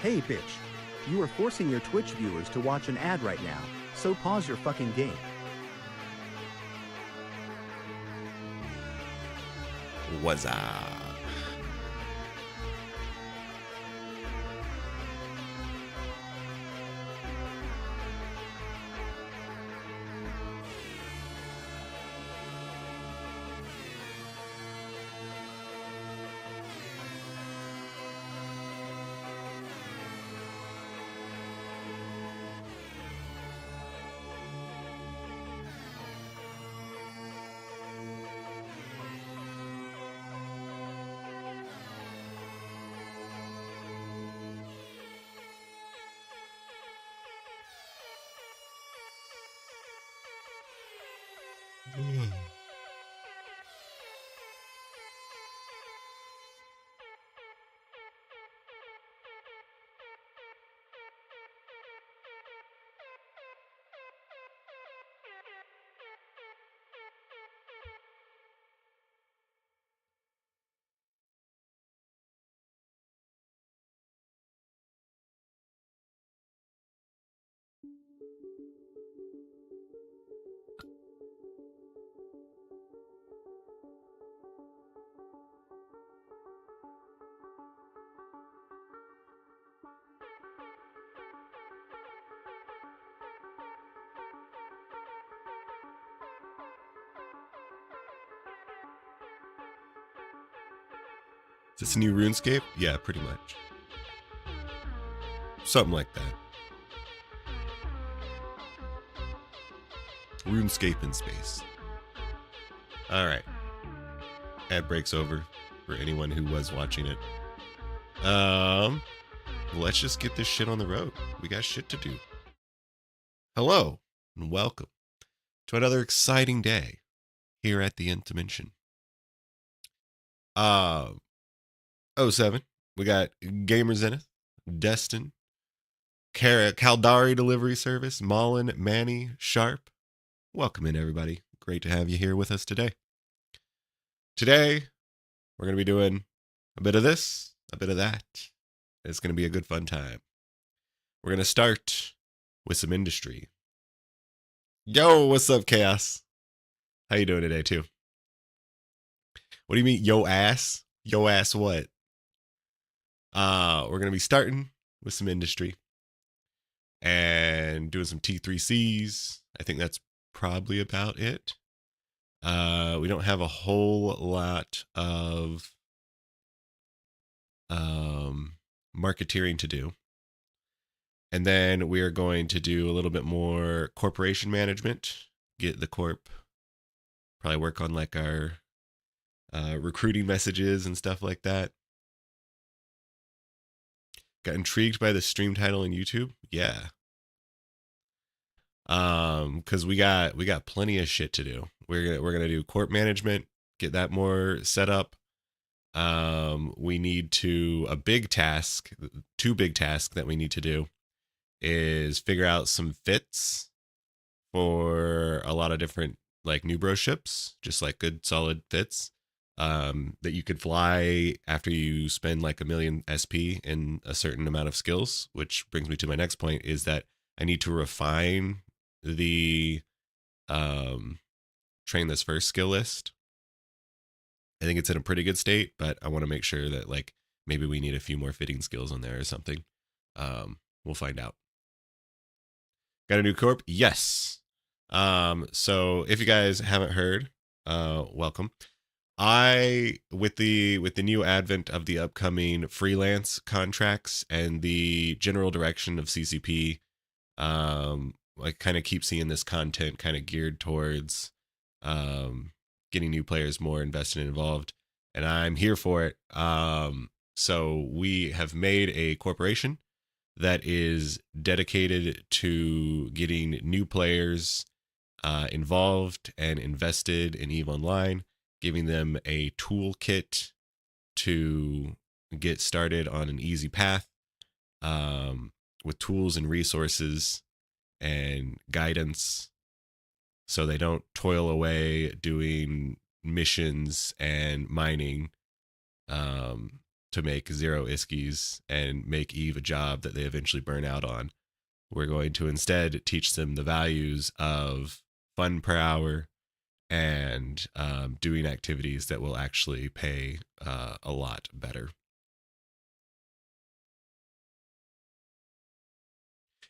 Hey bitch. You are forcing your Twitch viewers to watch an ad right now, so pause your fucking game. What's up? Is this a new RuneScape? Yeah, pretty much. Something like that. RuneScape in space. Alright. Ad break's over for anyone who was watching it. Let's just get this shit on the road. We got shit to do. Hello, and welcome to another exciting day here at the Nth Dimension. 07, we got Gamer Zenith, Destin, Caldari Delivery Service, Mullen, Manny, Sharp. Welcome in, everybody. Great to have you here with us today. Today, we're going to be doing a bit of this, a bit of that. It's going to be a good fun time. We're going to start with some industry. Yo, what's up, Chaos? How you doing today, too? What do you mean, yo ass? Yo ass what? We're going to be starting with some industry and doing some T3Cs. I think that's probably about it. We don't have a whole lot of marketeering to do. And then we are going to do a little bit more corporation management, get the corp, probably work on like our recruiting messages and stuff like that. Got intrigued by the stream title on YouTube? Yeah. Because we got plenty of shit to do. We're gonna do corp management, get that more set up. We need to two big tasks that we need to do is figure out some fits for a lot of different like new bro ships, just like good solid fits. That you could fly after you spend like 1 million SP in a certain amount of skills, which brings me to my next point is that I need to refine the train this first skill list. I think it's in a pretty good state, but I want to make sure that like maybe we need a few more fitting skills on there or something. We'll find out. Got a new corp? Yes. So if you guys haven't heard, welcome. With the new advent of the upcoming freelance contracts and the general direction of CCP, I kind of keep seeing this content kind of geared towards getting new players more invested and involved, and I'm here for it. So we have made a corporation that is dedicated to getting new players involved and invested in EVE Online, giving them a toolkit to get started on an easy path with tools and resources and guidance so they don't toil away doing missions and mining to make 0 ISKIs and make Eve a job that they eventually burn out on. We're going to instead teach them the values of fun per hour and doing activities that will actually pay a lot better.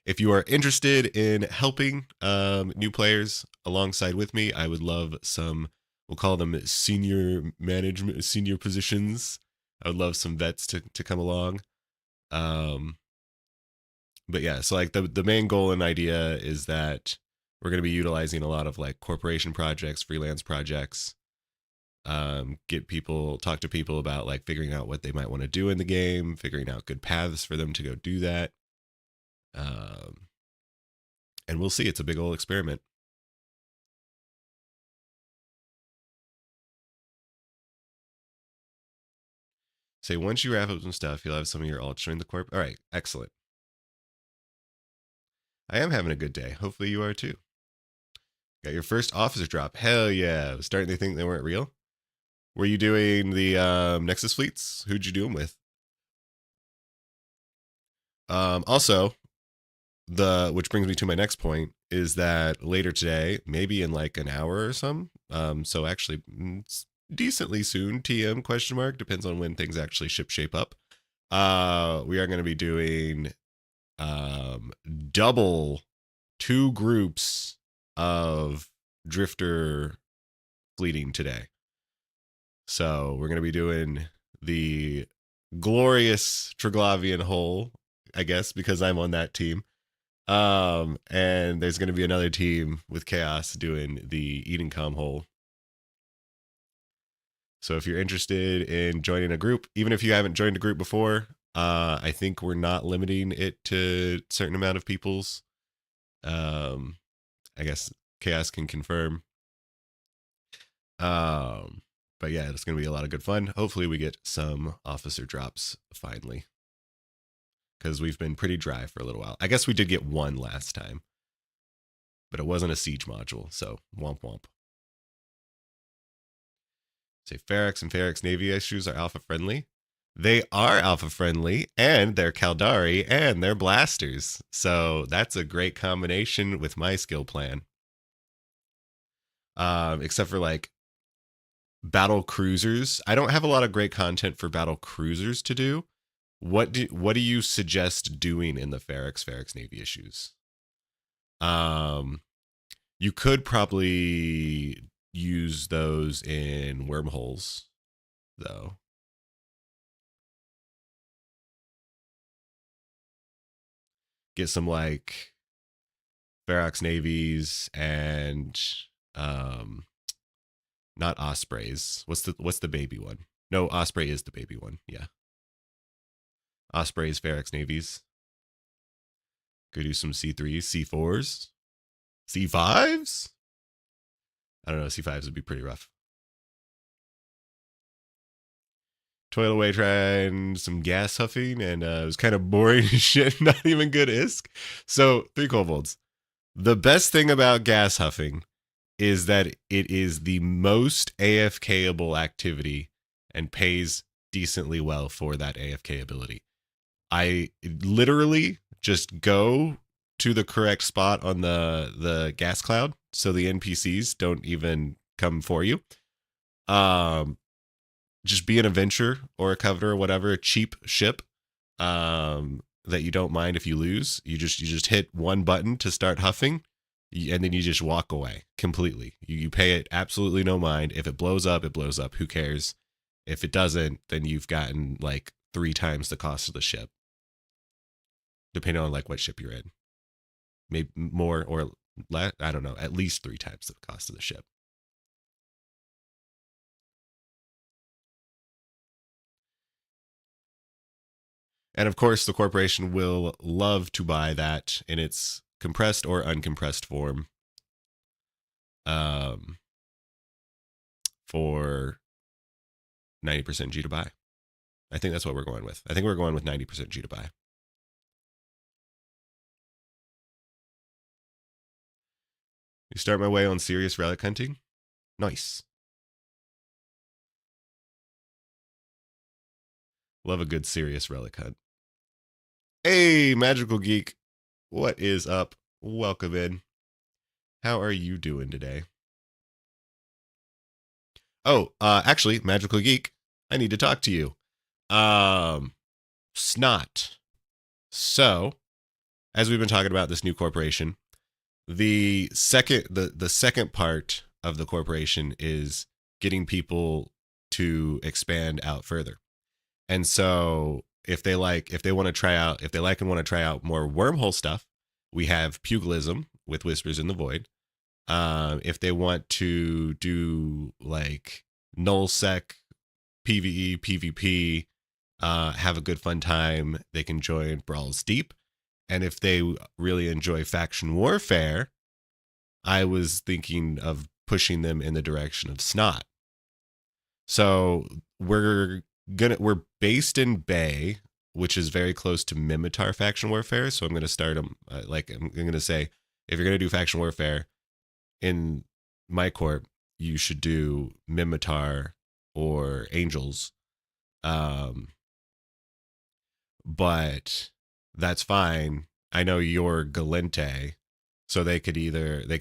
If you are interested in helping new players alongside with me, I would love some, we'll call them senior management, senior positions. I would love some vets to come along. But yeah, so like the main goal and idea is that we're going to be utilizing a lot of like corporation projects, freelance projects, talk to people about like figuring out what they might want to do in the game, figuring out good paths for them to go do that. And we'll see. It's a big old experiment. Say once you wrap up some stuff, you'll have some of your alts join the corp. All right, excellent. I am having a good day. Hopefully you are too. Got your first officer drop. Hell yeah. I was starting to think they weren't real. Were you doing the Nexus fleets? Who'd you do them with? Also, which brings me to my next point, is that later today, maybe in like an hour or some, so actually decently soon, TM question mark, depends on when things actually shape up. We are going to be doing double 2 groups of drifter fleeting today. So we're going to be doing the glorious Triglavian hole, I guess, because I'm on that team. And there's going to be another team with Chaos doing the Edencom hole. So if you're interested in joining a group, even if you haven't joined a group before, I think we're not limiting it to a certain amount of people's. I guess Chaos can confirm. But yeah, it's going to be a lot of good fun. Hopefully we get some officer drops finally, because we've been pretty dry for a little while. I guess we did get one last time, but it wasn't a siege module, so womp womp. Say Ferex and Ferex Navy issues are alpha friendly. They are alpha friendly, and they're Caldari, and they're blasters. So that's a great combination with my skill plan. Except for like battle cruisers. I don't have a lot of great content for battle cruisers to do. What do you suggest doing in the Ferex Navy issues? You could probably use those in wormholes, though. Get some like Ferox navies and not ospreys. What's the baby one? No, osprey is the baby one. Yeah. Ospreys, Ferox navies. Go do some C3s, C4s, C5s. I don't know. C5s would be pretty rough. Toil away trying some gas huffing, and it was kind of boring shit. Not even good ISK. So 3 kobolds. The best thing about gas huffing is that it is the most AFKable activity and pays decently well for that AFK ability. I literally just go to the correct spot on the gas cloud so the NPCs don't even come for you. Just be an adventurer or a coveter or whatever, a cheap ship that you don't mind if you lose. You just hit one button to start huffing, and then you just walk away completely. You pay it absolutely no mind. If it blows up, it blows up. Who cares? If it doesn't, then you've gotten like 3 times the cost of the ship, depending on like what ship you're in. Maybe more or less. I don't know. At least 3 times the cost of the ship. And of course, the corporation will love to buy that in its compressed or uncompressed form for 90% G to buy. I think that's what we're going with. I think we're going with 90% G to buy. You start my way on serious relic hunting? Nice. Love a good serious relic hunt. Hey, Magical Geek. What is up? Welcome in. How are you doing today? Oh, actually, Magical Geek, I need to talk to you. Snot. So, as we've been talking about this new corporation, the second part of the corporation is getting people to expand out further. And so if they like and want to try out more wormhole stuff, we have pugilism with Whispers in the Void. If they want to do like null sec, PvE, PvP, have a good fun time, they can join Brawls Deep. And if they really enjoy faction warfare, I was thinking of pushing them in the direction of Snot. So we're based in Bay, which is very close to Mimitar faction warfare. So I'm gonna start them I'm gonna say, if you're gonna do faction warfare in my corp, you should do Mimitar or Angels. Um, but that's fine. I know you're Galente, so they could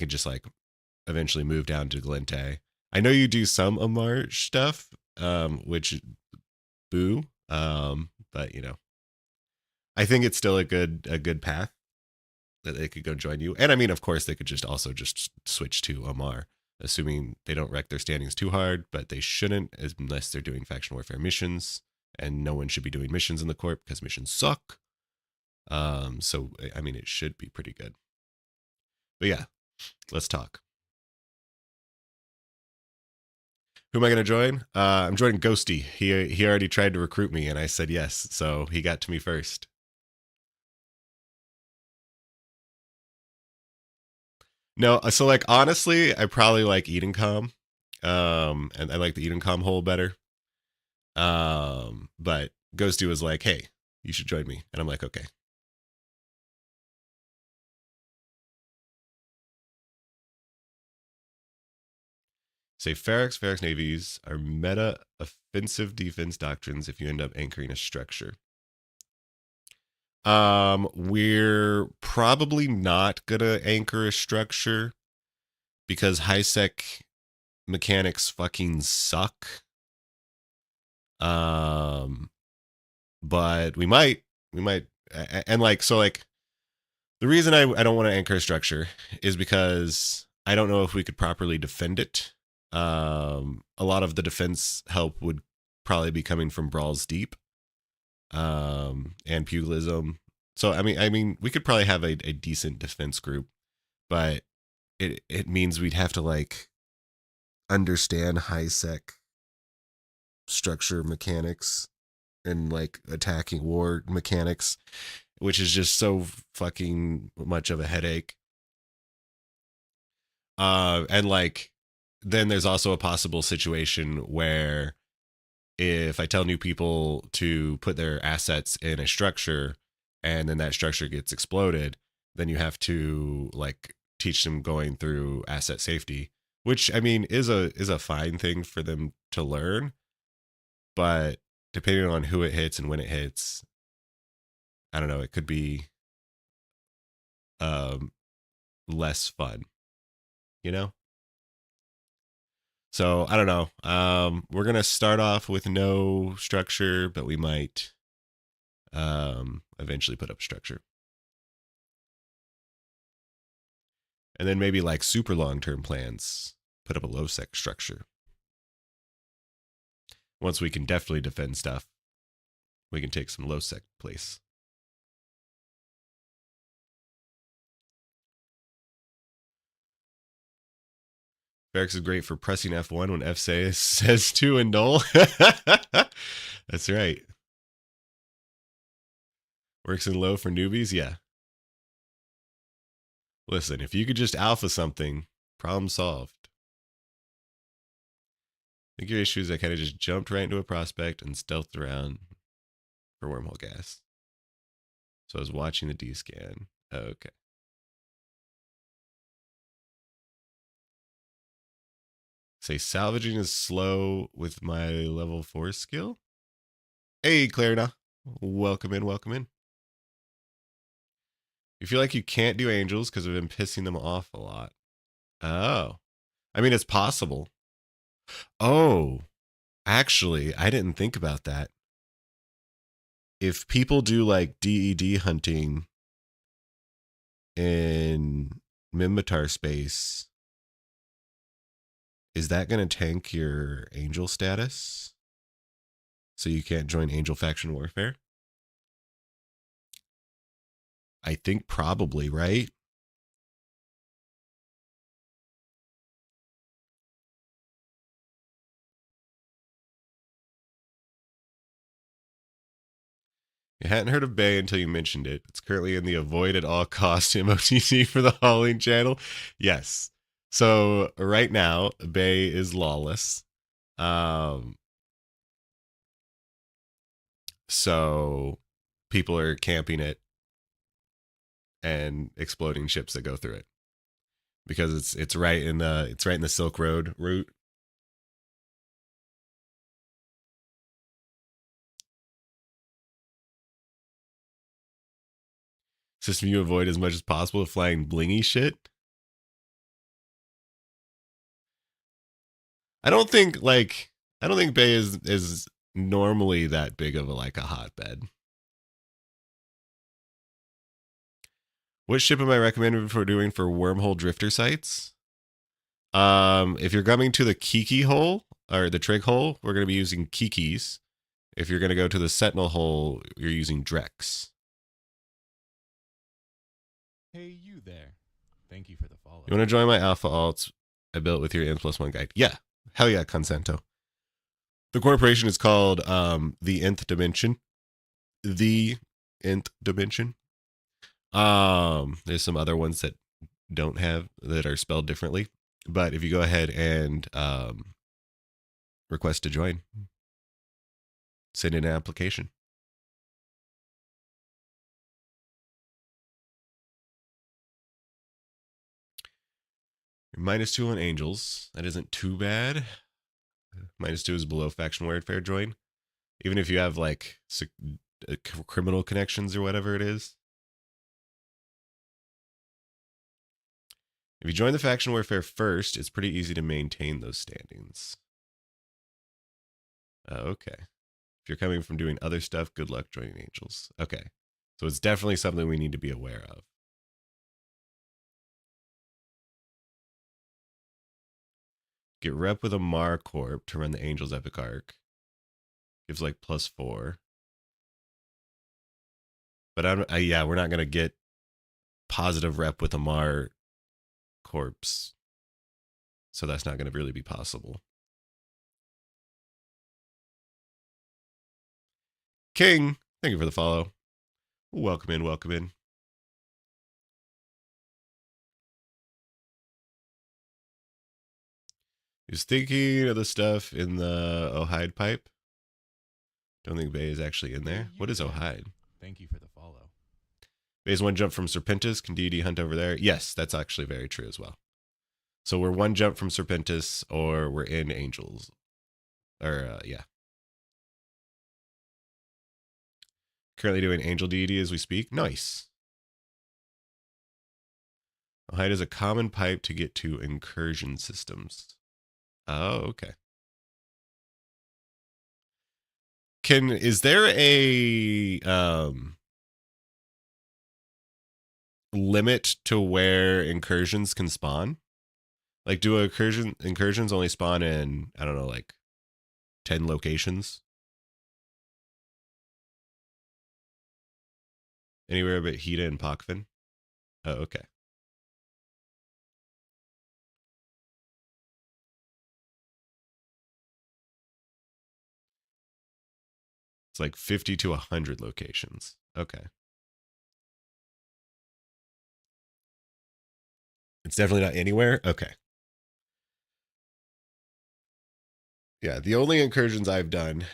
just like eventually move down to Galente. I know you do some Amar stuff, which boo. But I think it's still a good path that they could go join you. And I mean, of course, they could just also just switch to Amar, assuming they don't wreck their standings too hard, but they shouldn't unless they're doing faction warfare missions. And no one should be doing missions in the corp because missions suck. So I mean, it should be pretty good. But yeah, let's talk. Who am I going to join? I'm joining Ghosty. He already tried to recruit me, and I said yes, so he got to me first. No, so like honestly, I probably like Edencom, and I like the Edencom hole better. But Ghosty was like, "Hey, you should join me," and I'm like, "Okay." Say Ferox navies are meta offensive defense doctrines if you end up anchoring a structure. We're probably not gonna anchor a structure because high sec mechanics fucking suck. But we might, and like so like the reason I don't want to anchor a structure is because I don't know if we could properly defend it. A lot of the defense help would probably be coming from Brawls Deep, and Pugilism. So I mean, we could probably have a decent defense group, but it means we'd have to like understand high sec structure mechanics and like attacking war mechanics, which is just so fucking much of a headache. And like then there's also a possible situation where if I tell new people to put their assets in a structure and then that structure gets exploded, then you have to like teach them going through asset safety, which I mean is a fine thing for them to learn, but depending on who it hits and when it hits, I don't know, it could be um less fun, you know? So I don't know. We're gonna start off with no structure, but we might eventually put up structure. And then maybe like super long-term plans, put up a low sec structure. Once we can definitely defend stuff, we can take some low sec place. Barracks is great for pressing F1 when F says 2 and null. That's right. Works in low for newbies, yeah. Listen, if you could just alpha something, problem solved. I think your issue is I kind of just jumped right into a prospect and stealthed around for wormhole gas. So I was watching the D scan. Okay. Say salvaging is slow with my level 4 skill. Hey, Clarina. Welcome in, welcome in. You feel like you can't do angels because we've been pissing them off a lot. Oh. I mean, it's possible. Oh, actually, I didn't think about that. If people do like DED hunting in Minmatar space, is that going to tank your angel status? So you can't join angel faction warfare? I think probably, right? You hadn't heard of Bay until you mentioned it. It's currently in the avoid at all costs MOTC for the hauling channel. Yes. So right now, Bay is lawless. So people are camping it and exploding ships that go through it because it's right in the Silk Road route. System you avoid as much as possible flying blingy shit. I don't think Bay is normally that big of a hotbed. What ship am I recommending for doing for wormhole drifter sites? If you're coming to the Kiki hole or the Trig hole, we're going to be using Kikis. If you're going to go to the Sentinel hole, you're using Drex. Hey, you there. Thank you for the follow. You want to join my alpha alts I built with your N+1 guide? Yeah. Hell yeah, Consento. The corporation is called the Nth Dimension. The Nth Dimension. There's some other ones that that are spelled differently. But if you go ahead and request to join, send in an application. You're -2 on angels. That isn't too bad. -2 is below faction warfare join. Even if you have like criminal connections or whatever it is. If you join the faction warfare first, it's pretty easy to maintain those standings. Okay. If you're coming from doing other stuff, good luck joining angels. Okay. So it's definitely something we need to be aware of. Get rep with a Mar Corp to run the Angels Epic Arc. Gives like +4. But yeah, we're not going to get positive rep with a Mar Corps. So that's not going to really be possible. King, thank you for the follow. Welcome in, welcome in. He's thinking of the stuff in the Ohide pipe. Don't think Bay is actually in there. What is Ohide? Thank you for the follow. Bay's one jump from Serpentis. Can DD hunt over there? Yes, that's actually very true as well. So we're one jump from Serpentis or we're in Angels. Or, yeah. Currently doing Angel DD as we speak. Nice. Ohide is a common pipe to get to incursion systems. Oh, okay. Is there a limit to where incursions can spawn? Like, do incursions only spawn in, I don't know, like 10 locations? Anywhere but Hida and Pakvin? Oh, okay. It's like 50 to 100 locations. Okay. It's definitely not anywhere? Okay. Yeah, the only incursions I've done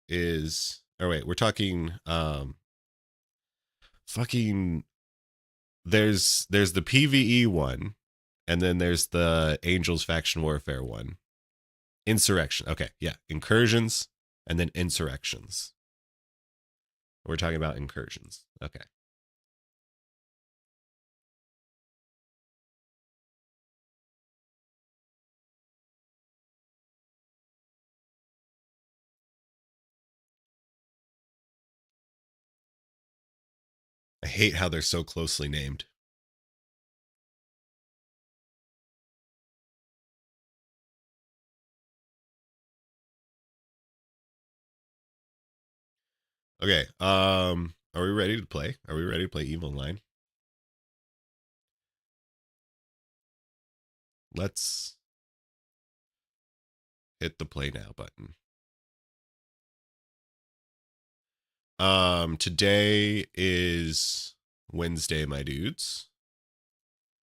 is... Oh, wait, we're talking... fucking... There's the PvE one, and then there's the Angels Faction Warfare one. Insurrection. Okay, yeah. Incursions, and then insurrections. We're talking about incursions. Okay. I hate how they're so closely named. Okay. Are we ready to play? Are we ready to play Evil Line? Let's hit the play now button. Today is Wednesday, my dudes.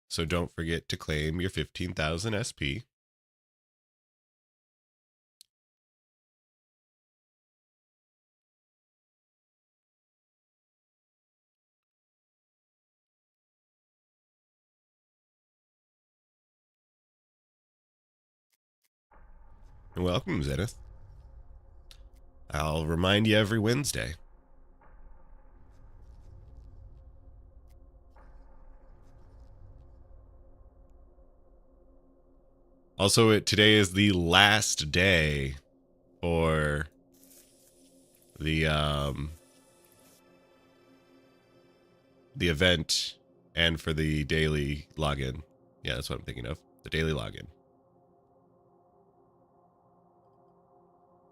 So don't forget to claim your 15,000 SP. And welcome, Zenith. I'll remind you every Wednesday. Also, today is the last day for the event and for the daily login. Yeah, that's what I'm thinking of. The daily login.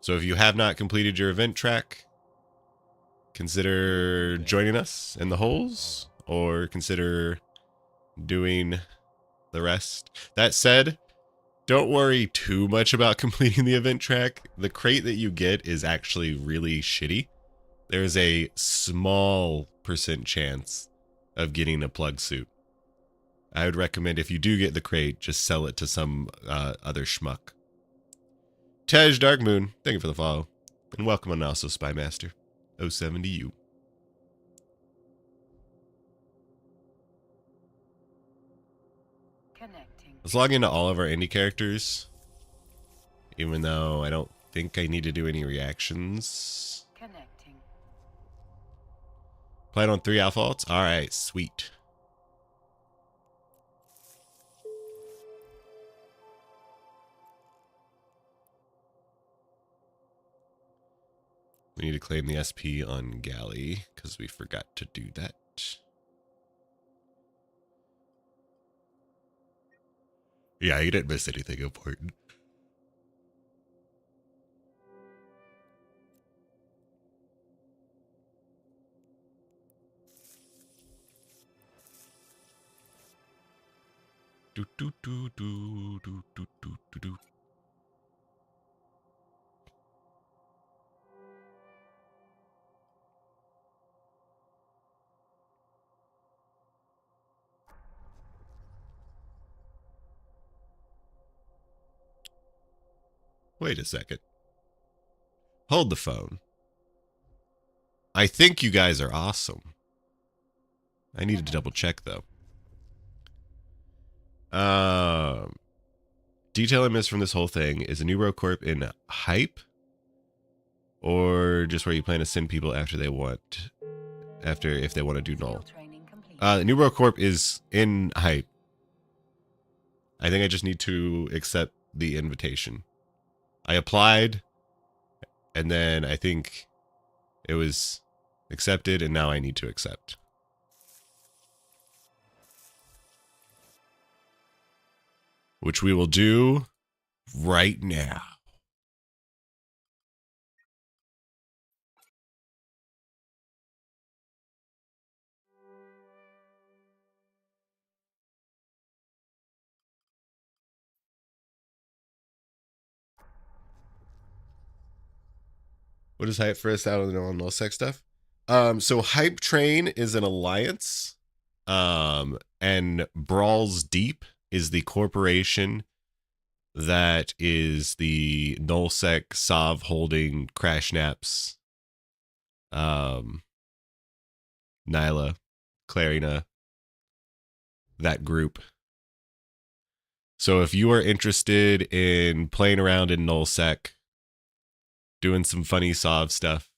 So if you have not completed your event track, consider joining us in the holes or consider doing the rest. That said, don't worry too much about completing the event track. The crate that you get is actually really shitty. There's a small % chance of getting a plug suit. I would recommend if you do get the crate, just sell it to some other schmuck. Tej Darkmoon, thank you for the follow. And welcome on also Spymaster 07 to you. Connecting. Let's log into all of our indie characters. Even though I don't think I need to do any reactions. Connecting. Playing on 3 alpha alts? Alright, sweet. We need to claim the SP on Galley, because we forgot to do that. Yeah, you didn't miss anything important. Do do do do do do do do do. Wait a second. Hold the phone. I think you guys are awesome. I need to double check though. Detail I missed from this whole thing is a new Corp in hype, or just where you plan to send people after if they want to do null. The new Corp is in hype. I think I just need to accept the invitation. I applied, and then I think it was accepted, and now I need to accept. Which we will do right now. What is hype for us out of the null sex stuff? So Hype Train is an alliance, and Brawls Deep is the corporation that is the nullsec Sov holding Crash Naps, Nyla, Clarina, that group. So if you are interested in playing around in nullsec, doing some funny Sov stuff,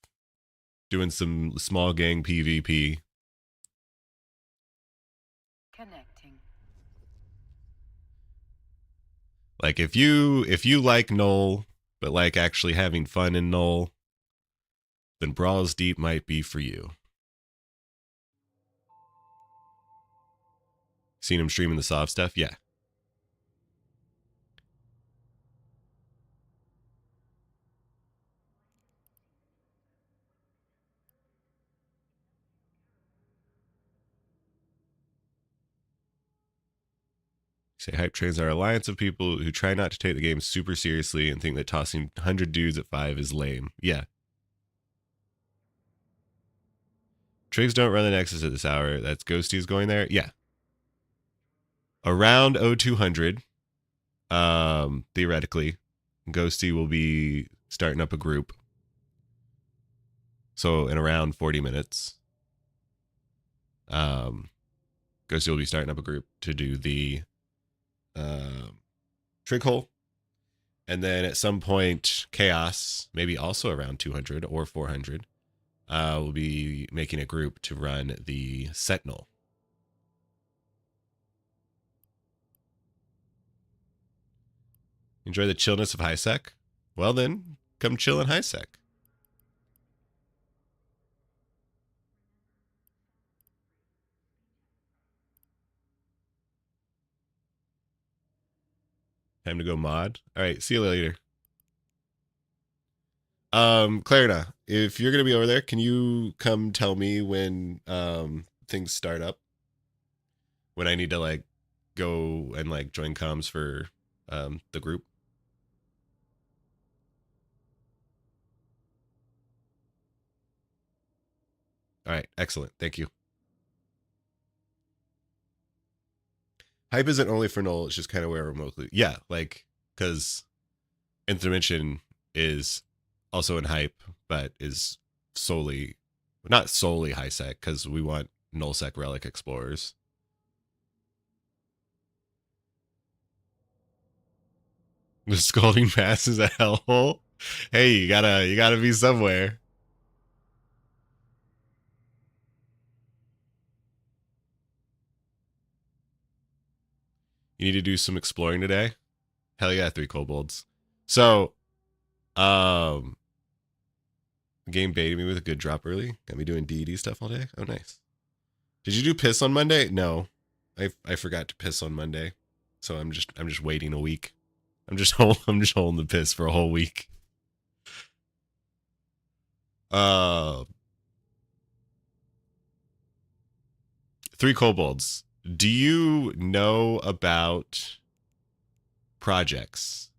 doing some small gang PvP. Connecting. Like if you like Null, but like actually having fun in Null, then Brawls Deep might be for you. Seen him streaming the soft stuff? Yeah. Say hype trains are an alliance of people who try not to take the game super seriously and think that tossing 100 dudes at 5 is lame. Yeah. Triggs don't run the Nexus at this hour. That's Ghosty's going there? Yeah. Around 0200, theoretically, Ghosty will be starting up a group. So in around 40 minutes, Ghosty will be starting up a group to do the trig hole. And then at some point, Chaos, maybe also around 200 or 400, will be making a group to run the Sentinel. Enjoy the chillness of HighSec? Well then, come chill in HighSec. Time to go mod. All right, see you later. Clarina, if you're gonna be over there, can you come tell me when things start up? When I need to like go and like join comms for the group? All right, excellent. Thank you. Hype isn't only for Null, it's just kind of where remotely. Yeah, like, because Nth Dimension is also in Hype, but is solely, not solely HighSec, because we want NullSec Relic Explorers. The Scalding Pass is a hellhole. Hey, you gotta be somewhere. You need to do some exploring today. Hell yeah, 3 kobolds. So, game baited me with a good drop early. Got me doing D&D stuff all day. Oh, nice. Did you do piss on Monday? No, I forgot to piss on Monday, so I'm just waiting a week. I'm just holding the piss for a whole week. 3 kobolds. Do you know about projects?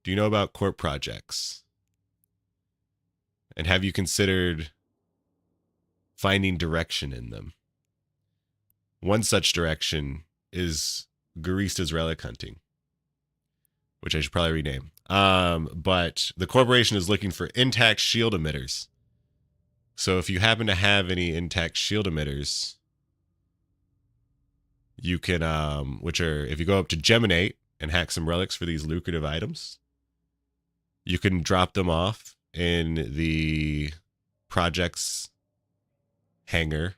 Do you know about Corp projects? And have you considered finding direction in them? One such direction is Garista's relic hunting, which I should probably rename. But the corporation is looking for intact shield emitters. So if you happen to have any intact shield emitters, you can, which are, if you go up to Geminate and hack some relics for these lucrative items, you can drop them off in the project's hangar.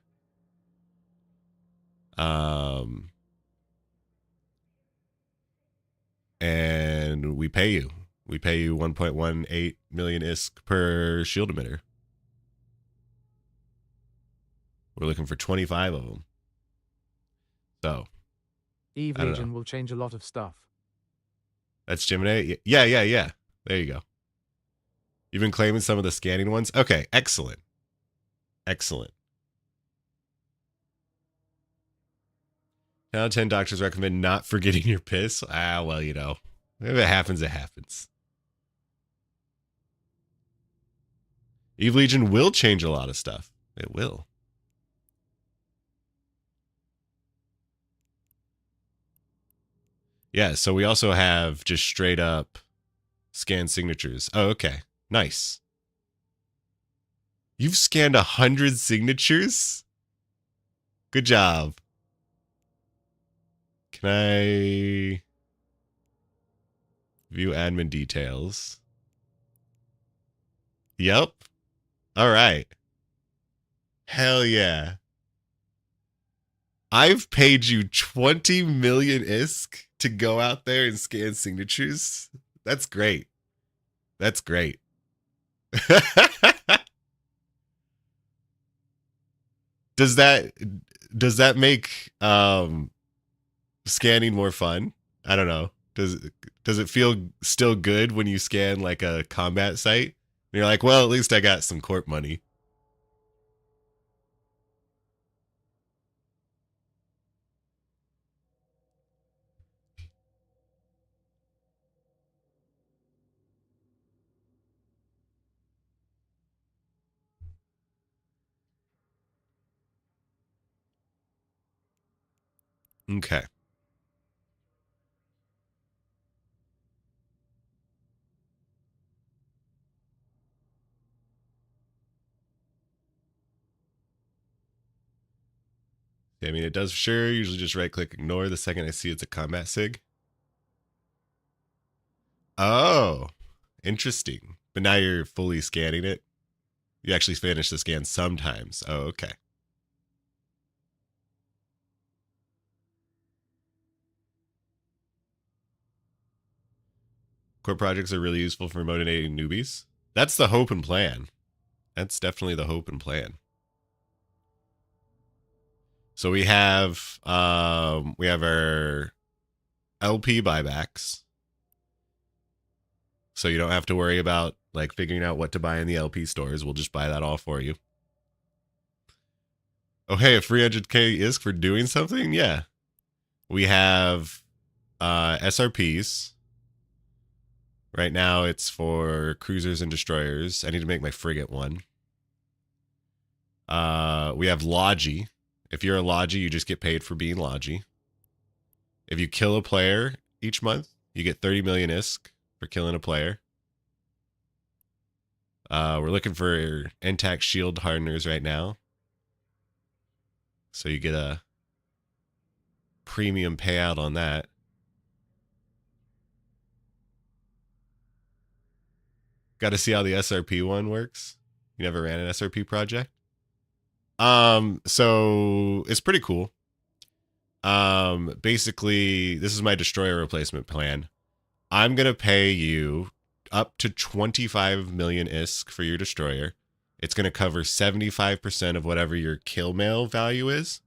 And we pay you. We pay you 1.18 million ISK per shield emitter. We're looking for 25 of them. So, Eve I don't Legion know. will change a lot of stuff. That's Gemini? Yeah. There you go. You've been claiming some of the scanning ones? Okay, excellent. Excellent. 10 out of 10 doctors recommend not forgetting your piss. Well, you know, if it happens, it happens. Eve Legion will change a lot of stuff. It will. Yeah, so we also have just straight up scan signatures. Oh, okay. Nice. You've scanned 100 signatures? Good job. Can I view admin details? Yep. All right. Hell yeah. I've paid you 20 million ISK to go out there and scan signatures. That's great. That's great. Does that make scanning more fun? I don't know. Does it feel still good when you scan like a combat site? And you're like, well, at least I got some Corp money. Okay. I mean, it does sure. Usually just right click ignore the second I see it's a combat sig. Oh, interesting. But now you're fully scanning it. You actually finish the scan sometimes. Oh, okay. Core projects are really useful for motivating newbies. That's the hope and plan. That's definitely the hope and plan. So we have our LP buybacks. So you don't have to worry about like figuring out what to buy in the LP stores. We'll just buy that all for you. Oh, hey, a 300K ISK for doing something? Yeah. We have SRPs. Right now it's for cruisers and destroyers. I need to make my frigate one. We have Logi. If you're a Logi, you just get paid for being Logi. If you kill a player each month, you get 30 million ISK for killing a player. We're looking for NTH shield hardeners right now. So you get a premium payout on that. Got to see how the SRP one works. You never ran an SRP project? So it's pretty cool. Basically, this is my destroyer replacement plan. I'm going to pay you up to 25 million ISK for your destroyer. It's going to cover 75% of whatever your kill mail value is.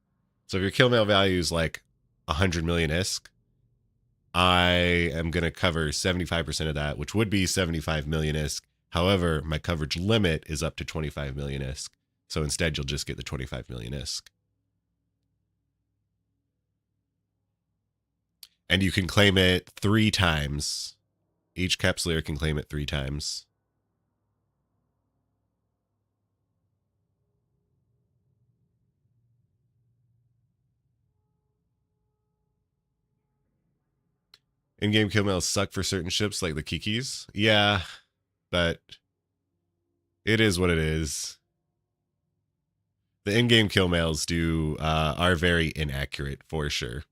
So if your kill mail value is like 100 million ISK, I am going to cover 75% of that, which would be 75 million ISK. However, my coverage limit is up to 25 million ISK. So instead, you'll just get the 25 million ISK. And you can claim it 3 times. Each capsuleer can claim it 3 times. In-game kill mails suck for certain ships like the Kikis. Yeah, but it is what it is. The in-game kill mails are very inaccurate for sure.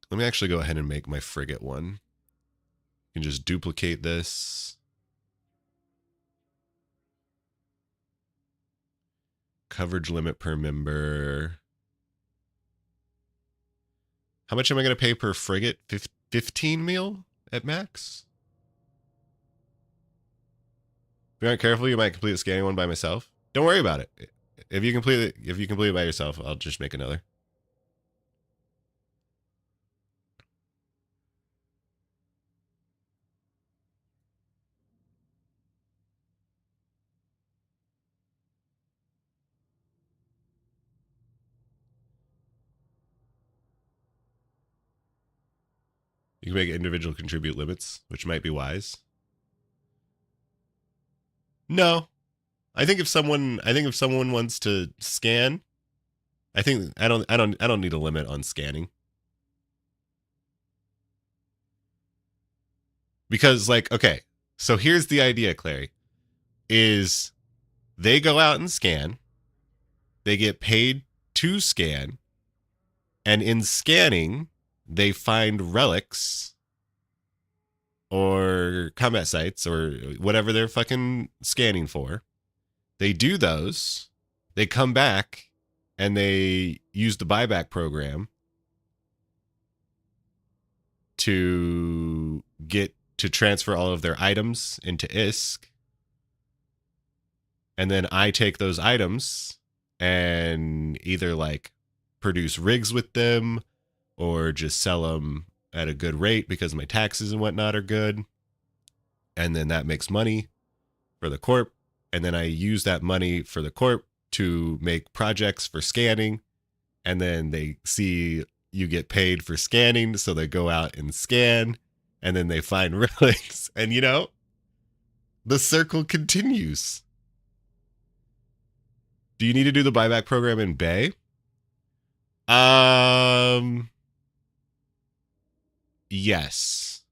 Let me actually go ahead and make my frigate one. You can just duplicate this. Coverage limit per member. How much am I going to pay per frigate? 15 mil at max? If you aren't careful, you might complete the scanning one by myself. Don't worry about it. If you complete it by yourself, I'll just make another. You can make individual contribute limits, which might be wise. No. I think if someone wants to scan, I don't need a limit on scanning. Because like, okay, so here's the idea, Clary, is they go out and scan, they get paid to scan, And in scanning, they find relics or combat sites or whatever they're fucking scanning for. They do those. They come back and they use the buyback program to get to transfer all of their items into ISK. And then I take those items and either like produce rigs with them or just sell them at a good rate because my taxes and whatnot are good. And then that makes money for the Corp. And then I use that money for the Corp to make projects for scanning. And then they see you get paid for scanning. So they go out and scan. And then they find relics. And, you know, the circle continues. Do you need to do the buyback program in Bay? Yes.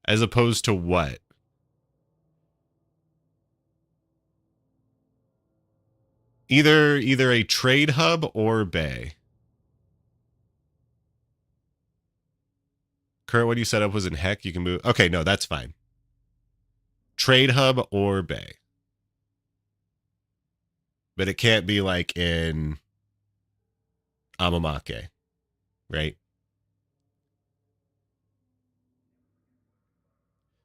As opposed to what? Either a trade hub or Bay. Current one you set up was in Heck. You can move. Okay, no, that's fine. Trade hub or Bay. But it can't be like in Amamake, right?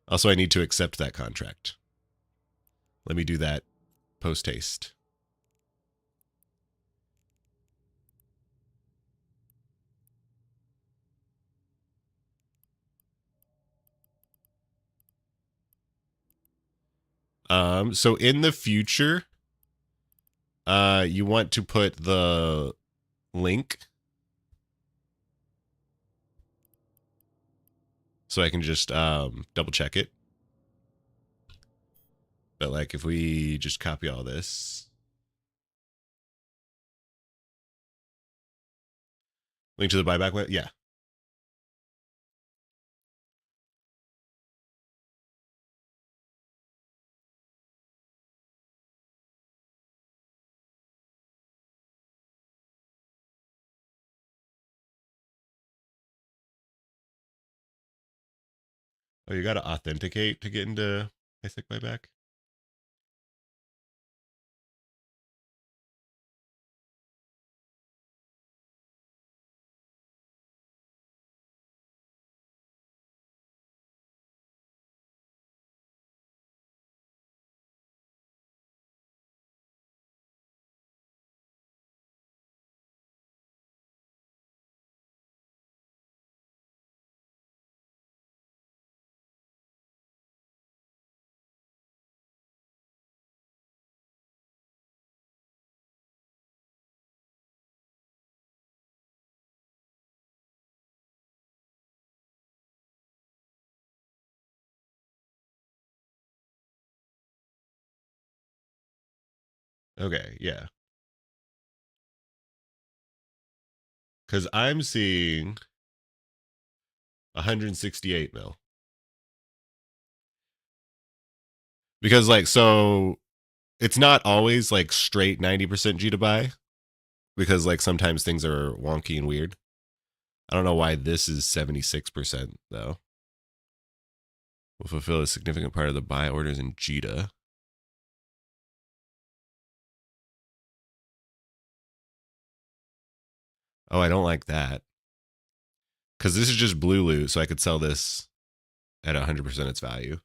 Also, I need to accept that contract. Let me do that post haste. So in the future, you want to put the link so I can just double check it. But like if we just copy all this. Link to the buyback web? Yeah. Oh, you got to authenticate to get into basic buyback? Okay, yeah. Because I'm seeing 168 mil. Because like, so it's not always like straight 90% G to buy. Because like sometimes things are wonky and weird. I don't know why this is 76% though. Will fulfill a significant part of the buy orders in JITA. Oh, I don't like that. Because this is just blue loot, so I could sell this at 100% its value.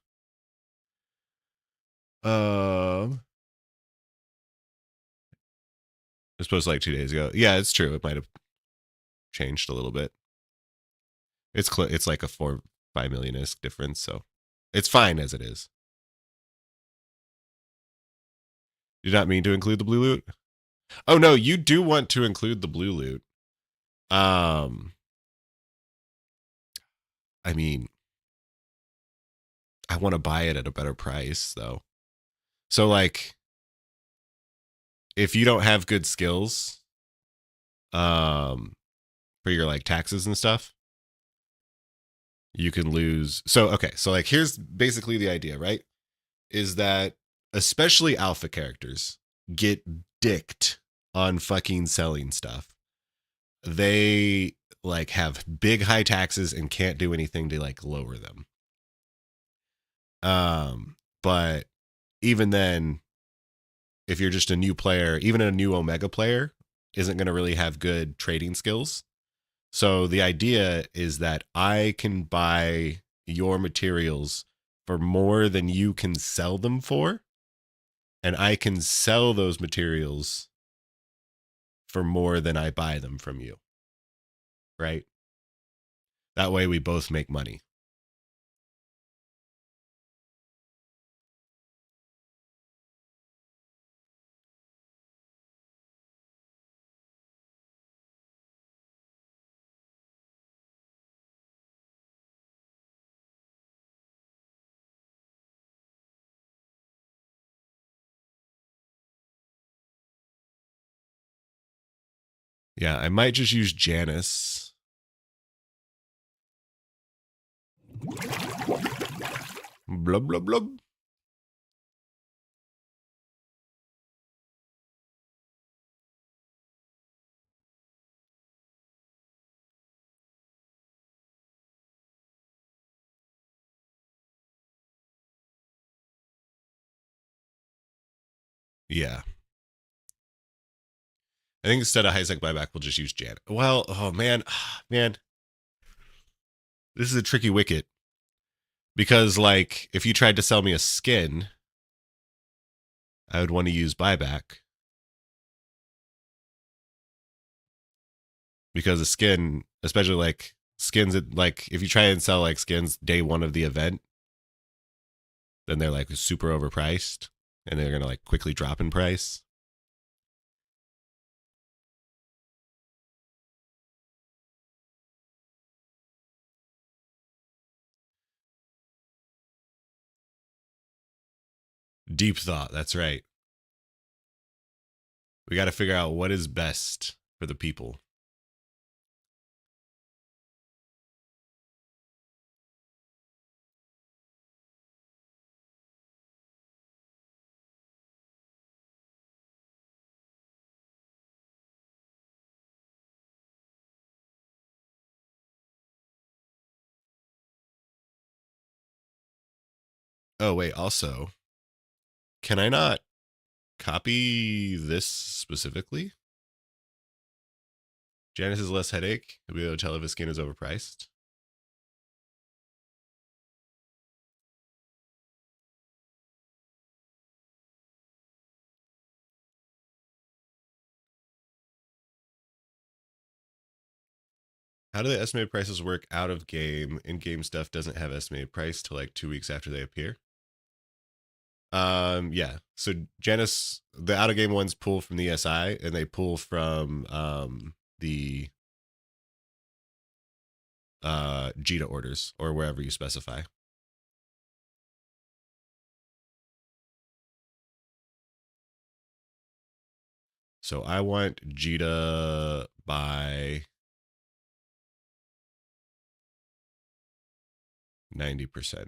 It was posted like 2 days ago. Yeah, it's true. It might have changed a little bit. It's like a 5 million isk difference, so it's fine as it is. You not mean to include the blue loot? Oh no, you do want to include the blue loot. I mean, I want to buy it at a better price though. So like, if you don't have good skills, for your like taxes and stuff, you can lose. So, okay. So, like, here's basically the idea, right? Is that especially alpha characters get dicked on fucking selling stuff. They like have big high taxes and can't do anything to like lower them. But even then, if you're just a new player, even a new Omega player isn't going to really have good trading skills. So the idea is that I can buy your materials for more than you can sell them for, and I can sell those materials for more than I buy them from you. Right? That way we both make money. Yeah, I might just use Janice. Blub, blub, blub. Yeah. I think instead of high sec buyback, we'll just use Janet. Well, oh man, man. This is a tricky wicket. Because, like, if you tried to sell me a skin, I would want to use buyback. Because a skin, especially like skins, like if you try and sell like skins day one of the event, then they're like super overpriced and they're going to like quickly drop in price. Deep thought. That's right. We got to figure out what is best for the people. Oh, wait. Also, can I not copy this specifically? Janice is less headache. You'll be able to tell if a skin is overpriced. How do the estimated prices work out of game? In-game stuff doesn't have estimated price till like 2 weeks after they appear. Yeah. So Janice, the out of game ones pull from the SI and they pull from the JITA orders or wherever you specify. So I want JITA by 90%.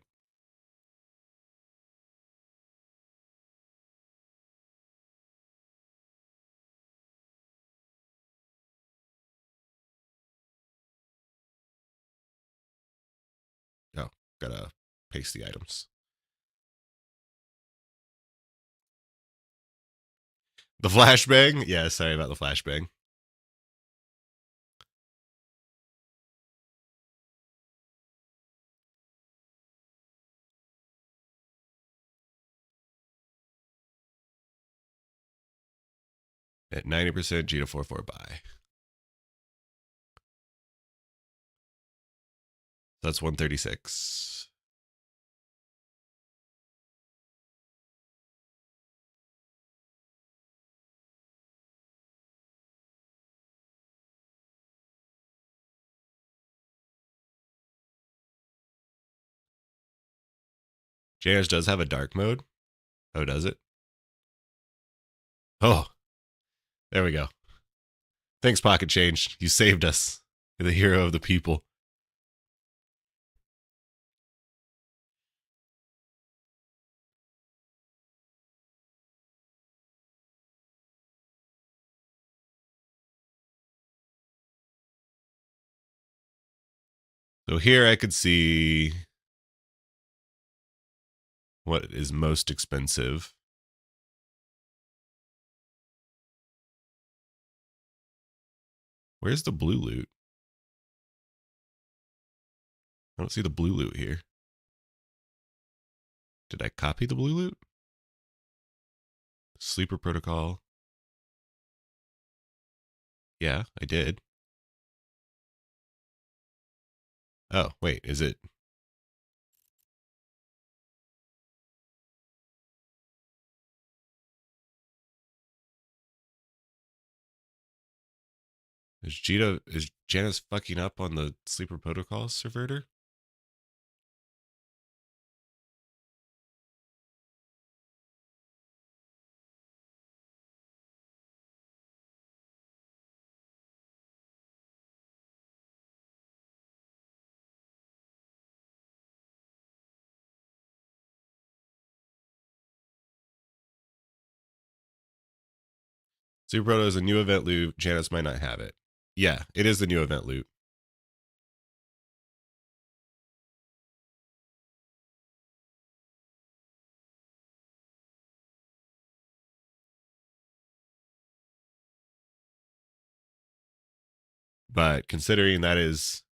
Oh, gotta paste the items. The flashbang? Yeah, sorry about the flashbang. At 90% JITA 44 buy. So that's 136. JS does have a dark mode. Oh, does it? Oh, there we go. Thanks, Pocket Change. You saved us. You're the hero of the people. So here I could see what is most expensive. Where's the blue loot? I don't see the blue loot here. Did I copy the blue loot? Sleeper protocol. Yeah, I did. Oh, wait, is it? Is Janice fucking up on the sleeper protocol server? Super Proto is a new event loot. Janice might not have it. Yeah, it is the new event loot. But considering that is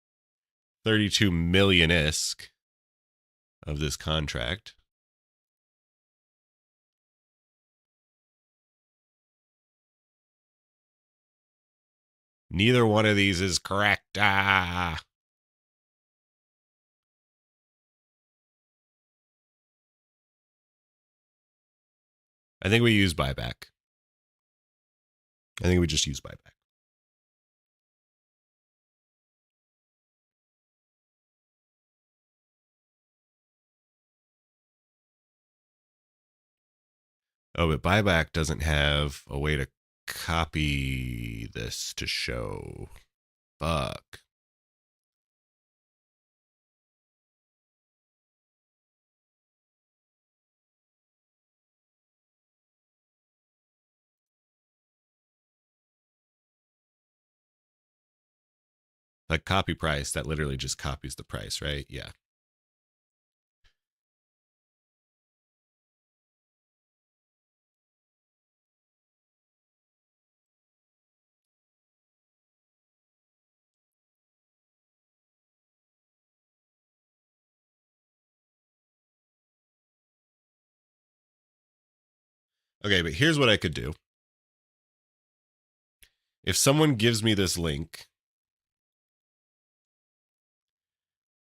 32 million ISK of this contract, neither one of these is correct. I think we use buyback. I think we just use buyback. Oh, but buyback doesn't have a way to copy this to show. Fuck. Like copy price, that literally just copies the price, right? Yeah. Okay, but here's what I could do. If someone gives me this link,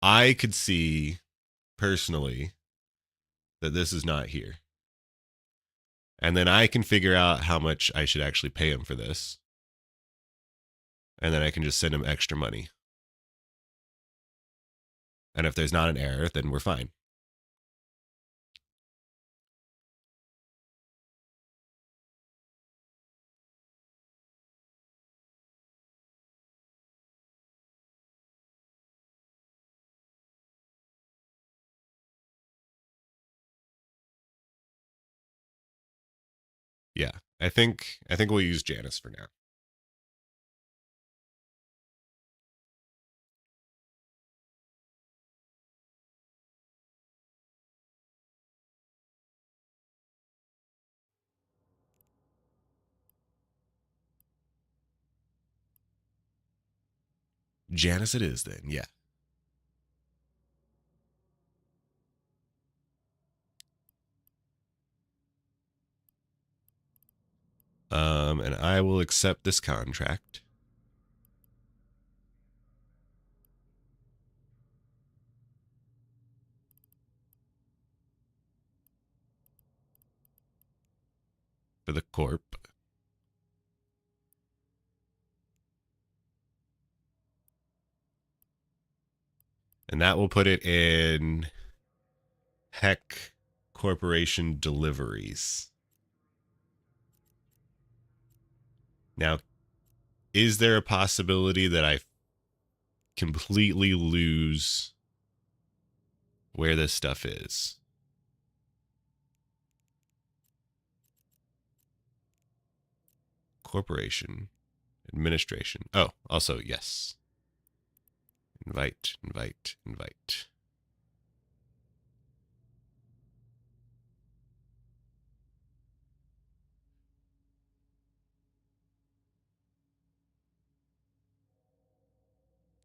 I could see personally that this is not here. And then I can figure out how much I should actually pay him for this. And then I can just send him extra money. And if there's not an error, then we're fine. Yeah, I think we'll use Janice for now. Janice it is then, yeah. And I will accept this contract. For the Corp. And that will put it in Heck Corporation deliveries. Now, is there a possibility that I completely lose where this stuff is? Corporation administration. Oh, also, yes. Invite, invite, invite.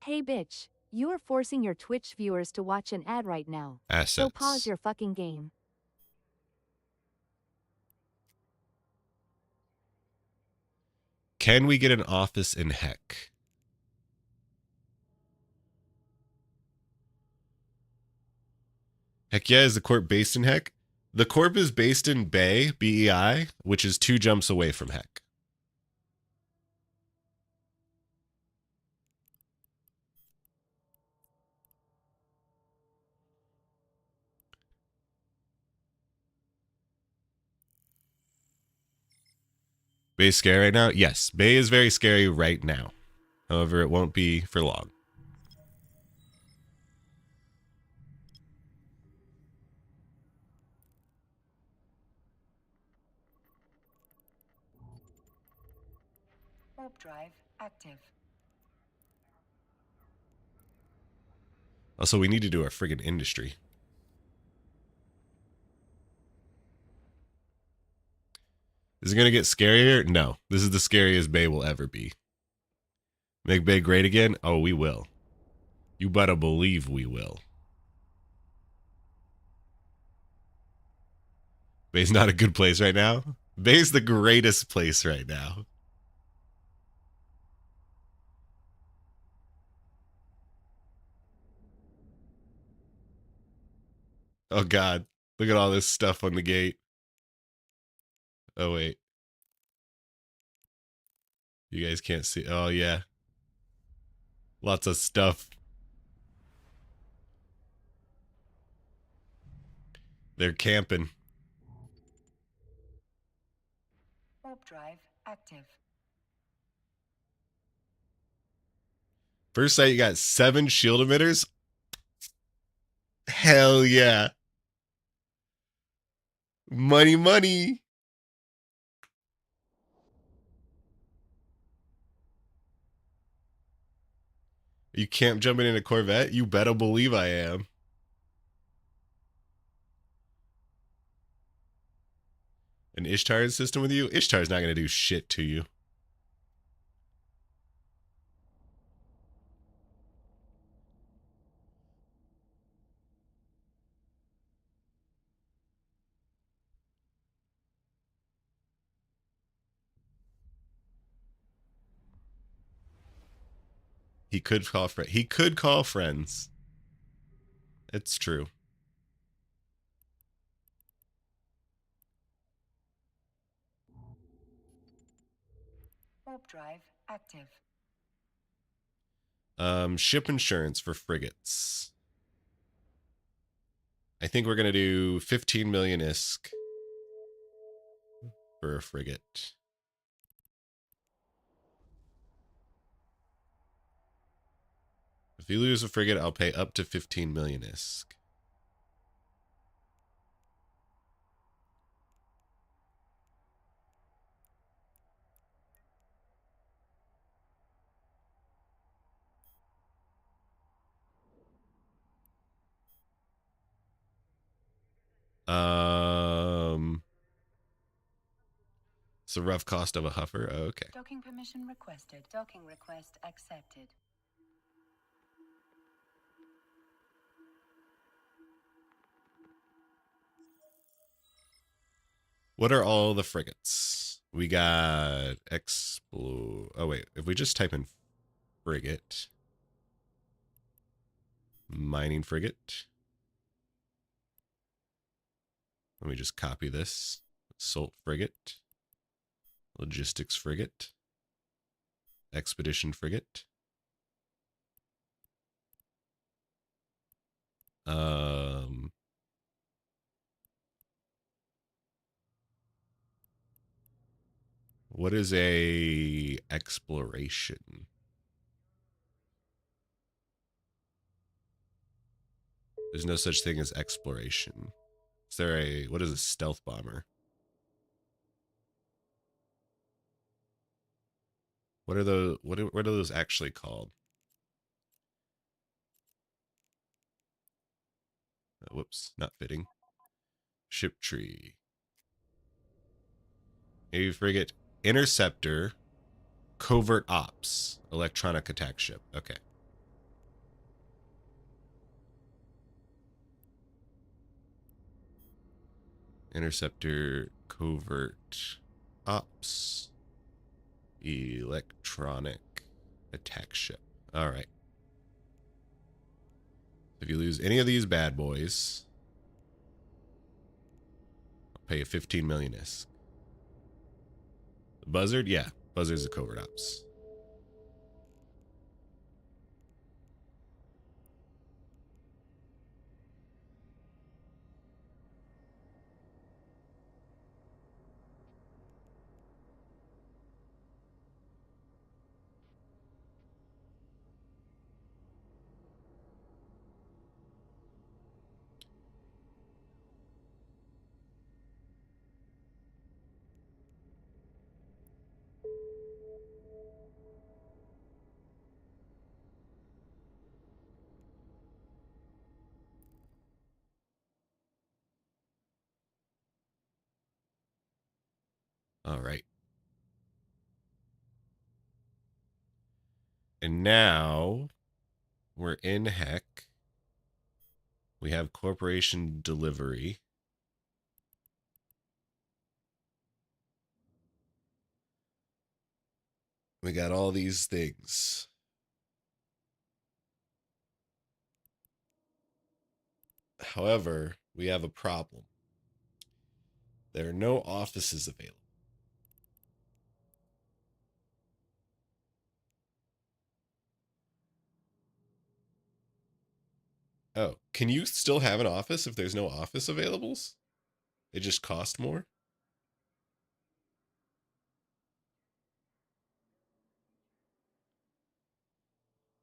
Hey bitch, you are forcing your Twitch viewers to watch an ad right now. Assets. So pause your fucking game. Can we get an office in Heck? Heck yeah, is the Corp based in Heck? The Corp is based in Bay, BEI, which is 2 jumps away from Heck. Bay is scary right now? Yes, Bay is very scary right now. However, it won't be for long. Warp drive active. Also, we need to do our friggin' industry. Is it going to get scarier? No. This is the scariest Bay will ever be. Make Bay great again? Oh, we will. You better believe we will. Bay's not a good place right now. Bay's the greatest place right now. Oh, God. Look at all this stuff on the gate. Oh, wait. You guys can't see. Oh, yeah. Lots of stuff. They're camping. Warp drive active. First sight, you got 7 shield emitters. Hell yeah. Money, money. You camp jumping in a Corvette? You better believe I am. An Ishtar system with you? Ishtar's not going to do shit to you. He could call friends. It's true. Warp drive active. Ship insurance for frigates. I think we're gonna do 15 million ISK for a frigate. If you lose a frigate, I'll pay up to 15 million ISK. It's a rough cost of a huffer. Oh, okay. Docking permission requested. Docking request accepted. What are all the frigates? We got Oh wait, if we just type in frigate, mining frigate. Let me just copy this. Assault frigate, logistics frigate, expedition frigate. What is a exploration? There's no such thing as exploration. Is there what is a stealth bomber? What are those actually called? Whoops, not fitting. Ship tree. Navy frigate, interceptor, covert ops, electronic attack ship. Okay. Interceptor, covert ops, electronic attack ship. All right. If you lose any of these bad boys, I'll pay you 15 million ISK. The Buzzard? Yeah. Buzzard's a covert ops. All right. And now we're in Heck. We have corporation delivery. We got all these things. However, we have a problem. There are no offices available. Oh, can you still have an office if there's no office availables? It just cost more?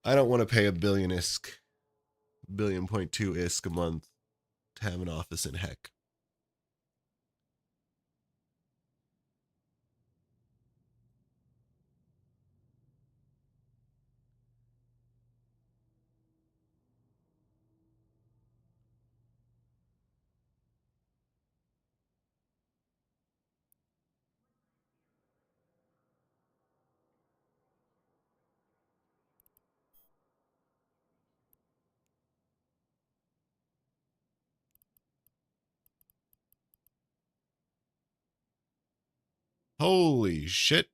I don't want to pay $1 billion ISK, $1.2 billion ISK a month to have an office in Heck. Holy shit.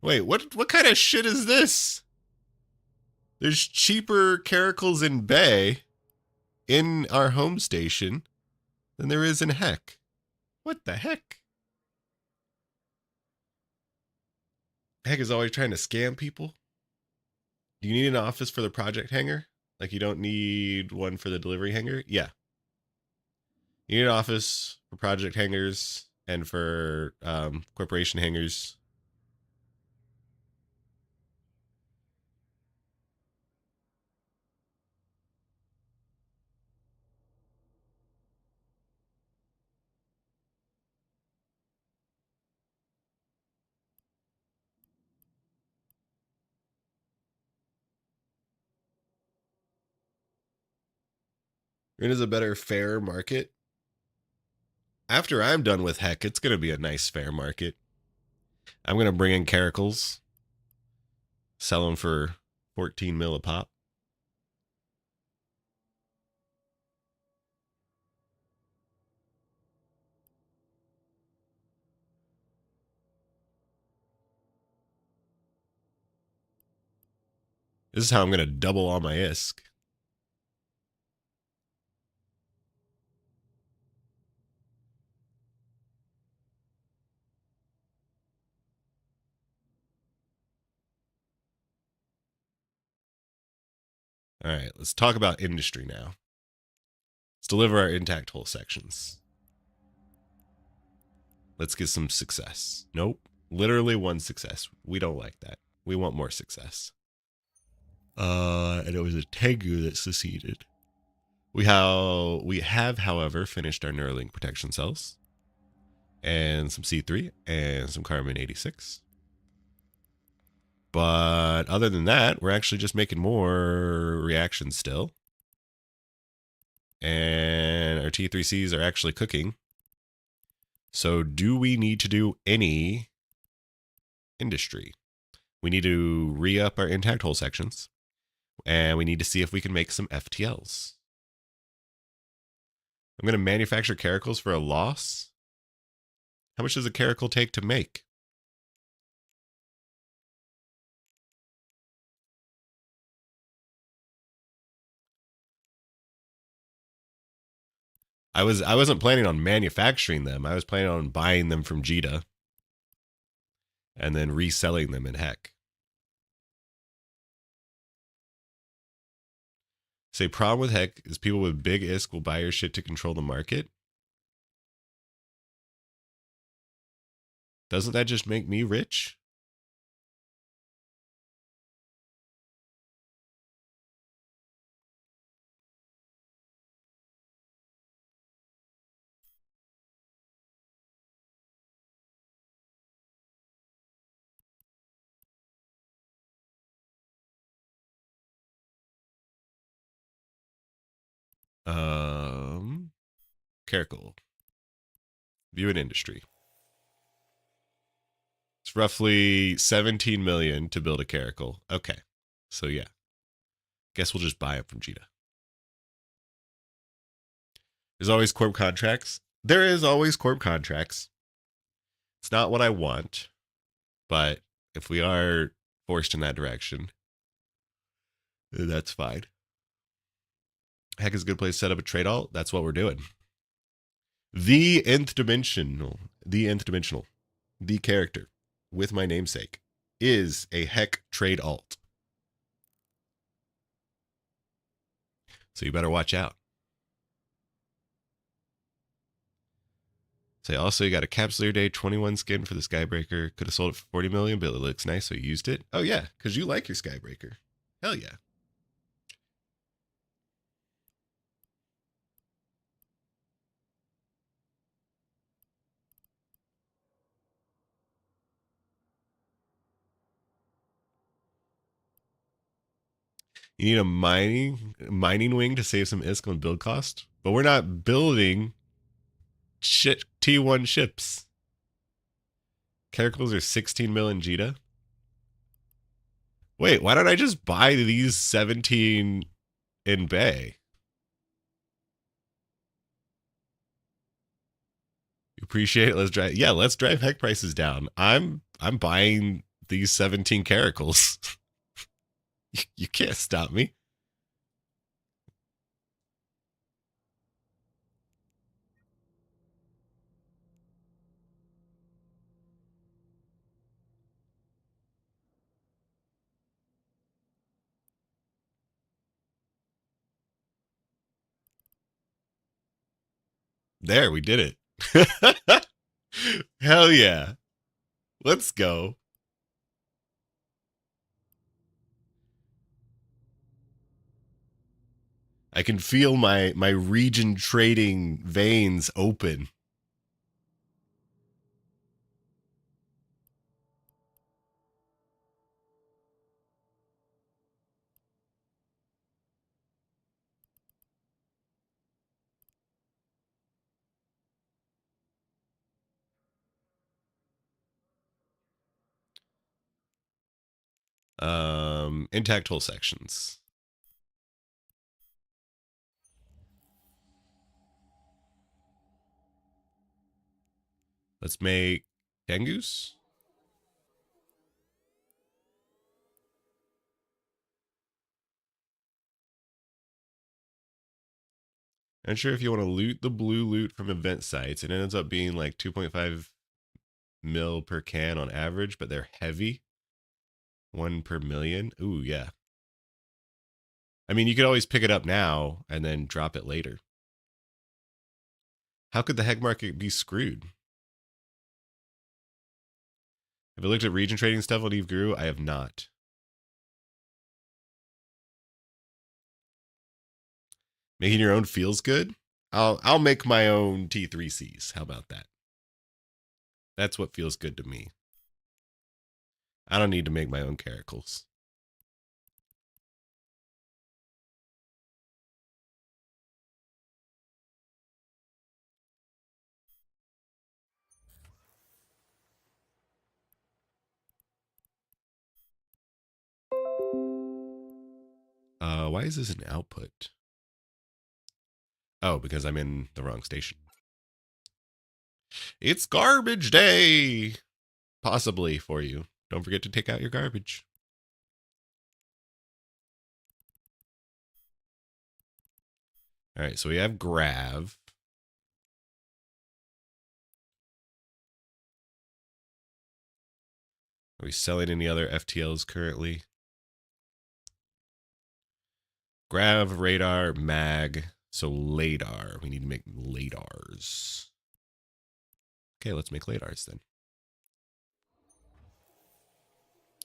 Wait, what kind of shit is this? There's cheaper caracals in Bay in our home station than there is in Heck. What the heck? Heck is always trying to scam people. Do you need an office for the project hangar? Like you don't need one for the delivery hangar? Yeah. You need an office for project hangars and for corporation hangars. It is a better fair market. After I'm done with Heck, it's going to be a nice fair market. I'm going to bring in caracals, sell them for 14 mil a pop. This is how I'm going to double all my ISK. All right, let's talk about industry now. Let's deliver our intact hull sections. Let's get some success. Nope. Literally one success. We don't like that. We want more success. And it was a Tengu that seceded. We have, however, finished our Neuralink protection cells. And some C3 and some Carbon 86. But other than that, we're actually just making more reactions still. And our T3Cs are actually cooking. So do we need to do any industry? We need to re-up our intact hull sections. And we need to see if we can make some FTLs. I'm going to manufacture caracals for a loss. How much does a caracal take to make? I wasn't planning on manufacturing them. I was planning on buying them from Jita and then reselling them in Heck. Say problem with Heck is people with big ISK will buy your shit to control the market. Doesn't that just make me rich? Caracal. View an industry. It's roughly 17 million to build a caracal. Okay. So yeah. Guess we'll just buy it from Jita. There's always Corp contracts. There is always Corp contracts. It's not what I want, but if we are forced in that direction, that's fine. Heck is a good place to set up a trade alt. That's what we're doing. The nth dimensional, the character with my namesake is a Heck trade alt. So you better watch out. Say also you got a Capsuleer Day 21 skin for the Skybreaker. Could have sold it for 40 million, but it looks nice, so you used it. Oh yeah, because you like your Skybreaker. Hell yeah. You need a mining wing to save some ISK on build cost, but we're not building shit T1 ships. Caracals are 16 million Jita. Wait, why don't I just buy these 17 in Bay? You appreciate it? Let's drive. Yeah, let's drive Heck prices down. I'm buying these 17 caracals. You can't stop me. There, we did it. Hell yeah. Let's go. I can feel my region trading veins open. Intact hull sections. Let's make Tengus. I'm sure if you want to loot the blue loot from event sites, it ends up being like 2.5 mil per can on average, but they're heavy. 1 per million. Ooh, yeah. I mean, you could always pick it up now and then drop it later. How could the Heck market be screwed? Have I looked at region trading stuff on Eve Guru? I have not. Making your own feels good. I'll make my own T3Cs. How about that? That's what feels good to me. I don't need to make my own caracals. Why is this an output? Oh, because I'm in the wrong station. It's garbage day! Possibly for you. Don't forget to take out your garbage. All right, so we have Grav. Are we selling any other FTLs currently? Grav, radar, mag. So LADAR. We need to make LADARs. Okay, let's make LADARs then.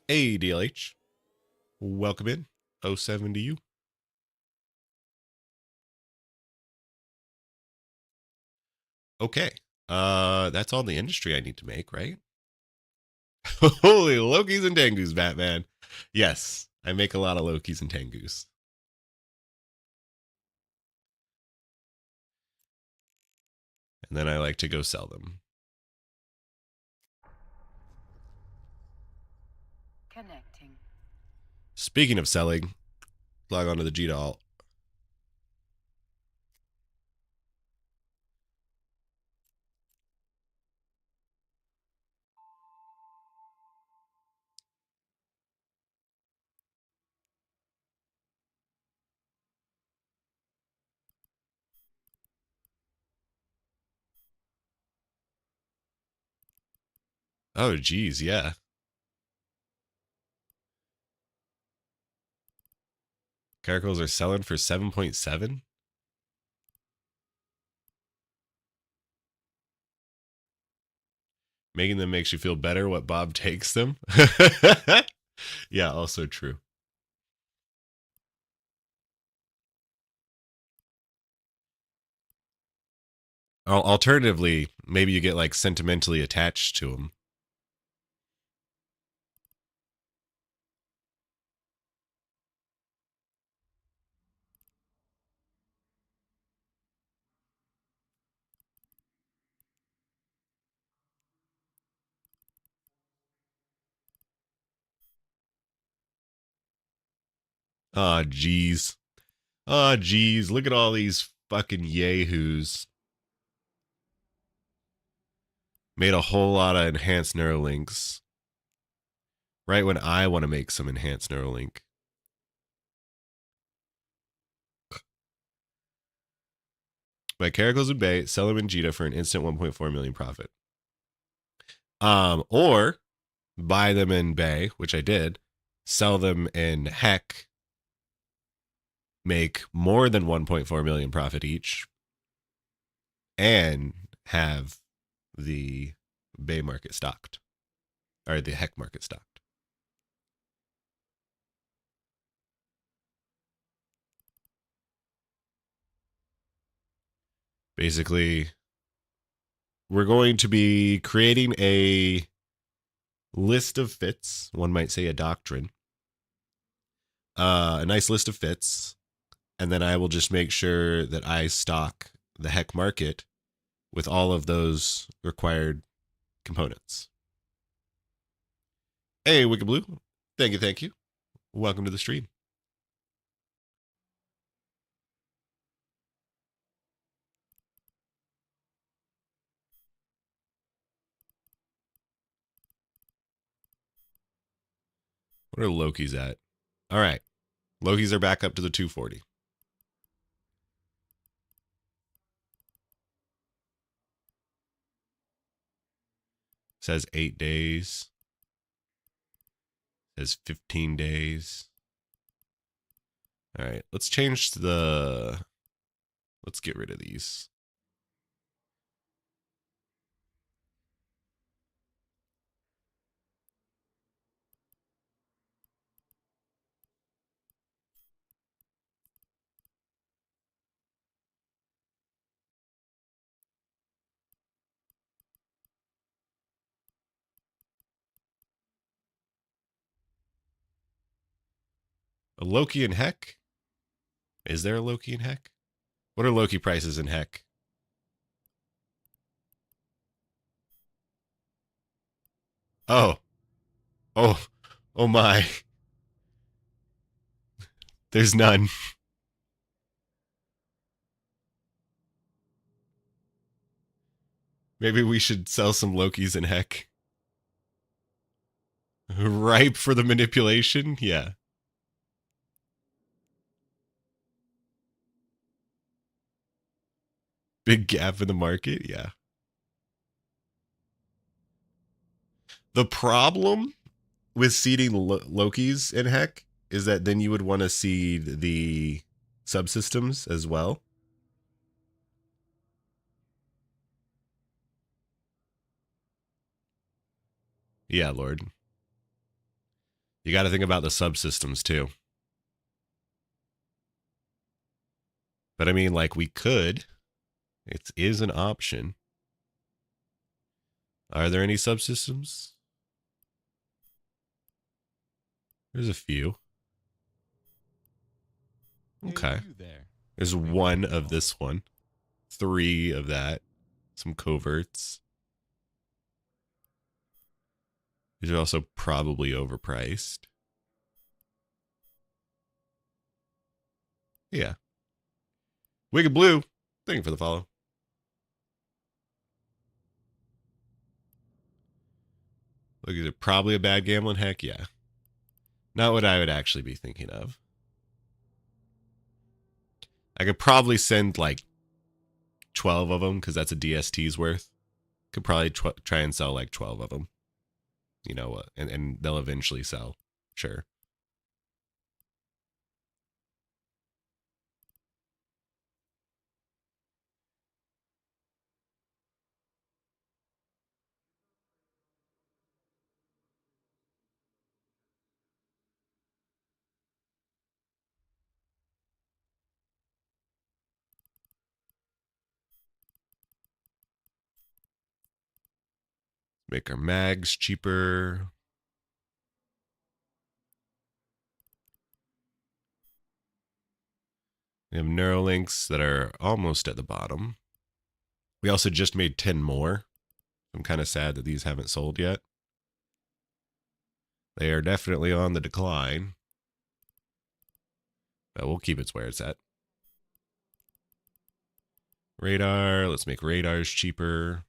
Hey, DLH. Welcome in. 07 to you. Okay. That's all the industry I need to make, right? Holy Lokis and Tengus, Batman. Yes, I make a lot of Lokis and Tengus. And then I like to go sell them. Connecting. Speaking of selling, log on to the GDAL. Oh, geez, yeah. Caracals are selling for 7.7. Making them makes you feel better what Bob takes them. Yeah, also true. Alternatively, maybe you get like sentimentally attached to them. Aw, geez. Aw, geez. Look at all these fucking yahoos. Made a whole lot of enhanced neurolinks. Right when I want to make some enhanced neuralink. Buy Caracals and Bay, sell them in Jita for an instant 1.4 million profit. Or buy them in Bay, which I did, sell them in Heck, make more than 1.4 million profit each, and have the Bay market stocked, or the Heck market stocked. Basically, we're going to be creating a list of fits. One might say a doctrine. A nice list of fits. And then I will just make sure that I stock the Heck market with all of those required components. Hey, Wicked Blue. Thank you, thank you. Welcome to the stream. What are Loki's at? All right. Loki's are back up to the 240. Says 8 days. Says 15 days. All right. Let's change the... Let's get rid of these. A Loki in Heck? Is there a Loki in Heck? What are Loki prices in Heck? Oh. Oh. Oh my. There's none. Maybe we should sell some Lokis in Heck. Ripe for the manipulation? Yeah. Big gap in the market? Yeah. The problem with seeding Lokis in Heck is that then you would want to seed the subsystems as well. Yeah, Lord. You got to think about the subsystems too. But I mean, like, we could. It is an option. Are there any subsystems? There's a few. Okay. Hey, you there. There's Thank you one for the of follow. this one. 3 of that. Some coverts. These are also probably overpriced. Yeah. Wicked Blue, thank you for the follow. Look, is it probably a bad gambling? Heck yeah. Not what I would actually be thinking of. I could probably send like 12 of them because that's a DST's worth. Could probably try and sell like 12 of them. You know, and they'll eventually sell. Sure. Make our mags cheaper. We have Neuralinks that are almost at the bottom. We also just made 10 more. I'm kind of sad that these haven't sold yet. They are definitely on the decline. But we'll keep it where it's at. Radar. Let's make radars cheaper.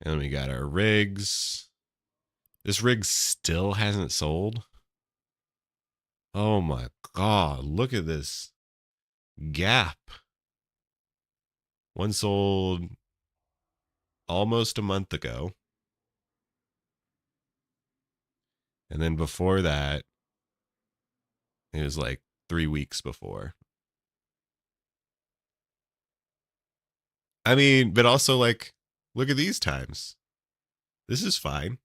And then we got our rigs. This rig still hasn't sold. Oh my God. Look at this gap. One sold almost a month ago. And then before that, it was like 3 weeks before. I mean, but also like, look at these times. This is fine.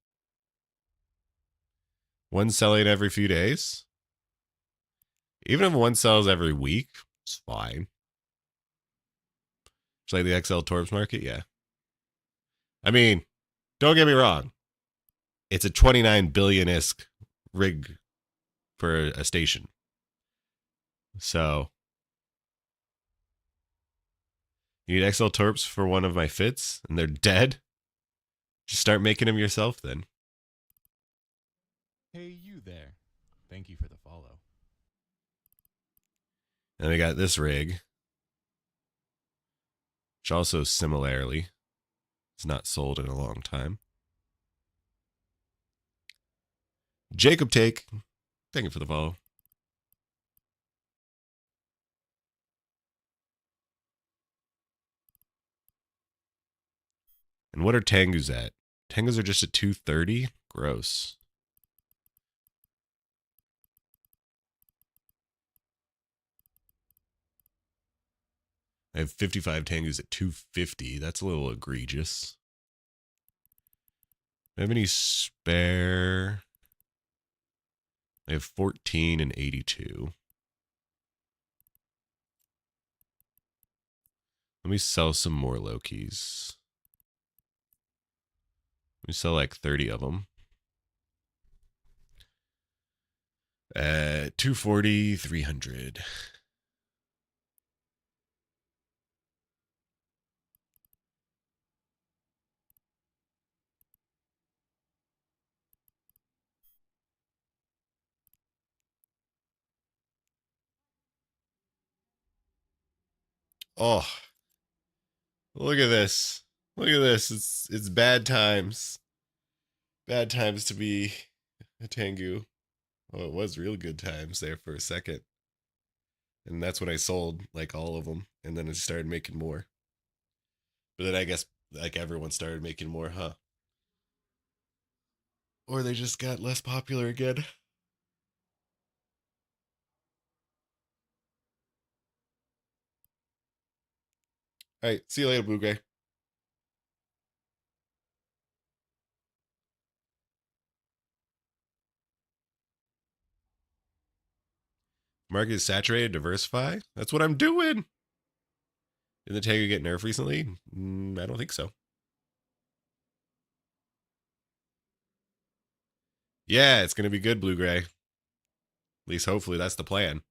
One selling every few days. Even if one sells every week, it's fine. It's like the XL Torps market, yeah. I mean, don't get me wrong. It's a 29 billion-esque rig for a station. So, you need XL Torps for one of my fits, and they're dead? Just start making them yourself then. Hey, you there. Thank you for the follow. And we got this rig, which also similarly is not sold in a long time. Jacob Take, thank you for the follow. And what are Tengus at? Tengus are just at 230? Gross. I have 55 Tengus at 250. That's a little egregious. Do I have any spare? I have 14 and 82. Let me sell some more Lokis. We sell like 30 of them. At 240, 300. Oh, look at this. Look at this. It's bad times. Bad times to be a Tengu. Oh, it was real good times there for a second. And that's when I sold like all of them. And then I started making more. But then I guess like everyone started making more, huh? Or they just got less popular again. All right, see you later, Blue Gray. Market is saturated, diversify. That's what I'm doing. Did the Tengu get nerfed recently? I don't think so. Yeah, it's going to be good, Blue Gray. At least hopefully that's the plan.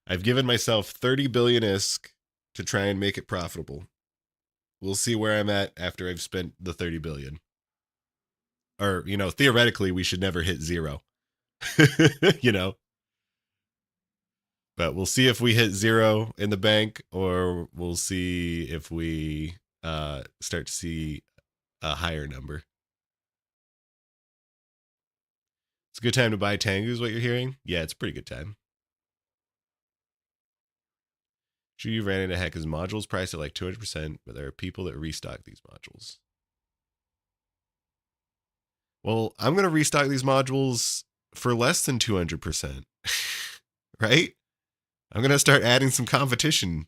I've given myself 30 billion ISK to try and make it profitable. We'll see where I'm at after I've spent the 30 billion. Or, you know, theoretically, we should never hit zero. You know? But we'll see if we hit zero in the bank, or we'll see if we start to see a higher number. It's a good time to buy Tengu, is what you're hearing? Yeah, it's a pretty good time. Sure, you ran into Hecka's modules priced at like 200%, but there are people that restock these modules. Well, I'm going to restock these modules for less than 200%. Right? I'm going to start adding some competition.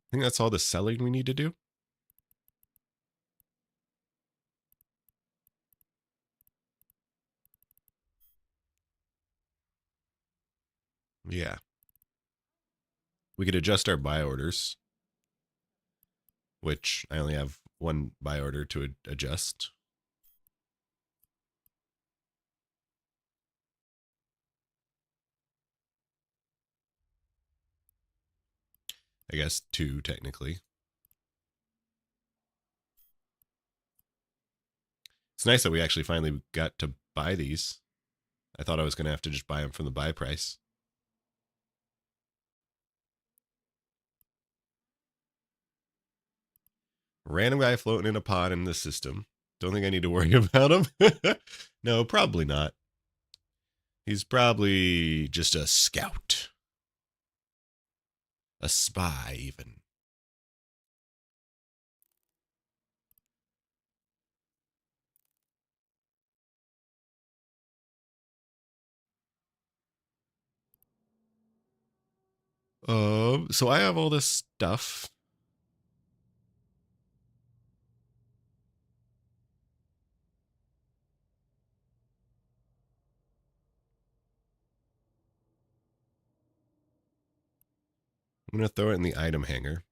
I think that's all the selling we need to do. Yeah. We could adjust our buy orders, which I only have one buy order to adjust. I guess two, technically. It's nice that we actually finally got to buy these. I thought I was going to have to just buy them from the buy price. Random guy floating in a pod in the system. Don't think I need to worry about him. No, probably not. He's probably just a scout. A spy, even. So I have all this stuff. I'm going to throw it in the item hanger.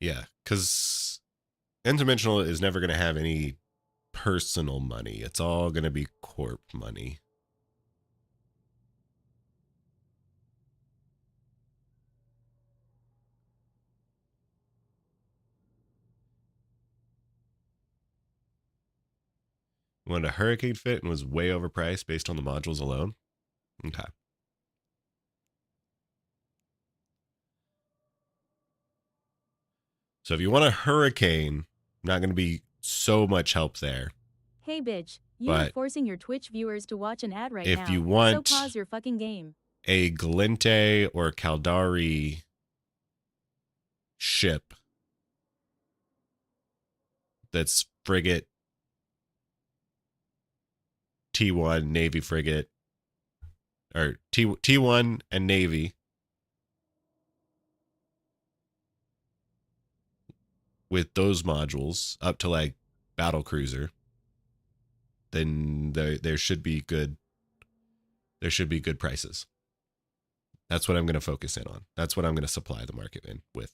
Yeah, because N-Dimensional is never going to have any personal money. It's all going to be Corp money. Wanted a Hurricane fit and was way overpriced based on the modules alone. Okay. So if you want a hurricane, not going to be so much help there. Hey bitch, you are But forcing your Twitch viewers to watch an ad right if now. you want so pause your fucking game. a Glinte or Caldari ship that's frigate T1 Navy frigate or T1 and Navy with those modules up to like battle cruiser, then there should be good prices. That's what I'm going to focus in on. That's what I'm going to supply the market in with.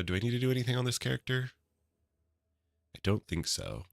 Do I need to do anything on this character? I don't think so.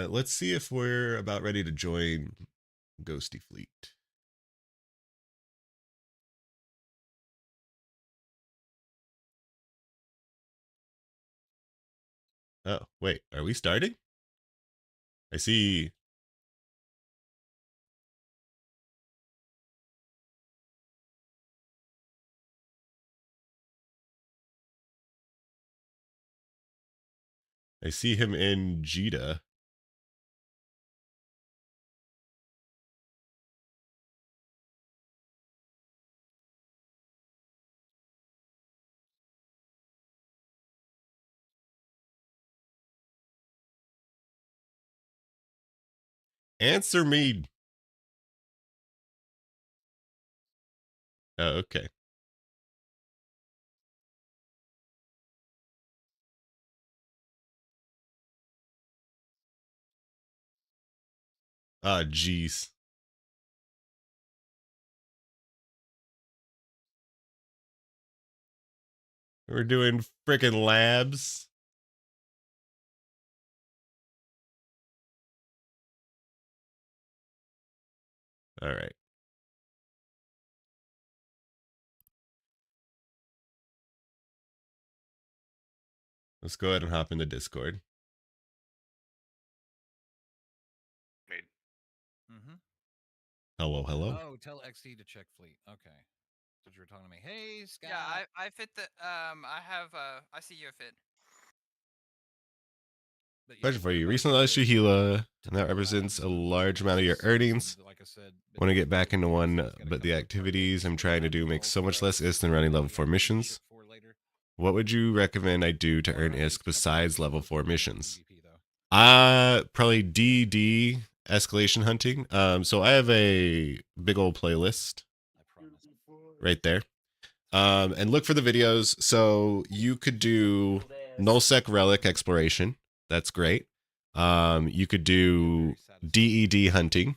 Let's see if we're about ready to join Ghosty Fleet. Oh, wait, are we starting? I see. I see him in Jeddah. Answer me. Oh, okay. Ah, jeez. We're doing frickin' labs. All right. Let's go ahead and hop into Discord. Made. Mm-hmm. Hello, hello. Oh, tell XD to check fleet. Okay. So you were talking to me. Hey, Scott. Yeah, I fit the I have I see you fit. But yeah, Question for we're you. about Recently to lost your go Gila, and that to represents a labs. large amount of your earnings. Like I said, Want to get back into one, it's got a but the couple of activities I'm targets trying to that do I make so much called less for ISK than running level that 4 we have leadership missions. for later. What would you recommend I do to Or earn at least ISK a couple besides of level 4 PvP, missions? though. Probably DD escalation hunting. So I have a big old playlist I promise. right there. And look for the videos. So you could do nullsec relic exploration. That's great. You could do DED hunting.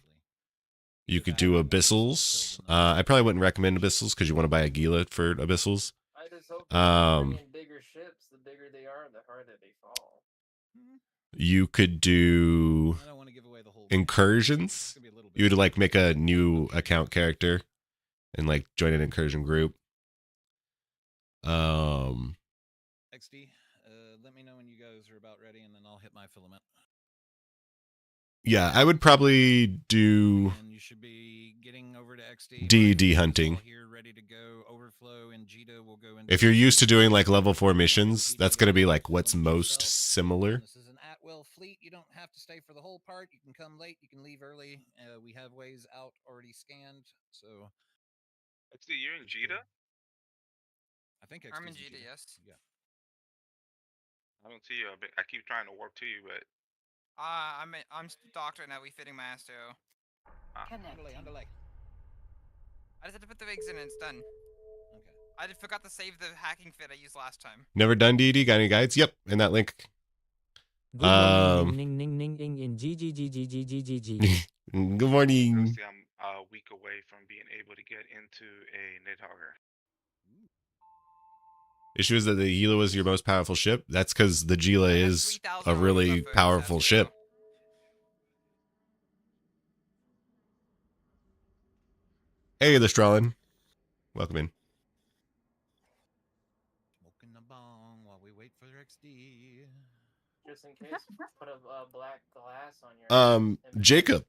You could do abyssals. I probably wouldn't recommend abyssals because you want to buy a Gila for abyssals. I just hope they bring in bigger ships. The bigger they are, the harder they fall. You could do I don't want to give away the whole incursions. You would like make a new account character and like join an incursion group. XD, let me know when you guys are about ready, and then I'll hit my filament. Yeah, I would probably do And you should be getting over to XD. DD hunting. Here, ready to go over flow in Jita will go into. If you're used to doing like level 4 missions, that's going to be like what's most similar. This is an at-will fleet. You don't have to stay for the whole part. You can come late. You can leave early. We have ways out already scanned. So. XD, you're in Jita? I think I'm in Jita, yes. Yeah. I don't see you. I keep trying to warp to you, but. I'm doctor now. We fitting my ass too. Underlay. I just had to put the rigs in and it's done. Okay. I forgot to save the hacking fit I used last time. Never done DD? Got any guides? Yep, in that link. Good morning, ning, ning, ning, ning, in G. Good morning. Honestly, I'm a week away from being able to get into a Nidhogger. Issue is that the Gila was your most powerful ship. That's because the Gila is a really powerful ship. Hey, the Stralin. Welcome in. Smoking the bong while we wait for XD. Just in case, put a black glass on your. Jacob,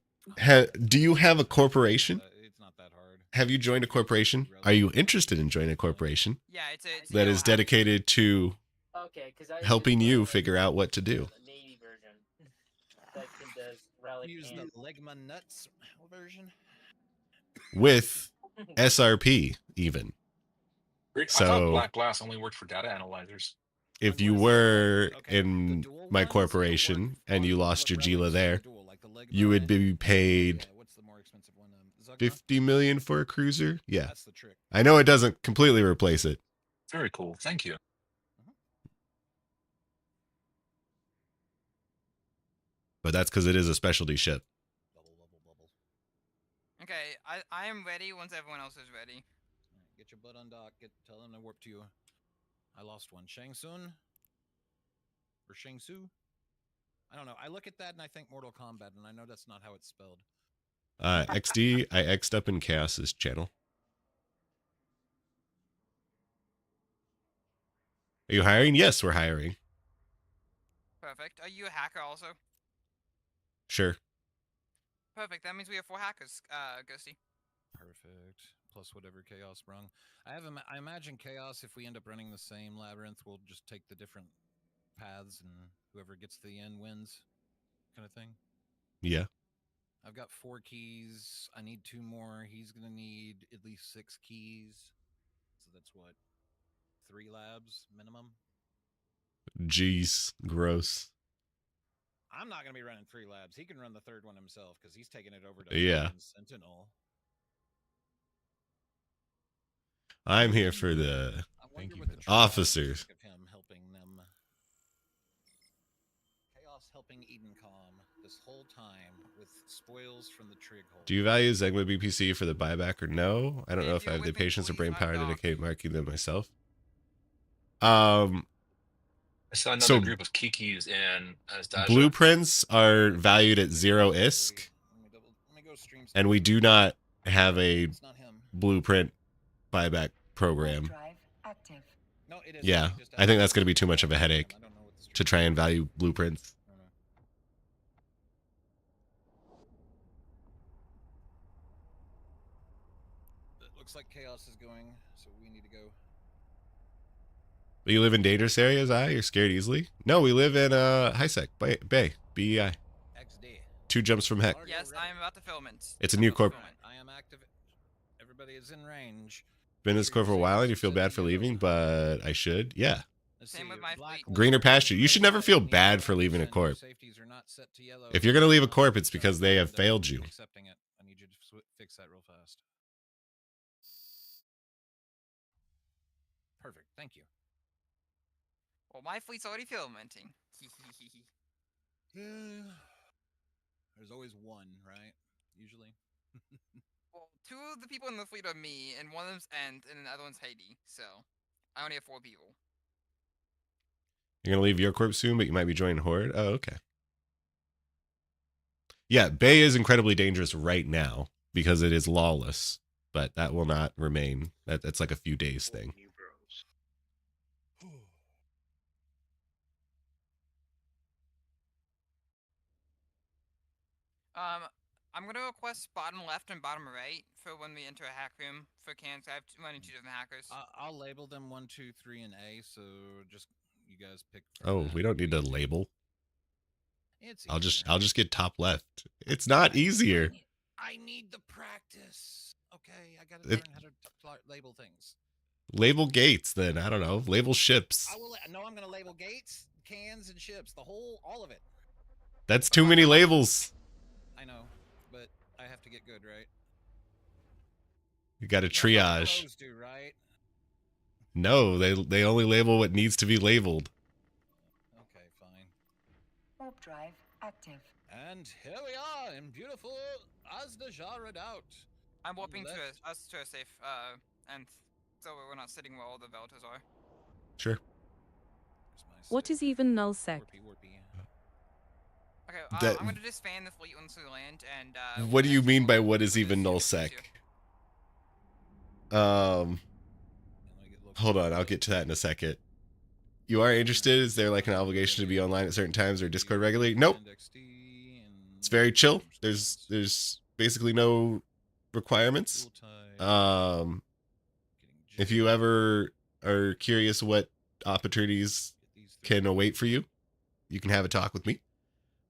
do you have a corporation? It's not that hard. Have you joined a corporation? Are you interested in joining a corporation? Yeah, it's that is dedicated to helping you figure out what to do. The Navy version that does relic. Use the Legma Nuts version. With SRP even. I thought black glass only worked for data analyzers. If you were in my corporation and you lost your Gila there, you would be paid 50 million for a cruiser. Yeah, I know it doesn't completely replace it. Very cool. Thank you. But that's because it is a specialty ship. Okay, I am ready once everyone else is ready. Get your butt on dock. Tell them to warp to you. I lost one. Shang Tsung? Or Shang Tzu? I don't know. I look at that and I think Mortal Kombat, and I know that's not how it's spelled. XD, I X'd up in Chaos's channel. Are you hiring? Yes, we're hiring. Perfect. Are you a hacker also? Sure. Perfect. That means we have 4 hackers, Ghosty. Perfect. Plus whatever Chaos brung. I imagine Chaos, if we end up running the same labyrinth, we'll just take the different paths and whoever gets to the end wins, kind of thing. Yeah. I've got 4 keys. I need 2 more. He's going to need at least 6 keys. So that's what? 3 labs minimum? Jeez, gross. I'm not going to be running 3 labs. He can run the 3rd one himself because he's taking it over to Sentinel. I'm here for the officers. Of him helping them. Chaos helping Edencom this whole time with spoils from the trig hole. Do you value Zegma BPC for the buyback or no? I don't know if I have the patience or brain power to dedicate marking them myself. I saw another group of Kikis in Asdaja. Blueprints are valued at 0 ISK, and we do not have a blueprint buyback program. Yeah, I think that's going to be too much of a headache to try and value blueprints. It looks like Chaos is going, so we need to go. You live in dangerous areas, You're scared easily? No, we live in High-Sec, Bay, BEI. 2 jumps from Heck. Yes, I am about to film it. It's a new corp. I am active. Everybody is in range. Been in this corp for a while and you feel bad for leaving, but I should. Yeah. Same with my fleet. Greener pasture. You should never feel bad for leaving a corp. If you're going to leave a corp, it's because they have failed you. Accepting it. I need you to fix that real fast. Perfect. Thank you. Well, my fleet's already filmenting. There's always one, right? Usually. Well, 2 of the people in the fleet are me, and one of them's Ent, and the other one's Haiti. So, I only have 4 people. You're going to leave your corp soon, but you might be joining Horde? Oh, okay. Yeah, Bay is incredibly dangerous right now because it is lawless, but that will not remain. That's like a few days thing. I'm gonna request bottom left and bottom right for when we enter a hack room for cans. I have running 2 different hackers. I'll label them 1, 2, 3, and A. So just you guys pick. Oh, we don't need to label. It's I'll just get top left. It's not easier. I need the practice. Okay, I gotta learn how to label things. Label gates, then. I don't know. Label ships. I'm gonna label gates, cans, and ships. All of it. That's too many labels. I know, but I have to get good, right? You got to triage. Pros do, right? No, they only label what needs to be labeled. Okay, fine. Warp drive active. And here we are in beautiful Asdajar Redoubt. I'm warping us to a safe and so we're not sitting where all the Veltas are. Sure. What is even nullsec? Okay, I'm gonna just fan the fleet once we land and what do you mean by what is even nullsec? Hold on, I'll get to that in a second. You are interested? Is there like an obligation to be online at certain times or Discord regularly? Nope. It's very chill. There's basically no requirements. If you ever are curious what opportunities can await for you, you can have a talk with me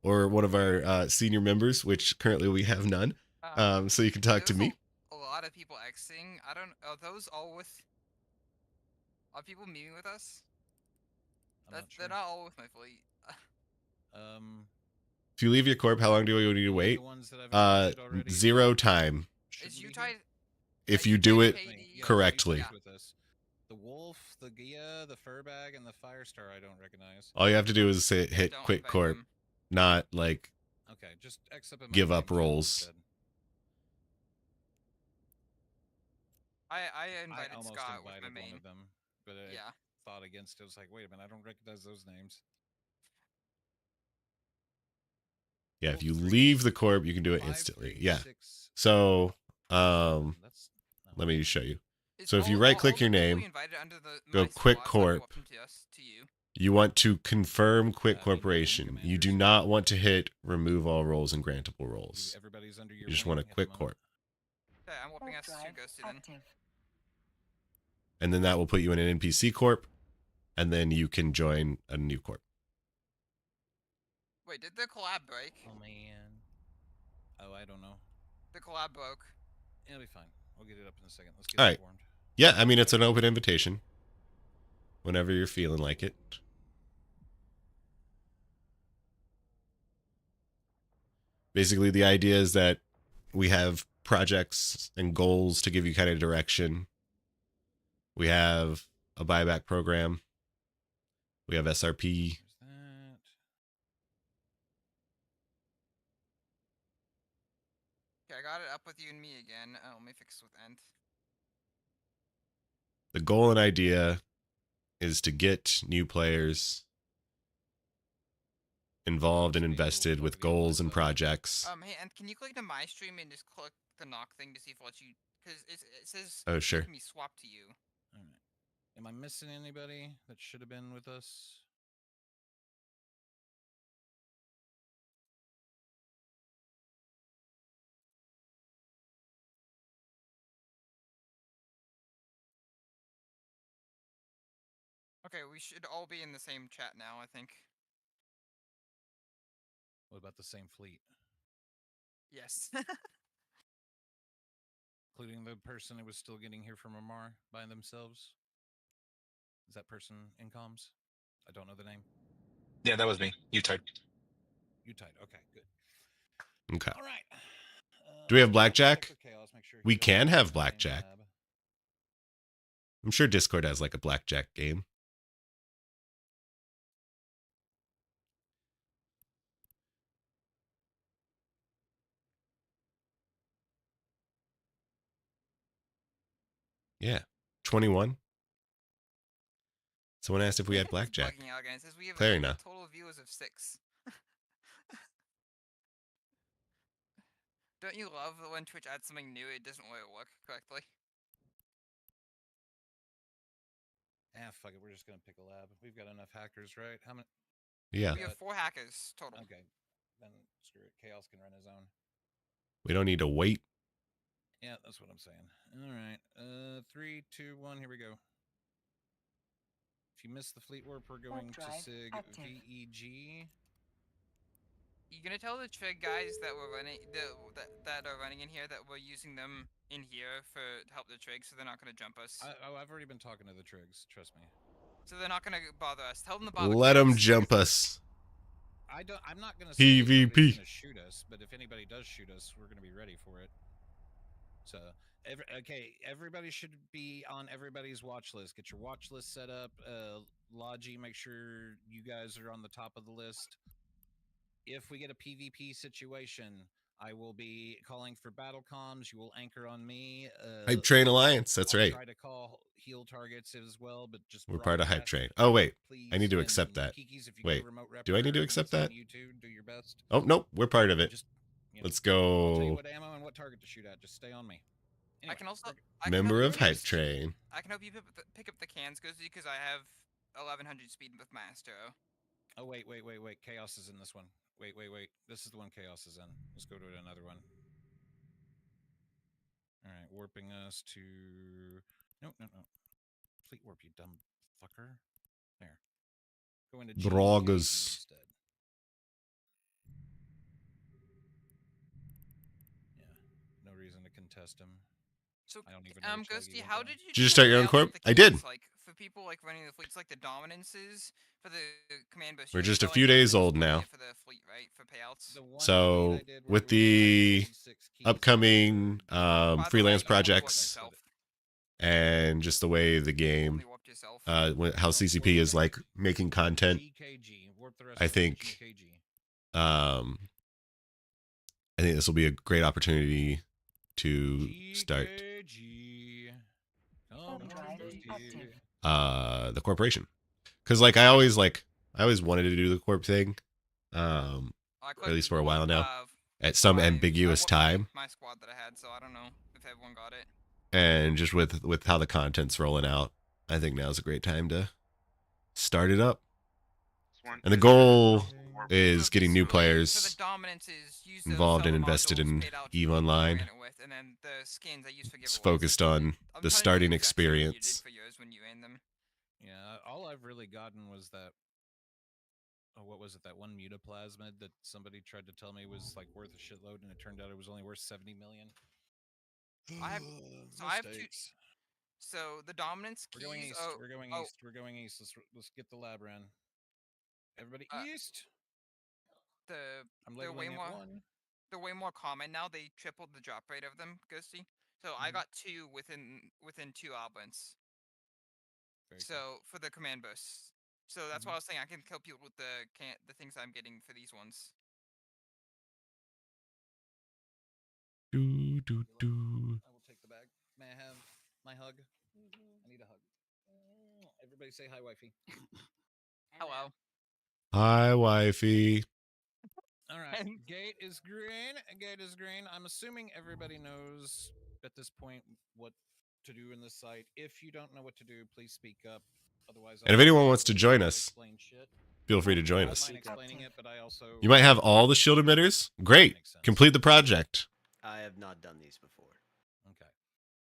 or one of our senior members, which currently we have none. So you can talk to me. A lot of people exiting. Are those all with? Are people meeting with us? They're not all with my fleet. If you leave your corp, how long do you need to wait? 0 time. Is you tied? If you do it correctly. The wolf, the Gia, the Furbag, and the Firestar I don't recognize. All you have to do is hit quit corp, not like just give up roles. I invited Scott with my main. One of them, but I thought against it. I was like, wait a minute, I don't recognize those names. Yeah, if you leave the corp, you can do it instantly. Yeah. So, let me show you. So if you right click your name, go quit corp, you want to confirm quit corporation. You do not want to hit remove all roles and grantable roles. You just want to quit corp. Okay, I'm warping us to Ghosty then. And then that will put you in an NPC corp, and then you can join a new corp. Wait, did the collab break? Oh man. Oh, I don't know. The collab broke. It'll be fine. We'll get it up in a second. Let's get all right. Informed. Yeah, I mean, it's an open invitation. Whenever you're feeling like it. Basically, the idea is that we have projects and goals to give you kind of direction. We have a buyback program. We have SRP. Okay, I got it up with you and me again. Oh, let me fix with End. The goal and idea is to get new players involved and invested with goals and projects. Hey, and can you click to my stream and just click the knock thing to see if it lets you? Because it says. Oh, sure. Let me swap to you. All right. Am I missing anybody that should have been with us? Okay, we should all be in the same chat now, I think. What about the same fleet? Yes. Including the person who was still getting here from Amar by themselves? Is that person in comms? I don't know the name. Yeah, that was me. You typed. You typed. Okay, good. Okay. All right. Do we have blackjack? We can have blackjack. I'm sure Discord has like a blackjack game. Yeah. 21. Someone asked if we had blackjack. Out again. It says we have Clarina. total of viewers of 6. Don't you love when Twitch adds something new, it doesn't really work correctly? Ah, fuck it. We're just going to pick a lab. We've got enough hackers, right? How many? Yeah. We have 4 hackers total. Okay. Then screw it. Chaos can run his own. We don't need to wait. Yeah, that's what I'm saying. All right. 3, 2, 1. Here we go. If you miss the fleet warp, we're going to SIG VEG. You gonna tell the trig guys that we're running that are running in here that we're using them in here to help the trig, so they're not gonna jump us. I've already been talking to the trigs. Trust me. So they're not gonna bother us. Tell them to bother. Let them jump us. I'm not gonna say nobody's gonna shoot us, but if anybody does shoot us, we're gonna be ready for it. So, everybody should be on everybody's watch list. Get your watch list set up. Logi, make sure you guys are on the top of the list. If we get a PvP situation, I will be calling for battle comms. You will anchor on me. Hype Train Alliance. That's right. Try to call heal targets as well, but just we're part of Hype Train. Oh wait, I need to accept that. Wait, do I need to accept that? Do your best. Oh nope, we're part of it. Let's go. I'll tell you what ammo and what target to shoot at. Just stay on me. Anyway, I can also member of Hype Train. I can help you pick up the cans, Ghosty, because I have 1100 speed with Master. Oh wait. Chaos is in this one. Wait. This is the one Chaos is in. Let's go to another one. All right, warping us to. No. Fleet warp, you dumb fucker. There. Go into Drogas. Instead. Yeah. No reason to contest him. So, I don't even know Ghosty, how did you? Did you start your own corp? I keys? did. Like for people like running the fleets, like the dominances for the command bus. We're just a few days old now. For the fleet, right? For payouts. So with the upcoming freelance projects and just the way the game, how CCP is like making content, I think this will be a great opportunity to start the corporation, because like I always wanted to do the corp thing, or at least for a while now, at some ambiguous time. My squad that I had, so I don't know if everyone got it. And just with how the content's rolling out, I think now's a great time to start it up. And the goal is getting new players involved and invested in EVE Online. And then the skins I use for it's focused on the starting experience. Yeah, all I've really gotten was that. Oh, what was it? That one mutaplasmid that somebody tried to tell me was like worth a shitload, and it turned out it was only worth 70 million. I have two. So the dominance keys. We're going east. We're going east. We're going east. Let's get the lab ran. Everybody east. I'm labeling it one. They're way more common now. They tripled the drop rate of them, Ghosty. So I got 2 within 2 oblins. So for the command boosts. So that's why I was saying I can kill people with the things I'm getting for these ones. Do. I will take the bag. May I have my hug? I need a hug. Everybody say hi, wifey. Hello. Hi, wifey. All right. Gate is green. Gate is green. I'm assuming everybody knows at this point what to do in this site. If you don't know what to do, please speak up. Otherwise, and if anyone wants to join us, feel free to join us. You might have all the shield emitters. Great. Complete the project. I have not done these before. Okay.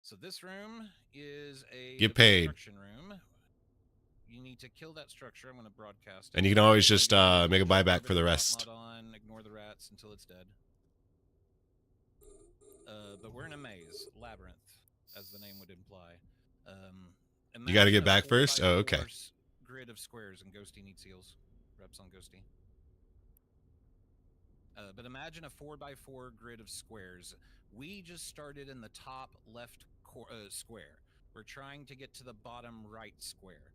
So this room is a get paid room. You need to kill that structure. I'm going to broadcast it. And you can always just make a buyback for the rest. Ignore the rats until it's dead. But we're in a maze, labyrinth, as the name would imply. You got to get back first? Oh, okay. Grid of squares, and Ghosty needs heals. Reps on Ghosty. But imagine a 4x4 grid of squares. We just started in the top left square. We're trying to get to the bottom right square.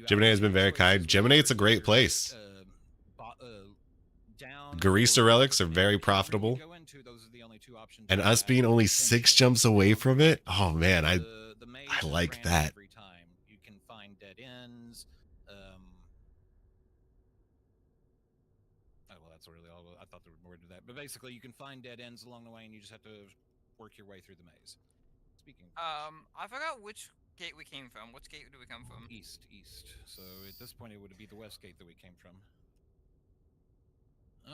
Gemini has been very kind. Gemini, it's a great place. Garisa relics are very profitable. And us being only 6 jumps away from it, oh man, I like that. Every time you can find dead ends. Well, that's really all. I thought there were more to that, but basically, you can find dead ends along the way, and you just have to work your way through the maze. Speaking. I forgot which gate we came from. Which gate do we come from? East. So at this point, it would be the west gate that we came from.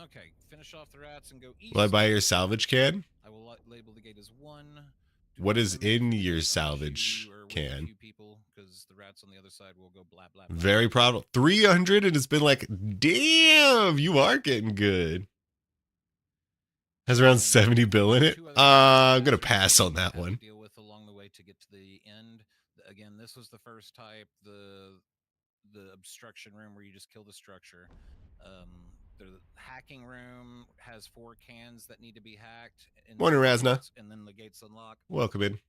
Okay, finish off the rats and go east. Will I buy your salvage can? I will label the gate as 1. What is in your salvage can? Because the rats on the other side will go blah blah. Very proud. 300, and it's been like, damn, you are getting good. Has around 70 bill in it. I'm gonna pass on that one. Deal with along the way to get to the end. Again, this was the first type, the obstruction room where you just kill the structure. The hacking room has 4 cans that need to be hacked. Morning, Razna. And then the gates unlock. Welcome in.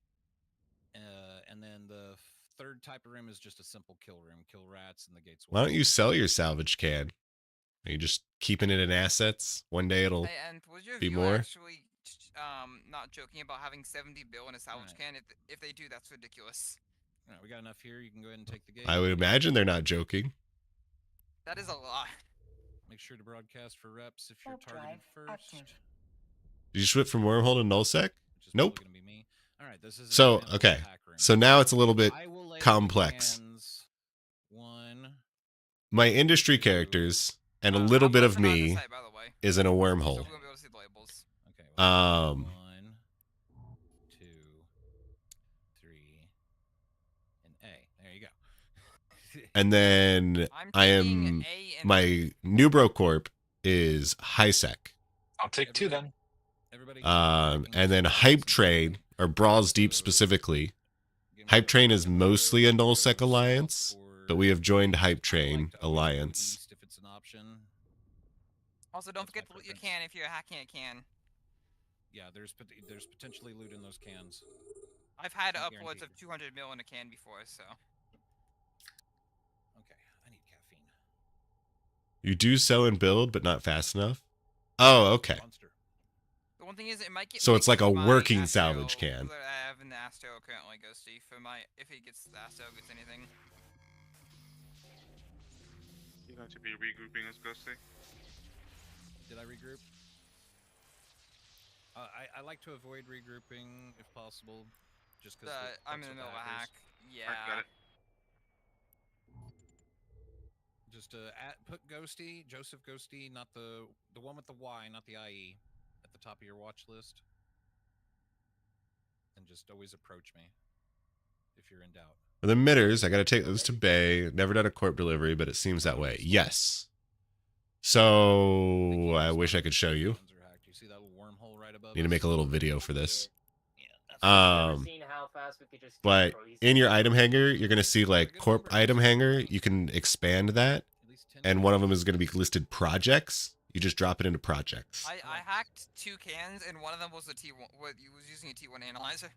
And then the third type of room is just a simple kill room. Kill rats and the gates. Why don't you sell your salvage can? Are you just keeping it in assets? One day it'll be more. Actually, not joking about having 70 bill in a salvage can. If they do, that's ridiculous. All right, we got enough here. You can go ahead and take the gate. I would imagine they're not joking. That is a lot. Make sure to broadcast for reps if you're targeted first. Did you switch from wormhole to nullsec? Nope. All right, this is so okay. So now it's a little bit complex. My industry characters and a little bit of me is in a wormhole. Okay. 1, 2, 3, and A. There you go. And then I am my Nubro Corp is HiSec. I'll take 2 then. And then Hype Train or Brawls Deep specifically. Hype Train is mostly a nullsec alliance, but we have joined Hype Train alliance. If it's an option. Also, don't forget to loot your can if you're hacking a can. Yeah, there's potentially loot in those cans. I've had upwards of 200 mil in a can before, so. Okay, I need caffeine. You do sell and build, but not fast enough. Oh, okay. The one thing is, it might get. So it's like a working salvage can. That I have in the Astro currently, Ghosty, for if he gets the Astro gets anything. You going to be regrouping us, Ghosty? Did I regroup? I like to avoid regrouping if possible, just because I'm in the middle of a hack. Yeah. Got it. Just put Ghosty, Joseph Ghosty, not the one with the Y, not the IE, at the top of your watch list, and just always approach me if you're in doubt. For the emitters, I got to take those to Bay. Never done a corp delivery, but it seems that way. Yes. So I wish I could show you. You see that little wormhole right above? Need to make a little video for this. But in your item hanger, you're going to see like corp item hanger. You can expand that. And one of them is going to be listed projects. You just drop it into projects. I hacked 2 cans, and one of them was a T1. Was using a T1 analyzer.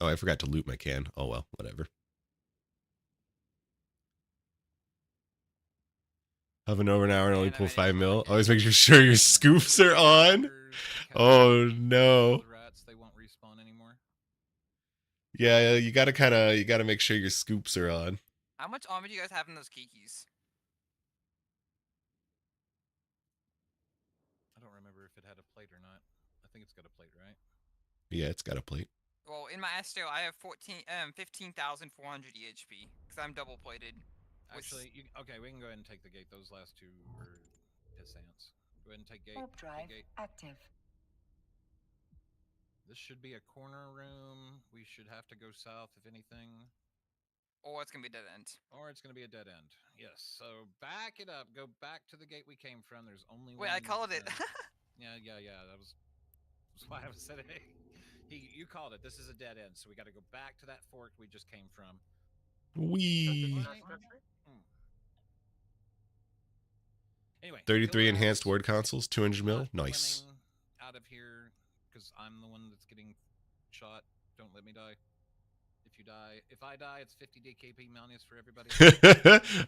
Oh, I forgot to loot my can. Oh well, whatever. Hovering over an hour and only pull 5 mil. Always make sure your scoops are on. Oh no. They won't respawn anymore. Yeah, you gotta make sure your scoops are on. How much armor do you guys have in those kikis? I don't remember if it had a plate or not. I think it's got a plate, right? Yeah, it's got a plate. Well, in my Astro, I have 15,400 EHP because I'm double plated. Actually, okay, we can go ahead and take the gate. Those last 2 were pissants. Go ahead and take gate. Warp drive active. This should be a corner room. We should have to go south, if anything. Or it's gonna be a dead end. Or it's gonna be a dead end. Yes. So back it up. Go back to the gate we came from. There's only one. Wait, I called it. Yeah. That was why I said it. You called it. This is a dead end. So we got to go back to that fork we just came from. Anyway, 33 enhanced word consoles, 200 mil. Nice. Out of here, because I'm the one that's getting shot. Don't let me die. If I die, it's 50 DKP Malnius for everybody.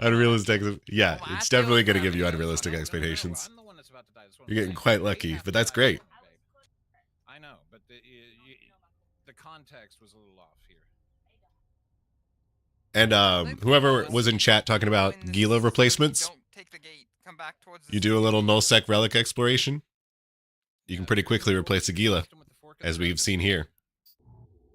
Unrealistic. Yeah, it's definitely going to give you unrealistic expectations. I'm the one that's about to die. You're getting quite lucky, but that's great. I know, but the context was a little off here. And whoever was in chat talking about Gila replacements, Don't take the gate. Come back towards the you do a little nullsec relic exploration, you can pretty quickly replace a Gila, as we've seen here.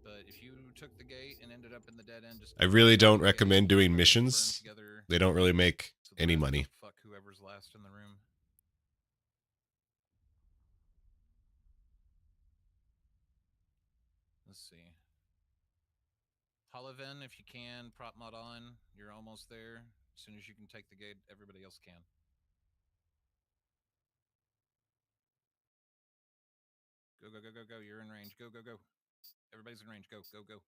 But if you took the gate and ended up in the dead end, just I really don't recommend doing missions. They don't really make any money. Fuck whoever's blast in the room. Let's see. Holoven, if you can, prop mod on. You're almost there. As soon as you can take the gate, everybody else can. Go, go, go, go, go. You're in range. Go, go, go. Everybody's in range. Go, go, go.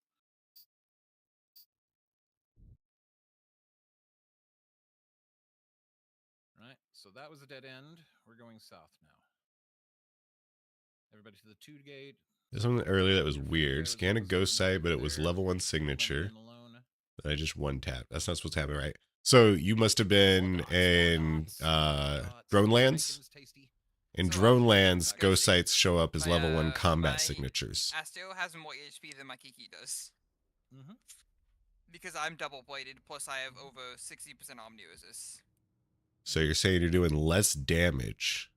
Right, so that was a dead end. We're going south now. Everybody to the 2 gate. There's something earlier that was weird. Scan a ghost site, but it was level 1 signature. I just one tap. That's not supposed to happen, right? So you must have been in Drone Lands. In Drone Lands, ghost sites show up as level 1 combat signatures. Asteo has more HP than my Kiki does. Because I'm double bladed, plus I have over 60% Omni resist. So you're saying you're doing less damage.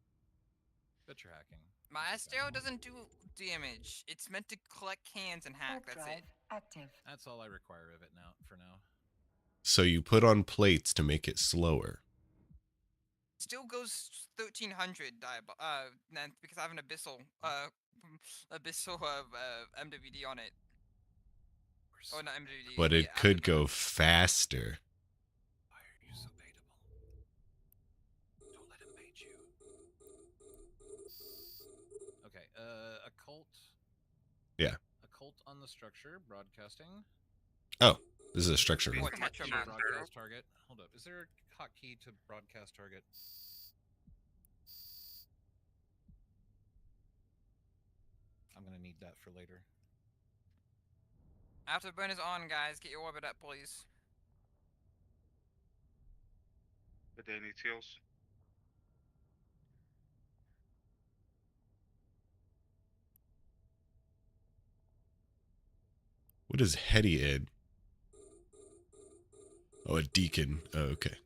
But you're hacking. My Asteo doesn't do damage. It's meant to collect cans and hack. That's it. Active. That's all I require of it now. For now. So you put on plates to make it slower. Still goes 1300 because I have an abyssal MWD on it. Oh, not MWD. But it could go faster. Why are you so baitable? Don't let him bait you. Okay, occult. Yeah. Occult on the structure, broadcasting. Oh, this is a structure. Broadcast target. Hold up. Is there a hotkey to broadcast target? I'm gonna need that for later. Afterburn is on, guys. Get your orbit up, please. The daily tails. What is Hetty in? Oh, a deacon. Oh, okay.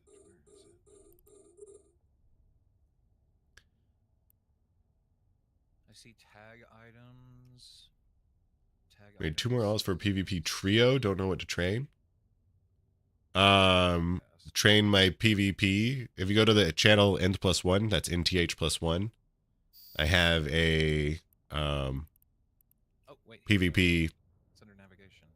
I see tag items. Made 2 more alls for PvP trio. Don't know what to train. Train my PvP. If you go to the channel End +1, that's NTH +1. I have a PvP It's under navigation.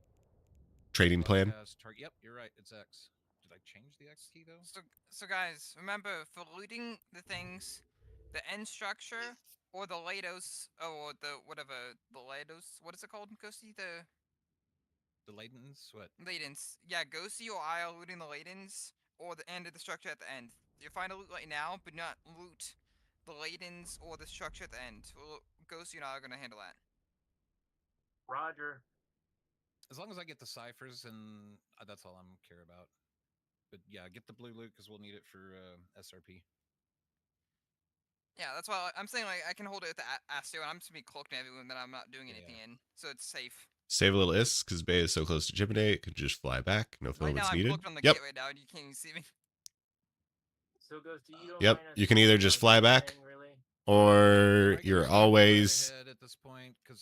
trading plan. Yep, you're right. It's X. Did I change the X key though? So guys, remember for looting the things, the end structure or the Lados or the whatever the Lados. What is it called, Ghosty? The ladens? What? Ladens. Yeah, Ghosty or I are looting the ladens or the end of the structure at the end. You're fine to loot right now, but not loot the ladens or the structure at the end. Well, Ghosty and I are gonna handle that. Roger. As long as I get the ciphers, and that's all I'm care about. But yeah, get the blue loot because we'll need it for SRP. Yeah, that's why I'm saying like I can hold it at the Asteo, and I'm just gonna be cloaked in everyone that I'm not doing anything in, so it's safe. Save a little is because Bay is so close to Chippendale, it could just fly back. No Right filaments now I'm needed. cloaked on the Yep. gate right now, and you can't even see me. So goes to you. Yep. You can either just fly back, or you're always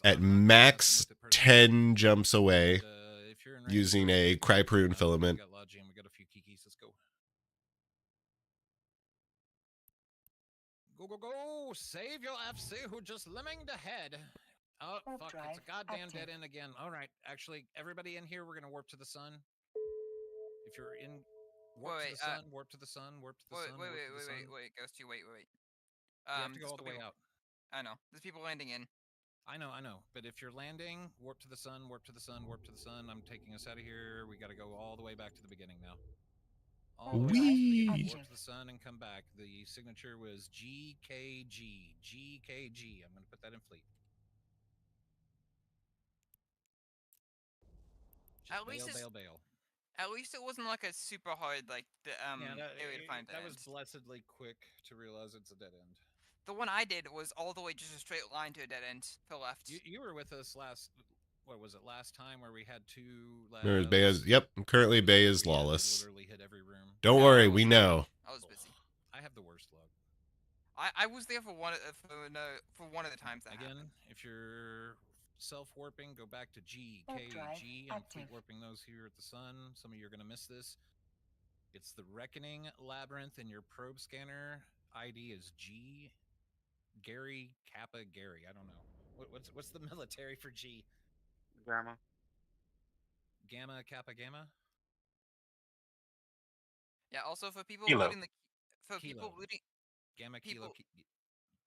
at max 10 jumps away using a Cryprune filament. We got a few kikis. Let's go. Go, go, go! Save your FC who just lemminged ahead. Oh, fuck. It's a goddamn dead end again. All right. Actually, everybody in here, we're going to warp to the sun. If you're in... Warp to the sun, warp to the sun, warp to the sun, Wait, Ghosty, wait. You have to go all the way out. I know. There's people landing in. I know. But if you're landing, warp to the sun, warp to the sun, warp to the sun. I'm taking us out of here. We got to go all the way back to the beginning now. All the way back. Warp to the sun and come back. The signature was GKG. GKG. I'm going to put that in fleet. Bail. At least it wasn't like a super hard like the area to find that was blessedly quick to realize it's a dead end. The one I did was all the way just a straight line to a dead end to left. You were with us last time where we had 2 labs. Remember, Bay is, yep, currently Bay is lawless. Literally hit every room. Don't worry, we know. I was busy. I have the worst luck. I was there for one of the times that happened. If you're self-warping, go back to GKG. I'm fleet warping those here at the sun. Some of you are going to miss this. But if you're in warp to the sun, warp to the sun, warp to the sun, warp to the sun. I'm taking us out of here. We got to go all the way back to the beginning now. All the way back to the beginning now. I It's the Reckoning Labyrinth, and your probe scanner ID is G. Gary Kappa Gary. I don't know. What's the military for G? Gamma. Gamma Kappa Gamma. Yeah. Also, for people Kilo. looting people looting Gamma people. Kilo.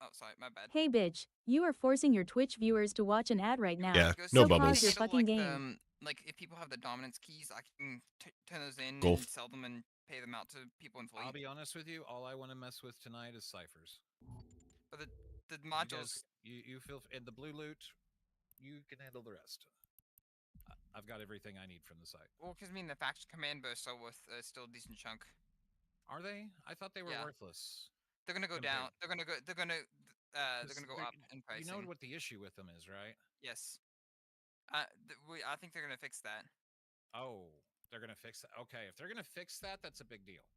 Oh, sorry, my bad. Hey bitch, you are forcing your Twitch viewers to watch an ad right now. Yeah, Ghost, no so you can bubbles. pause your handle, fucking like, game. like if people have the dominance keys, I can turn those in Golf. and sell them and pay them out to people in fleet. I'll be honest with you. All I want to mess with tonight is ciphers. But the modules. You feel in the blue loot. You can handle the rest. I've got everything I need from the site. Well, because I mean the faction command bursts are worth still a decent chunk. Are they? I thought they were worthless. They're gonna go down. They're gonna go. They're gonna go up in pricing. You know what the issue with them is, right? Yes. I think they're gonna fix that. Oh, they're gonna fix that. Okay, if they're gonna fix that, that's a big deal.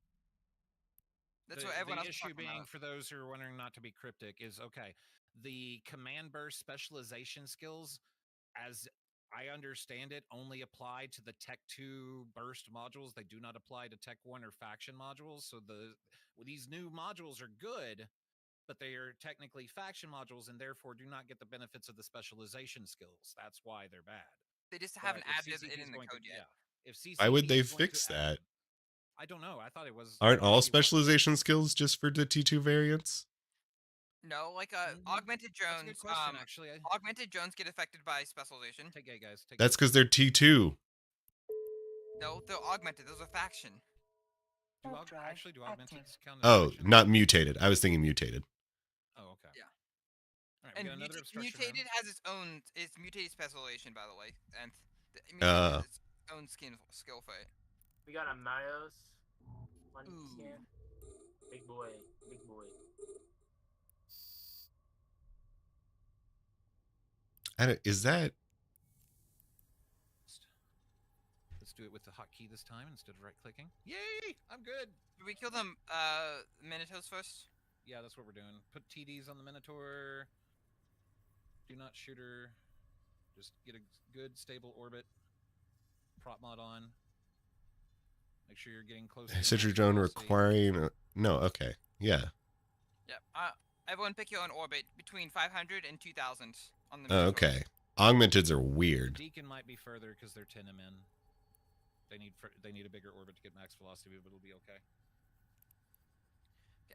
That's what everyone else The is issue talking being, about. for those who are wondering, not to be cryptic, is okay. The command burst specialization skills, as I understand it, only apply to the Tech 2 burst modules. They do not apply to Tech 1 or faction modules. So these new modules are good, but they are technically faction modules and therefore do not get the benefits of the specialization skills. That's why they're bad. They just haven't But if added CCP it is in the going code to- yet. If CCP Why would they is going to fix add that? them- I don't know. I thought it was. Aren't all specialization skills just for the T2 variants? No, like augmented drones. That's a good question, actually. Augmented drones get affected by specialization. Take gate, guys. That's because they're T2. No, they're augmented. Those are faction. Do augmenteds count as Oh, faction? not mutated. I was thinking mutated. Oh, okay. Yeah. All right, we got another obstruction mutated room. has its mutated specialization, by the way, and mutated has its own skill for it. We got a Marios. One scan. Big boy. Big boy. Is that? Let's do it with the hotkey this time instead of right-clicking. Yay! I'm good. Did we kill them Minotaurs first? Yeah, that's what we're doing. Put TDs on the Minotaur. Do not shoot her. Just get a good, stable orbit. Prop mod on. Make sure you're getting close to Citrus drone requiring... No, okay. Yeah. Yep. Everyone pick your own orbit between 500 and 2,000 on the Oh, okay. Augmenteds are weird. Deacon might be further because they're 10 in. They need a bigger orbit to get max velocity, but it'll be okay.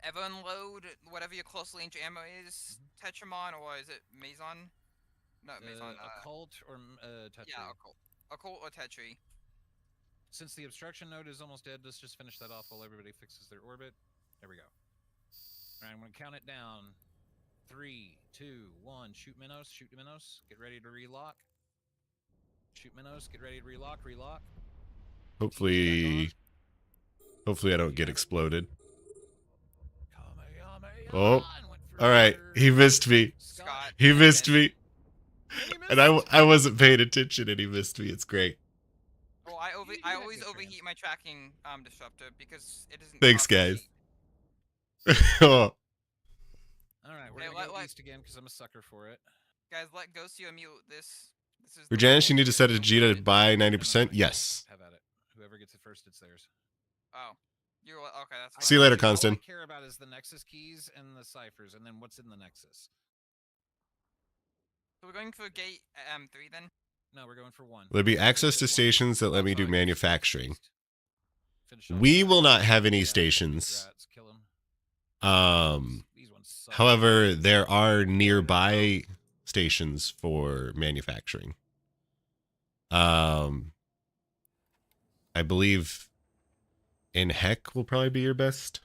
Everyone load whatever your close range ammo is. Tetramon, or is it Maison? No, Maison. Occult or Tetri? Yeah, Occult or Tetri. Since the obstruction node is almost dead, let's just finish that off while everybody fixes their orbit. There we go. All right, I'm going to count it down. 3, 2, 1. Shoot Minos. Shoot Minos. Get ready to relock. Shoot Minos. Get ready to relock. Relock. Hopefully I don't get exploded. Oh, all right. He missed me. He missed me. And I wasn't paying attention and he missed me. It's great. Oh, I always overheat my tracking disruptor because it doesn't. Thanks, guys. Oh. All right, we're gonna go east again because I'm a sucker for it. Guys, let Ghosty mute this. This is. For Janice, you need to set a G to buy 90%. Yes. Have at it. Whoever gets it first, it's theirs. Oh, you're okay. That's. See you later, All Constant. I care about is the Nexus keys and the ciphers, and then what's in the Nexus. So we're going for gate 3 then. No, we're going for 1. There'll be access to stations that let me do manufacturing. We will not have any stations. However, there are nearby stations for manufacturing. I believe in Heck will probably be your best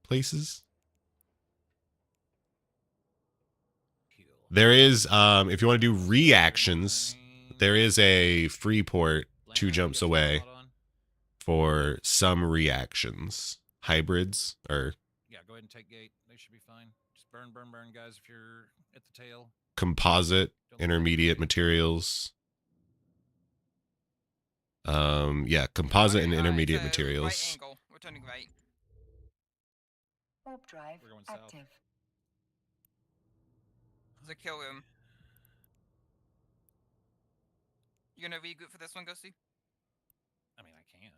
places. There is, if you want to do reactions, there is a free port 2 jumps away for some reactions. Hybrids, or... Yeah, go ahead and take gate. They should be fine. Just burn, guys, if you're at the tail. Composite, intermediate materials. Yeah, composite and intermediate materials. Right angle. We're turning right. Warp drive active. There's a kill room. You gonna regroup for this one, Ghosty? I mean, I can.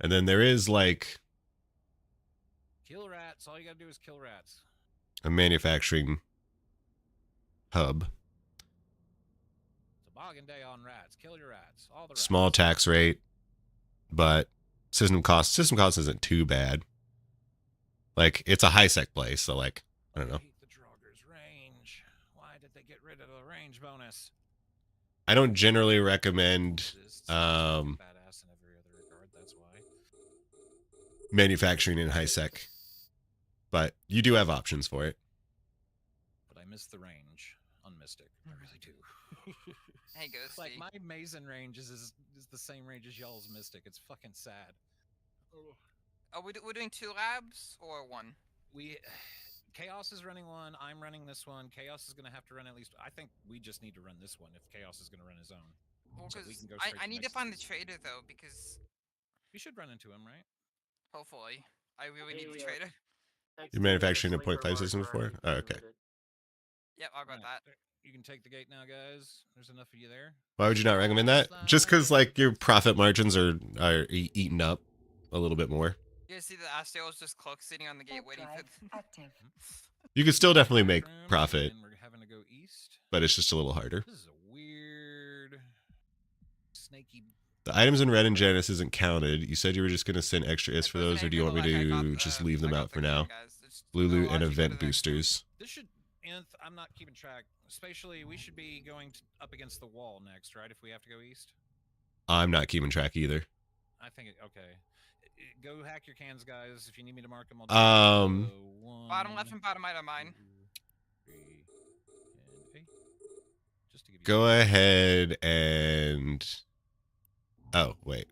And then there is like Kill rats. All you gotta do is kill rats. a manufacturing hub. Toboggan day on rats. Kill your rats. All the rats. Small tax rate, but system cost isn't too bad. Like, it's a high sec place, so like, I don't know. The Draugur's range. Why did they get rid of the range bonus? I don't generally recommend Badass in every other regard, that's why. manufacturing in high sec, but you do have options for it. But I miss the range on Mystic. I really do. Hey, Ghosty. Like, my Mason range is the same range as y'all's Mystic. It's fucking sad. Are we're doing 2 labs or 1? Chaos is running one. I'm running this one. Chaos is going to have to run at least. I think we just need to run this one if Chaos is going to run his own. Well, So because I need to find the trader though, because we should run into him, right? hopefully I really need the trader. You're manufacturing a 0.5 system before? Oh, okay. Yep, I got that. You can take the gate now, guys. There's enough of you there. Why would you not recommend that? Just because like your profit margins are eaten up a little bit more. You guys see the Astero's just cloak sitting on the gate waiting for active. You could still definitely make profit, And we're having to go east. but it's just a little harder. This is a weird, snaky. The items in Red and Janus isn't counted. You said you were just going to send extra is for those, or do you want me to just leave them out for now? Blue loot and event boosters. This should. I'm not keeping track. Spatially, we should be going up against the wall next, right? If we have to go east. I'm not keeping track either. I think okay. Go hack your cans, guys. If you need me to mark them, I'll bottom left and bottom right are mine. 2, 3, and 8. Just to give you Go ahead and. Oh wait.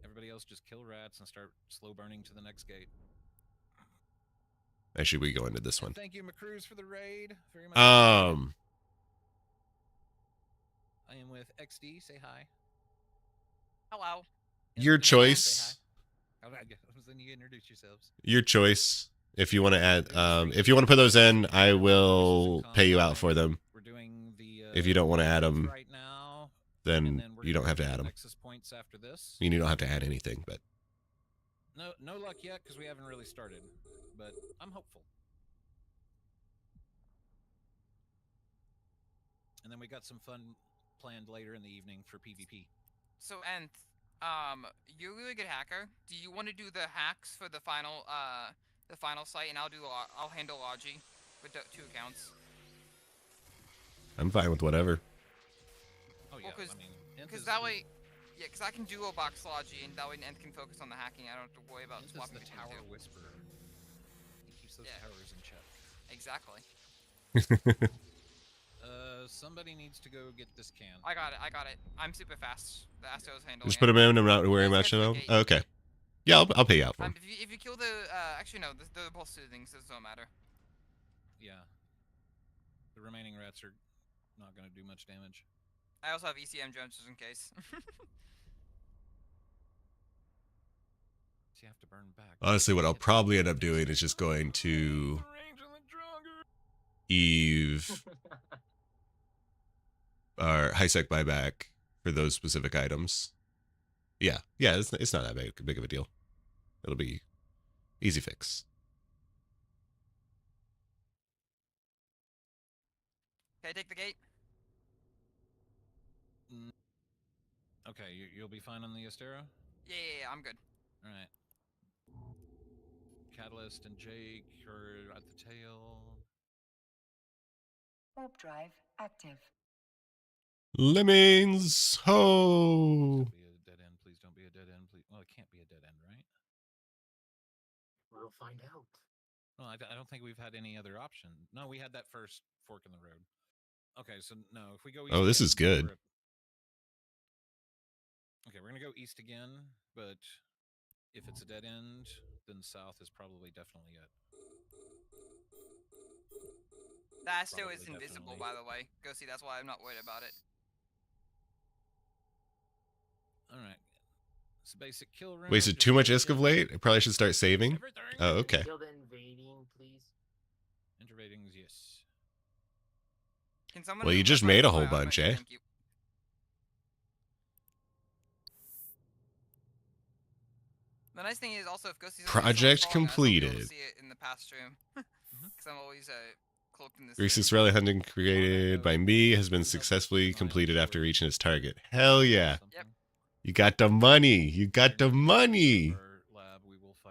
Everybody else just kill rats and start slow burning to the next gate. Actually, we go into this one. Thank you, McCruz, for the raid. Very much. I am with XD. Say hi. Hello. Your choice. Then you introduce yourselves. Your choice. If you want to add, if you want to put those in, I will pay you out for them. We're doing the. If you don't want to add them, right now, then you don't have to add them. Points after this. I mean, you don't have to add anything, but. No luck yet because we haven't really started, but I'm hopeful. And then we got some fun planned later in the evening for PvP. So, Nth, you're a really good hacker. Do you want to do the hacks for the final site, and I'll handle Logi with 2 accounts. I'm fine with whatever. Oh yeah, well, I mean, because that way, yeah, because I can duo box Logi, and that way Nth can focus on the hacking. I don't have to worry about swapping the tower whisperer. He keeps those towers in check. Exactly. Somebody needs to go get this can. I got it. I'm super fast. The Astro's handling Just put them in. I'm not worrying much at all. Oh, okay. Yeah, I'll pay you out for them. If you kill the actually no, they're both soothing, so it doesn't matter. Yeah. The remaining rats are not going to do much damage. I also have ECM drones just in case. So you have to burn back. Honestly, what I'll probably end up doing is just going to Eve or high sec buyback for those specific items. Yeah, it's not that big of a deal. It'll be easy fix. Okay, take the gate. Okay, you'll be fine on the Astero? Yeah, I'm good. All right. Catalyst and Jake are at the tail. Warp drive active. Lemmings, ho! Don't be a dead end, please. Don't be a dead end, please. Well, it can't be a dead end, right? We'll find out. No, I don't think we've had any other option. No, we had that first fork in the road. Okay, so no, if we go east. Oh, this is good. Okay, we're gonna go east again, but if it's a dead end, then south is probably definitely it. That still is invisible, by the way. Go see, that's why I'm not worried about it. Alright. It's a basic kill room. Wasted too much ISK of late? I probably should start saving. Oh, okay. Kill the invading, please. Intervadings, yes. Can someone Well, you just made a whole bunch, eh? The nice thing is also if Ghosty's Project completed. see it in the past room. Because I'm always cloaked in this. Recent rally hunting created by me has been successfully completed after reaching its target. Hell yeah. Yep. You got the money. You got the money.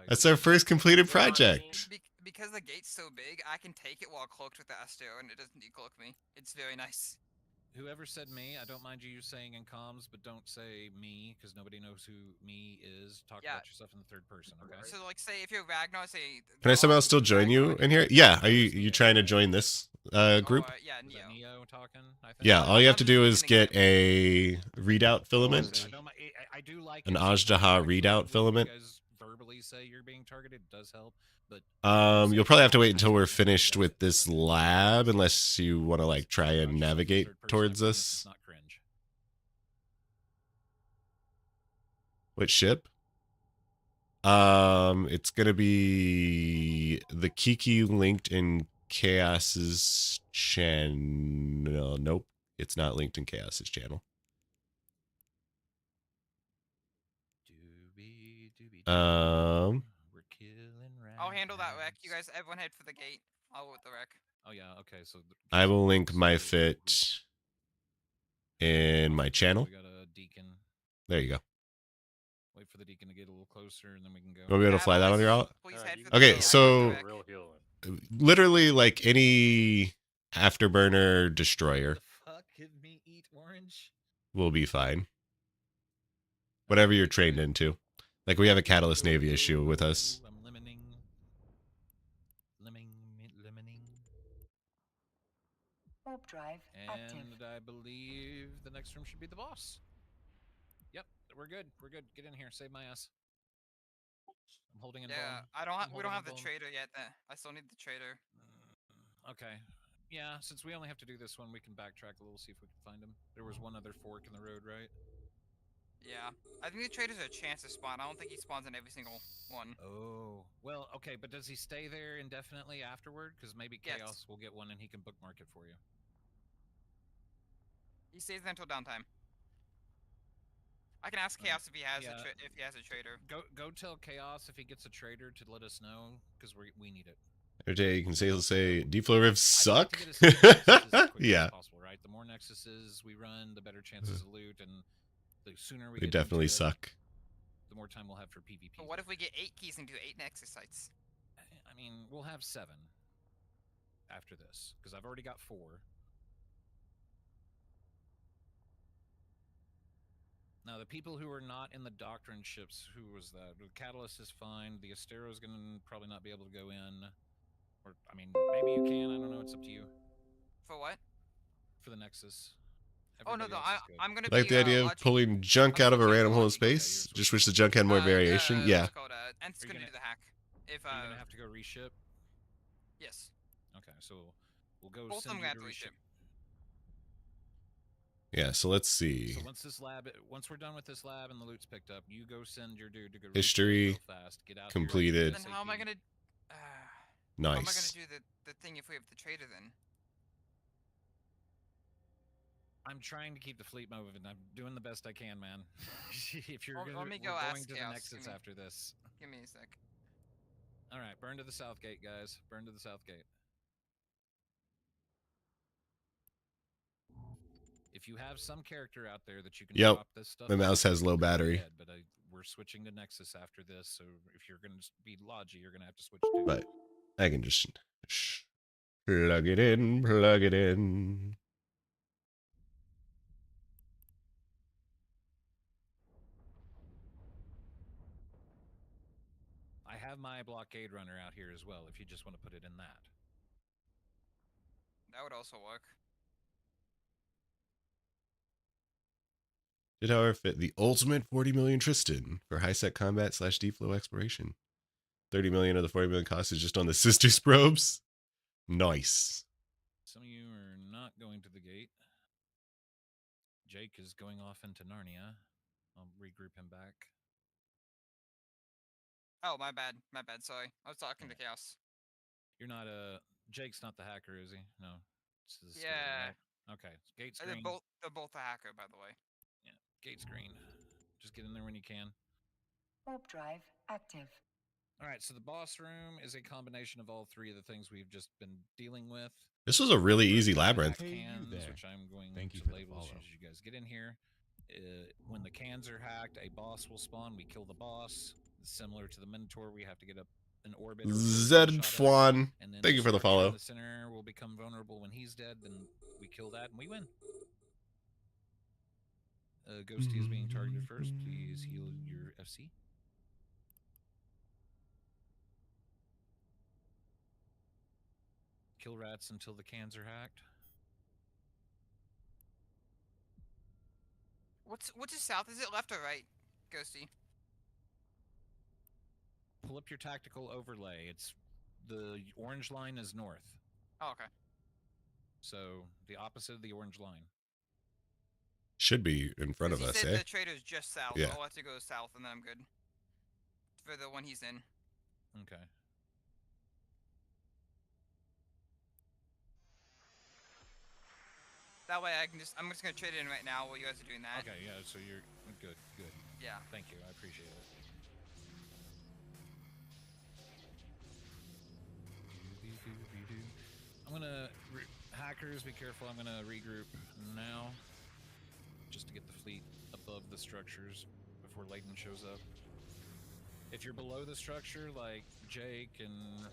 That's our first completed project. Because the gate's so big, I can take it while cloaked with the Astro, and it doesn't decloak me. It's very nice. Whoever said me, I don't mind you saying in comms, but don't say me, because nobody knows who me is. Talk about yourself in the third person, okay? So, like, say if you're Ragnar, say... Can I somehow still join you in here? Yeah. Are you trying to join this group? Yeah, Neo talking, I think. Yeah, all you have to do is get a readout filament. I do like an Ajdaha readout filament. You guys verbally say you're being targeted, it does help, but you'll probably have to wait until we're finished with this lab, unless you want to like try and navigate towards us. Not cringe. What ship? It's gonna be the Kiki linked in Chaos's channel. Nope, it's not linked in Chaos's channel. We're killing I'll handle that wreck. You guys, everyone head for the gate. I'll go with the wreck. Oh yeah, okay. So I will link my fit in my channel. We got a deacon. There you go. Wait for the deacon to get a little closer, and then we can go. We'll be able to fly that on your out. Okay, so literally like any afterburner destroyer will be fine. Whatever you're trained into. Like we have a Catalyst Navy issue with us. I'm limiting. Warp drive active. And I believe the next room should be the boss. Yep, we're good. We're good. Get in here. Save my ass. I'm holding in bone. We don't have the trader yet. I still need the trader. Okay. Yeah, since we only have to do this one, we can backtrack a little, see if we can find him. There was one other fork in the road, right? Yeah, I think the trader's a chance to spawn. I don't think he spawns in every single one. Oh, well, okay, but does he stay there indefinitely afterward? Because maybe Chaos will get one and he can bookmark it for you. He stays there until downtime. I can ask Chaos if he has a trader. Go tell Chaos if he gets a trader to let us know, because we need it. Every day you can say deflow rifts suck. Yeah. Possible, right? The more nexuses we run, the better chances of loot, and the sooner we they get definitely into it, suck. The more time we'll have for PvP. But what if we get 8 keys and do 8 nexus sites? I mean, we'll have 7 after this, because I've already got 4. Now, the people who are not in the Doctrine ships, who was that? The Catalyst is fine. The Astero's going to probably not be able to go in. Or, I mean, maybe you can. I don't know. It's up to you. For what? For the Nexus. I'm going to like the idea of pulling junk out of a random hole in space. Just wish the junk had more variation. Yeah. And it's going to do the hack. If you're going to have to go reship? Yes. Okay, so we'll go both of them have to reship. Yeah, so let's see. So once we're done with this lab and the loot's picked up, you go send your dude to go history real fast. Get out completed. Then how am I going to nice. How am I going to do the thing if we have the trader then? I'm trying to keep the fleet moving. I'm doing the best I can, man. If you're let me go going to the Nexus after this. Give me a sec. All right, burn to the south gate, guys. Burn to the south gate. If you have some character out there that you can drop this stuff, my mouse has low battery. Ahead, but we're switching to Nexus after this, so if you're going to be Logi, you're going to have to switch to. But I can just plug it in, plug it in. I have my blockade runner out here as well, if you just want to put it in that. That would also work. Did however fit the ultimate 40 million Tristan for high set combat / deflow exploration. 30 million of the 40 million cost is just on the sisters probes. Nice. Some of you are not going to the gate. Jake is going off into Narnia. I'll regroup him back. Oh, my bad. My bad. Sorry. I was talking to Chaos. You're not Jake's not the hacker, is he? No. Yeah. Right? Okay. Gate screen. They're both a hacker, by the way. Yeah. Gate screen. Just get in there when you can. Warp drive active. All right, so the boss room is a combination of all three of the things we've just been dealing with. This was a really easy First, labyrinth. hack Hey, you cans, there. which I'm going Thank you to for the label as soon follow. as you guys get in here. When the cans are hacked, a boss will spawn. We kill the boss. Similar to the Minotaur, we have to get up an orbit. Zedfwan, thank you for the follow. In the center will become vulnerable when he's dead. Then we kill that and we win. Ghosty is being targeted first. Please heal your FC. Kill rats until the cans are hacked. What's the south? Is it left or right, Ghosty? Pull up your tactical overlay. It's the orange line is north. Oh, okay. So the opposite of the orange line. Should be in front of us, said eh? the trader's just south. Yeah. I'll have to go south and then I'm good. For the one he's in. Okay. That way I'm just gonna trade it in right now while you guys are doing that. Okay, yeah, so you're good. Yeah. Thank you, I appreciate it. I'm gonna hackers, be careful. I'm gonna regroup now, just to get the fleet above the structures before Layton shows up. If you're below the structure, like Jake and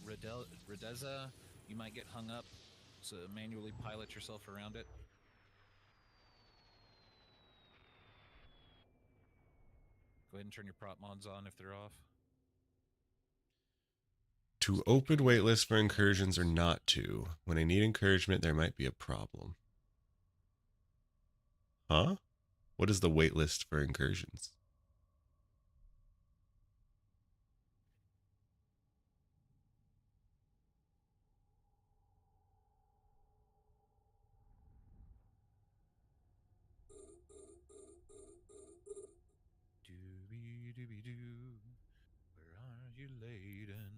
Redeza, you might get hung up. So manually pilot yourself around it. Go ahead and turn your prop mods on if they're off. To open waitlist for incursions or not to. When I need encouragement, there might be a problem. Huh? What is the waitlist for incursions? Dooby-dooby-doo. Where are you, Layden?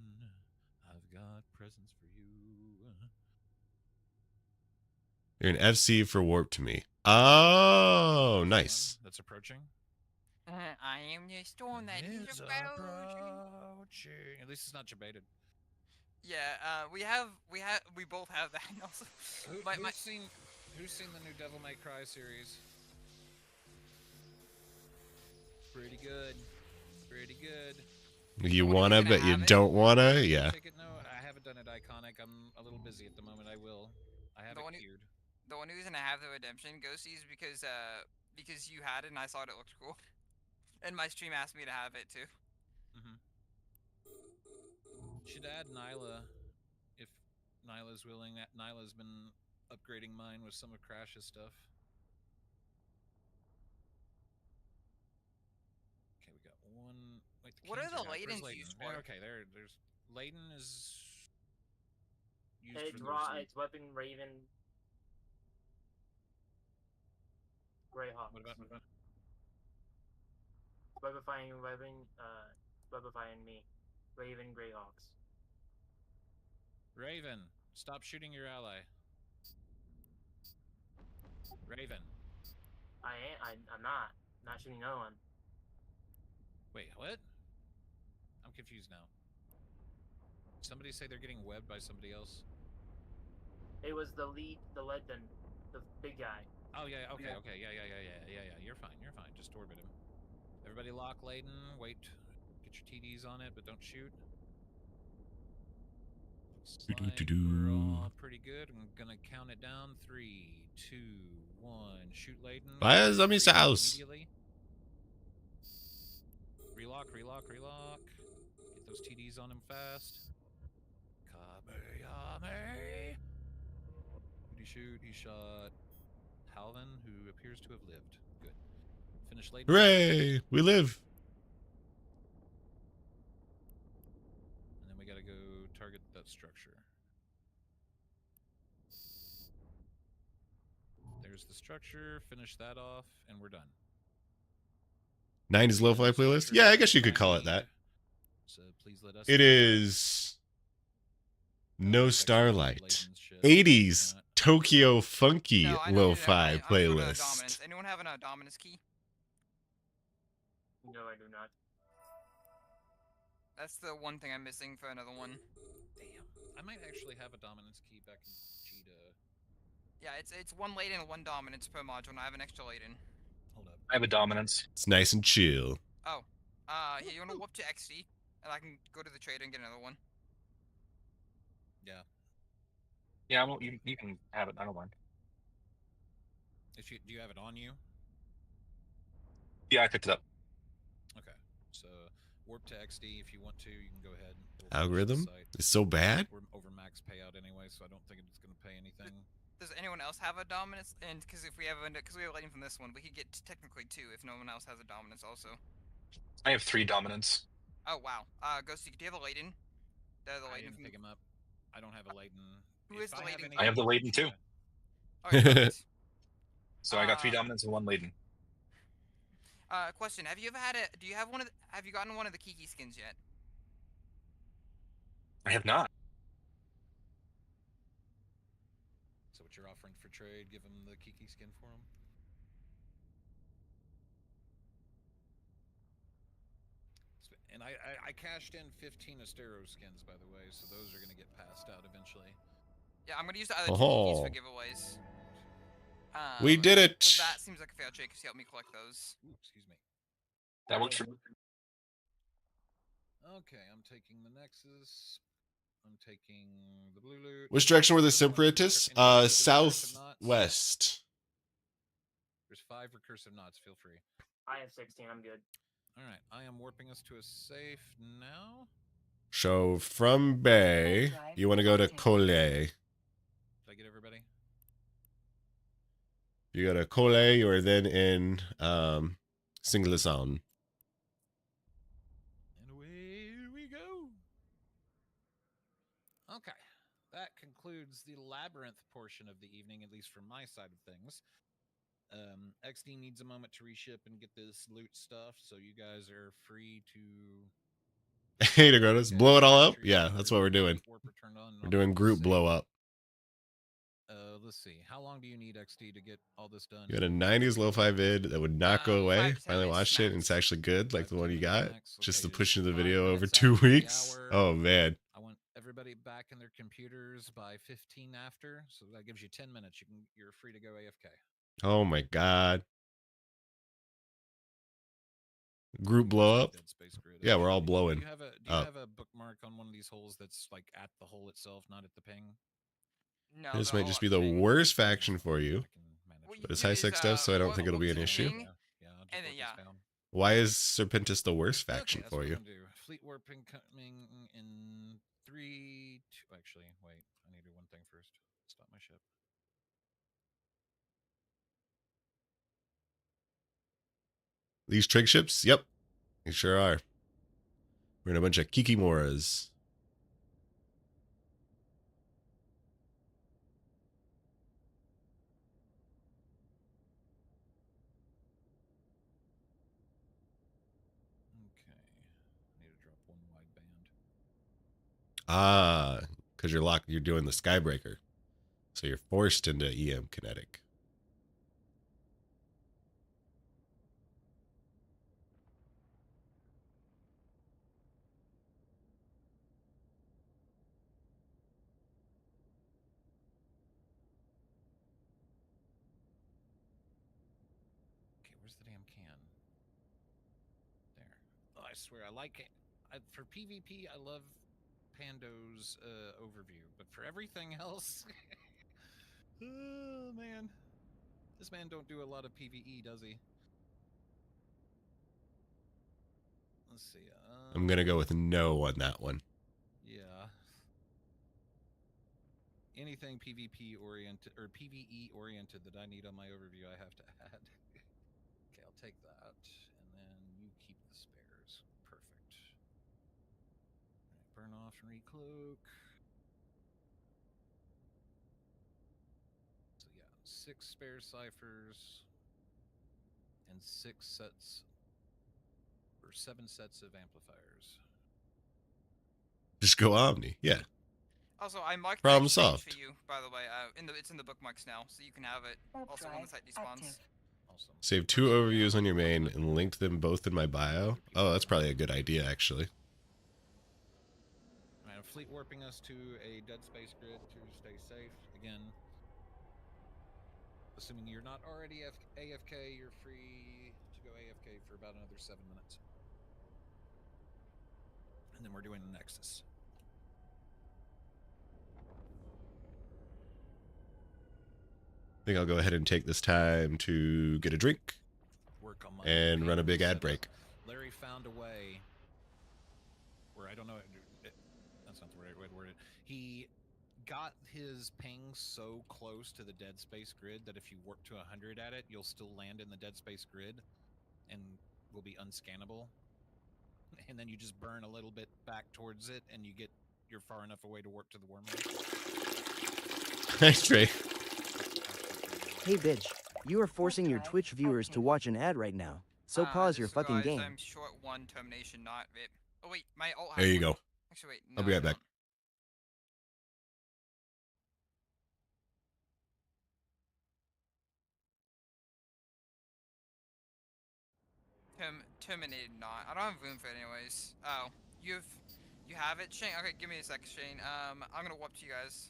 I've got presents for you. You're an FC for warp to me. Oh, nice. That's approaching. I am the storm that is approaching. At least it's not jebaited. Yeah, we both have that. Also, who's seen the new Devil May Cry series? Pretty good. Pretty good. You wanna, but you don't wanna? Yeah. No, I haven't done it iconic. I'm a little busy at the moment. I will. I have it cleared. The one reason I have the redemption ghosty is because you had it and I thought it looked cool. And my stream asked me to have it too. Should add Nyla if Nyla's willing. Nyla's been upgrading mine with some of Crash's stuff. Okay, we got one. Wait, what are the Laytons used for? Okay, there's Layton is used it's weapon Raven. Greyhawk. What about? Webifying weapon, webifying me. Raven Greyhawks. Raven, stop shooting your ally. Raven. I'm not shooting no one. Wait, what? I'm confused now. Somebody say they're getting webbed by somebody else. It was the Ledden, the big guy. Oh yeah, okay, yeah. You're fine. Just orbit him. Everybody lock Layton. Wait, get your TDs on it, but don't shoot. We're all pretty good. I'm gonna count it down. 3, 2, 1. Shoot Layton. Via Zummy's house. Relock. Get those TDs on him fast. Kabeyame. Who did he shoot? He shot Halvin, who appears to have lived. Good. Finish Layton. Hooray! We live. And then we gotta go target that structure. There's the structure. Finish that off, and we're done. 90s lo-fi playlist? Yeah, I guess you could call it that. So please let us. It is No Starlight. 80s Tokyo funky lo-fi playlist. Anyone have an Dominus key? No, I do not. That's the one thing I'm missing for another one. Damn. I might actually have a dominance key back in Cheetah. Yeah, it's one laden and one dominance per module, and I have an extra laden. Hold up. I have a dominance. It's nice and chill. Oh. Yeah, you wanna warp to XD, and I can go to the trader and get another one. Yeah. Yeah, you can have it. I don't mind. Do you have it on you? Yeah, I picked it up. Okay. So warp to XD if you want to. You can go ahead. Algorithm is so bad. We're over max payout anyway, so I don't think it's going to pay anything. Does anyone else have a dominance? And because if we have lighting from this one, we could get technically 2 if no one else has a dominance also. I have 3 dominance. Oh wow. Ghosty, do you have a laden? I didn't pick him up. I don't have a laden. Who is the laden? I have the laden too. Alright, perfect. So I got 3 dominance and 1 laden. Question: Have you ever had a? Do you have one of? Have you gotten one of the Kiki skins yet? I have not. So what you're offering for trade? Give him the Kiki skin for him. And I cashed in 15 Astero skins, by the way, so those are going to get passed out eventually. Yeah, I'm going to use the other 2 Kikis for giveaways. We did it! So that seems like a fair trade because he helped me collect those. Ooh, excuse me. That works for me. Okay, I'm taking the Nexus. I'm taking the blue loot. Which direction were the separatists? Southwest. There's 5 recursive knots. Feel free. I have 16. I'm good. All right, I am warping us to a safe now. So from Bay, you want to go to Cole. Did I get everybody? You go to Cole, you are then in Singleton. And away we go. Okay, that concludes the labyrinth portion of the evening, at least from my side of things. XD needs a moment to reship and get this loot stuff, so you guys are free to... Hey, Negronis, blow it all up? Yeah, that's what we're doing. We're doing group blow up. Let's see. How long do you need, XD, to get all this done? You had a 90s lo-fi vid that would not go away. Finally watched it, and it's actually good, like the one you got. Just the pushing the video over 2 weeks. Oh, man. I want everybody back in their computers by 15 after, so that gives you 10 minutes. You're free to go AFK. Oh, my God. Group blow up? Yeah, we're all blowing. Do you have a bookmark on one of these holes that's like at the hole itself, not at the ping? No. This might just be the worst faction for you. But it's high sec stuff, so I don't think it'll be an issue. And then, yeah. Why is Serpentis the worst faction for you? Fleet warping coming in 3, 2... Actually, wait. I need to do one thing first. Stop my ship. These trig ships? Yep. They sure are. We're in a bunch of Kikimoras. Ah, because you're doing the Skybreaker. So you're forced into EM kinetic. Okay, where's the damn can? There. Oh, I swear, I like it. For PvP, I love Pando's overview, but for everything else, oh man, this man don't do a lot of PvE, does he? Let's see. I'm gonna go with no on that one. Yeah. Anything PvP oriented or PvE oriented that I need on my overview, I have to add. Okay, I'll take that, and then you keep the spares. Perfect. Burn off and recloak. So yeah, 6 spare ciphers and 6 sets or 7 sets of amplifiers. Just go Omni, yeah. Also, I marked Problem the exchange solved. for you, by the way. It's in the bookmarks now, so you can have it. Also when the site despawns. Save 2 overviews on your main and link them both in my bio. Oh, that's probably a good idea, actually. Alright, fleet warping us to a dead space grid to stay safe. Again, assuming you're not already AFK, you're free to go AFK for about another 7 minutes. And then we're doing the Nexus. I think I'll go ahead and take this time to get a drink and run a big ad break. Larry found a way where I don't know. That's not the right way to word it. He got his ping so close to the dead space grid that if you warp to 100 at it, you'll still land in the dead space grid and will be unscannable. And then you just burn a little bit back towards it, and you're far enough away to warp to the wormhole. Thanks, Trey. Hey, bitch. You are forcing your Twitch viewers to watch an ad right now. So pause your fucking guys, game. I'm short 1 termination, not VIP. Oh wait, my ult. There you go. Actually, wait. I'll be right back. Terminated not. I don't have room for it anyways. Oh, you have it, Shane. Okay, give me a sec, Shane. I'm gonna warp to you guys.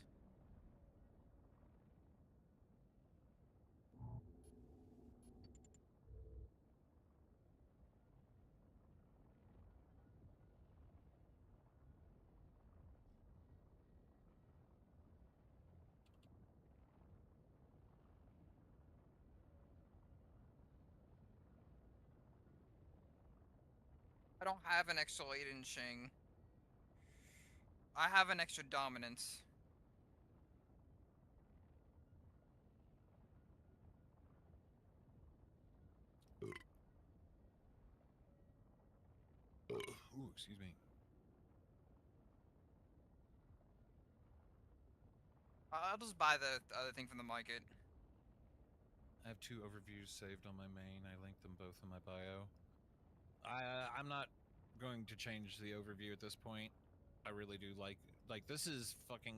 I don't have an extra latent, Shing. I have an extra dominance. Ooh, excuse me. I'll just buy the other thing from the market. I have 2 overviews saved on my main. I linked them both in my bio. I'm not going to change the overview at this point. I really do like this is fucking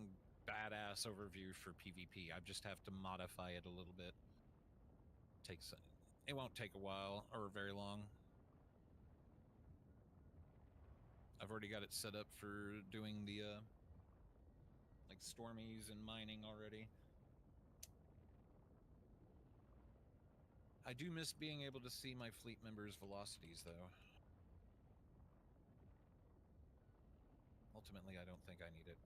badass overview for PvP. I just have to modify it a little bit. It won't take a while or very long. I've already got it set up for doing the like stormies and mining already. I do miss being able to see my fleet members' velocities, though. Ultimately, I don't think I need it.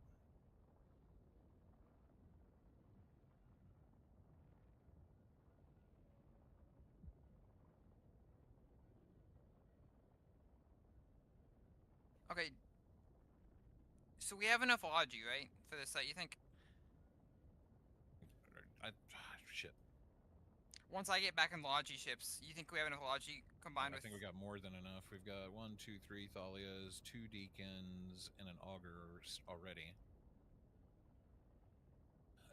Okay. So we have enough logi, right, for this site, you think? Shit. Once I get back in logi ships, you think we have enough logi combined I with... think we got more than enough. We've got 1, 2, 3 Thalias, 2 Deacons, and an Augur already.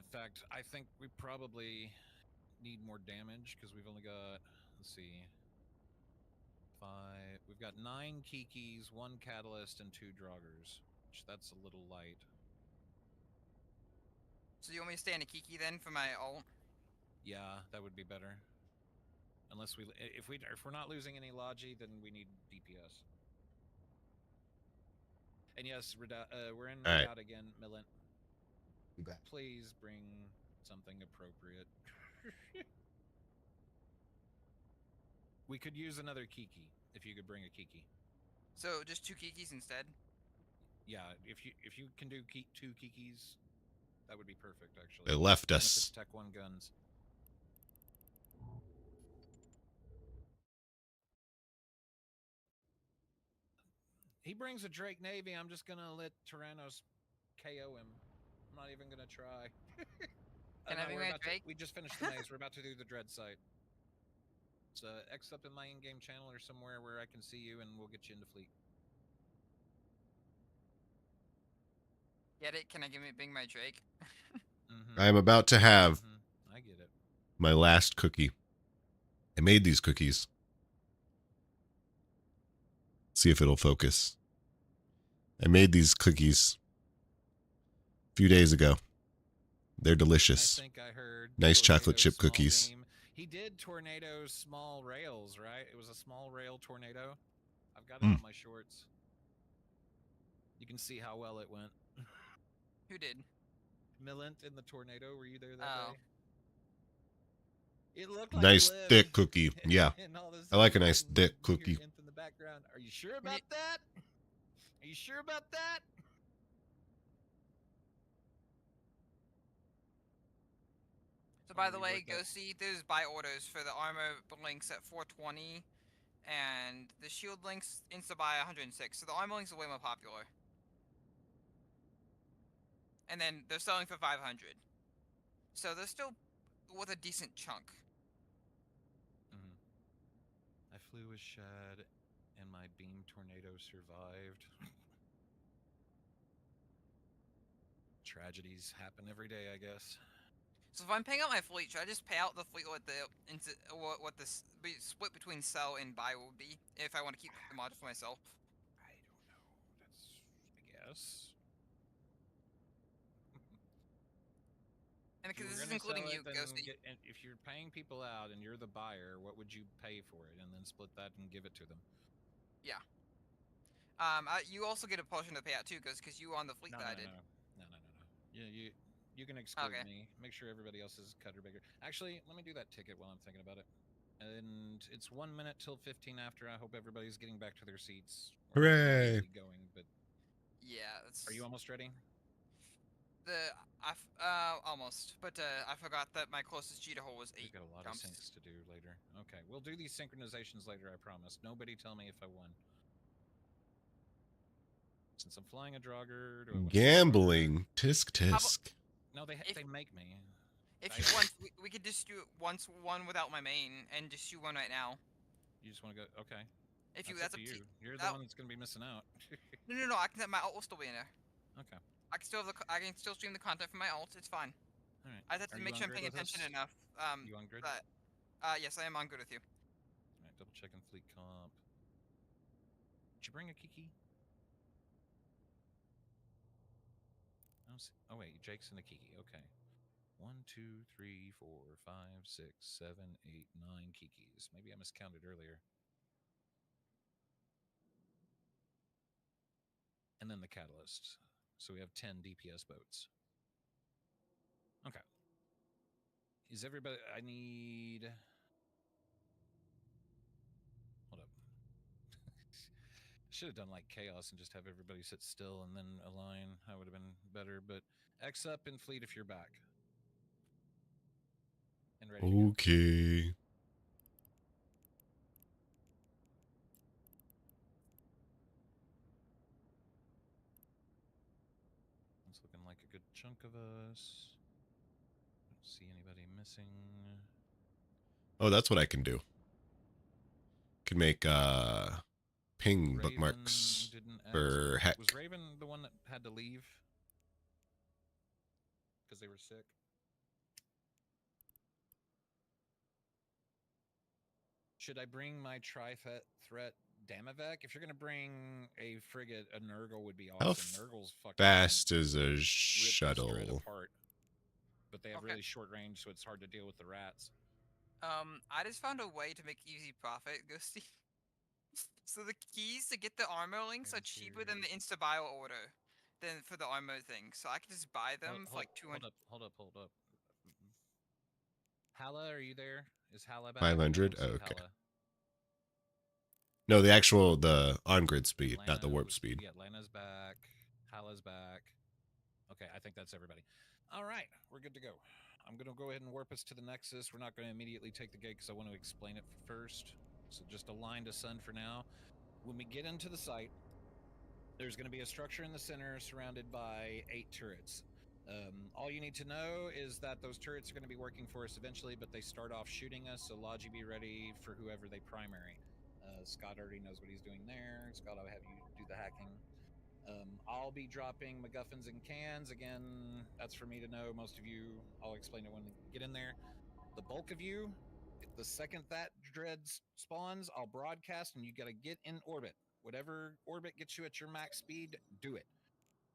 In fact, I think we probably need more damage because we've only got, let's see, 5. We've got 9 Kikis, 1 Catalyst, and 2 Draugrs. Which that's a little light. So you want me to stay in a Kiki then for my ult? Yeah, that would be better. Unless if we're not losing any logi, then we need DPS. And yes, we're in Redoubt again, Millen. Please bring something appropriate. We could use another Kiki if you could bring a Kiki. So just 2 Kikis instead? Yeah, if you can do 2 Kikis, that would be perfect actually. They left us. Tech 1 guns. He brings a Drake Navy. I'm just gonna let Tyrannos KO him. I'm not even gonna try. Can I bring my Drake? We just finished the maze. We're about to do the Dread site. So X up in my in-game channel or somewhere where I can see you, and we'll get you into fleet. Get it? Can I bring my Drake? I am about to have I get it. my last cookie. I made these cookies. See if it'll focus. I made these cookies a few days ago. They're delicious. I think I heard nice chocolate chip cookies. He did tornado small rails, right? It was a small rail tornado. I've got it on my shorts. You can see how well it went. Who did? Millant in the tornado. Were you there that day? It looked like nice thick cookie. Yeah. I like a nice thick cookie. In the background. Are you sure about that? Are you sure about that? So by the way, go see there's buy orders for the armor links at 420 and the shield links insta buy 106. So the armor links are way more popular. And then they're selling for 500. So they're still with a decent chunk. I flew with Shad and my beam tornado survived. Tragedies happen every day, I guess. So if I'm paying out my fleet, should I just pay out the fleet what the split between sell and buy will be if I want to keep the mods for myself? I don't know. That's, I guess. And because this is including you, Ghosty. And if you're paying people out and you're the buyer, what would you pay for it, and then split that and give it to them? Yeah. You also get a portion to pay out too, because you were on the fleet that I did. No. Yeah, you can exclude me. Make sure everybody else is cut or bigger. Actually, let me do that ticket while I'm thinking about it. And it's 1 minute till 15 after. I hope everybody's getting back to their seats. Hooray! Going, but yeah, that's... Are you almost ready? Almost, but I forgot that my closest cheetah hole was 8 We've got a lot jumps. of syncs to do later. Okay, we'll do these synchronizations later, I promise. Nobody tell me if I won. Since I'm flying a Draugr, gambling, tisk. No, they make me. If you want, we could just do one without my main and just do one right now. You just want to go? Okay. If you, that's up to you. You're the one that's gonna be missing out. No. I can. My ult will still be in there. Okay. I can still stream the content from my ult. It's fine. All right. I have to make sure I'm paying attention enough. You on grid? Yes, I am on grid with you. All right, double checking fleet comp. Did you bring a Kiki? Oh wait, Jake's in the Kiki. Okay. 1, 2, 3, 4, 5, 6, 7, 8, 9 Kikis. Maybe I miscounted earlier. And then the catalyst. So we have 10 DPS boats. Okay. Is everybody... I need... Hold up. Should have done like Chaos and just have everybody sit still and then align. That would have been better. But X up in fleet if you're back. And ready to go. Okay. It's looking like a good chunk of us. Don't see anybody missing. Oh, that's what I can do. Can make ping bookmarks for heck. Was Raven the one that had to leave? Because they were sick? Should I bring my tri-threat Damavek? If you're going to bring a frigate, a Nurgle would be awesome. Nurgle's fucking fast is a shuttle. Apart. But they have really short range, so it's hard to deal with the rats. I just found a way to make easy profit, Ghosty. So the keys to get the armor links are cheaper than the insta-bio order than for the armor thing. So I can just buy them for like 200. Hold up. Hala, are you there? Is Hala back? 500? Oh, okay. Hala. No, the on-grid speed, not the warp speed. Yeah, Lana's back. Hala's back. Okay, I think that's everybody. All right, we're good to go. I'm going to go ahead and warp us to the Nexus. We're not going to immediately take the gate because I want to explain it first. So just align to Sun for now. When we get into the site, there's going to be a structure in the center surrounded by 8 turrets. All you need to know is that those turrets are going to be working for us eventually, but they start off shooting us, so Logi be ready for whoever they primary. Scott already knows what he's doing there. Scott, I'll have you do the hacking. I'll be dropping MacGuffins and cans. Again, that's for me to know. Most of you, I'll explain it when we get in there. The bulk of you, the second that dread spawns, I'll broadcast and you got to get in orbit. Whatever orbit gets you at your max speed, do it.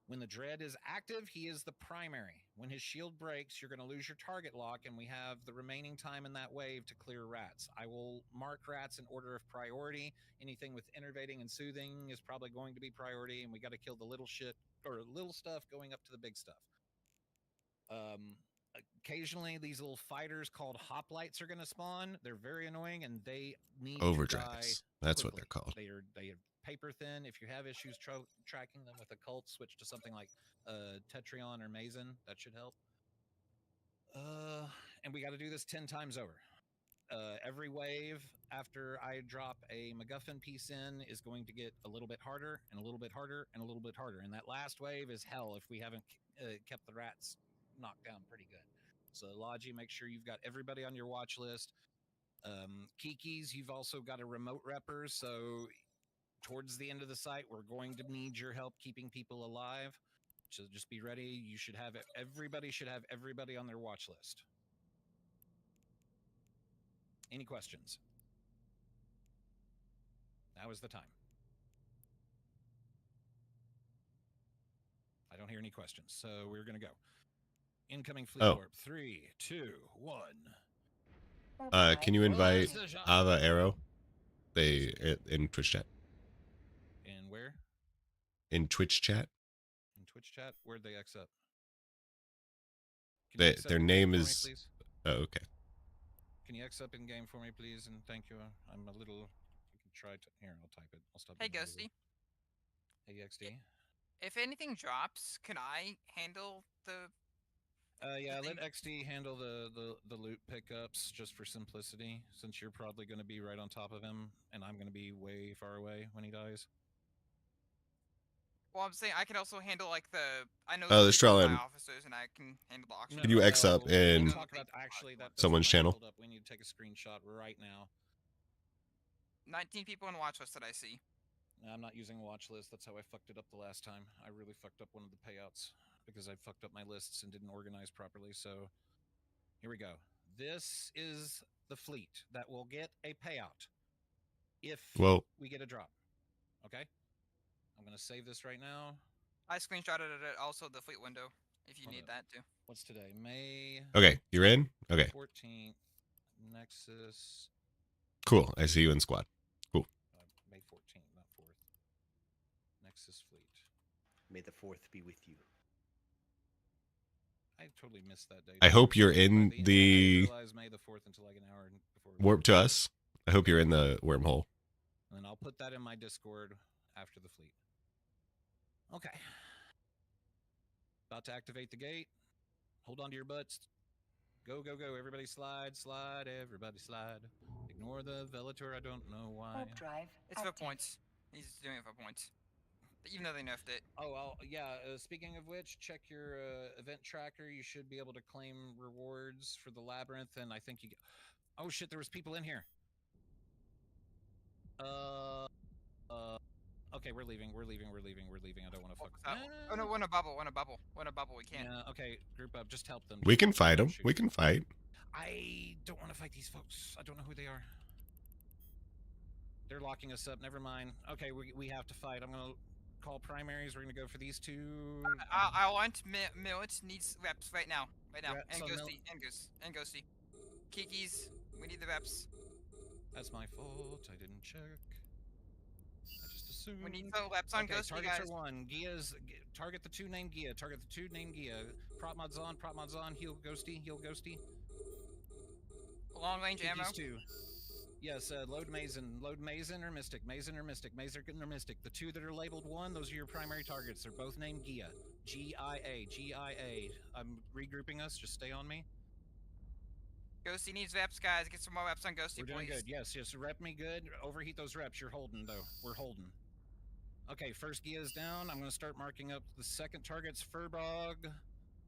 When the Dread is active, he is the primary. When his shield breaks, you're going to lose your target lock, and we have the remaining time in that wave to clear rats. I will mark rats in order of priority. Anything with innervating and soothing is probably going to be priority, and we got to kill the little shit or little stuff going up to the big stuff. Occasionally, these little fighters called hoplites are going to spawn. They're very annoying, and they need to die. That's what quickly. they're called. They are paper thin. If you have issues tracking them with a cult, switch to something like Tetrion or Mason. That should help. And we got to do this 10 times over. Every wave after I drop a MacGuffin piece in is going to get a little bit harder and a little bit harder and a little bit harder. And that last wave is hell if we haven't kept the rats knocked down pretty good. So Logi, make sure you've got everybody on your watch list. Kiki's, you've also got a remote repper, so towards the end of the site, we're going to need your help keeping people alive. So just be ready. You should have everybody should have everybody on their watch list. Any questions? Now is the time. I don't hear any questions, so we're going to go. Incoming Fleet Corp. 3, 2, 1. Can you invite Ava Arrow? They in Twitch chat. In where? In Twitch chat. In Twitch chat? Where'd they X up? Their name is. Me, oh, okay. Can you X up in game for me, please? And thank you. I'm a little. You can try to. Here, I'll type it. I'll stop. Hey, Ghosty. Hey, XD. If anything drops, can I handle the? Yeah, let XD handle the loot pickups just for simplicity, since you're probably going to be right on top of him, and I'm going to be way far away when he dies. Well, I'm saying I can also handle like the. I know. Oh, there's Trell officers, and I can handle the auction. Can you X up in someone's channel? Hold up. We need to take a screenshot right now. 19 people on watch list that I see. I'm not using a watch list. That's how I fucked it up the last time. I really fucked up one of the payouts because I fucked up my lists and didn't organize properly. So here we go. This is the fleet that will get a payout if we get a drop. Okay? I'm going to save this right now. I screenshotted it also the fleet window if you need that too. What's today? May. Okay, you're in? Okay. 14th. Nexus. Cool. I see you in squad. Cool. May 14th, not 4th. Nexus fleet. May the 4th be with you. I totally missed that date. I hope you're in the. I realized May the 4th until like an hour before. Warp to us. I hope you're in the wormhole. And I'll put that in my Discord after the fleet. Okay. About to activate the gate. Hold on to your butts. Go, go, go. Everybody slide, slide. Everybody slide. Ignore the Velator. I don't know why. It's for points. He's doing it for points. Even though they nerfed it. Oh, yeah. Speaking of which, check your event tracker. You should be able to claim rewards for the labyrinth. And I think you get... Oh, shit. There was people in here. Okay, we're leaving. We're leaving. We're leaving. We're leaving. I don't want to fuck. Oh no, we're in a bubble. We're in a bubble. We're in a bubble. We can't. Yeah, okay, group up. Just help them. We can fight them. We can fight. I don't want to fight these folks. I don't know who they are. They're locking us up. Never mind. Okay, we have to fight. I'm gonna call primaries. We're gonna go for these two. I want Millet needs reps right now. Right now. Yeah, and Ghosty. And Ghosty. Kiki's. We need the reps. That's my fault. I didn't check. I just assumed. We need the reps on Ghosty, targets guys. are one. Gia's target the 2 named Gia. Target the 2 named Gia. Prop mods on. Prop mods on. Heal Ghosty. Heal Ghosty. Long range ammo. Two. Yes, load Mason. Load Mason or Mystic. Mason or Mystic. Mason or Mystic. The 2 that are labeled 1, those are your primary targets. They're both named Gia. G-I-A. G-I-A. I'm regrouping us. Just stay on me. Ghosty needs reps, guys. Get some more reps on Ghosty, We're doing please. good. Yes, yes. Rep me good. Overheat those reps. You're holding, though. We're holding. Okay, first Gia's down. I'm going to start marking up the second targets, Furbog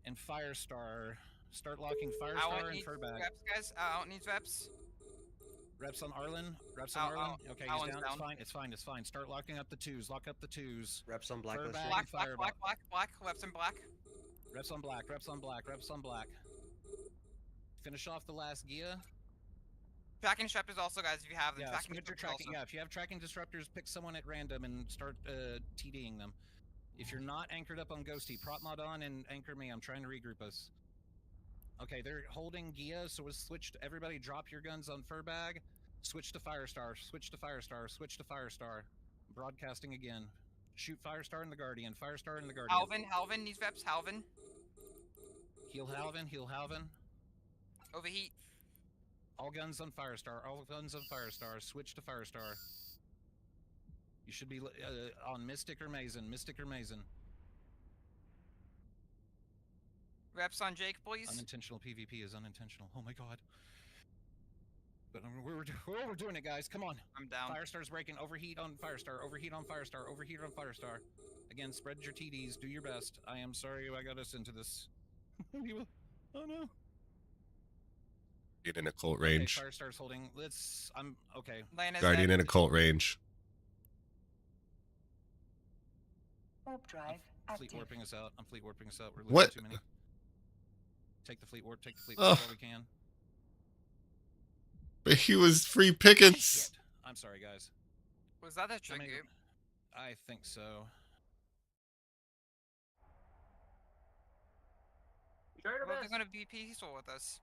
and Firestar. Start locking Firestar and Furbag. Reps, guys. I don't need reps. Reps on Arlen. Reps on Arlen. Okay, he's down. It's fine. It's fine. It's fine. Start locking up the 2s. Lock up the 2s. Reps on Blacklist. Black. Reps in black. Reps on black. Reps on black. Reps on black. Finish off the last Gia. Tracking disruptors also, guys, if you have them. Yeah, if you have tracking disruptors, pick someone at random and start TDing them. If you're not anchored up on Ghosty, prop mod on and anchor me. I'm trying to regroup us. Okay, they're holding Gia, so we'll switch to everybody. Drop your guns on Furbag. Switch to Firestar. Switch to Firestar. Switch to Firestar. Broadcasting again. Shoot Firestar and the Guardian. Firestar and the Guardian. Halvin needs reps. Halvin. Heal Halvin. Heal Halvin. Overheat. All guns on Firestar. All guns on Firestar. Switch to Firestar. You should be on Mystic or Mason. Mystic or Mason. Reps on Jake, please. Unintentional PvP is unintentional. Oh my god. But we're doing it, guys. Come on. I'm down. Firestar's breaking. Overheat on Firestar. Overheat on Firestar. Overheat on Firestar. Again, spread your TDs. Do your best. I am sorry I got us into this. Oh no. Get in occult range. Okay, Firestar's holding. I'm okay. Guardian in occult range. Warp drive Fleet warping us out. I'm fleet warping us out. We're losing What? too many. Take the fleet warp. Take the fleet warp while we can. But he was free pickings. Shit. I'm sorry, guys. Was that a trick? I think so. Well, they're gonna be peaceful with us.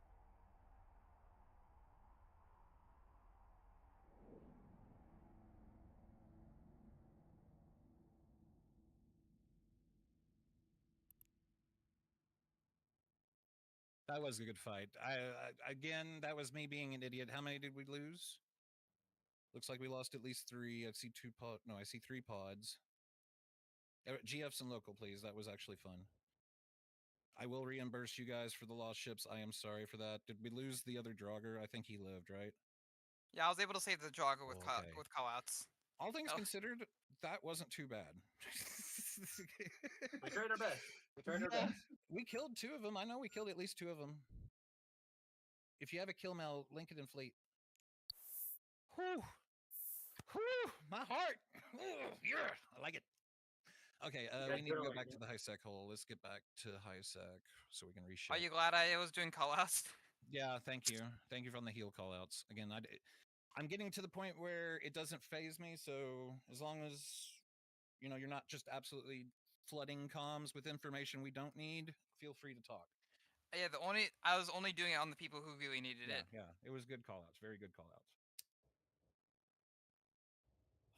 That was a good fight. Again, that was me being an idiot. How many did we lose? Looks like we lost at least 3. I see 2 pod. No, I see 3 pods. GFs and local, please. That was actually fun. I will reimburse you guys for the lost ships. I am sorry for that. Did we lose the other Draugr? I think he lived, right? Yeah, I was able to save the Draugr with with call-outs. All things considered, that wasn't too bad. We tried our best. We tried our best. We killed 2 of them. I know we killed at least 2 of them. If you have a kill mail, link it in fleet. Whew. Whew. My heart. Yeah, I like it. Okay, we need to go back to the high sec hole. Let's get back to high sec so we can reshape. Are you glad I was doing call-outs? Yeah, thank you. Thank you for the heal call-outs. Again, I'm getting to the point where it doesn't phase me, so as long as, you know, you're not just absolutely flooding comms with information we don't need, feel free to talk. Yeah, I was only doing it on the people who really needed it. Yeah, it was good call-outs. Very good call-outs.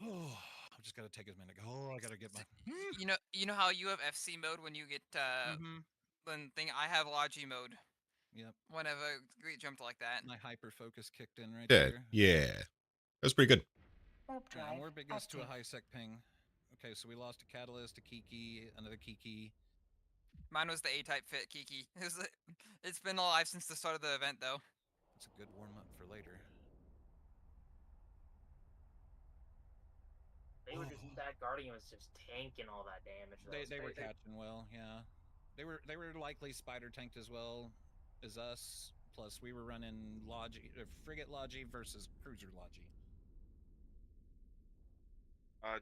Oh, I just gotta take a minute. Oh, I gotta get my. You know how you have FC mode when you get when thing. I have Logi mode. Yep. Whenever we jumped like that. My hyper focus kicked in right Yeah, there. yeah. That was pretty good. Yeah, we're biggest to a high sec ping. Okay, so we lost a Catalyst, a Kiki, another Kiki. Mine was the A-type fit Kiki. It's been alive since the start of the event, though. It's a good warm-up for later. They were just that Guardian was just tanking all that damage. They were catching well, yeah. They were likely spider tanked as well as us. Plus, we were running frigate Logi versus cruiser Logi.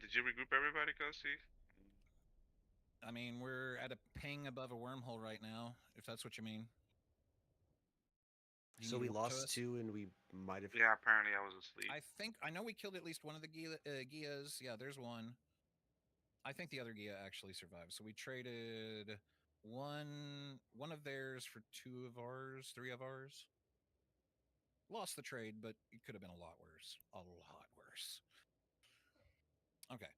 Did you regroup everybody, Ghosty? I mean, we're at a ping above a wormhole right now, if that's what you mean. So we lost 2 and we might have... Yeah, apparently I was asleep. I know we killed at least one of the Gias. Yeah, there's one. I think the other Gia actually survived. So we traded one of theirs for 2 of ours, 3 of ours. Lost the trade, but it could have been a lot worse. A lot worse. Okay.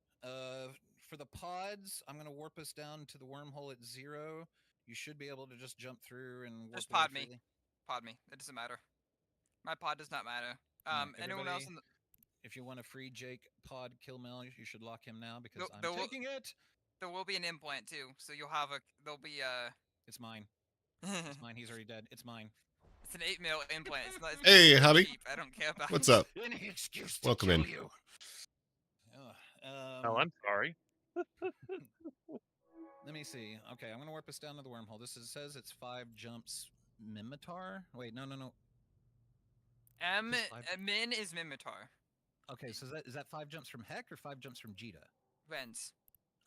For the pods, I'm gonna warp us down to the wormhole at 0. You should be able to just jump through and warp. Just pod me. Pod me. It doesn't matter. My pod does not matter. Anyone else in the... If you want a free Jake pod kill mail, you should lock him now because I'm taking it. There will be an implant too, so you'll have there'll be It's mine. It's mine. He's already dead. It's mine. It's an 8 mil implant. It's not. Hey, hubby. Cheap. I don't care about. What's up? Any excuse to Welcome kill in. You. Oh, I'm sorry. Let me see. Okay, I'm gonna warp us down to the wormhole. Says it's 5 jumps. Mimitar? Wait, no. Min is Mimitar. Okay, so is that 5 jumps from Heck or 5 jumps from Jita? Vents.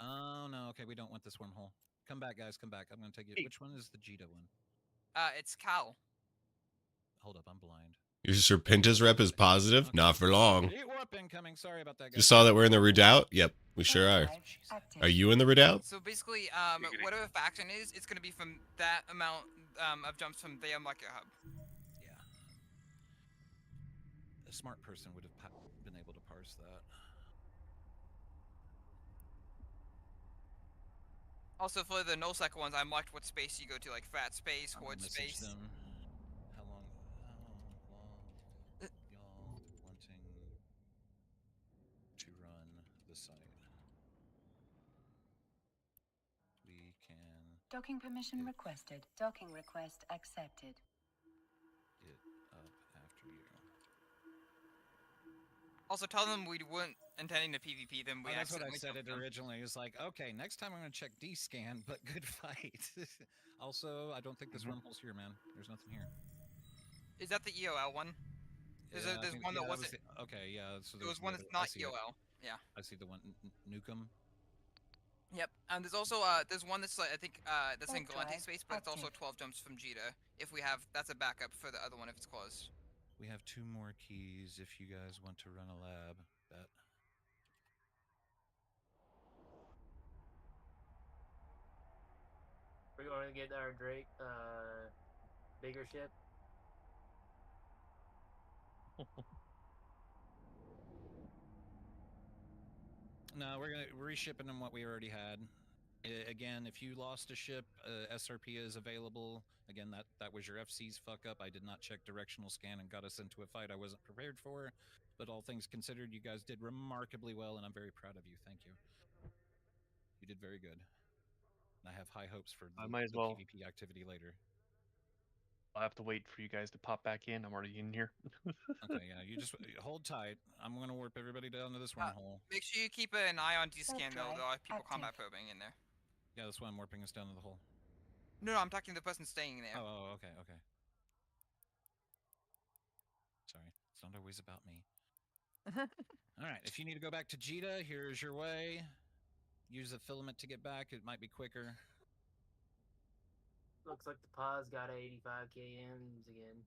Oh no. Okay, we don't want this wormhole. Come back, guys. Come back. I'm gonna take you. Which one is the Jita one? It's Cal. Hold up, I'm blind. Your Serpentis rep is positive? Okay. Not for long. Fleet warp incoming. Sorry about that, guys. Just saw that we're in the redoubt? Yep, we sure are. Are you in the redoubt? So basically, whatever faction is, it's gonna be from that amount of jumps from their market hub. Yeah. A smart person would have been able to parse that. Also, for the nullsec ones, I marked what space you go to, like fat space, horde space. Them. How long y'all wanting to run the site? We can Docking permission requested. Docking request accepted. get up after you. Also, tell them we weren't intending to PvP them. We that's what I accidentally said jumped it them. originally. It's like, okay, next time I'm going to check D-scan, but good fight. Also, I don't think this rumble's here, man. There's nothing here. Is that the EOL one? There's one that wasn't. Okay, yeah. So there was one that's not EOL. Yeah. I see the one. Nukem. Yep, and there's also there's one that's like I think that's in Galante space, but it's also 12 jumps from Jita. If we have, that's a backup for the other one if it's closed. We have 2 more keys if you guys want to run a lab. Bet. We're going to get our Drake bigger ship. No, we're reshipping them what we already had. Again, if you lost a ship, SRP is available. Again, that was your FC's fuck up. I did not check directional scan and got us into a fight I wasn't prepared for. But all things considered, you guys did remarkably well, and I'm very proud of you. Thank you. You did very good. And I have high hopes for the PvP activity later. I'll have to wait for you guys to pop back in. I'm already in here. Okay, yeah, you just hold tight. I'm going to warp everybody down to this wormhole. Make sure you keep an eye on D-scan though. There are people combat probing in there. Yeah, that's why I'm warping us down to the hole. No, I'm talking to the person staying there. Oh, okay. Sorry, it's not always about me. All right, if you need to go back to Jita, here's your way. Use the filament to get back. It might be quicker. Looks like the pod's got 85 KMs again.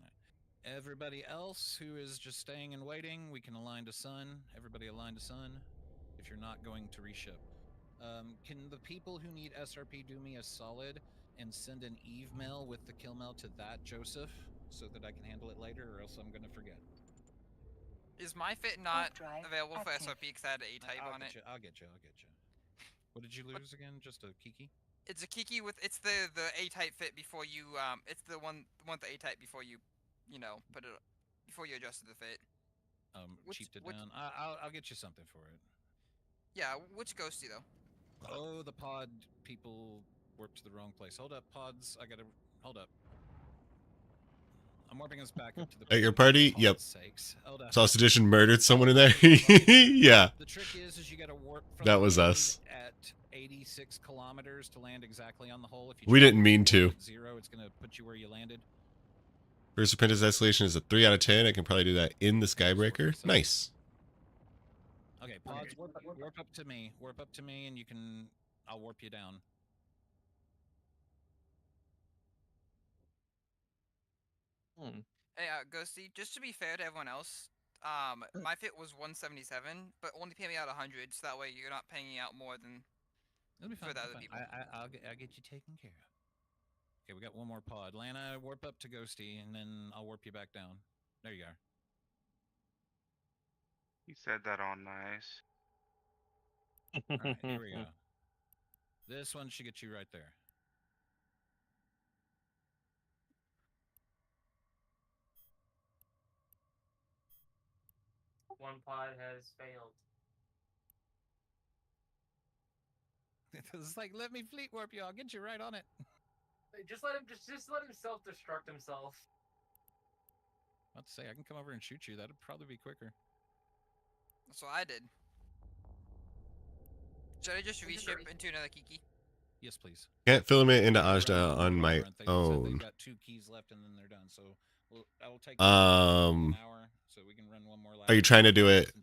Right. Everybody else who is just staying and waiting, we can align to Sun. Everybody align to Sun. If you're not going to reship. Can the people who need SRP do me a solid and send an Eve mail with the kill mail to that Joseph so that I can handle it later, or else I'm gonna forget. Is my fit not available for SRP because I had an A-type on it? I'll get you. What did you lose again? Just a Kiki? It's a Kiki with it's the A-type fit before you it's the one with the A-type before you put it before you adjusted the fit. Cheaped it down. I'll get you something for it. Yeah, which ghosty though? Oh, the pod people warped to the wrong place. Hold up, pods. Hold up. I'm warping us back up to the. At your party? Yep. Sakes. Hold up. Saw Sedition murdered someone in there. Yeah. The trick is you got to warp from that was us. At 86 kilometers to land exactly on the hole. If you we didn't mean to. 0, it's going to put you where you landed. First Serpentis Isolation is a 3 out of 10. I can probably do that in the Skybreaker. Nice. Okay, pods, warp up to me. Warp up to me, and I'll warp you down. Hey, Ghosty, just to be fair to everyone else, my fit was 177, but only pay me out 100, so that way you're not paying out more than for the other people. I'll get you taken care of. Okay, we got one more pod. Lana, warp up to Ghosty, and then I'll warp you back down. There you are. He said that all nice. Alright, here we go. This one should get you right there. One pod has failed. It's like, let me fleet warp you. I'll get you right on it. Just let him self-destruct himself. I have to say, I can come over and shoot you. That'd probably be quicker. That's what I did. Should I just reship into another Kiki? Yes, please. Can't filament into Ajda on my own. They've got 2 keys left and then they're done. So that'll take an hour. So we can run one more lap. Are you trying to do it?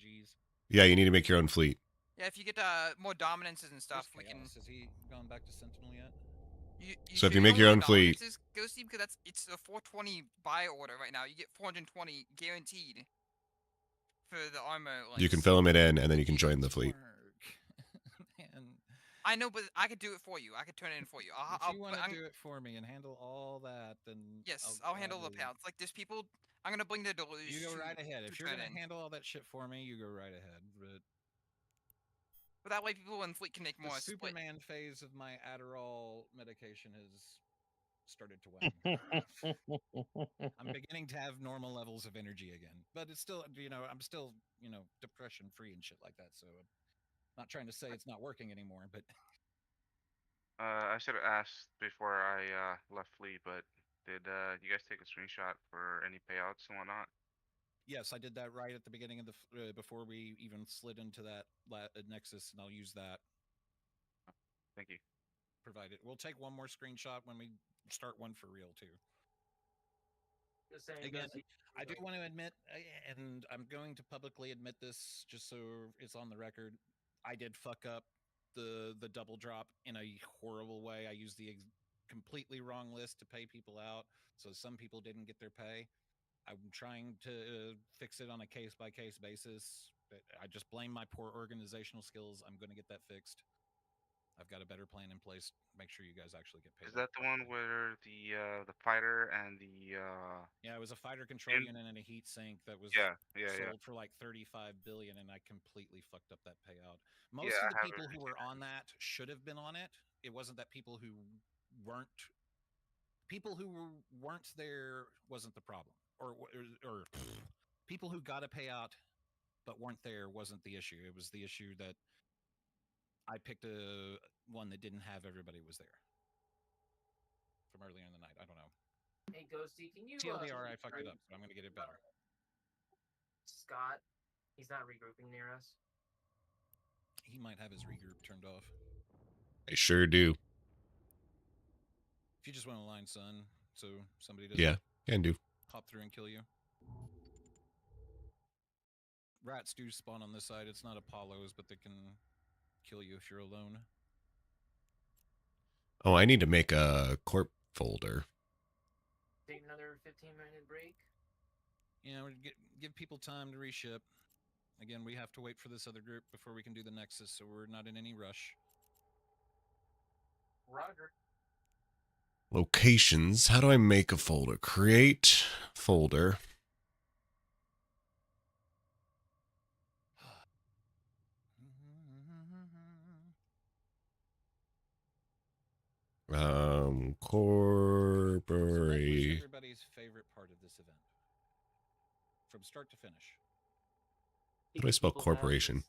Yeah, you need to make your own fleet. Yeah, if you get more dominances and stuff, we can. Has he gone back to Sentinel yet? So if you make your own fleet, Ghosty, because it's a 420 buy order right now. You get 420 guaranteed for the armor. you can fill them in, and then you can join the fleet. Man. I know, but I could do it for you. I could turn it in for you. If you want to do it for me and handle all that, then yes, I'll handle the pals. Like there's people. I'm gonna bring the deluge. You go right ahead. If you're gonna handle all that shit for me, you go right ahead. But that way, people in fleet can make more. The Superman phase of my Adderall medication has started to wane. I'm beginning to have normal levels of energy again, but it's still, I'm still, depression free and shit like that. So I'm not trying to say it's not working anymore, but. I should have asked before I left fleet, but did you guys take a screenshot for any payouts and whatnot? Yes, I did that right at the beginning of the before we even slid into that Nexus, and I'll use that. Thank you. Provided we'll take one more screenshot when we start one for real too. Again, I do want to admit, and I'm going to publicly admit this, just so it's on the record. I did fuck up the double drop in a horrible way. I used the completely wrong list to pay people out, so some people didn't get their pay. I'm trying to fix it on a case-by-case basis. I just blame my poor organizational skills. I'm going to get that fixed. I've got a better plan in place. Make sure you guys actually get paid. Is that the one where the fighter and the Yeah, it was a fighter control unit and a heat sink that was sold for like 35 billion, and I completely fucked up that payout. Most of the people who were on that should have been on it. It wasn't that people who weren't there wasn't the problem, or people who got a payout but weren't there wasn't the issue. It was the issue that I picked a one that didn't have everybody was there from earlier in the night. I don't know. Hey, Ghosty, can you... TLDR, I fucked it up, but I'm going to get it better. Scott, he's not regrouping near us. He might have his regroup turned off. I sure do. If you just want to line, son, so somebody doesn't... Yeah, can do. Hop through and kill you. Rats do spawn on this side. It's not Apollos, but they can kill you if you're alone. Oh, I need to make a Corp folder. Take another 15-minute break. Yeah, give people time to reship. Again, we have to wait for this other group before we can do the Nexus, so we're not in any rush. Roger. Locations. How do I make a folder? Create folder. Corporate. Everybody's favorite part of this event, from start to finish. How do I spell corporation?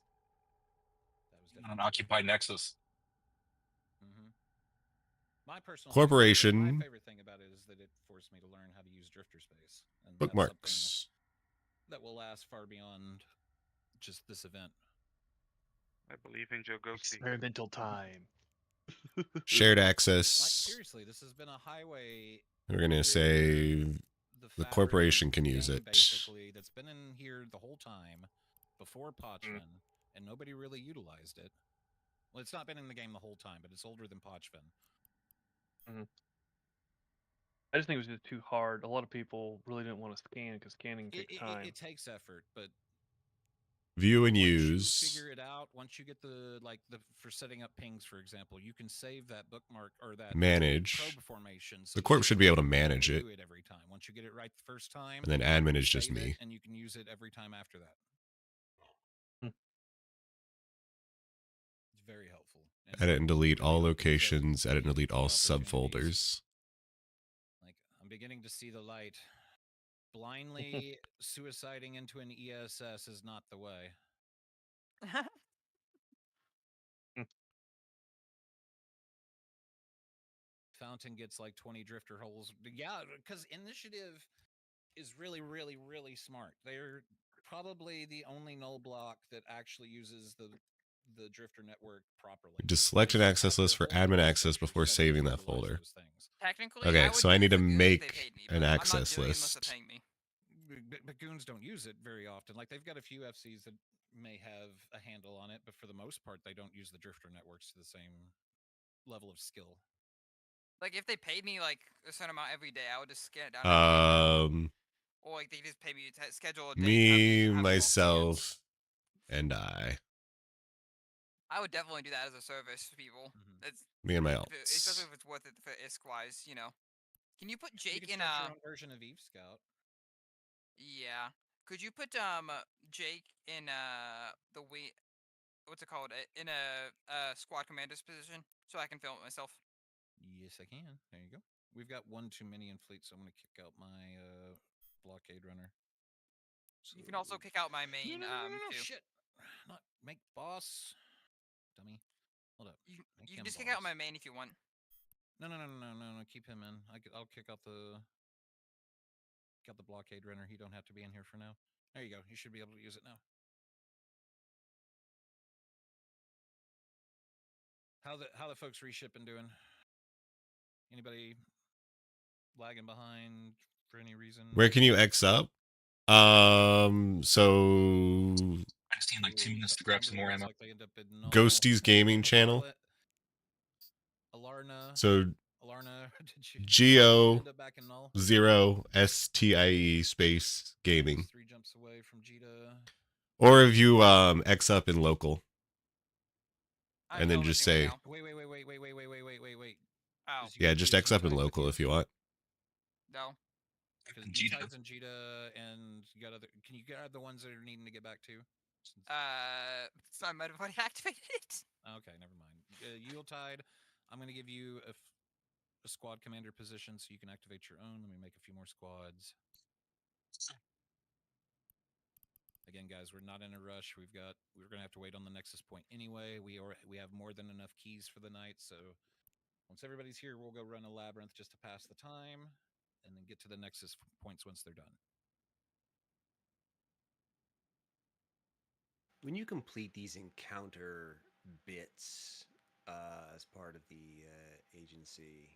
An occupied nexus. My personal corporation. My favorite thing about it is that it forced me to learn how to use drifter space. And bookmarks. That will last far beyond just this event. I believe in Joe Ghosty. Experimental time. Shared access. Like, seriously, this has been a highway. We're going to say the corporation can use it. Basically, that's been in here the whole time before Pochven, and nobody really utilized it. Well, it's not been in the game the whole time, but it's older than Pochven. I just think it was just too hard. A lot of people really didn't want to scan because scanning takes time. It takes effort, but view and once use. You figure it out. Once you get for setting up pings, for example, you can save that bookmark or that manage. probe formation. So the Corp should be able to manage it. Do it every time. Once you get it right the first time, and then admin is just me. And you can use it every time after that. It's very helpful. And edit and delete all locations. Edit and delete all subfolders. Like, I'm beginning to see the light. Blindly suiciding into an ESS is not the way. Fountain gets like 20 drifter holes. Yeah, because Initiative is really, really, really smart. They're probably the only null block that actually uses the drifter network properly. Just select an access list for admin access before saving that folder. Technically, okay, so I need to make an access list. But goons don't use it very often. Like, they've got a few FCs that may have a handle on it, but for the most part, they don't use the drifter networks to the same level of skill. Like if they paid me like a certain amount every day, I would just scan it down. Every day. Or like they just pay me to schedule a day. Me, have all myself, and I. I would definitely do that as a service to people. It's Me and my especially alts. if it's worth it for ISK wise, you know. Can you put Jake you can in start your own version of Eve Scout. Yeah. Could you put Jake in the what's it called? In a squad commander's position so I can film it myself? Yes, I can. There you go. We've got one too many in fleet, so I'm going to kick out my blockade runner. So, you can also kick out my main. No, too. shit. Not make boss. Dummy. Hold up. You can just kick out my main if you want. No. Keep him in. I'll kick out the blockade runner. He don't have to be in here for now. There you go. You should be able to use it now. How the folks reshipping doing? Anybody lagging behind for any reason? Where can you X up? So I just need like 2 minutes to grab some more ammo. Ghosty's gaming channel. Alarna. So Alarna, Geo0STIE space gaming. 3 jumps away from Jita. Or if you X up in local. And then just say Wait. Oh. Yeah, just X up in local if you want. No. Because Jita and Jita and you got other. Can you grab the ones that are needing to get back to? So I might have already activated it. Okay, never mind. Yuletide, I'm going to give you a squad commander position so you can activate your own. Let me make a few more squads. Again, guys, we're not in a rush. We're going to have to wait on the Nexus point anyway. We have more than enough keys for the night, so once everybody's here, we'll go run a labyrinth just to pass the time, and then get to the Nexus points once they're done. When you complete these encounter bits as part of the agency,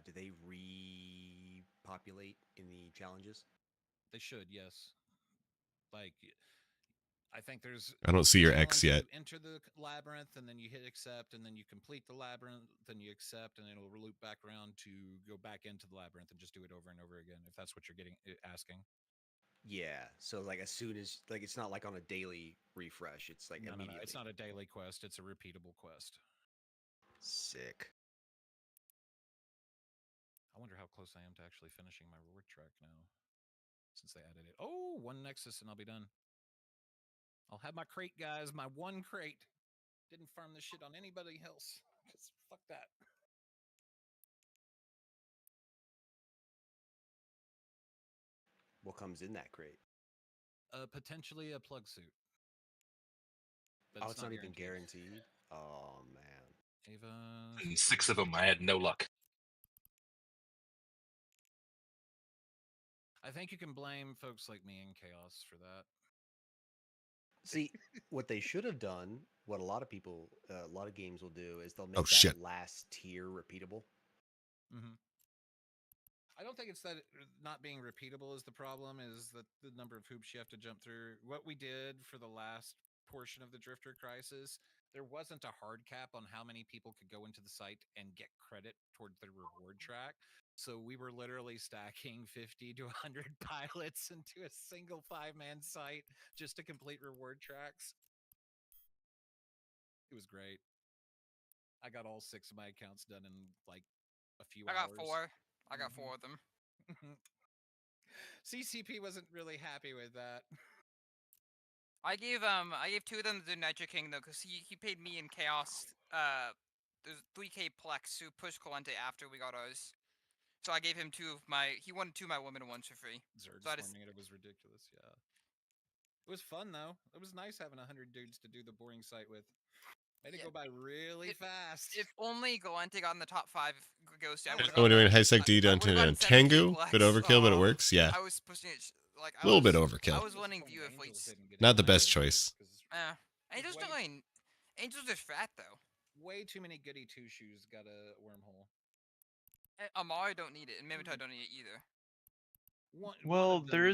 do they repopulate in the challenges? They should, yes. Like, I think there's. I don't see your X yet. You enter the labyrinth, and then you hit accept, and then you complete the labyrinth, then you accept, and it'll loop back around to go back into the labyrinth and just do it over and over again, if that's what you're asking. Yeah, so like as soon as it's not like on a daily refresh. It's like immediately. No, it's not a daily quest. It's a repeatable quest. Sick. I wonder how close I am to actually finishing my reward track now, since they added it. Oh, 1 Nexus and I'll be done. I'll have my crate, guys. My 1 crate. Didn't farm this shit on anybody else. Because fuck that. What comes in that crate? Potentially a plug suit. But it's not even guaranteed. Oh man. Ava. And 6 of them. I had no luck. I think you can blame folks like me and Chaos for that. See, what they should have done, what a lot of people, a lot of games will do, is they'll make that last tier repeatable. Mm-hmm. I don't think it's that not being repeatable is the problem, is that the number of hoops you have to jump through. What we did for the last portion of the Drifter Crisis, there wasn't a hard cap on how many people could go into the site and get credit towards their reward track. So we were literally stacking 50 to 100 pilots into a single 5-man site just to complete reward tracks. It was great. I got all 6 of my accounts done in like a few hours. I got 4. I got 4 of them. CCP wasn't really happy with that. I gave 2 of them to Niger King though, because he paid me in Chaos there's 3K Plex to push Calente after we got ours. So I gave him 2 of my he wanted 2 of my women ones for free. Zerg so storming it was ridiculous, yeah. It was fun though. It was nice having 100 dudes to do the boring site with. Made it go by really fast. If only Galente got in the top 5 Ghost, I would have Oh, doing high sec D down to Tengu, bit overkill, but it works. Yeah, I was pushing it like a little bit overkill. I was winning view of fleets. Not the best choice. Angels Angels are fat though. Way too many goody 2 shoes got a wormhole. Amari don't need it, and Mimitai don't need it either. Well, there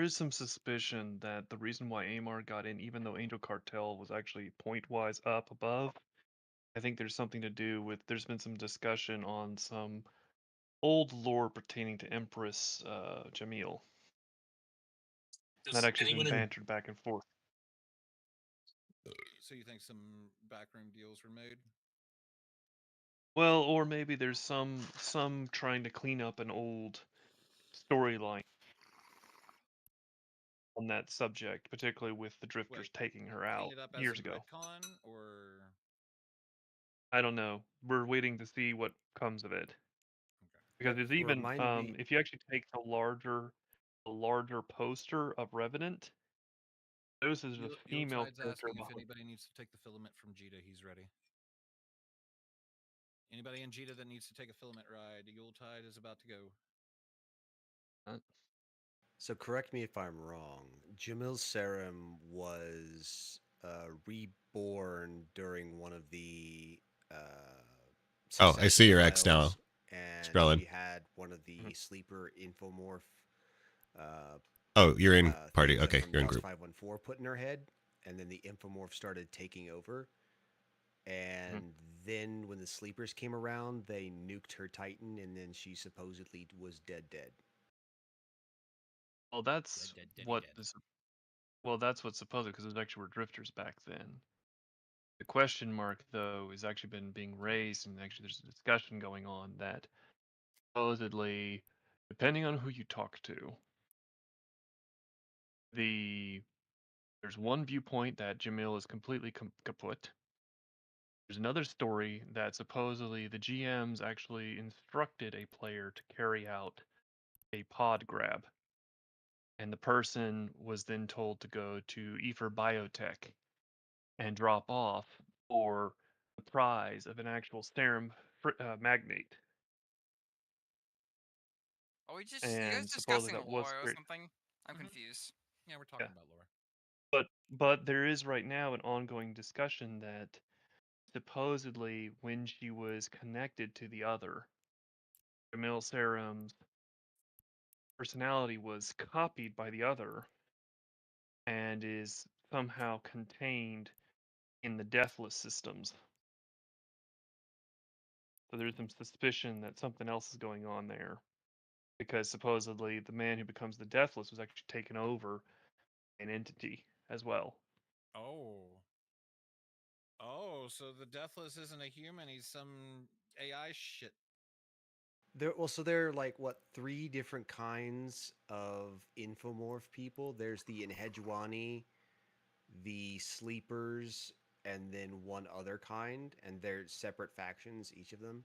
is some suspicion that the reason why Amar got in, even though Angel Cartel was actually point-wise up above, I think there's something to do with. There's been some discussion on some old lore pertaining to Empress Jamil. That Does actually has been anyone in bantered back and forth. So you think some backroom deals were made? Well, or maybe there's some trying to clean up an old storyline on that subject, particularly with the drifters taking her Clean out it up as years in ago. retcon, or I don't know. We're waiting to see what comes of it. Because Well, it's even remind me. if you actually take the larger poster of Revenant, notice there's a female Yuletide character asking if behind. anybody needs to take the filament from Jita. He's ready. Anybody in Jita that needs to take a filament ride? Yuletide is about to go. So correct me if I'm wrong. Jamil Sarim was reborn during one of the Oh, I see successor your X now. files, and Scrolling. she had one of the sleeper infomorph. Oh, you're in party. things, like, Okay, from you're in Dust group. 514 put in her head, and then the infomorph started taking over. And then when the sleepers came around, they nuked her Titan, and then she supposedly was dead. Well, that's Dead. what this. Well, that's what's supposed because there actually were drifters back then. The question mark, though, has actually been being raised, and actually there's a discussion going on that supposedly, depending on who you talk to, there's one viewpoint that Jamil is completely kaput. There's another story that supposedly the GMs actually instructed a player to carry out a pod grab, and the person was then told to go to Ether Biotech and drop off for the prize of an actual serum magnate. Are we just you guys And supposedly discussing that was lore or great. something? I'm confused. Yeah, we're talking Yeah. about lore. But there is right now an ongoing discussion that supposedly when she was connected to the other, Jamil Serum's personality was copied by the other and is somehow contained in the deathless systems. So there's some suspicion that something else is going on there. Because supposedly the man who becomes the deathless was actually taken over an entity as well. Oh, so the Deathless isn't a human, he's some AI shit. So there are like what 3 different kinds of infomorph people. There's the Inhedjwani, the sleepers, and then one other kind, and they're separate factions, each of them,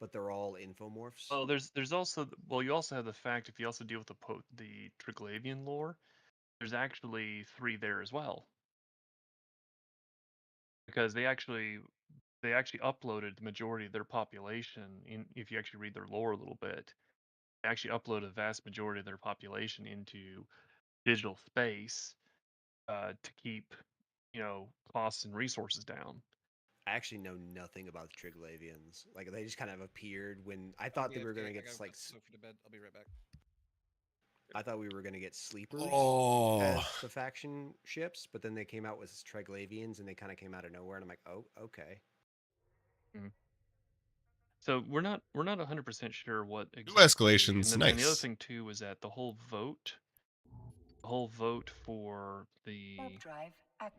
but they're all infomorphs. Well, there's also you also have the fact if you also deal with the Triglavian lore, there's actually 3 there as well. Because they actually uploaded the majority of their population in if you actually read their lore a little bit. They actually uploaded a vast majority of their population into digital space to keep, costs and resources down. I actually know nothing about the Triglavians. Like they just kind of appeared when I thought that we were going to get like Sophie to bed. I'll be right back. I thought we were going to get sleepers Oh. as the faction ships, but then they came out with Triglavians and they kind of came out of nowhere, and I'm like, oh, okay. So we're not 100% sure what Two exactly. escalations, And the other nice. thing too is that the whole vote for the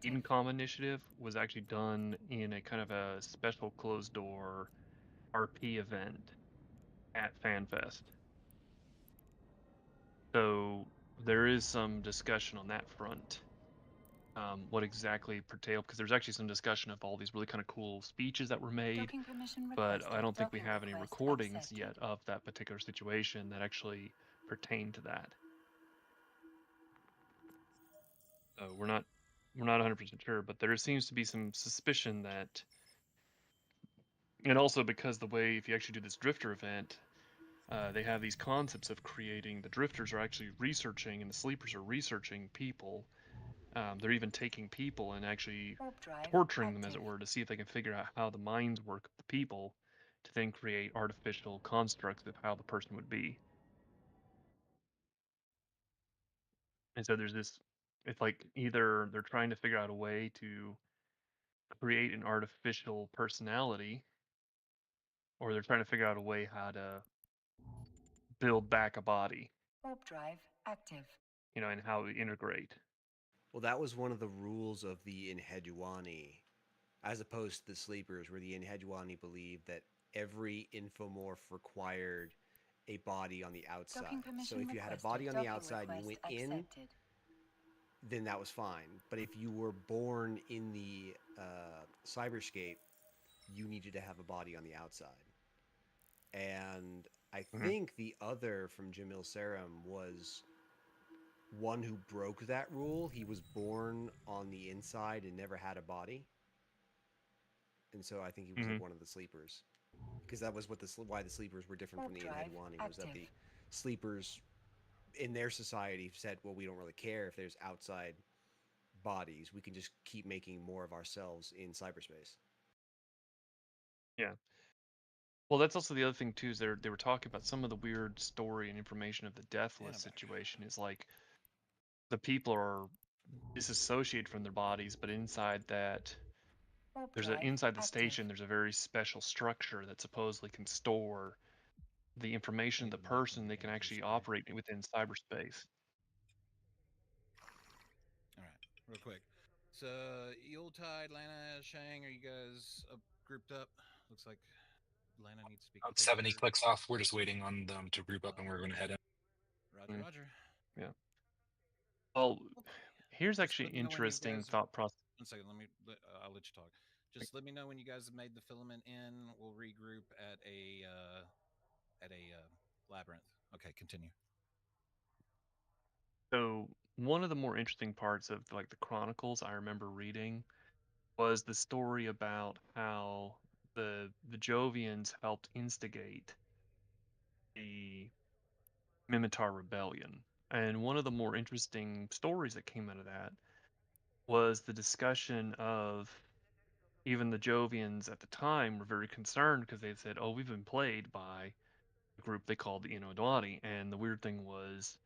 Edencom initiative was actually done in a kind of a special closed door RP event at FanFest. So there is some discussion on that front. What exactly pertained, because there's actually some discussion of all these really kind of cool speeches that were made, but I don't think we have any recordings yet of that particular situation that actually pertain to that. So we're not 100% sure, but there seems to be some suspicion that, and also because the way if you actually do this drifter event, they have these concepts of creating the drifters are actually researching and the sleepers are researching people. They're even taking people and actually torturing them, as it were, to see if they can figure out how the minds work of the people to then create artificial constructs of how the person would be. And so there's this, it's like either they're trying to figure out a way to create an artificial personality, or they're trying to figure out a way how to build back a body. Warp drive active. And how to integrate. Well, that was one of the rules of the Inheduani, as opposed to the Sleepers, where the Inheduani believed that every infomorph required a body on the outside. So if you had a body on the outside and you went in, then that was fine. But if you were born in the cyberscape, you needed to have a body on the outside. And I think the other from Jamil Saram was one who broke that rule. He was born on the inside and never had a body. And so I think he was like one of the sleepers. Because that was why the sleepers were different from the Inheduani, was that the sleepers in their society said, well, we don't really care if there's outside bodies. We can just keep making more of ourselves in cyberspace. Yeah. Well, that's also the other thing too. Is they were talking about some of the weird story and information of the deathless situation. Is like the people are disassociated from their bodies, but inside that, inside the station, there's a very special structure that supposedly can store the information of the person. They can actually operate within cyberspace. All right, real quick. So, Yuletide, Lana, Shang, are you guys grouped up? Looks like Lana needs to be. About 70 clicks off. We're just waiting on them to group up, and we're going to head in. Roger, Roger. Yeah. Well, here's actually an interesting thought process. 1 second, I'll let you talk. Just let me know when you guys have made the filament in. We'll regroup at a labyrinth. Okay, continue. So one of the more interesting parts of like the Chronicles I remember reading was the story about how the Jovians helped instigate the Mimitar Rebellion. And one of the more interesting stories that came out of that was the discussion of even the Jovians at the time were very concerned because they said, oh, we've been played by a group they called the Inodwati. And the weird thing was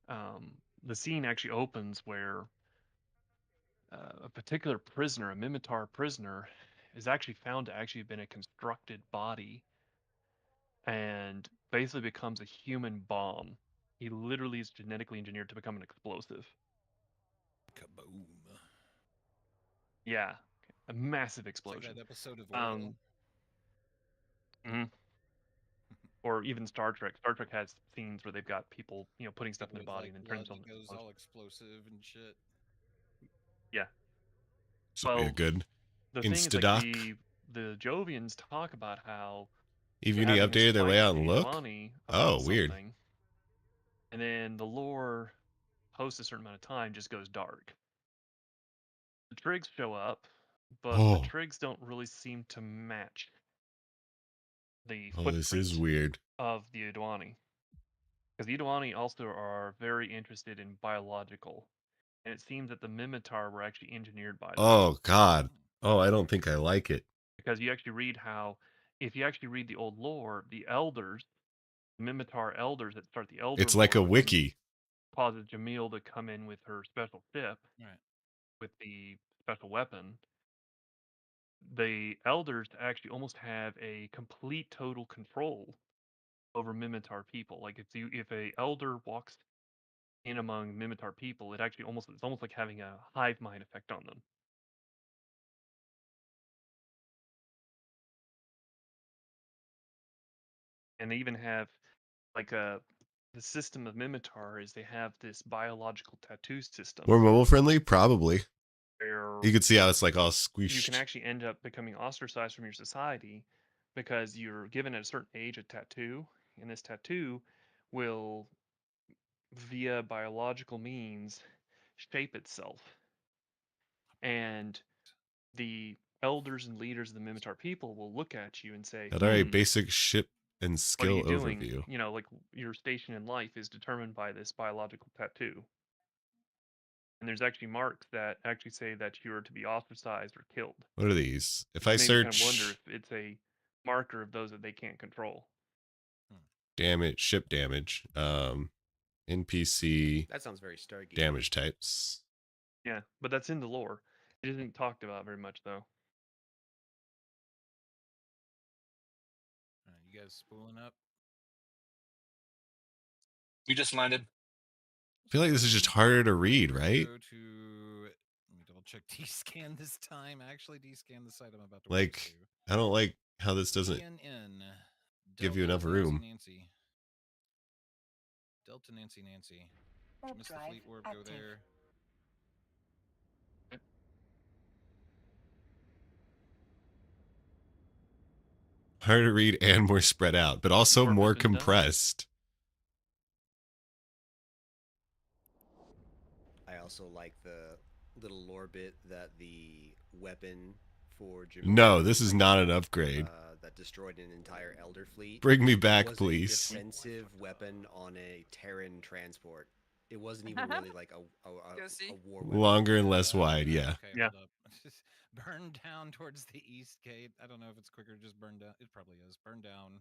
the scene actually opens where a particular prisoner, a Mimitar prisoner, is actually found to actually have been a constructed body and basically becomes a human bomb. He literally is genetically engineered to become an explosive. Kaboom. Yeah, a massive explosion. It's like that episode of Orville. Or even Star Trek. Star Trek has scenes where they've got people, putting stuff in their body and then turns on. Goes all explosive and shit. Yeah. So be a good the thing is, like, Instadoc. the Jovians talk about how even he updated their layout and look. Oh, weird. And then the lore, post a certain amount of time, just goes dark. The Trigs show up, but the Trigs don't really seem to match the footprint this is weird. of the Idwani. Because the Idwani also are very interested in biological. And it seems that the Mimitar were actually engineered by them. Oh, God. Oh, I don't think I like it. Because you actually read how, if you actually read the old lore, the elders, Mimitar elders that start the Elder It's like a Lore, wiki. Causes Jamil to come in with her special ship, with the special weapon. The elders actually almost have a complete total control over Mimitar people. Like if a elder walks in among Mimitar people, it's almost like having a hive mind effect on them. And they even have like the system of Mimitar is they have this biological tattoo system. More mobile friendly, probably. Where you can see how it's like all squished. You can actually end up becoming ostracized from your society because you're given at a certain age a tattoo, and this tattoo will, via biological means, shape itself. And the elders and leaders of the Mimitar people will look at you and say, All right, basic ship and skill what are you doing? overview. Like your station in life is determined by this biological tattoo. And there's actually marks that actually say that you are to be ostracized or killed. What are these? If I search, search, kind of wonder if it's a marker of those that they can't control. Damage, ship damage, NPC. That sounds very Stargate. Damage types. Yeah, but that's in the lore. It isn't talked about very much though. You guys spooling up? We just landed. I feel like this is just harder to read, right? Go to. Let me double check D-scan this time. Actually, D-scan the site I'm about to Like, I don't like how this doesn't CNN, give you enough room. Nancy. Delta Nancy. Warp Miss the drive fleet warp. active. Go there. Harder to read and more spread out, but also more compressed. I also like the little lore bit that the weapon for Jameer No, this is not an upgrade. That destroyed an entire Elder fleet. Bring me back, was please. A defensive weapon on a Terran transport. It wasn't even really like a war weapon. Longer and less wide, yeah. Okay, hold up. Burn down towards the east gate. I don't know if it's quicker. Just burn down. It probably is. Burn down.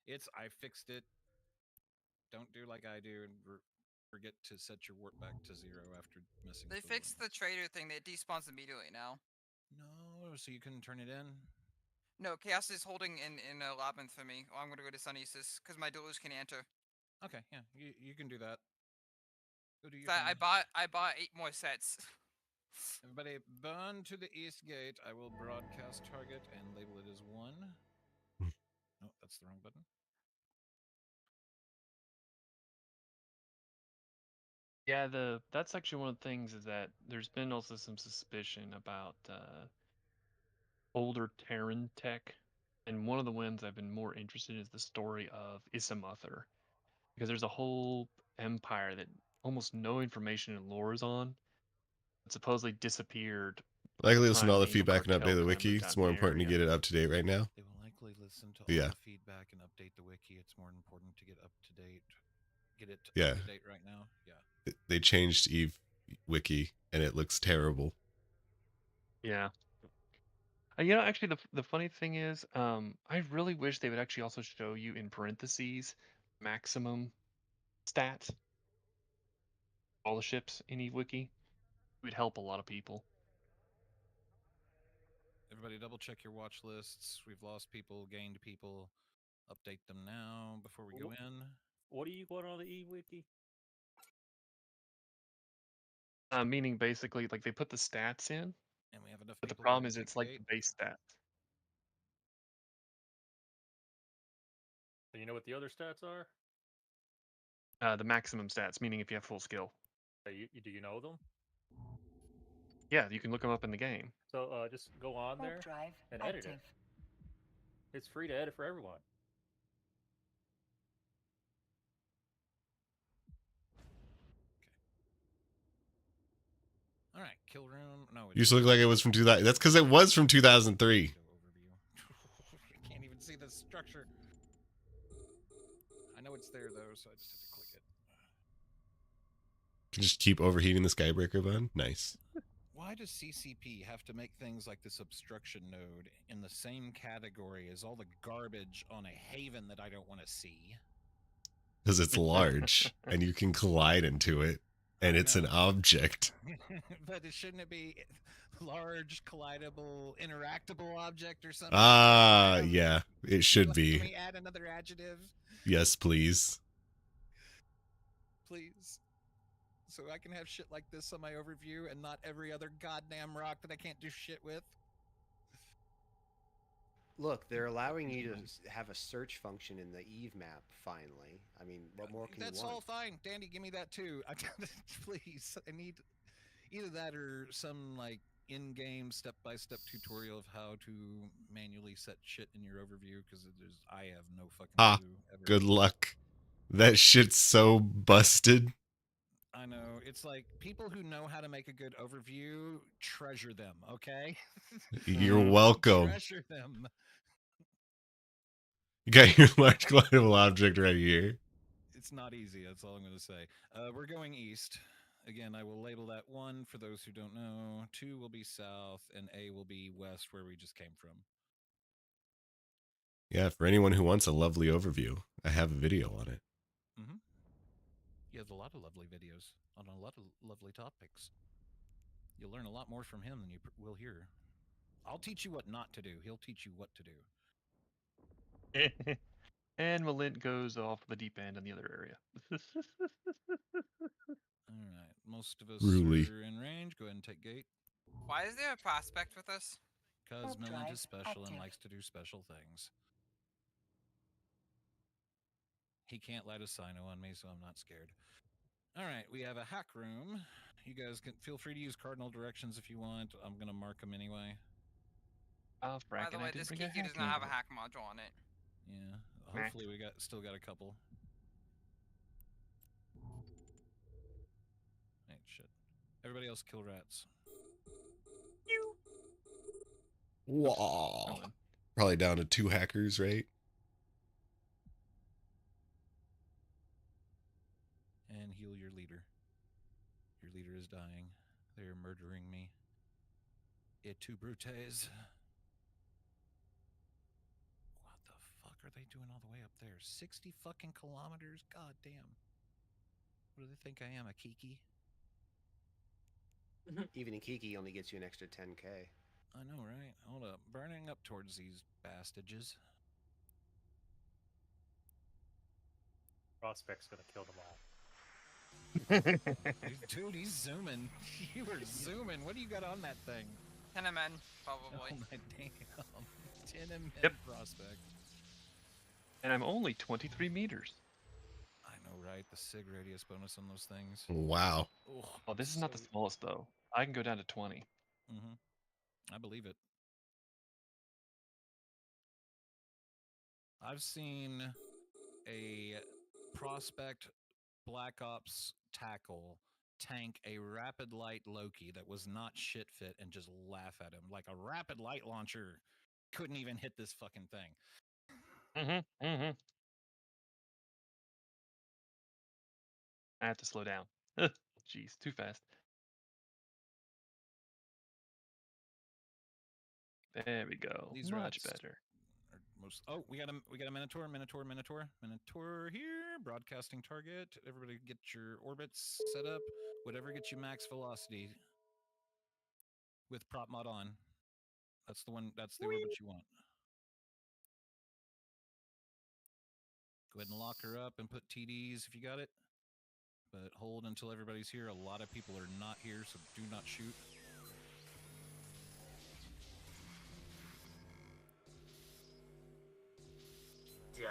I fixed it. Don't do like I do and forget to set your warp back to 0 after messing. They fixed the trader thing. It despawns immediately now. No, so you couldn't turn it in. No, Chaos is holding in a labyrinth for me. Oh, I'm gonna go to Sunesis because my duelers can enter. Okay, yeah, you can do that. Go do your I bought 8 more sets. Everybody, burn to the east gate. I will broadcast target and label it as 1. No, that's the wrong button. Yeah, that's actually one of the things is that there's been also some suspicion about older Terran tech, and one of the ones I've been more interested in is the story of Issamuther, because there's a whole empire that almost no information and lore is on. It supposedly disappeared. Likely listen to all the feedback and update the wiki. It's more important to get it up to date right now. They will likely listen to all the feedback and update the wiki. It's more important to get up to date. Get it up to date right now. Yeah. They changed Eve wiki and it looks terrible. Yeah. You know, actually, the funny thing is, I really wish they would actually also show you in parentheses maximum stats. All the ships in EveWiki. It would help a lot of people. Everybody double check your watch lists. We've lost people, gained people. Update them now before we go in. What do you got on the EveWiki? Meaning basically, like they put the stats in, and we have enough. But the problem is, it's like the base stats. Do you know what the other stats are? The maximum stats, meaning if you have full skill. Do you know them? Yeah, you can look them up in the game. So just go on there and edit it. It's free to edit for everyone. All right, kill room. No, You used to look like it was from 2000. That's because it was from 2003. I can't even see the structure. I know it's there though, so I just have to click it. You can just keep overheating the Skybreaker button. Nice. Why does CCP have to make things like this obstruction node in the same category as all the garbage on a haven that I don't want to see? Because it's large and you can collide into it, and it's an object. But shouldn't it be large, collidable, interactable object or something? Yeah, it should be. Can we add another adjective? Yes, please. Please. So I can have shit like this on my overview and not every other goddamn rock that I can't do shit with. Look, they're allowing you to have a search function in the Eve map, finally. I mean, what more can you want? That's all fine. Dandy, give me that too. Please. I need either that or some, like, in-game step-by-step tutorial of how to manually set shit in your overview, because I have no fucking clue ever. Good luck. That shit's so busted. I know. It's like, people who know how to make a good overview, treasure them, okay? You're welcome. Treasure them. You got your large collidable object right here. It's not easy, that's all I'm going to say. We're going east. Again, I will label that 1 for those who don't know. 2 will be south, and A will be west, where we just came from. Yeah, for anyone who wants a lovely overview, I have a video on it. Mm-hmm. He has a lot of lovely videos on a lot of lovely topics. You'll learn a lot more from him than you will here. I'll teach you what not to do. He'll teach you what to do. And Malint goes off the deep end in the other area. All right, most of us Really? are in range. Go ahead and take gate. Why is there a prospect with us? Because Millant is special and likes to do special things. He can't light a sino on me, so I'm not scared. All right, we have a hack room. You guys can feel free to use cardinal directions if you want. I'm gonna mark them anyway. Oh, By the way, this Kiki does not have a hack module on it. Yeah, hopefully we still got a couple. Hey, shit. Everybody else kill rats. Wow. Probably down to 2 hackers, right? And heal your leader. Your leader is dying. They are murdering me. Et tu brutes. What the fuck are they doing all the way up there? 60 fucking kilometers? God damn. What do they think I am, a Kiki? Even a Kiki only gets you an extra 10k. I know, right? Hold up. Burning up towards these bastages. Prospect's gonna kill them all. Dude, he's zooming. You were zooming. What do you got on that thing? Tenement, probably. Oh my damn. Tenement prospect. And I'm only 23 meters. I know, right? The sig radius bonus on those things. Wow. Oh, this is not the smallest, though. I can go down to 20. Mm-hmm. I believe it. I've seen a prospect Black Ops tackle tank a rapid light Loki that was not shit fit and just laugh at him. Like a rapid light launcher couldn't even hit this fucking thing. I have to slow down. Jeez, too fast. There we go. These Much rats better. are oh, we got a Minotaur here. Broadcasting target. Everybody get your orbits set up. Whatever gets you max velocity with prop mod on. That's the one. That's the orbit you want. Go ahead and lock her up and put TDs if you got it. But hold until everybody's here. A lot of people are not here, so do not shoot. Died.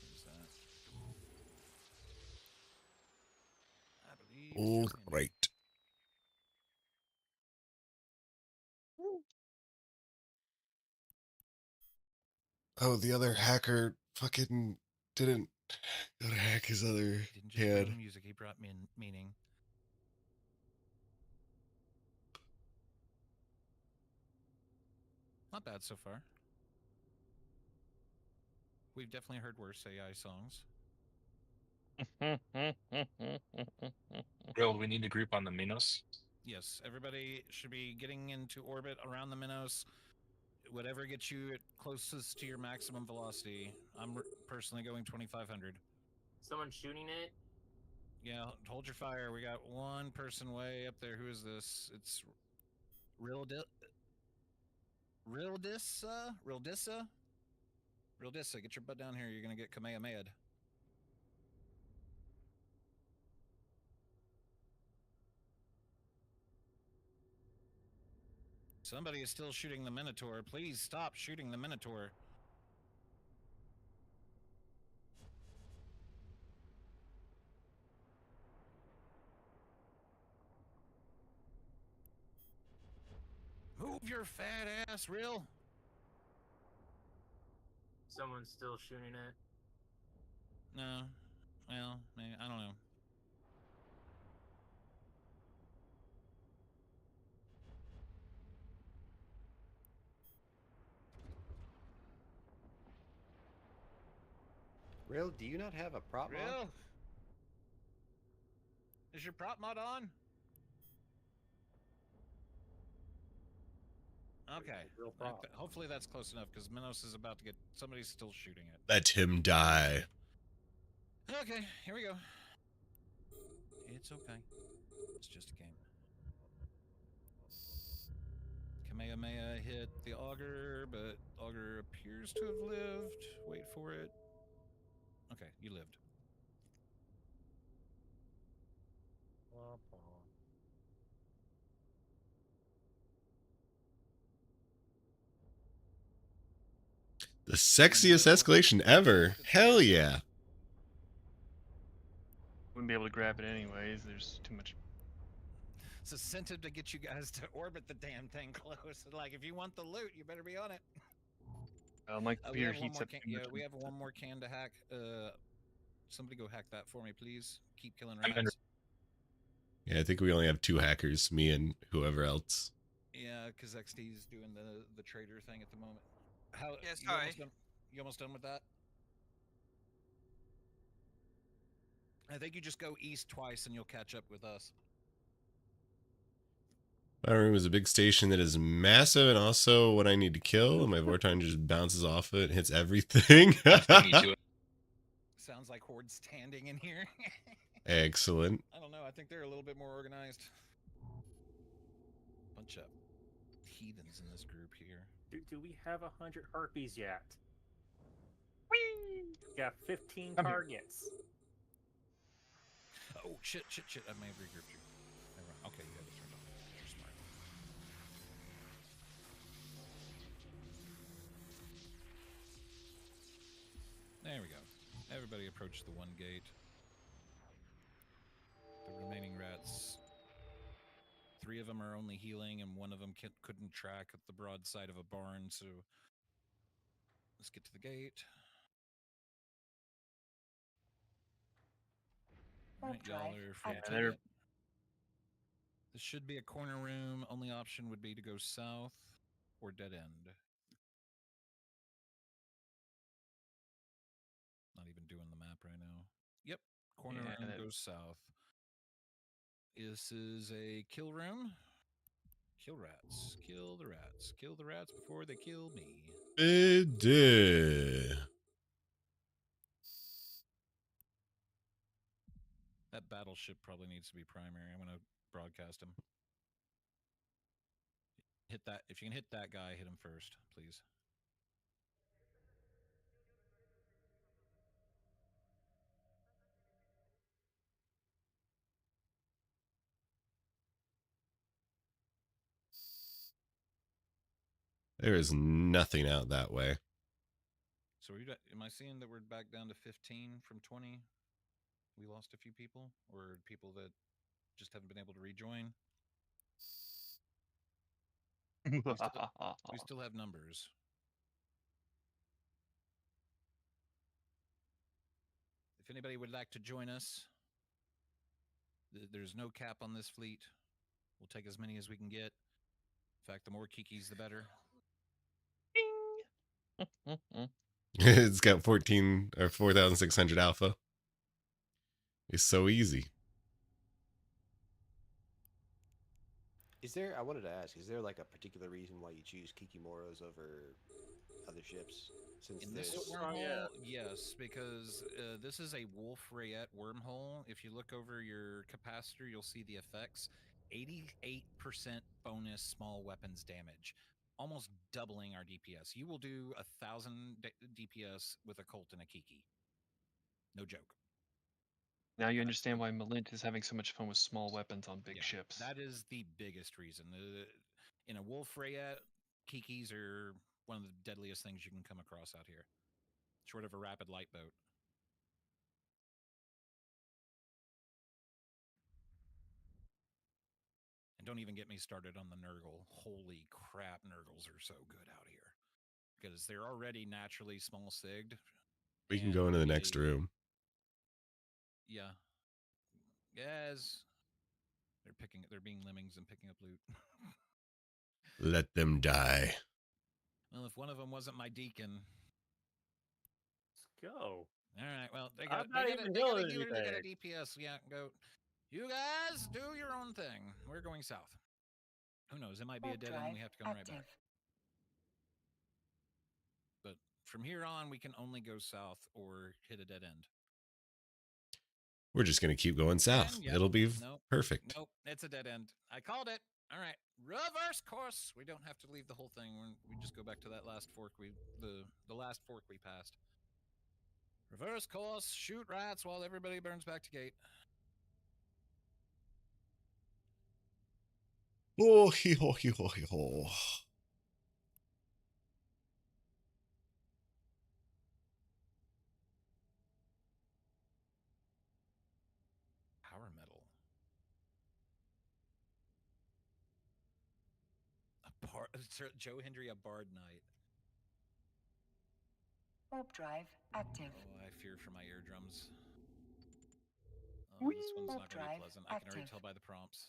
Who's that? I believe. All right. Oh, the other hacker fucking didn't go to hack his other Didn't just head. bring music, he brought meaning. Not bad so far. We've definitely heard worse AI songs. Real, we need to group on the Minos. Yes, everybody should be getting into orbit around the Minos. Whatever gets you closest to your maximum velocity. I'm personally going 2,500. Someone shooting it? Yeah, hold your fire. We got one person way up there. Who is this? It's Rildissa? Get your butt down here. You're going to get Kamehameha. Somebody is still shooting the Minotaur. Please stop shooting the Minotaur. Move your fat ass, Real. Someone's still shooting it. No. Well, maybe, I don't know. Real, do you not have a prop mod? Real? Is your prop mod on? Okay. Hopefully that's close enough because Minos is about to get. Somebody's still shooting it. Let him die. Okay, here we go. It's okay. It's just a game. Kamehameha hit the auger, but auger appears to have lived. Wait for it. Okay, you lived. The sexiest escalation ever. Hell yeah. Wouldn't be able to grab it anyways. There's too much. It's incentive to get you guys to orbit the damn thing close. Like, if you want the loot, you better be on it. My We computer have one heats more up can. too Yeah, much. we have one more can to hack. Somebody go hack that for me, please. Keep killing I'm under- rats. Yeah, I think we only have 2 hackers, me and whoever else. Yeah, because XD's doing the trader thing at the moment. How? Yeah, You sorry. almost done? You almost done with that? I think you just go east twice and you'll catch up with us. My room is a big station that is massive and also what I need to kill, and my Vorton just bounces off it and hits everything. Sounds like Horde standing in here. Excellent. I don't know. I think they're a little bit more organized. Bunch of heathens in this group here. Do we have 100 harpies yet? Whee! Got 15 targets. Oh, shit. I may have regrouped you. Okay, you have it turned on. You're smart. There we go. Everybody approach the one gate. The remaining rats, 3 of them are only healing, and 1 of them couldn't track at the broadside of a barn, so let's get to the gate. Alright, y'all are free to take it. This should be a corner room. Only option would be to go south or dead end. Not even doing the map right now. Yep, corner room goes south. This is a kill room. Kill rats. Kill the rats. Kill the rats before they kill me. That battleship probably needs to be primary. I'm going to broadcast him. Hit that. If you can hit that guy, hit him first, please. There is nothing out that way. So am I seeing that we're back down to 15 from 20? We lost a few people, or people that just haven't been able to rejoin? We still have numbers. If anybody would like to join us, there's no cap on this fleet. We'll take as many as we can get. In fact, the more kikis, the better. It's got 14 or 4,600 alpha. It's so easy. Is there, I wanted to ask, is there like a particular reason why you choose Kikimoros over other ships? Since In this wormhole, yes, because this is a Wolf Rayette wormhole. If you look over your capacitor, you'll see the effects. 88% bonus small weapons damage, almost doubling our DPS. You will do 1,000 DPS with a Colt and a Kiki. No joke. Now you understand why Malint is having so much fun with small weapons on big ships. That is the biggest reason. In a Wolf Rayette, Kikis are one of the deadliest things you can come across out here, short of a rapid light boat. And don't even get me started on the Nurgle. Holy crap, Nurgles are so good out here. Because they're already naturally small sigged. We can go into the next room. Yeah. Yes. They're being lemmings and picking up loot. Let them die. Well, if one of them wasn't my deacon. Let's go. All right, well, they I'm got not a even healer, healing they got a anything. DPS. Yeah, go. You guys do your own thing. We're going south. Who knows? It might be a dead end. We have to come right back. But from here on, we can only go south or hit a dead end. We're just going to keep going south. Yep. It'll be Nope. perfect. Nope, it's a dead end. I called it. All right, reverse course. We don't have to leave the whole thing. We just go back to that last fork the last fork we passed. Reverse course. Shoot rats while everybody burns back to gate. Oh, hee ho, hee ho, hee ho. Power metal. Joe Hendry, a bard knight. Warp drive active. Oh, I fear for my eardrums. Oh, this one's not going to be pleasant. I can already tell by the prompts.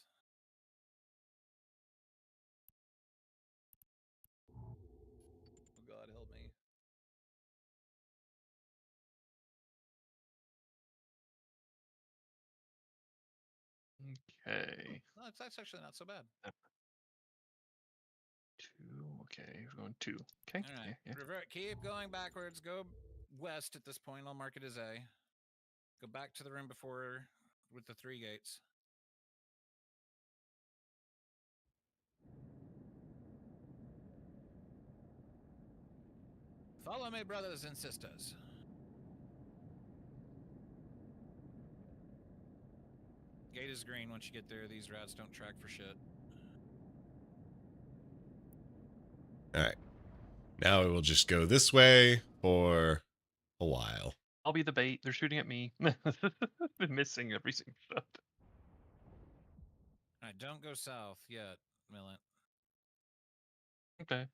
Oh God, help me. Okay. No, that's actually not so bad. 2. Okay, we're going 2. Okay. All right. Yeah, yeah. Revert. Keep going backwards. Go west at this point. I'll mark it as A. Go back to the room before with the 3 gates. Follow me, brothers and sisters. Gate is green. Once you get there, these rats don't track for shit. All right. Now we will just go this way for a while. I'll be the bait. They're shooting at me. Been missing every single shot. All right, don't go south yet, Millet. Okay.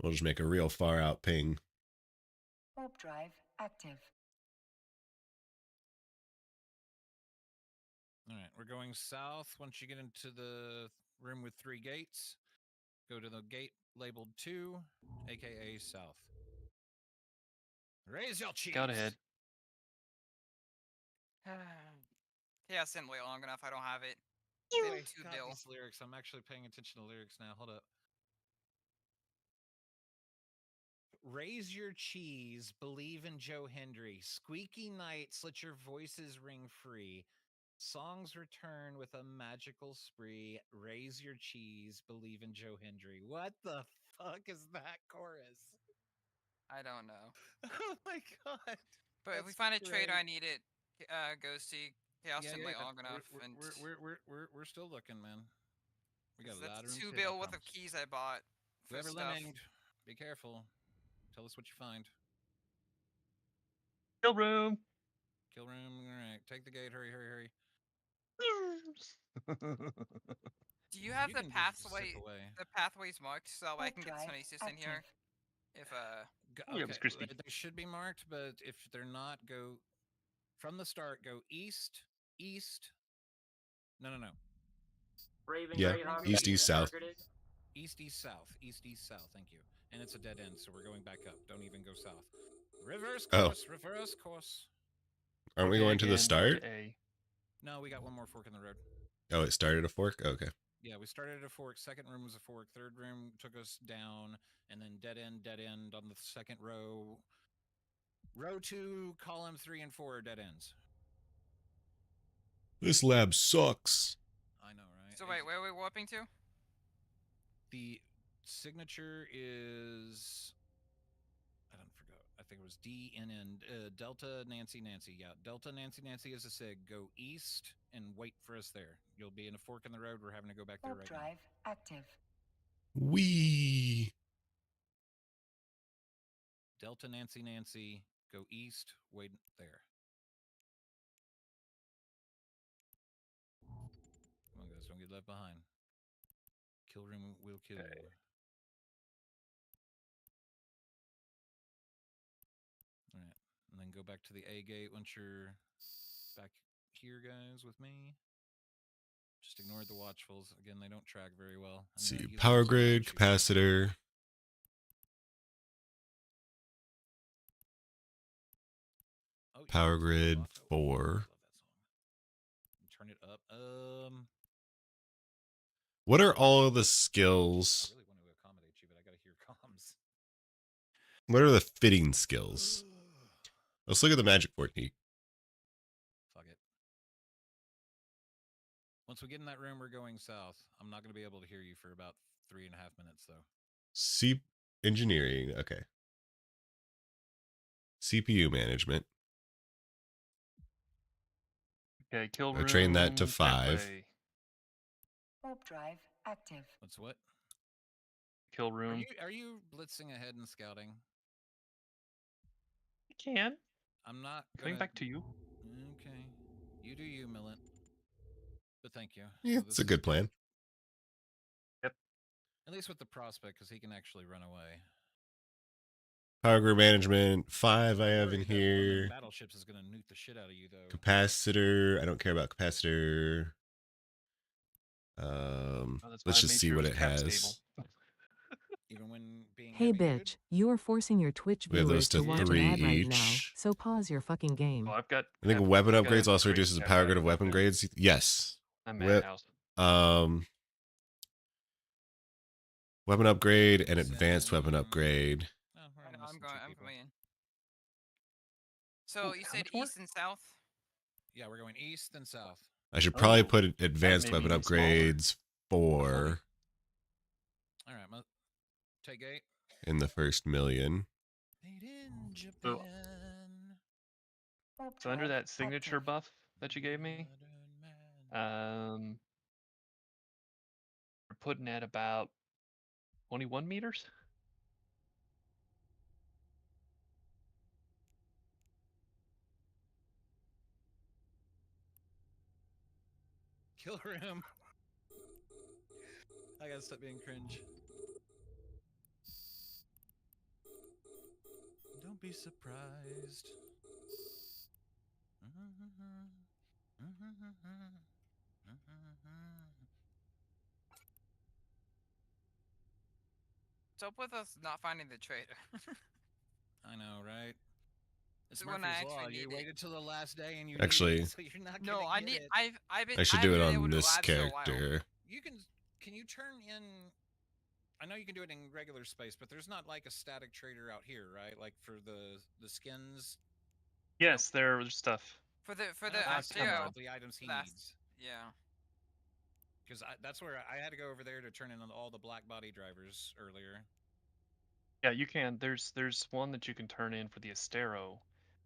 We'll just make a real far out ping. Warp drive active. All right, we're going south. Once you get into the room with 3 gates, go to the gate labeled 2, aka south. Raise your cheeks. Got ahead. Chaos didn't wait long enough. I don't have it. Oh, They have 2 God, bill. these lyrics. I'm actually paying attention to lyrics now. Hold up. Raise your cheese, believe in Joe Hendry. Squeaky nights, let your voices ring free. Songs return with a magical spree. Raise your cheese, believe in Joe Hendry. What the fuck is that chorus? I don't know. Oh my God. But if we find a trade, I need it. Ghosty. Chaos didn't wait long enough. We're still looking, man. We got a lot that's of 2 bill worth of keys I bought for Whoever stuff. lemminged, be careful. Tell us what you find. Kill room. Kill room. All right. Take the gate. Hurry, hurry, hurry. Do you have the can just zip pathway? away. The pathways marked so I can get drive Sunesis in here. If Okay, it was crispy. they should be marked, but if they're not, go from the start. Go east, east. No. Raven Yeah, Greyhawk, east, that east, you south. targeted. East, east, south. East, east, south. Thank you. And it's a dead end, so we're going back up. Don't even go south. Reverse course. Reverse course. Aren't we going to the start? No, we got one more fork in the road. Oh, it started a fork? Okay. Yeah, we started at a fork. Second room was a fork. Third room took us down, and then dead end on the second row. Row 2, column 3 and 4 are dead ends. This lab sucks. I know, right? So wait, where are we warping to? The signature is... I don't forget. I think it was DNN. Delta Nancy Nancy. Yeah, Delta Nancy Nancy is a sig. Go east and wait for us there. You'll be in a fork in the road. We're having to go back there right now. Drive active. Wee. Delta Nancy Nancy. Go east. Wait there. Come on, guys. Don't get left behind. Kill room will kill you. All right. And then go back to the A gate once you're back here, guys, with me. Just ignore the watchfuls. Again, they don't track very well. Let's see, power grid, capacitor. Oh, power grid 4. Turn it up. What are all of the skills? I really want to accommodate you, but I gotta hear comms. What are the fitting skills? Let's look at the magic 14. Fuck it. Once we get in that room, we're going south. I'm not going to be able to hear you for about 3.5 minutes, though. C engineering. Okay. CPU management. Okay, kill I room. train that to that 5. way. Warp drive active. What's what? Kill room. Are you blitzing ahead and scouting? You can. I'm not Coming back to you. Okay. You do you, Millet. But thank you. Yeah, it's a good plan. Yep. At least with the prospect, because he can actually run away. Power grid management 5 I have in Worried that one of them here. battleships is going to nuke the shit out of you, though. Capacitor. I don't care about capacitor. Let's just see what it has. Even when being Hey bitch, you are forcing your Twitch We have those viewers to to watch an 3 ad right now, each. so pause your fucking game. Well, I've got. I think weapon upgrades also reduces the power grid of weapon grades. Yes. I'm Madhouse. Weapon upgrade and advanced weapon upgrade. I know, I'm coming in. So you said east and south? Yeah, we're going east and south. I should probably put advanced weapon upgrades 4 All right, take 8. in the first million. Made in Japan. So under that signature buff that you gave me, we're putting at about 21 meters. Kill room. I gotta stop being cringe. Don't be surprised. What's up with us not finding the trader? I know, right? It's when I Murphy's Law. actually You need waited till the last day and you Actually, need it, so you're not No, gonna I get need. it. I've been. I should I do it haven't been on able to this labs for a while. character. Can you turn in? I know you can do it in regular space, but there's not like a static trader out here, right? Like for the skins. Yes, there's stuff. For the the items he needs. Yeah. Because that's where I had to go over there to turn in all the black body drivers earlier. Yeah, you can. There's one that you can turn in for the Astero,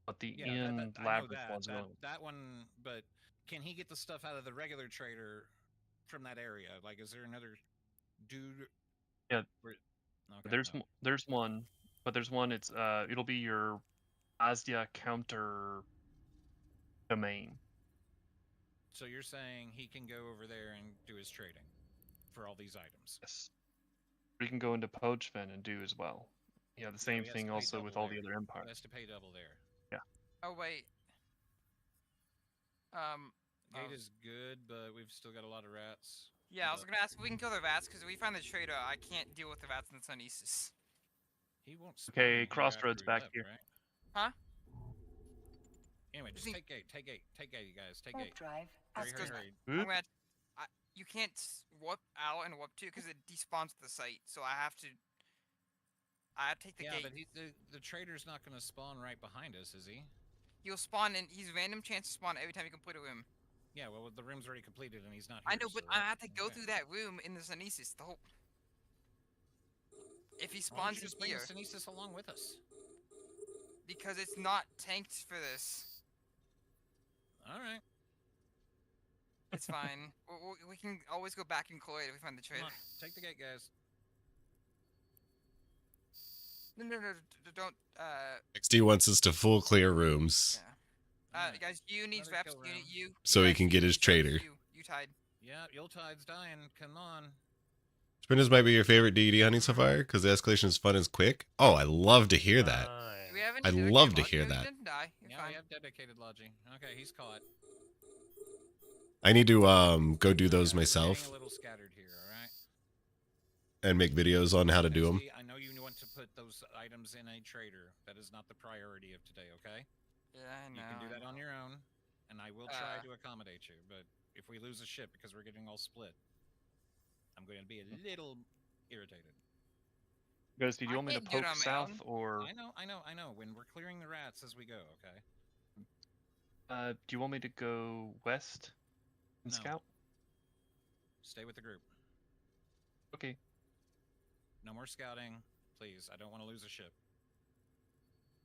but the in labyrinth one's going. That one, but can he get the stuff out of the regular trader from that area? Like, is there another dude? Yeah. Okay, there's one, but there's one. It's it'll be your Asdia counter domain. So you're saying he can go over there and do his trading for all these items? Yes. We can go into Poachman and do as well. Yeah, the same thing also with all the other empires. He has to pay double there. Yeah. Oh wait. Gate is good, but we've still got a lot of rats. Yeah, I was gonna ask if we can kill the rats because if we find the trader, I can't deal with the rats in the Sunesis. He won't. Okay, Crossroads back here. Huh? Anyway, just take gate, you guys, take gate. Drive. Hurry. You can't warp out and warp to because it despawns the site, so I have to take the gate. Yeah, but the trader's not going to spawn right behind us, is he? He'll spawn and he's random chance to spawn every time you complete a room. Yeah, well, the room's already completed and he's not here. I know, but I have to go through that room in the Sunesis. The whole. If he spawns just here, bring the Sunesis along with us. Because it's not tanked for this. All right. It's fine. We can always go back and collate if we find the trader. Take the gate, guys. No, don't. XD wants us to full clear rooms. Yeah. Guys, you need reps. You. So he can get his trader. You tied. Yeah, Yuletide's dying. Come on. Sprinters might be your favorite DD hunting so far because the escalation is fun and quick. Oh, I love to hear that. I'd love to hear that. Yeah, we have dedicated Logi. Okay, he's caught. I need to go do those myself. A little scattered here, all right? And make videos on how to do them. I know you want to put those items in a trader. That is not the priority of today, okay? Yeah, I know. You can do that on your own, and I will try to accommodate you. But if we lose a ship because we're getting all split, I'm going to be a little irritated. Guys, do you want me to poke south or? I know. When we're clearing the rats as we go, okay? Do you want me to go west and scout? Stay with the group. Okay. No more scouting, please. I don't want to lose a ship.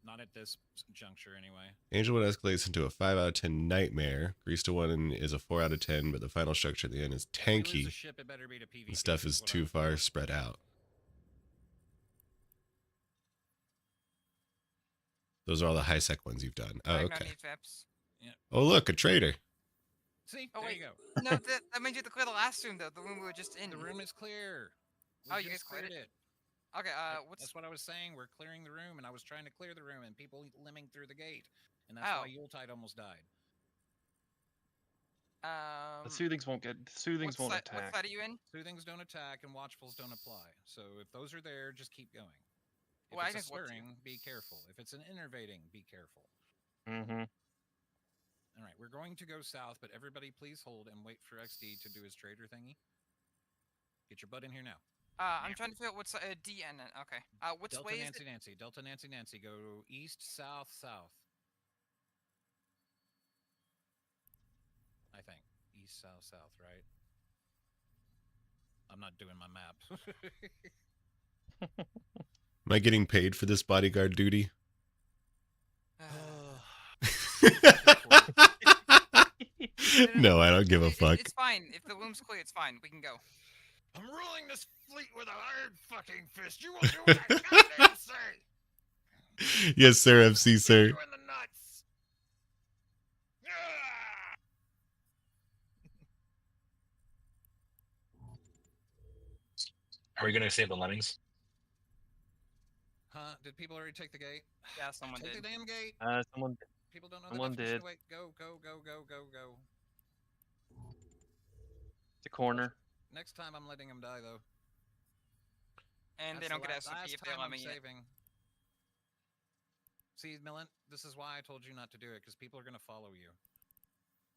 Not at this juncture, anyway. Angel 1 escalates into a 5 out of 10 nightmare. Greased 1 is a 4 out of 10, but the final structure at the end is tanky. Ship, it better be to PvP, and stuff is too far spread out. Those are all the high sec ones you've done. Oh, okay. Yeah. Oh, look, a trader. See, oh, there wait. you go. No, that means you have to clear the last room, though. The room we were just in. The room is clear. Oh, you guys cleared it? Okay, That's what I was saying. We're clearing the room, and I was trying to clear the room, and people limbing through the gate. And that's why Yuletide almost died. The soothings won't get attack. What side are you in? Soothings don't attack, and watchfuls don't apply. So if those are there, just keep going. If Well, it's a slurring, be careful. If it's an innervating, be careful. Mm-hmm. All right, we're going to go south, but everybody please hold and wait for XD to do his trader thingy. Get your butt in here now. I'm trying to figure out what's DN. Okay. Which Delta way is Nancy it? Nancy. Delta Nancy Nancy. Go east, south, south. I think east, south, south. Right. I'm not doing my map. Am I getting paid for this bodyguard duty? No, I don't give a fuck. It's fine. If the room's clear, it's fine. We can go. I'm ruling this fleet with an iron fucking fist. You won't do what I goddamn say. Yes, sir, MC, sir. You in the nuts. Are we gonna save the lemmings? Huh? Did people already take the gate? Yeah, someone Take did. the damn gate. Someone. People don't know Someone the definition did. of wait. Go, go, go, go, go, go. The corner. Next time I'm letting them die though. And they don't get SCP if they're lemming it. Saving. See, Millen, this is why I told you not to do it, because people are gonna follow you.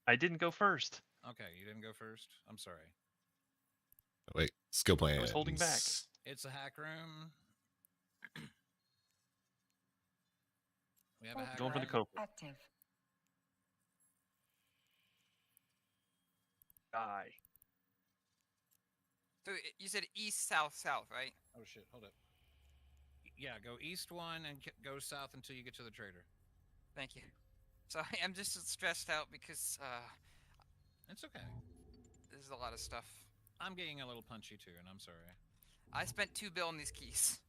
I didn't go first. Okay, you didn't go first. I'm sorry. Wait, skill plan. I was holding back. It's a hack room. We have a hack Going room. for the Coke. Active. Die. So you said east, south, south, right? Oh shit! Hold up. Yeah, go east 1 and go south until you get to the trader. Thank you. So I'm just stressed out because it's okay. There's a lot of stuff. I'm getting a little punchy too, and I'm sorry. I spent $2 bill on these keys,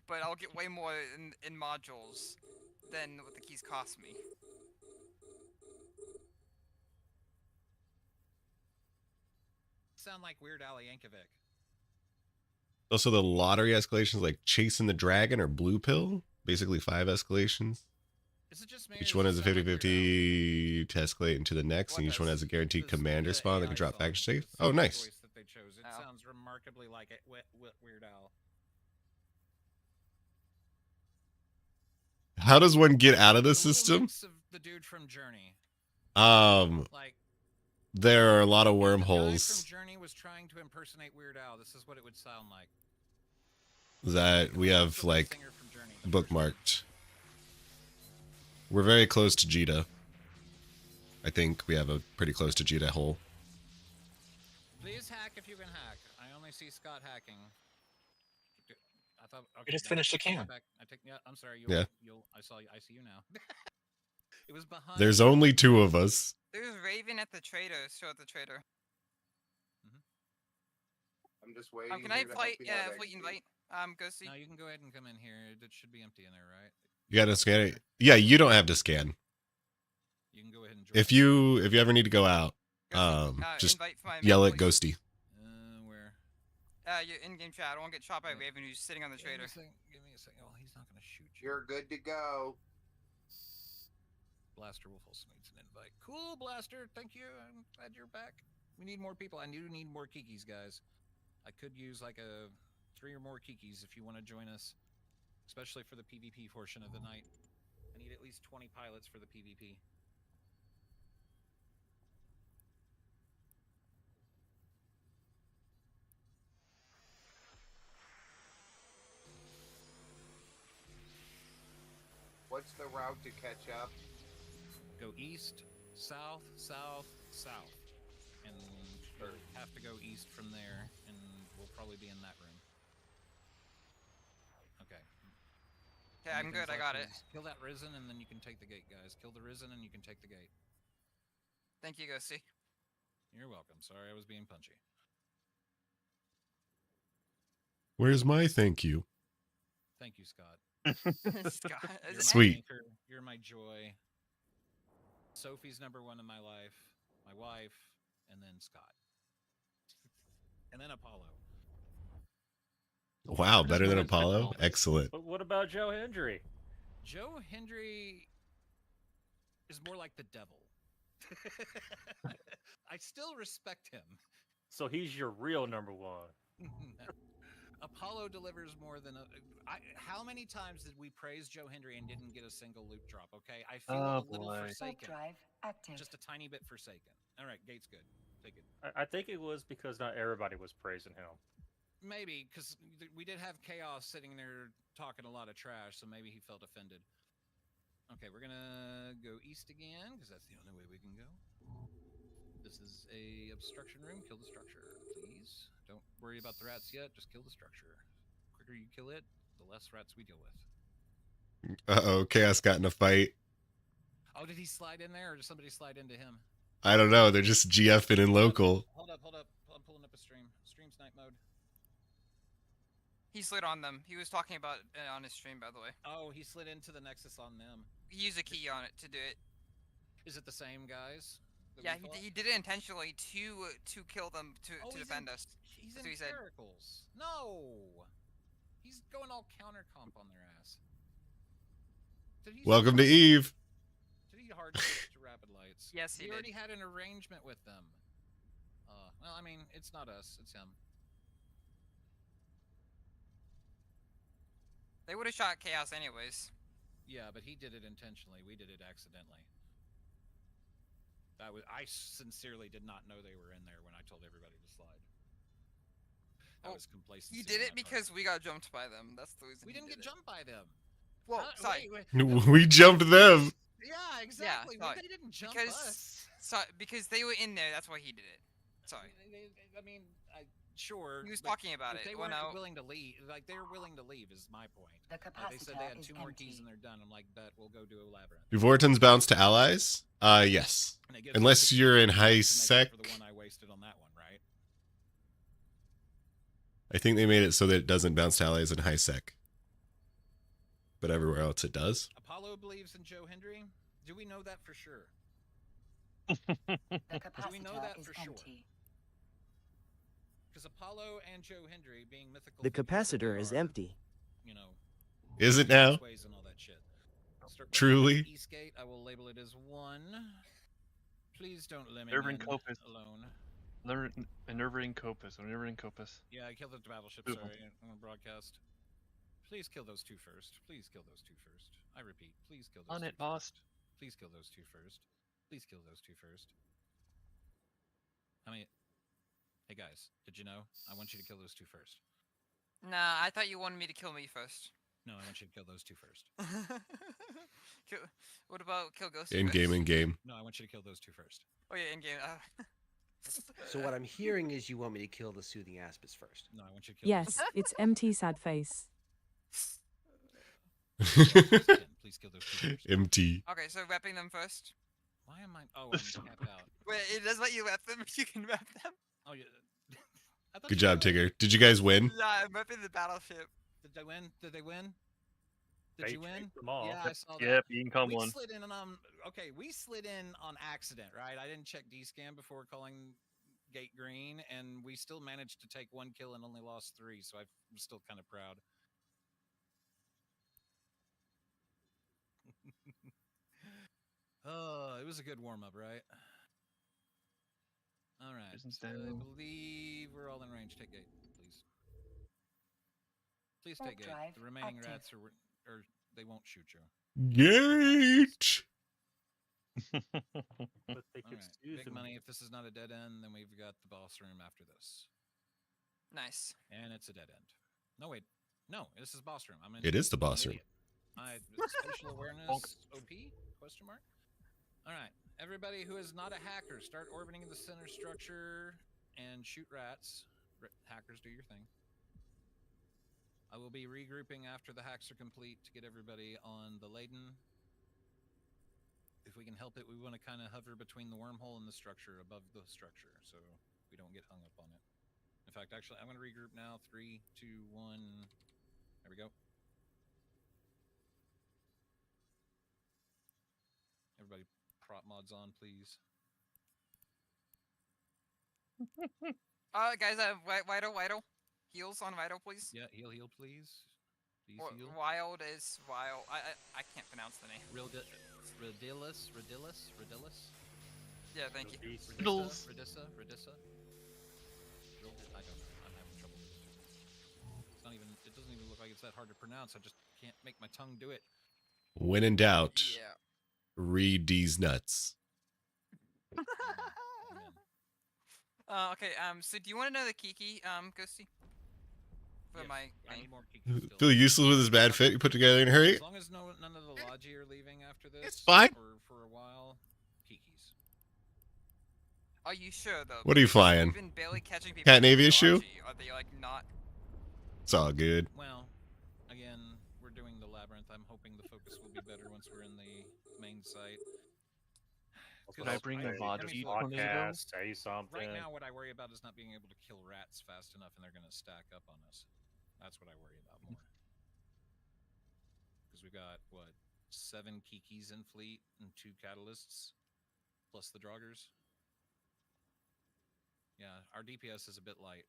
but I'll get way more in modules than what the keys cost me. Sound like Weird Al Yankovic. Also, the lottery escalations like Chasing the Dragon or Blue Pill. Basically 5 escalations. Is it just me? Each one has a 50-50 to escalate into the next, and each one has a guaranteed commander spawn that can drop faction safe. Oh, nice. That they chose. It sounds remarkably like Weird Al. How does one get out of the system? Of the dude from Journey. Like, there are a lot of The guy wormholes from Journey was trying to impersonate Weird Al. This is what it would sound like. that we have like bookmarked. We're very close to Jita. I think we have a pretty close to Jita hole. Please hack if you can hack. I only see Scott hacking. I thought. Okay, We just finished the can. I'm sorry. Yeah. I see you now. It was behind. There's only 2 of us. There's Raven at the trader. Show at the trader. I'm just waiting. Can I flight? Yeah, fleet invite. Go see. No, you can go ahead and come in here. It should be empty in there, right? You gotta scan it. Yeah, you don't have to scan. You can go ahead and join. If you ever need to go out, just invite for my yell at mail, Ghosty. Where? Your in-game chat. I don't want to get shot by Raven who's sitting on the trader. Give me a second. Oh, he's not gonna shoot you. You're good to go. Blaster Wolf also needs an invite. Cool, Blaster. Thank you. I'm glad you're back. We need more people. I do need more Kikis, guys. I could use like 3 or more Kikis if you want to join us, especially for the PvP portion of the night. I need at least 20 pilots for the PvP. What's the route to catch up? Go east, south, south, south. and you'll have to go east from there, and we'll probably be in that room. Okay. Okay, I'm good. I got it. Kill that Risen, and then you can take the gate, guys. Kill the Risen, and you can take the gate. Thank you, Ghosty. You're welcome. Sorry, I was being punchy. Where's my thank you? Thank you, Scott. Scott. You're Sweet. My anchor, you're my joy. Sophie's #1 in my life, my wife, and then Scott. And then Apollo. Wow, better than Apollo? Excellent. But what about Joe Hendry? Joe Hendry is more like the devil. I still respect him. So he's your real #1. Apollo delivers more than how many times did we praise Joe Hendry and didn't get a single loot drop? Okay, I feel a little forsaken. Drive active. Just a tiny bit forsaken. All right, gate's good. Take it. I think it was because not everybody was praising him. Maybe because we did have Chaos sitting there talking a lot of trash, so maybe he felt offended. Okay, we're gonna go east again because that's the only way we can go. This is a obstruction room. Kill the structure, please. Don't worry about the rats yet. Just kill the structure. The quicker you kill it, the less rats we deal with. Uh-oh, Chaos got in a fight. Oh, did he slide in there, or did somebody slide into him? I don't know. They're just GFing in local. Hold up. I'm pulling up a stream. Stream snipe mode. He slid on them. He was talking about it on his stream, by the way. Oh, he slid into the Nexus on them. He used a key on it to do it. Is it the same guys? Yeah, he did it intentionally to kill them to defend us. He's That's in what he said. miracles. No, he's going all counter comp on their ass. Welcome to Eve. Did he hard switch to Rapid Lights? Yes, he already did. had an arrangement with them. Well, I mean, it's not us; it's him. They would have shot Chaos anyways. Yeah, but he did it intentionally. We did it accidentally. I sincerely did not know they were in there when I told everybody to slide. That was complacency. You did it because we got jumped by them. That's the reason. We didn't get jumped by them. Well, sorry. We jumped them. Yeah, exactly. Yeah, They didn't jump us. Because they were in there. That's why he did it. Sorry. I mean, sure. He was talking about it. They weren't willing to leave. Like, they're willing to leave is my point. The they said they had capacitor 2 is more empty. keys and they're done. I'm like, bet we'll go do a labyrinth. Do Vortons bounce to allies? Yes. Unless you're in high sec. For the one I wasted on that one, right? I think they made it so that it doesn't bounce to allies in high sec. But everywhere else it does. Apollo believes in Joe Hendry. Do we know that for sure? The Do we know capacitor that is for sure? empty. Because Apollo and Joe Hendry, being mythical, The capacitor is empty. you know, Is it now? ways and all that shit. Truly? Eastgate, I will label it as 1. Please don't limit Nerving me Copus. alone. Nerving Copus. Nerving Copus. Yeah, I killed the battleship. Ooh. Sorry, on broadcast. Please kill those 2 first. Please kill those 2 first. I repeat, please kill those On 2 it, boss. first. Please kill those 2 first. Please kill those 2 first. I mean, hey guys, did you know? I want you to kill those 2 first. Nah, I thought you wanted me to kill me first. No, I want you to kill those 2 first. What about kill Ghost? In game. No, I want you to kill those 2 first. Oh yeah, in game. So what I'm hearing is you want me to kill the soothing aspis first. No, I want you to kill. Yes, it's empty sad face. Please kill those 2 first. MT. Okay, so repping them first. Why am I? Oh, I'm tapped out. Wait, it does let you rep them. You can rep them. Oh yeah. Good job, Tigger. Did you guys win? Yeah, I'm repping the battleship. Did they win? Did they win? Did They you win? chased them all. Yeah, I saw that. Yep, you can come we one. slid in on okay, we slid in on accident, right? I didn't check D-scan before calling gate green, and we still managed to take 1 kill and only lost 3, so I'm still kind of proud. Oh, it was a good warm-up, right? All right. So I believe we're all in range. Take gate, please. Please take gate. The remaining rats are they won't shoot you. Gate. But they All could right. use Big them. money. If this is not a dead end, then we've got the boss room after this. Nice. And it's a dead end. No, wait. No, this is boss room. It is the boss room. Spatial awareness OP? Question mark? All right. Everybody who is not a hacker, start orbiting in the center structure and shoot rats. Hackers, do your thing. I will be regrouping after the hacks are complete to get everybody on the laden. If we can help it, we want to kind of hover between the wormhole and the structure, above the structure, so we don't get hung up on it. In fact, actually, I'm going to regroup now. 3, 2, 1. There we go. Everybody prop mods on, please. Guys, Vital. Heals on Vital, please. Yeah, heal, please. Please heal. Wild is Wild. I can't pronounce the name. Redillus. Yeah, thank you. Redissa. I don't know. I'm having trouble with it. It's not even. It doesn't even look like it's that hard to pronounce. I just can't make my tongue do it. When in doubt, read these nuts. Okay. So do you want to know the Kiki, Ghosty? For my I need more Kiki. Feel useless with his bad fit you put together in a hurry? As long as none of the Logi are leaving after this, it's fine. For a while, Kikis. Are you sure though? What are you flying? You've been barely catching people. Cat Navy issue? Are they like not? It's all good. Well, again, we're doing the labyrinth. I'm hoping the focus will be better once we're in the main site. Could I bring the Logi podcast? Say something. Right now, what I worry about is not being able to kill rats fast enough, and they're going to stack up on us. That's what I worry about more. Because we've got, what, 7 Kikis in fleet and 2 catalysts, plus the Draugrs. Yeah, our DPS is a bit light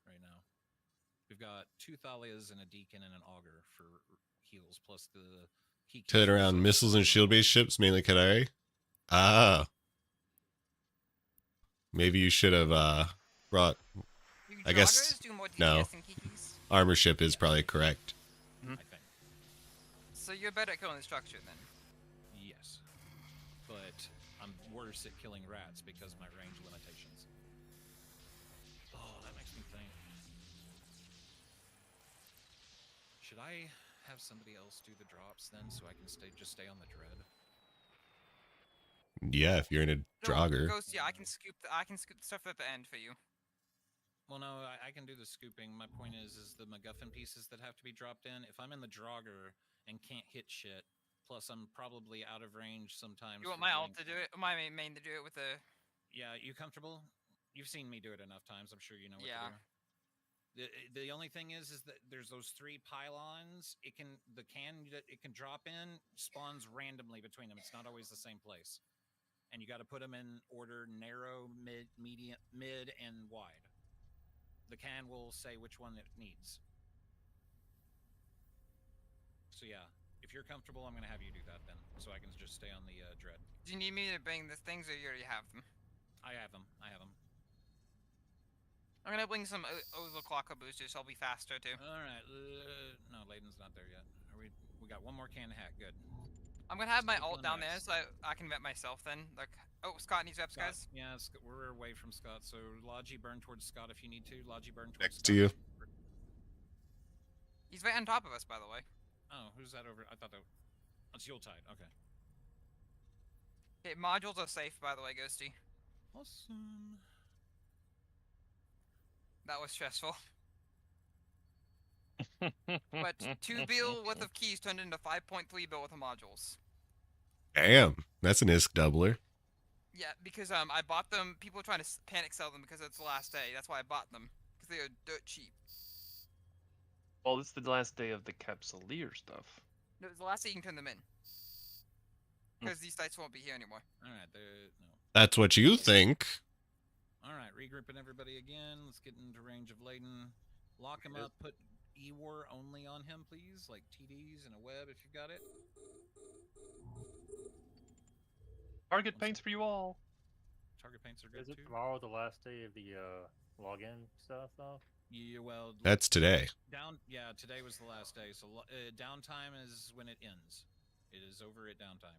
right now. We've got 2 Thalias and a Deacon and an Augur for heals, plus the Kikis. Turn around missiles and shield-based ships, mainly Kadari. Ah. Maybe you should have brought. I guess no. Armor ship is probably correct. I think. So you're better at killing the structure then. Yes, but I'm worse at killing rats because of my range limitations. Oh, that makes me think. Should I have somebody else do the drops then, so I can just stay on the dread? Yeah, if you're in a Draugr. Ghost, yeah, I can scoop the stuff at the end for you. Well, no, I can do the scooping. My point is the MacGuffin pieces that have to be dropped in. If I'm in the Draugr and can't hit shit, plus I'm probably out of range sometimes. You want my alt to do it? My main to do it with the. Yeah, you comfortable? You've seen me do it enough times. I'm sure you know what to do. The only thing is that there's those 3 pylons. The can it can drop in spawns randomly between them. It's not always the same place, and you got to put them in order: narrow, mid, medium, mid, and wide. The can will say which one it needs. So yeah, if you're comfortable, I'm gonna have you do that then, so I can just stay on the dread. Do you need me to bring the things, or you already have them? I have them. I'm gonna bring some overclocker boosters. So I'll be faster too. All right. No, Layden's not there yet. We got one more can of hack. Good. I'm gonna have my alt down there so I can vet myself then. Like, oh, Scott needs reps, guys. Yeah, we're away from Scott, so Logi burn towards Scott if you need to. Logi burn towards Next Scott. to you. He's right on top of us, by the way. Oh, who's that over? I thought that's Yuletide. Okay. Okay, modules are safe, by the way, Ghosty. Awesome. That was stressful. But 2 bill worth of keys turned into 5.3 bill worth of modules. Damn, that's an ISK doubler. Yeah, because I bought them. People were trying to panic sell them because it's the last day. That's why I bought them, because they are dirt cheap. Well, it's the last day of the Capsuleer stuff. No, it's the last day you can turn them in. Because these sites won't be here anymore. All right, no. That's what you think. All right, regrouping everybody again. Let's get into range of Layden. Lock him up. Put E-War only on him, please. Like TDs and a web if you've got it. Target paints for you all. Target paints are good too. Is it too. tomorrow the last day of the login stuff though? Yeah, well. That's today. Yeah, today was the last day. So downtime is when it ends. It is over at downtime.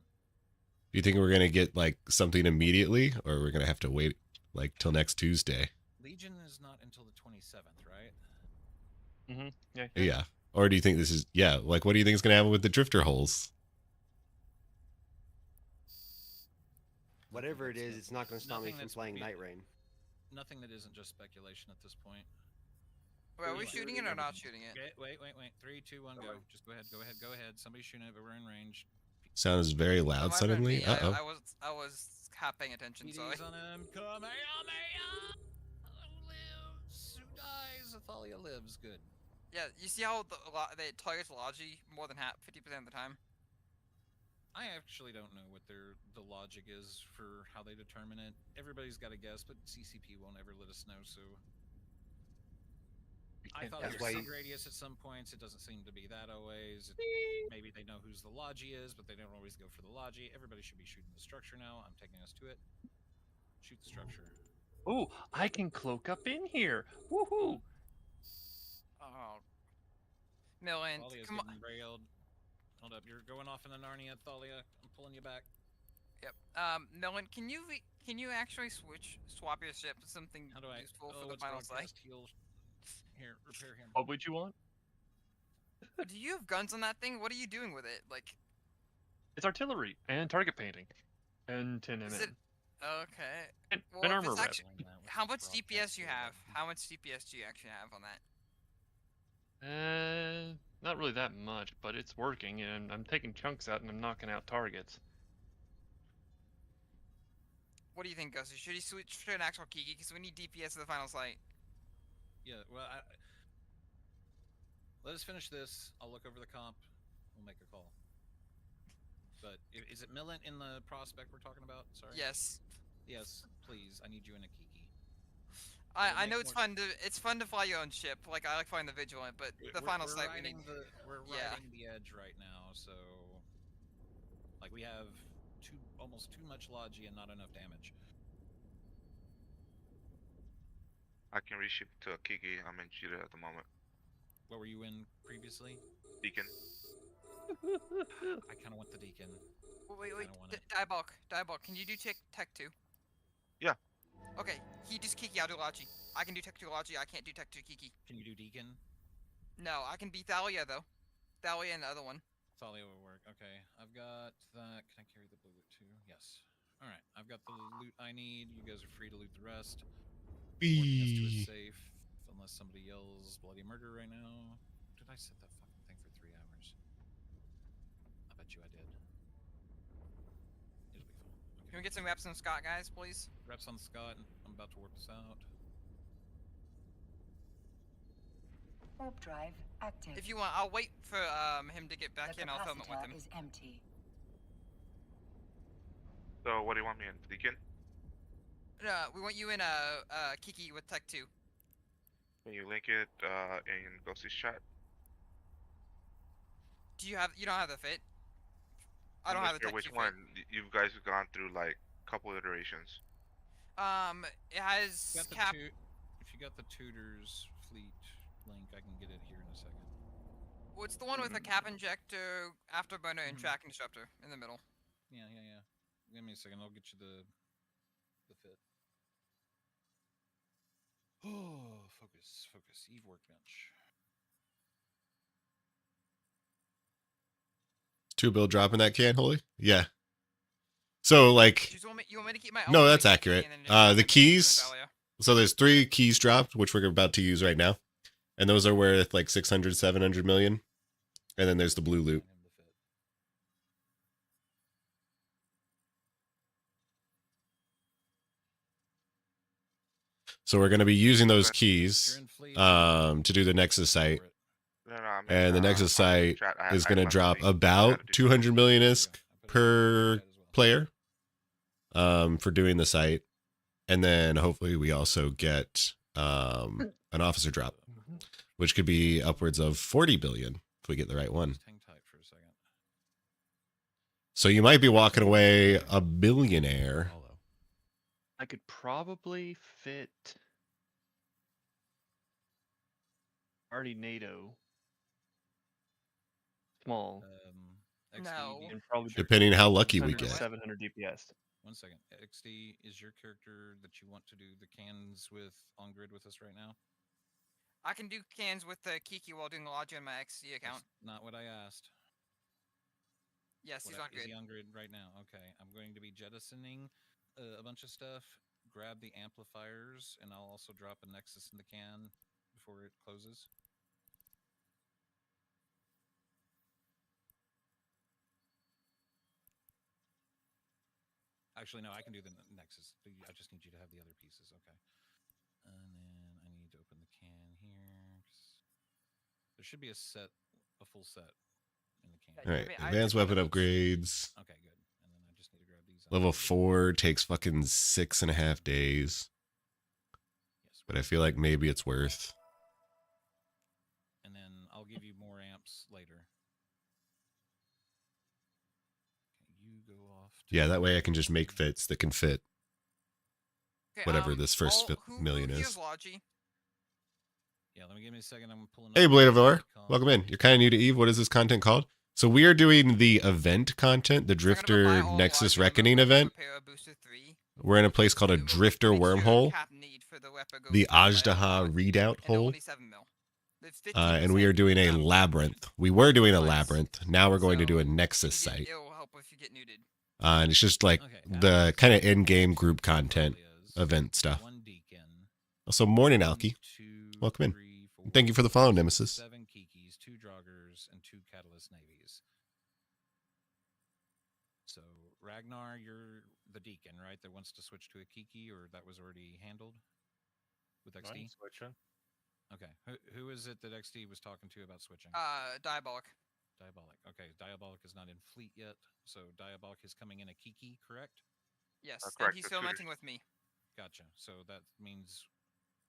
Do you think we're gonna get like something immediately, or we're gonna have to wait like till next Tuesday? Legion is not until the 27th, right? Mm-hmm. Yeah. Or do you think this is like what do you think is gonna happen with the drifter holes? Whatever it is, it's not going to stop me from playing Night Rain. Nothing that isn't just speculation at this point. Wait, are we shooting it or not shooting it? Okay, wait. 3, 2, 1, go. Just go ahead. Somebody's shooting it, but we're in range. Sounds very loud suddenly. Uh-oh. I was half paying attention, sorry. PD's on him. Kamehameha! Who lives? Who dies? Athalia lives. Good. Yeah, you see how they target Logi more than 50% of the time? I actually don't know what the logic is for how they determine it. Everybody's got a guess, but CCP won't ever let us know, so... I thought it was some radius at some points. It doesn't seem to be that always. Maybe they know whose the Logi is, but they don't always go for the Logi. Everybody should be shooting the structure now. I'm taking us to it. Shoot the structure. Ooh, I can cloak up in here. Woohoo! Oh. Millen, come on. Railed. Hold up, you're going off in the Narnia, Thalia. I'm pulling you back. Yep. Millen, can you actually swap your ship to something useful for the final site? Here, repair him. What would you want? Do you have guns on that thing? What are you doing with it? Like, it's artillery and target painting and 10 is mm. it okay? Well, an armor rep. How much DPS you have? How much DPS do you actually have on that? Not really that much, but it's working, and I'm taking chunks out and I'm knocking out targets. What do you think, Gussie? Should he switch to an actual Kiki? Because we need DPS at the final site. Yeah, well, let us finish this. I'll look over the comp. We'll make a call. But is it Millen in the prospect we're talking about? Sorry. Yes. Yes, please. I need you in a Kiki. I know it's fun to fly your own ship. Like, I like flying the Vigilant, but the final site we need. We're riding the edge right now, so like we have almost too much Logi and not enough damage. I can reshoot to a Kiki. I'm in Cheetah at the moment. What were you in previously? Deacon. I kind of want the Deacon. Wait. Diabolic. Can you do Tech 2? Yeah. Okay, he just Kiki, I'll do Logi. I can do Tech 2 Logi, I can't do Tech 2 Kiki. Can you do Deacon? No, I can be Thalia though. Thalia and the other one. Thalia will work. Okay, I've got that. Can I carry the blue loot too? Yes. Alright, I've got the loot I need. You guys are free to loot the rest. Working us to a safe, unless somebody yells bloody murder right now. Did I set that fucking thing for 3 hours? I bet you I did. It'll be fine. Okay. Can we get some reps on Scott, guys, please? Reps on Scott. I'm about to work this out. Warp drive active. If you want, I'll wait for him to get back in. I'll film it with him. Is empty. So what do you want me in? Deacon? We want you in Kiki with Tech 2. Can you link it in Ghostie's chat? You don't have the fit? I don't have the Tech 2 which fit. one? You guys have gone through like a couple iterations. It has cap. If you got the Tutors fleet link, I can get it here in a second. Well, it's the one with the cap injector, afterburner, and tracking disruptor in the middle. Yeah. Give me a second. I'll get you the fit. Oh, focus. Eve workbench. 2 bill drop in that can, Holy? Yeah. So, like... You want me to keep my no, that's accurate. The keys... So there's 3 keys dropped, which we're about to use right now. And those are worth like 600, 700 million. And then there's the blue loot. So we're going to be using those keys to do the Nexus site. And the Nexus site is going to drop about 200 million ISK per player for doing the site. And then hopefully we also get an officer drop, which could be upwards of 40 billion if we get the right one. So you might be walking away a billionaire. I could probably fit already NATO small. No. And probably Depending how lucky we get. 700 DPS. 1 second. XD, is your character that you want to do the cans with on grid with us right now? I can do cans with Kiki while doing Logi on my XD account. That's not what I asked. Yes, he's on grid. Is he on grid right now? Okay. I'm going to be jettisoning a bunch of stuff. Grab the amplifiers, and I'll also drop a Nexus in the can before it closes. Actually, no, I can do the Nexus. I just need you to have the other pieces. Okay. And then I need to open the can here. There should be a full set in the can. All right, advanced weapon upgrades. Okay, good. And then I just need to grab these. Level 4 takes fucking 6.5 days. But I feel like maybe it's worth. And then I'll give you more amps later. Okay, you go off. Yeah, that way I can just make fits that can fit whatever this first million is. Yeah, let me give me a second. I'm pulling. Hey, Blade of Lore, welcome in. You're kind of new to Eve. What is this content called? So we are doing the event content, the Drifter Nexus Reckoning event. We're in a place called a Drifter Wormhole, the Ajdaha Readout Hole. And we are doing a Labyrinth. We were doing a Labyrinth. Now we're going to do a Nexus site. And it's just like the kind of in-game group content event stuff. Also, morning, Alki. Welcome in. Thank you for the follow, Nemesis. 7 Kikis, 2 Joggers, and 2 Catalyst Navies. So, Ragnar, you're the deacon, right? That wants to switch to a Kiki, or that was already handled with XD? Switching. Okay. Who is it that XD was talking to about switching? Diabolic. Diabolic. Okay, Diabolic is not in fleet yet, so Diabolic is coming in a Kiki, correct? Yes, and he's filmenting with me. Gotcha. So that means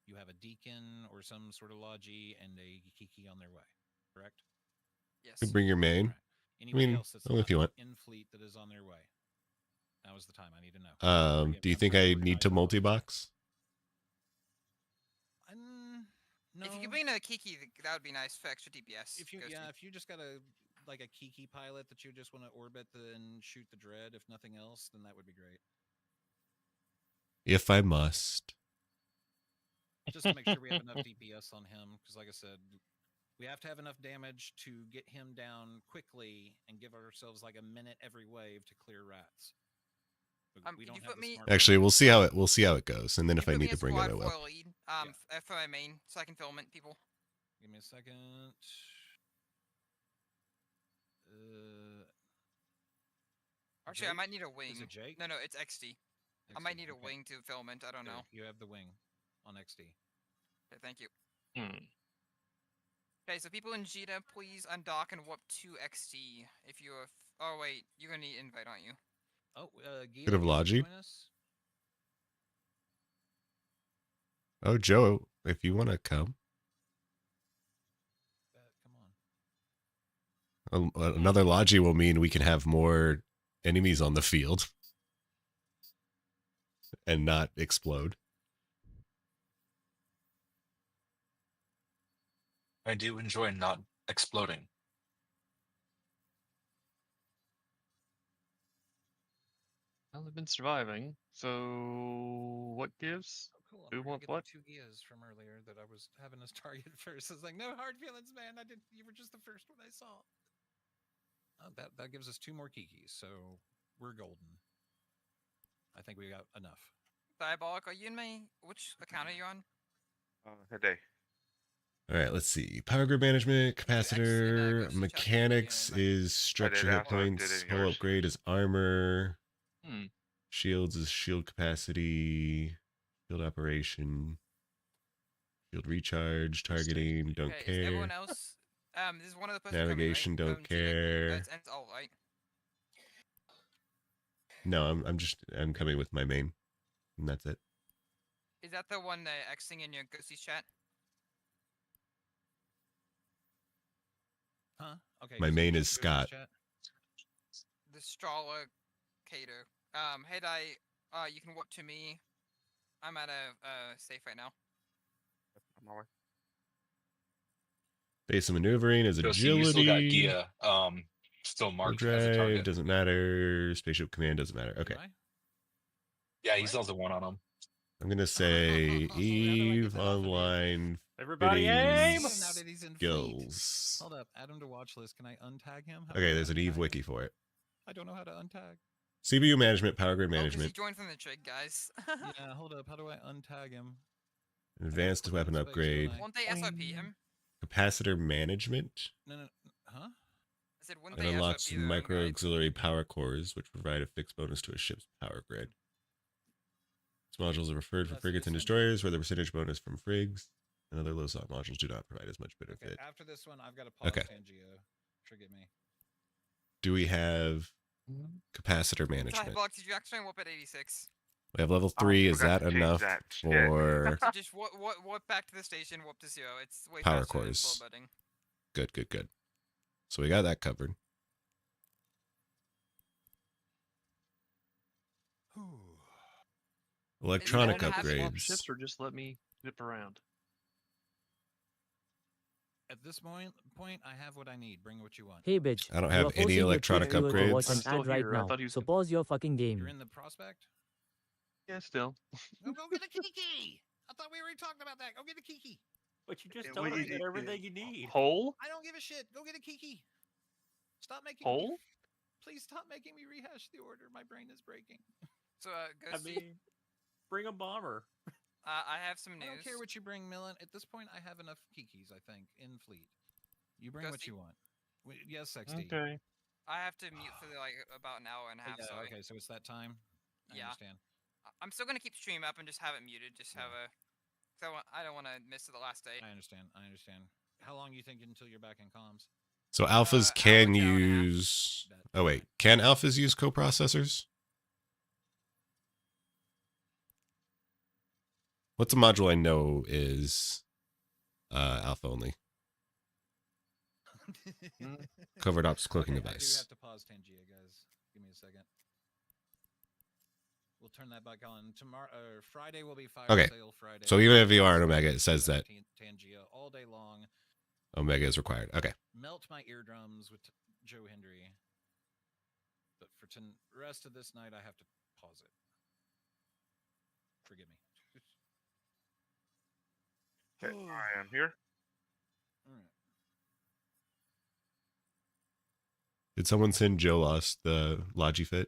you have a deacon or some sort of logi and a Kiki on their way, correct? Yes. You bring your main. Right. Anybody else that's if you want. in fleet that is on their way. Now is the time. I need to know. Do you think I need to multi-box? No. If you could bring in a Kiki, that would be nice for extra DPS. If you just got a Kiki pilot that you just want to orbit and shoot the dread, if nothing else, then that would be great. If I must. Just to make sure we have enough DPS on him, because like I said, we have to have enough damage to get him down quickly and give ourselves like a minute every wave to clear rats. We don't have the smart. Actually, we'll see how it goes, and then if I need to bring it, I will. For my main, so I can filament people. Give me a second. Actually, I might need a wing. Is it Jake? No, it's XD. I might need a wing to filament. I don't know. You have the wing on XD. Okay, thank you. Okay, so people in Jita, please undock and warp to XD if you have. Oh wait, you're gonna need invite, aren't you? Oh, Bit of Logi. Oh, Joe, if you want to come. Come on. Another Logi will mean we can have more enemies on the field and not explode. I do enjoy not exploding. Well, they've been surviving, so what gives? Oh, cool. Who wants what? 2 Gias from earlier that I was having as target first. I was like, no hard feelings, man. You were just the first one I saw. Oh, that gives us 2 more Kikis, so we're golden. I think we got enough. Diabolic, are you in my... Which account are you on? Today. All right, let's see. Power grid management, capacitor, mechanics is structure hit points, hull upgrade is armor, shields is shield capacity, shield operation, shield recharge, targeting, don't Is care. everyone else... this is one of the persons Navigation, coming, right? don't care. That's all right. No, I'm coming with my main, and that's it. Is that the one Xing in your Ghosties chat? Huh? Okay. My main is Scott. The Strala Cater. Hey, you can warp to me. I'm at a safe right now. On my way. Base of maneuvering is agility. You still got Gia, still marked as a target. Doesn't matter. Spaceship command doesn't matter. Okay. Yeah, he still has a 1 on him. I'm gonna say Eve online. Everybody aim! Now that he's in skills. Hold up, add him to watch list. Can I untag him? Okay, there's an Eve wiki for it. I don't know how to untag. CPU management, power grid Oh, 'cause he management, joined from the trig, guys. Yeah, hold up. How do I untag him? advanced weapon upgrade, Won't they SOP him? capacitor management. No, huh? I said, wouldn't It they unlocks SOP their own micro guides? auxiliary power cores, which provide a fixed bonus to a ship's power grid. These modules are referred for frigates and destroyers, where the percentage bonus from frigs and other low slot modules do not provide as much benefit. Okay, after this one, I've got to pause Okay. Tangio. Forgive me. Do we have capacitor management? Block, did you actually whoop at 86? We have level 3. Is that enough for So just what back to the station, whoop to 0. It's way power faster than cores? slow betting. Good, good, good. So we got that covered. Electronic upgrades. Ships or just let me zip around. At this point, I have what I need. Bring what you want. Hey bitch. I don't you have are any forcing your electronic Twitch viewer to watch upgrades. an ad right now. So pause your fucking game. You're in the prospect? Yeah, still. Go get a Kiki! I thought we already talked about that. Go get a Kiki. But you just told us you got everything you need. Hole? I don't give a shit. Go get a Kiki. Stop making Hole? Please stop making me rehash the order. My brain is breaking. So, I mean, bring a bomber. I have some news. I don't care what you bring, Millen. At this point, I have enough Kikis, I think, in fleet. You bring what you want. Yes, XD. Okay. I have to mute for like about an hour and a half. Yeah, sorry. okay, so it's that time? I understand. I'm still gonna keep stream up and just have it muted. Just have a. So I don't want to miss the last day. I understand. How long you think until you're back in comms? So alphas can use... Oh, wait. Can alphas use coprocessors? What's a module I know is alpha only? Covert ops cloaking I do device. have to pause Tangia, guys. Give me a second. We'll turn that back on. Tomorrow, Friday will be fire sale Friday. So even if you are an Omega, it says that Tangia all day long. Omega is required. Okay. Melt my eardrums with Joe Hendry. But for the rest of this night, I have to pause it. Forgive me. Okay, I am here. All right. Did someone send Joe Lost the Logifit?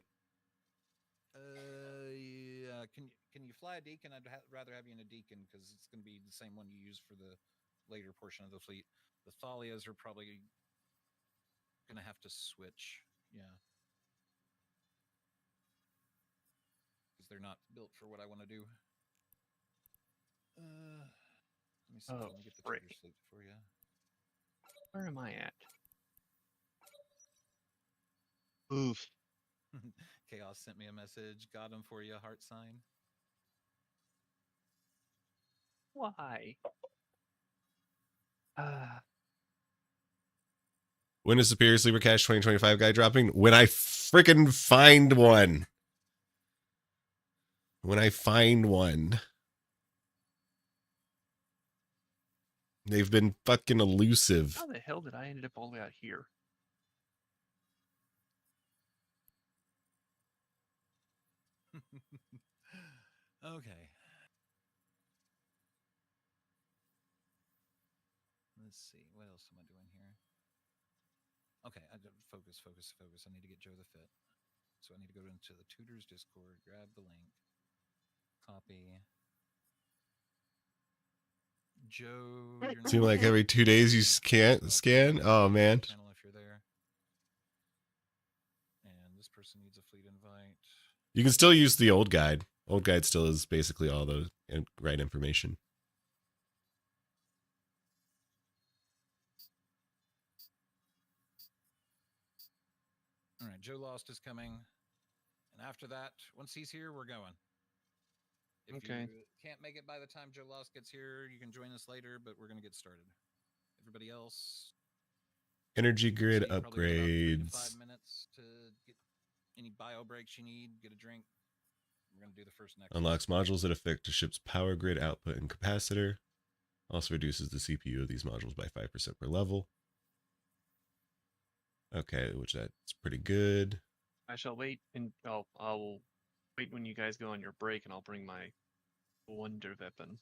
Yeah. Can you fly a Deacon? I'd rather have you in a Deacon because it's going to be the same one you use for the later portion of the fleet. The Thalias are probably going to have to switch. Yeah. Because they're not built for what I want to do. Let me see. Let me get the Tudor sleep for you. Where am I at? Oof. Chaos sent me a message. Got him for you. Heart sign. Why? When is Superior Sleeper Cash 2025 guy dropping? When I freaking find one. When I find one. They've been fucking elusive. How the hell did I end up all the way out here? Okay. Let's see. What else am I doing here? Okay, focus. I need to get Joe the Fit. So I need to go into the Tutors Discord, grab the link, copy. Joe, you're Seem like every 2 days you can't scan? Oh, man. Channel if you're there. And this person needs a fleet invite. You can still use the old guide. Old guide still is basically all the right information. All right, Joe Lost is coming. And after that, once he's here, we're going. If you can't make it by the time Joe Lost gets here, you can join us later, but we're going to get started. Everybody else? Energy grid Probably about 3 to 5 upgrades. minutes to get any bio breaks you need, get a drink. We're going to do the first next. Unlocks modules that affect a ship's power grid output and capacitor. Also reduces the CPU of these modules by 5% per level. Okay, which that's pretty good. I shall wait, and I'll wait when you guys go on your break, and I'll bring my wonder weapon.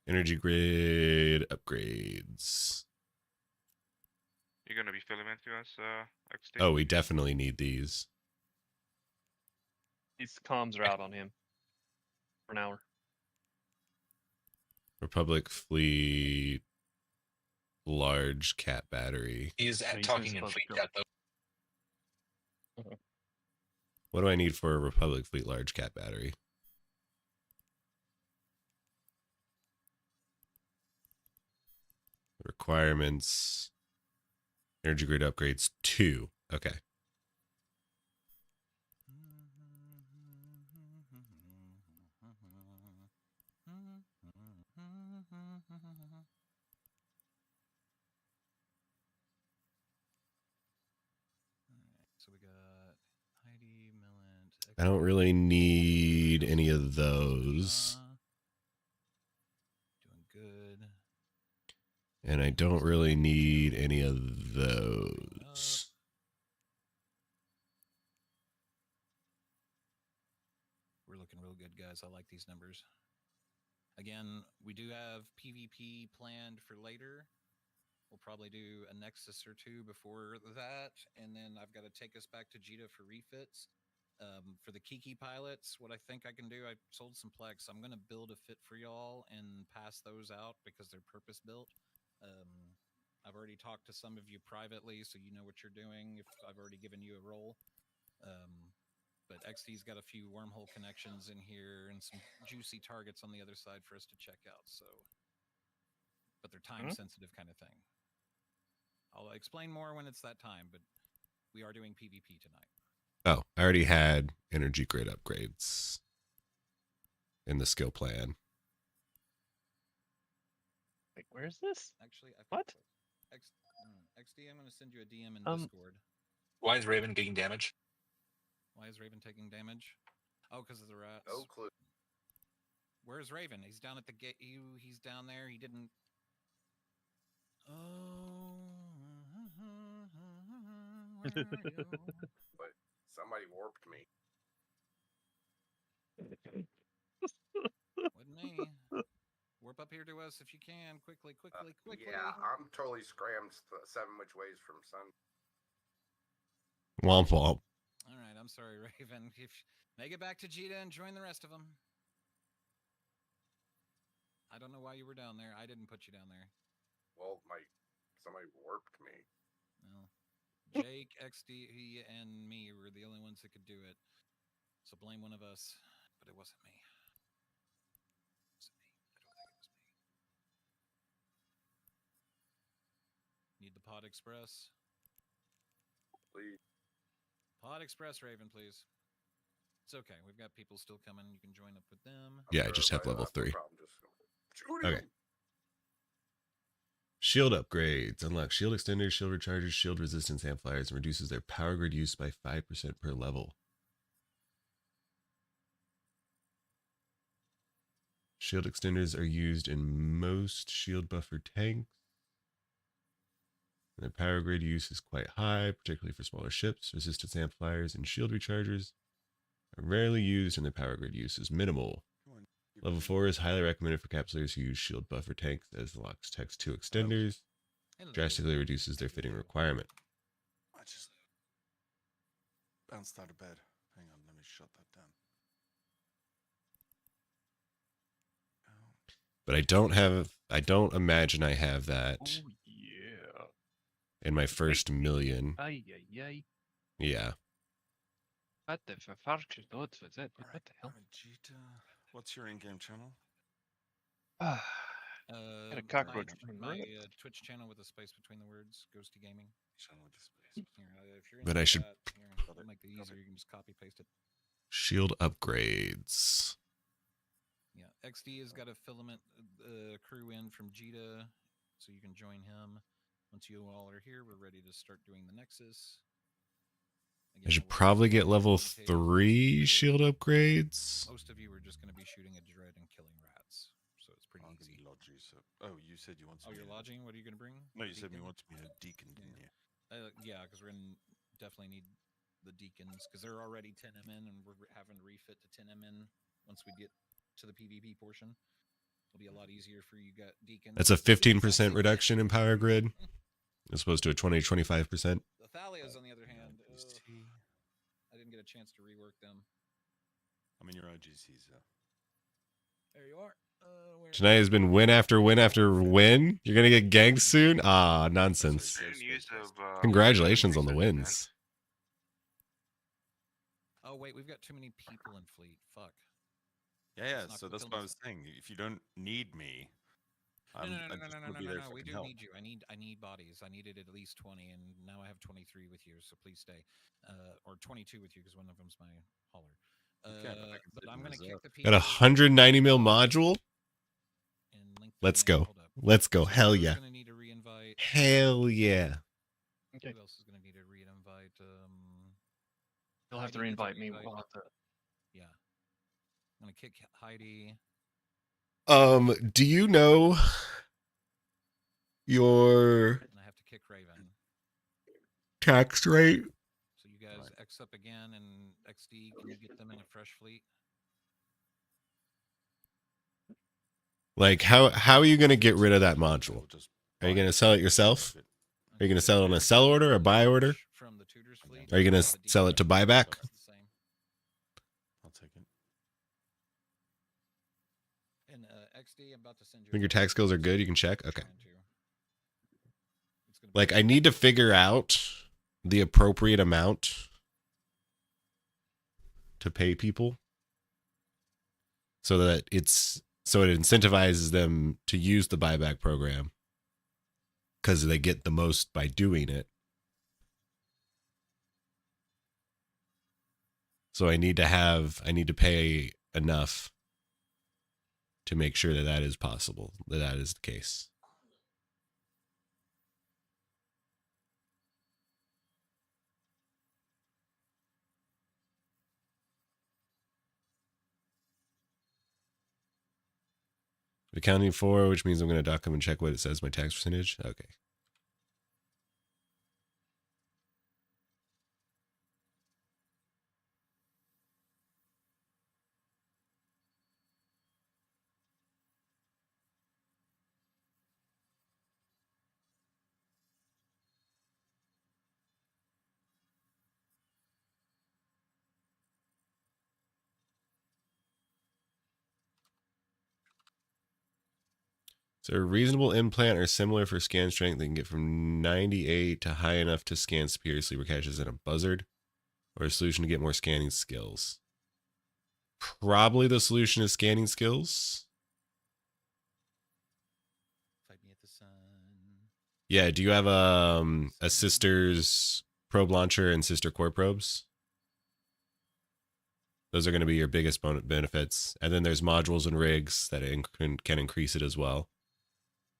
Energy grid upgrades. You're gonna be filament to us, XD? Oh, we definitely need these. These comms are out on him for an hour. Republic fleet, large cat battery. He's talking in fleet chat though. What do I need for a Republic fleet large cat battery? Requirements. Energy grid upgrades 2. Okay. So we got Heidi, Millant. I don't really need any of those. Doing good. And I don't really need any of those. We're looking real good, guys. I like these numbers. Again, we do have PvP planned for later. We'll probably do a Nexus or 2 before that. And then I've got to take us back to Jita for refits. For the Kiki pilots, what I think I can do, I sold some Plex. I'm going to build a fit for y'all and pass those out because they're purpose built. I've already talked to some of you privately, so you know what you're doing if I've already given you a role. But XD's got a few wormhole connections in here and some juicy targets on the other side for us to check out. So, but they're time sensitive kind of thing. I'll explain more when it's that time, but we are doing PvP tonight. Oh, I already had energy grid upgrades in the skill plan. Wait, where is this? Actually, what? XD, I'm going to send you a DM in Discord. Why is Raven taking damage? Why is Raven taking damage? Oh, because of the rats. No clue. Where's Raven? He's down at the gate. He's down there. He didn't. Oh. Where are you? But somebody warped me. Wasn't me. Warp up here to us if you can. Quickly. Yeah, I'm totally scrammed 7 which ways from sun. Womp womp. All right, I'm sorry, Raven. Make it back to Jita and join the rest of them. I don't know why you were down there. I didn't put you down there. Well, somebody warped me. Well, Jake, XD, and me were the only ones that could do it. So blame one of us, but it wasn't me. It wasn't me. I don't think it was me. Need the Pod Express? Please. Pod Express, Raven, please. It's okay. We've got people still coming. You can join up with them. Yeah, I just have level 3. No Okay. Shield upgrades. Unlock shield extenders, shield rechargers, shield resistance amplifiers, and reduces their power grid use by 5% per level. Shield extenders are used in most shield buffer tanks. And their power grid use is quite high, particularly for smaller ships. Resistance amplifiers and shield rechargers are rarely used, and their power grid use is minimal. Level 4 is highly recommended for capsuleers who use shield buffer tanks, as the Lux Text 2 extenders drastically reduces their fitting requirement. I just bounced out of bed. Hang on, let me shut that down. But I don't imagine I have that in my first million. Ay, ay, ay. Yeah. What the fuck was that? What the hell? Jita, what's your in-game channel? Got a cockroach. My Twitch channel with a space between the words, Ghosty Gaming. Channel with a space. Here, if you're But I should I'll make it easier. You can just copy paste it. shield upgrades. Yeah, XD has got a filament crew in from Jita, so you can join him. Once you all are here, we're ready to start doing the Nexus. I should probably get level 3 shield upgrades. Most of you are just going to be shooting a dread and killing rats, so it's pretty easy. Lodgy, so. Oh, you said you want. Oh, you're lodging. What are you going to bring? No, you said you want me a deacon, didn't you? Yeah, because we're going to definitely need the deacons because they're already 10 MN, and we're having to refit to 10 MN once we get to the PvP portion. It'll be a lot easier for you got deacons. That's a 15% reduction in power grid, as opposed to a 20-25%. The Thalias, on the other hand, I didn't get a chance to rework them. I'm in your OGCs, though. There you are. Tonight has been win after win after win. You're gonna get ganked soon? Ah, nonsense. Congratulations on the wins. Oh wait, we've got too many people in fleet. Fuck. Yeah. So that's what I was saying. If you don't need me, No. We do need you. I need bodies. I needed at least 20, and now I have 23 with you. So please stay, or 22 with you because one of them's my hauler. But I'm gonna kick the people. Got a 190 mil module. Let's go. Let's go. Hell yeah. Hell yeah. Okay. Who else is gonna need a re-invite? You'll have to re-invite me. We'll have to. Yeah. I'm gonna kick Heidi. Do you know your And I have to kick Raven. tax rate? So you guys X up again and XD. Can you get them in a fresh fleet? Like how are you gonna get rid of that module? Are you gonna sell it yourself? Are you gonna sell it on a sell order, a buy order? Are you gonna sell it to buyback? I'll take it. And XD, I'm about to send you. Think your tax skills are good? You can check. Okay. Like I need to figure out the appropriate amount to pay people so that it incentivizes them to use the buyback program because they get the most by doing it. So I need to pay enough to make sure that that is possible, that is the case. Accounting for, which means I'm going to dock them and check what it says, my tax percentage. Okay. So a reasonable implant or similar for scan strength that can get from 98 to high enough to scan superior sleeper caches in a buzzard, or a solution to get more scanning skills. Probably the solution is scanning skills. Fight me at the sun. Yeah, do you have a sister's probe launcher and sister core probes? Those are going to be your biggest benefits. And then there's modules and rigs that can increase it as well.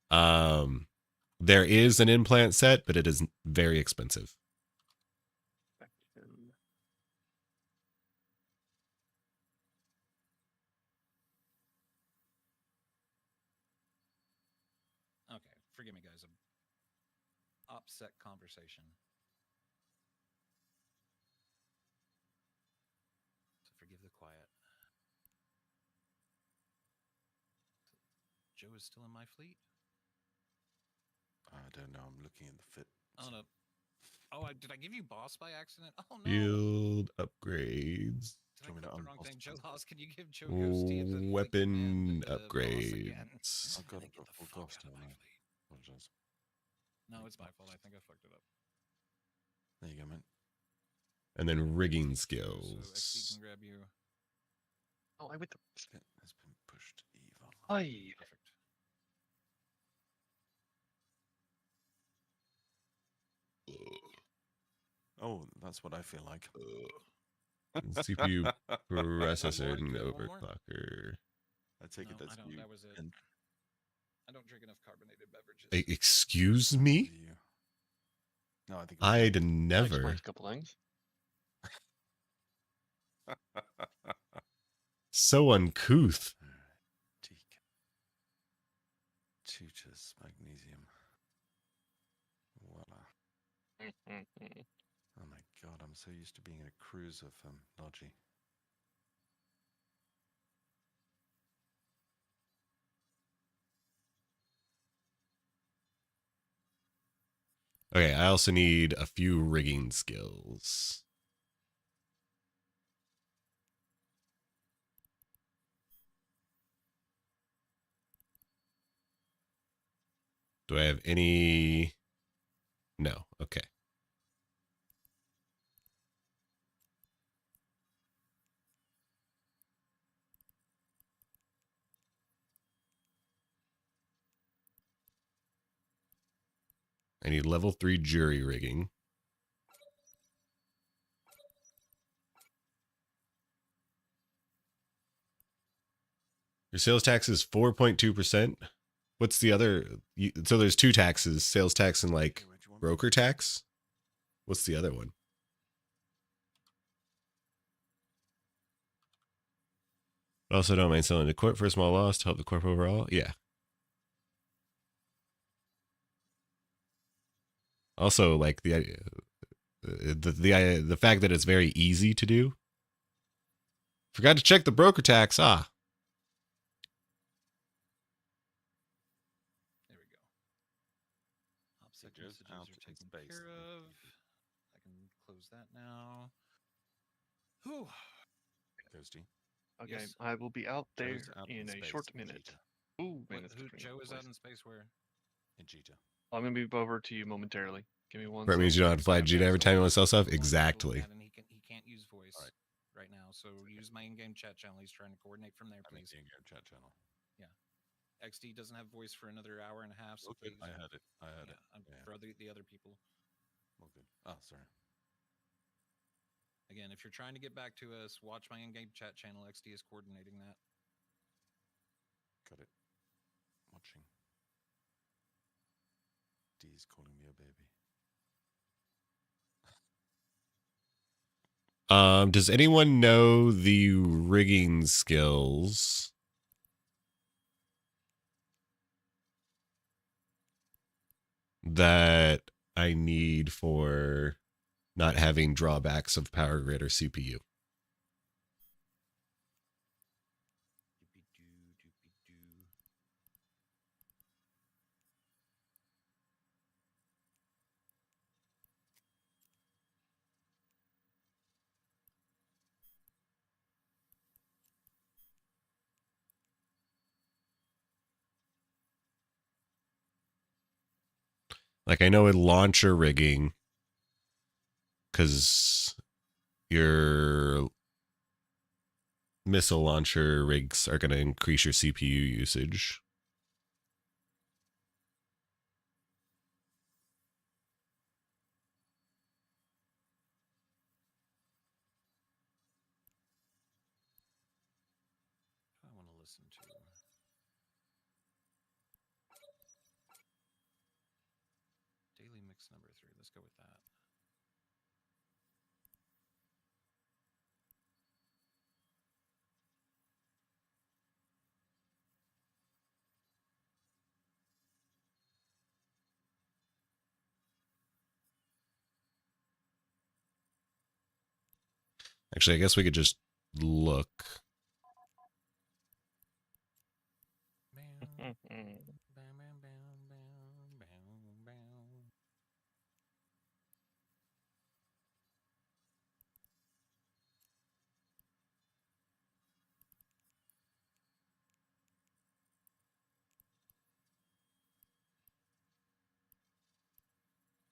There is an implant set, but it is very expensive. Okay, forgive me, guys. Upset conversation. So forgive the quiet. Joe is still in my fleet? I don't know. I'm looking at the fit. Oh no. Oh, did I give you boss by accident? Oh no. Field upgrades. Did I click the wrong thing? Joe Loss, can you give Joe Ghosty a Weapon upgrades. I've got a full cost on that. Apologize. No, it's my fault. I think I fucked it up. There you go, man. And then rigging So skills. XD can grab you. Oh, I with the. It has been pushed evil. Hi. Perfect. Oh, that's what I feel like. CPU processor and overclocker. I take it that's you. That was it. I don't drink enough carbonated beverages. Excuse me? No, I think I'd never. A couple things. So uncouth. Tutors, magnesium. Voila. Oh my god, I'm so used to being in a cruise of Logi. Okay, I also need a few rigging skills. Do I have any? No. Okay. I need level 3 jury rigging. Your sales tax is 4.2%. What's the other? So there's 2 taxes, sales tax and like broker tax. What's the other one? But also don't mind selling to Corp for a small loss to help the Corp overall. Yeah. Also, like the fact that it's very easy to do. Forgot to check the broker tax. Ah. There we go. Object messages are taken care of. I can close that now. Whew. Ghosty. Okay, Yes. I will be out there Joe's out in a space short in minute. Jita. Ooh, What, minutes who, between Joe is out places. in space where? In Jita. I'm gonna move over to you momentarily. Give me one That means you don't have to fly Jita every time you want to sell stuff? Exactly. And he can't use voice right now, so use my in-game chat channel. He's trying to coordinate from there, please. I'm in the in-game chat channel. Yeah. XD doesn't have voice for another hour and a half, so Okay, please. I had it. For the other people. Well, good. Oh, sorry. Again, if you're trying to get back to us, watch my in-game chat channel. XD is coordinating that. Got it. Watching. D's calling me a baby. Does anyone know the rigging skills that I need for not having drawbacks of power grid or CPU? Like I know with launcher rigging, because your missile launcher rigs are going to increase your CPU usage. I want to listen to. Daily mix number 3. Let's go with that. Actually, I guess we could just look.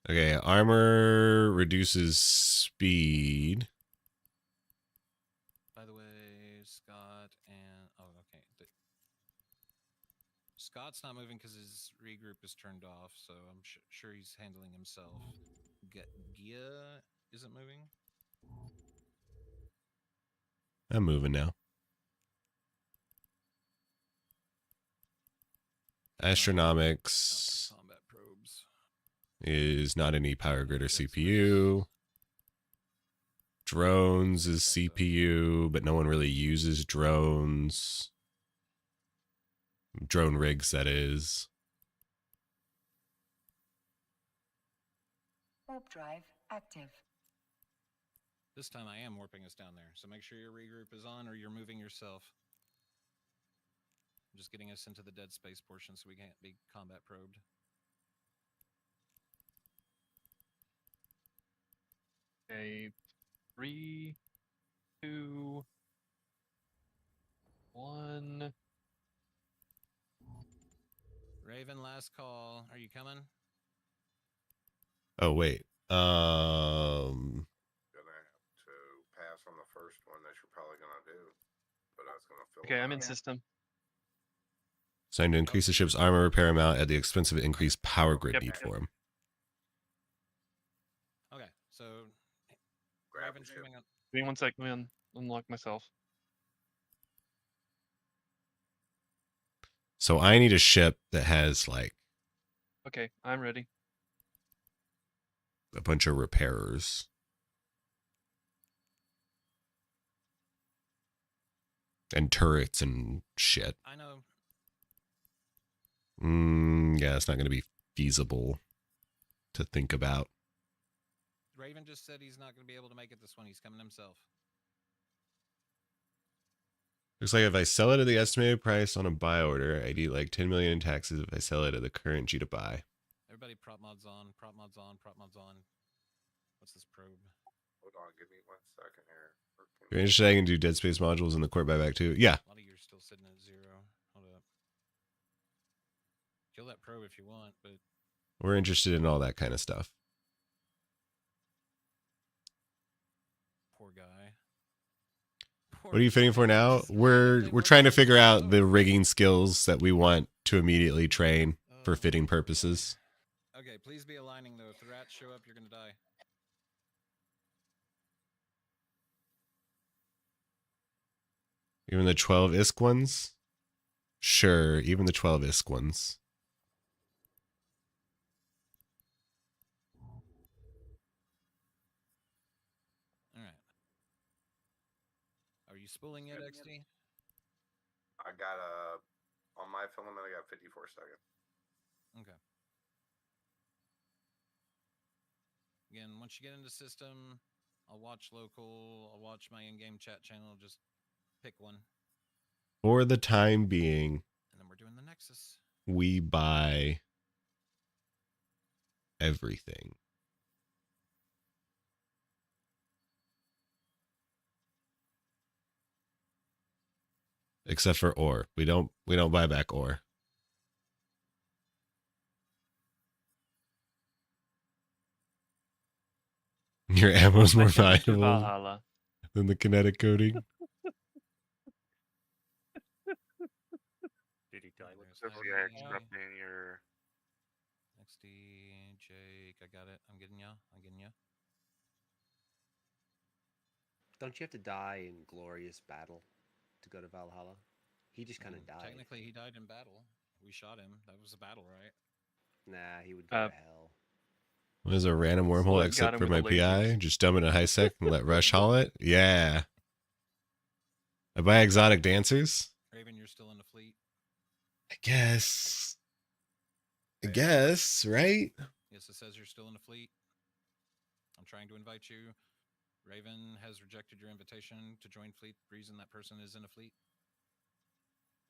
Okay, armor reduces speed. By the way, Scott and okay, Scott's not moving because his regroup is turned off, so I'm sure he's handling himself. Gia isn't moving. I'm moving now. Astronomics Combat probes is not any power grid or CPU. Drones is CPU, but no one really uses drones. Drone rigs, that is. Warp drive active. This time I am warping us down there, so make sure your regroup is on or you're moving yourself. I'm just getting us into the dead space portion so we can't be combat probed. Okay, 3, 2, 1. Raven, last call. Are you coming? Oh wait. Gonna have to pass on the first one that you're probably gonna do, but I was gonna fill. Okay, I'm in system. Signed to increase the ship's armor repair amount at the expense of increased power grid need for him. Okay, so Grab Raven's the ship. moving on. Give me 1 sec. Let me unlock myself. So I need a ship that has like Okay, I'm ready. a bunch of repairers. And turrets and shit. I know. Yeah, it's not going to be feasible to think about. Raven just said he's not going to be able to make it this one. He's coming himself. Looks like if I sell it at the estimated price on a buy order, I'd eat like 10 million in taxes if I sell it at the current G to buy. Everybody prop mods on, prop mods on, prop mods on. What's this probe? Hold on, give me 1 second here. If you're interested, I can do Dead Space modules in the Corp buyback too. Yeah. A lot of you are still sitting at 0. Hold up. Kill that probe if you want, but We're interested in all that kind of stuff. poor guy. What are you fitting for now? We're trying to figure out the rigging skills that we want to immediately train for fitting purposes. Okay, please be aligning though. If the rats show up, you're gonna die. Even the 12 ISK ones? Sure, even the 12 ISK ones. Alright. Are you spooling yet, XD? I got on my filament. I got 54 seconds. Okay. Again, once you get into system, I'll watch local. I'll watch my in-game chat channel. Just pick one. For the time being, and then we're doing the Nexus. We buy everything. Except for ore. We don't buy back ore. Your ammo's more valuable than the kinetic coating. Did he die with Sophia interrupting your XD, Jake, I got it. I'm getting ya. I'm getting ya. Don't you have to die in glorious battle to go to Valhalla? He just kind of died. Technically, he died in battle. We shot him. That was a battle, right? Nah, he would go to hell. There's a random wormhole exit for my PI. Just dump it in a high sec and let Rush haul it. Yeah. I buy exotic dancers. Raven, you're still in the fleet. I guess, right? Yes, it says you're still in the fleet. I'm trying to invite you. Raven has rejected your invitation to join fleet. Reason that person is in a fleet.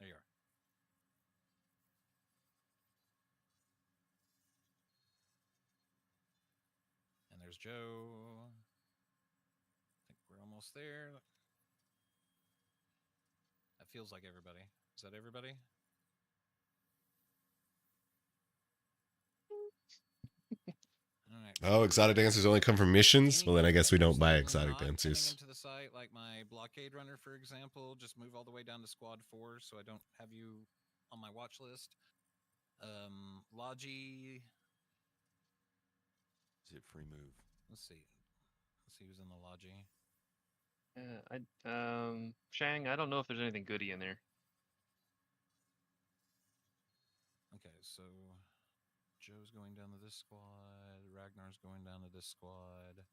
There you are. And there's Joe. I think we're almost there. That feels like everybody. Is that everybody? Oh, exotic dancers only come from missions? Well, then I guess we don't buy exotic dancers. Into the site, like my blockade runner, for example, just move all the way down to squad 4 so I don't have you on my watch list. Logi. Is it free move? Let's see. Let's see who's in the Logi. Shang, I don't know if there's anything goody in there. Okay, so Joe's going down to this squad. Ragnar's going down to this squad.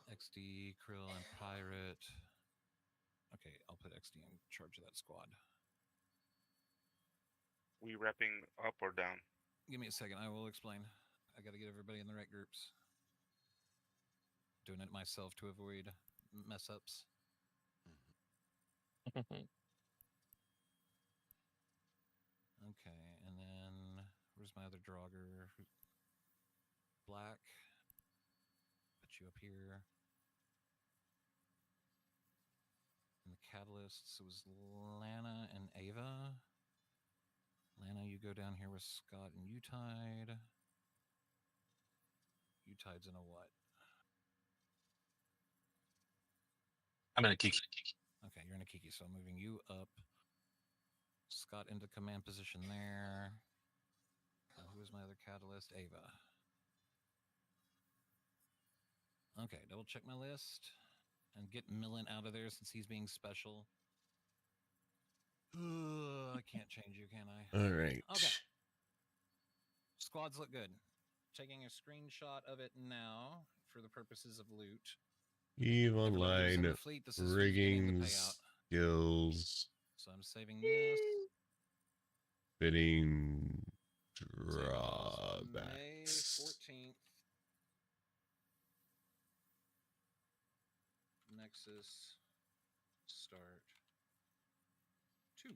XD, Krill, and Pirate. Okay, I'll put XD in charge of that squad. We repping up or down? Give me a second, I will explain. I gotta get everybody in the right groups. Doing it myself to avoid mess ups. Okay, and then where's my other Draugr? Black. Put you up here. And the catalysts, it was Lana and Ava. Lana, you go down here with Scott and Utide. Utide's in a what? I'm in a Kiki. Okay, you're in a Kiki, so I'm moving you up. Scott into command position there. Who is my other catalyst? Ava. Okay, double check my list. And get Millen out of there since he's being special. I can't change you, can I? All right. Okay. Squads look good. Taking a screenshot of it now for the purposes of loot. Eve Online, the fleet, this is rigging the payout. skills, So I'm saving this. bidding May drawbacks. 14th. Nexus start 2.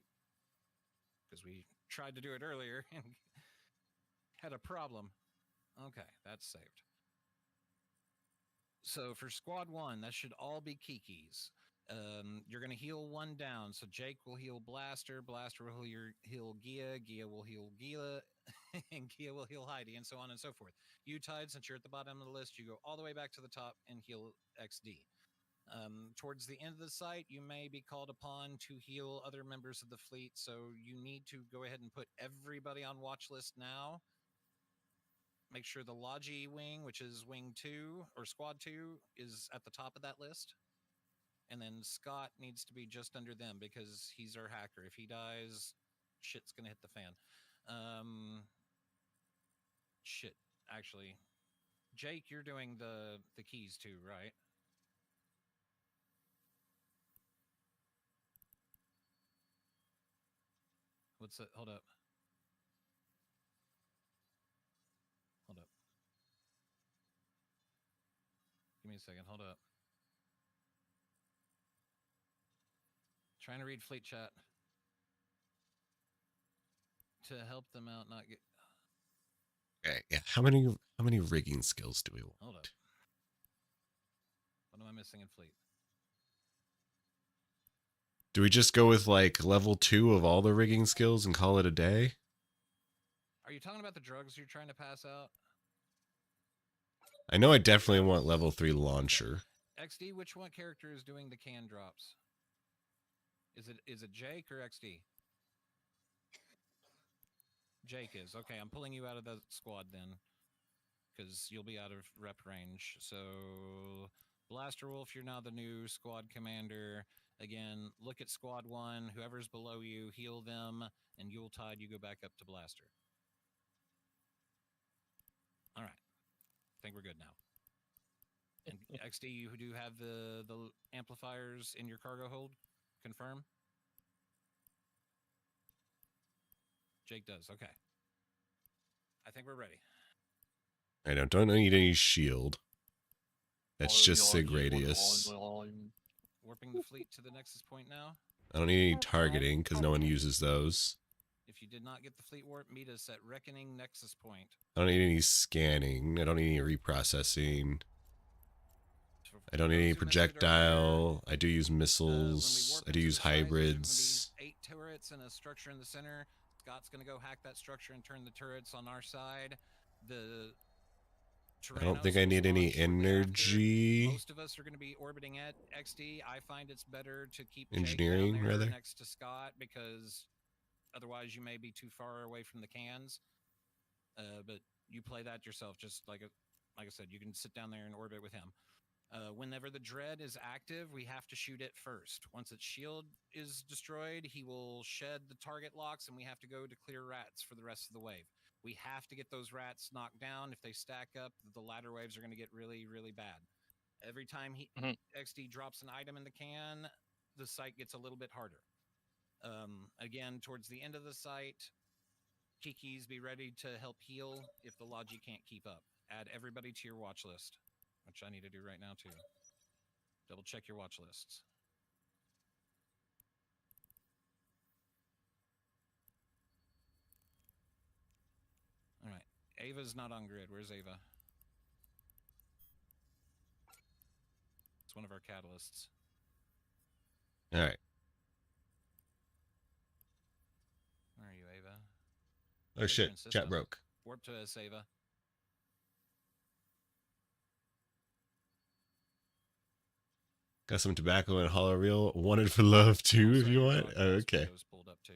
Because we tried to do it earlier and had a problem. Okay, that's saved. So for squad 1, that should all be Kikis. You're going to heal one down. So Jake will heal Blaster. Blaster will heal Gia. Gia will heal Gila. And Gia will heal Heidi, and so on and so forth. Utide, since you're at the bottom of the list, you go all the way back to the top and heal XD. Towards the end of the site, you may be called upon to heal other members of the fleet, so you need to go ahead and put everybody on watch list now. Make sure the Logi wing, which is wing 2 or squad 2, is at the top of that list. And then Scott needs to be just under them because he's our hacker. If he dies, shit's gonna hit the fan. Shit, actually. Jake, you're doing the keys too, right? What's it? Hold up. Hold up. Give me a second. Hold up. Trying to read fleet chat to help them out, not get. Okay, yeah. How many rigging skills do we want? Hold up. What am I missing in fleet? Do we just go with like level 2 of all the rigging skills and call it a day? Are you talking about the drugs you're trying to pass out? I know I definitely want level 3 launcher. XD, which one character is doing the can drops? Is it Jake or XD? Jake is. Okay, I'm pulling you out of the squad then. Because you'll be out of rep range. So, Blaster Wolf, you're now the new squad commander. Again, look at squad 1. Whoever's below you, heal them. And Yuletide, you go back up to Blaster. All right. I think we're good now. And XD, you do have the amplifiers in your cargo hold? Confirm? Jake does. Okay. I think we're ready. I don't need any shield. That's just sig radius. Warping the fleet to the Nexus point now. I don't need any targeting because no one uses those. If you did not get the fleet warp, meet us at Reckoning Nexus point. I don't need any scanning. I don't need any reprocessing. I don't need any projectile. I do use missiles. I do use hybrids. 8 turrets and a structure in the center. Scott's going to go hack that structure and turn the turrets on our side. I don't think I need any energy. Most of us are going to be orbiting at XD. I find it's better to keep engineering Jake down there rather next to Scott because otherwise you may be too far away from the cans. But you play that yourself. Just like I said, you can sit down there and orbit with him. Whenever the dread is active, we have to shoot it first. Once its shield is destroyed, he will shed the target locks, and we have to go to clear rats for the rest of the wave. We have to get those rats knocked down. If they stack up, the ladder waves are going to get really, really bad. Every time XD drops an item in the can, the site gets a little bit harder. Again, towards the end of the site, Kikis, be ready to help heal if the Logi can't keep up. Add everybody to your watch list, which I need to do right now too. Double check your watch lists. All right. Ava's not on grid. Where's Ava? It's one of our catalysts. All right. Where are you, Ava? Oh shit! Chat broke. Warp to us, Ava. Got some tobacco and hollow reel. Wanted for love too, if you want. Oh, okay. Pulled up too.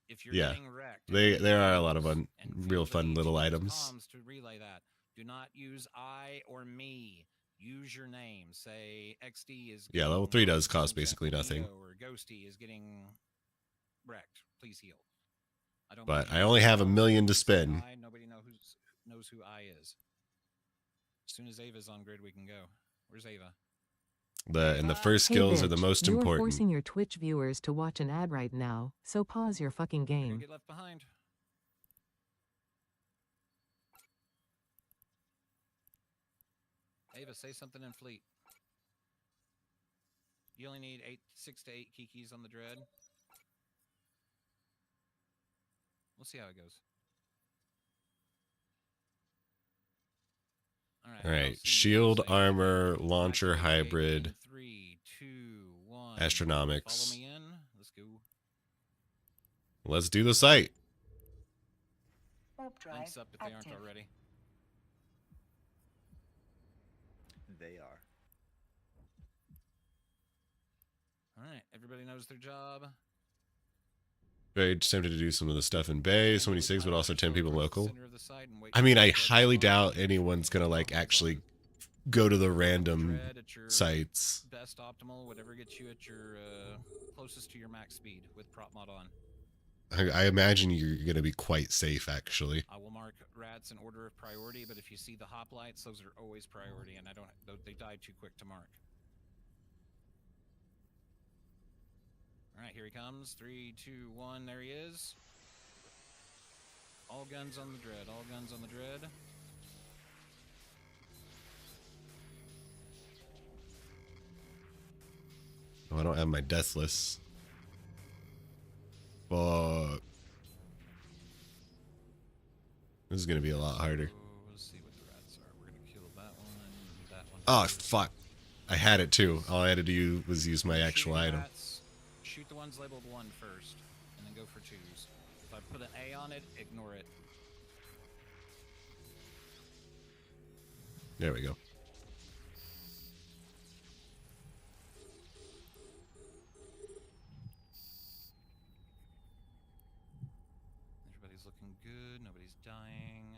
If you're Yeah, getting wrecked, there are a lot of real fun little items. Comms to relay that. Do not use I or me. Use your name. Say XD is. Yeah, level 3 does cost basically nothing. Or Ghosty is getting wrecked. Please heal. But I only have $1 million to spend. Nobody knows who I is. As soon as Ava's on grid, we can go. Where's Ava? And the first skills hey, are the most you important. You're forcing your Twitch viewers to watch an ad right now, so pause your fucking game. Get left behind. Ava, say something in fleet. You only need 6 to 8 kikis on the dread. We'll see how it goes. All right, shield, armor, launcher, hybrid, 3, 2, 1. astronomics. Follow me in. Let's go. Let's do the site. Links up if they aren't already. They are. All right, everybody knows their job. Very tempted to do some of the stuff in Bay, so many SIGs, but also 10 people local. I mean, I highly doubt anyone's gonna like actually go to the random sites. Best optimal, whatever gets you at your closest to your max speed with prop mod on. I imagine you're gonna be quite safe, actually. I will mark rats in order of priority, but if you see the hoplites, those are always priority, and they die too quick to mark. All right, here he comes. 3, 2, 1. There he is. All guns on the dread. All guns on the dread. Oh, I don't have my deathless. Fuck. This is gonna be a lot harder. Let's see what the rats are. We're gonna kill that one and that one. Oh fuck! I had it too. All I had to do was use my actual item. Rats, shoot the ones labeled 1 first, and then go for 2s. If I put an A on it, ignore it. There we go. Everybody's looking good. Nobody's dying.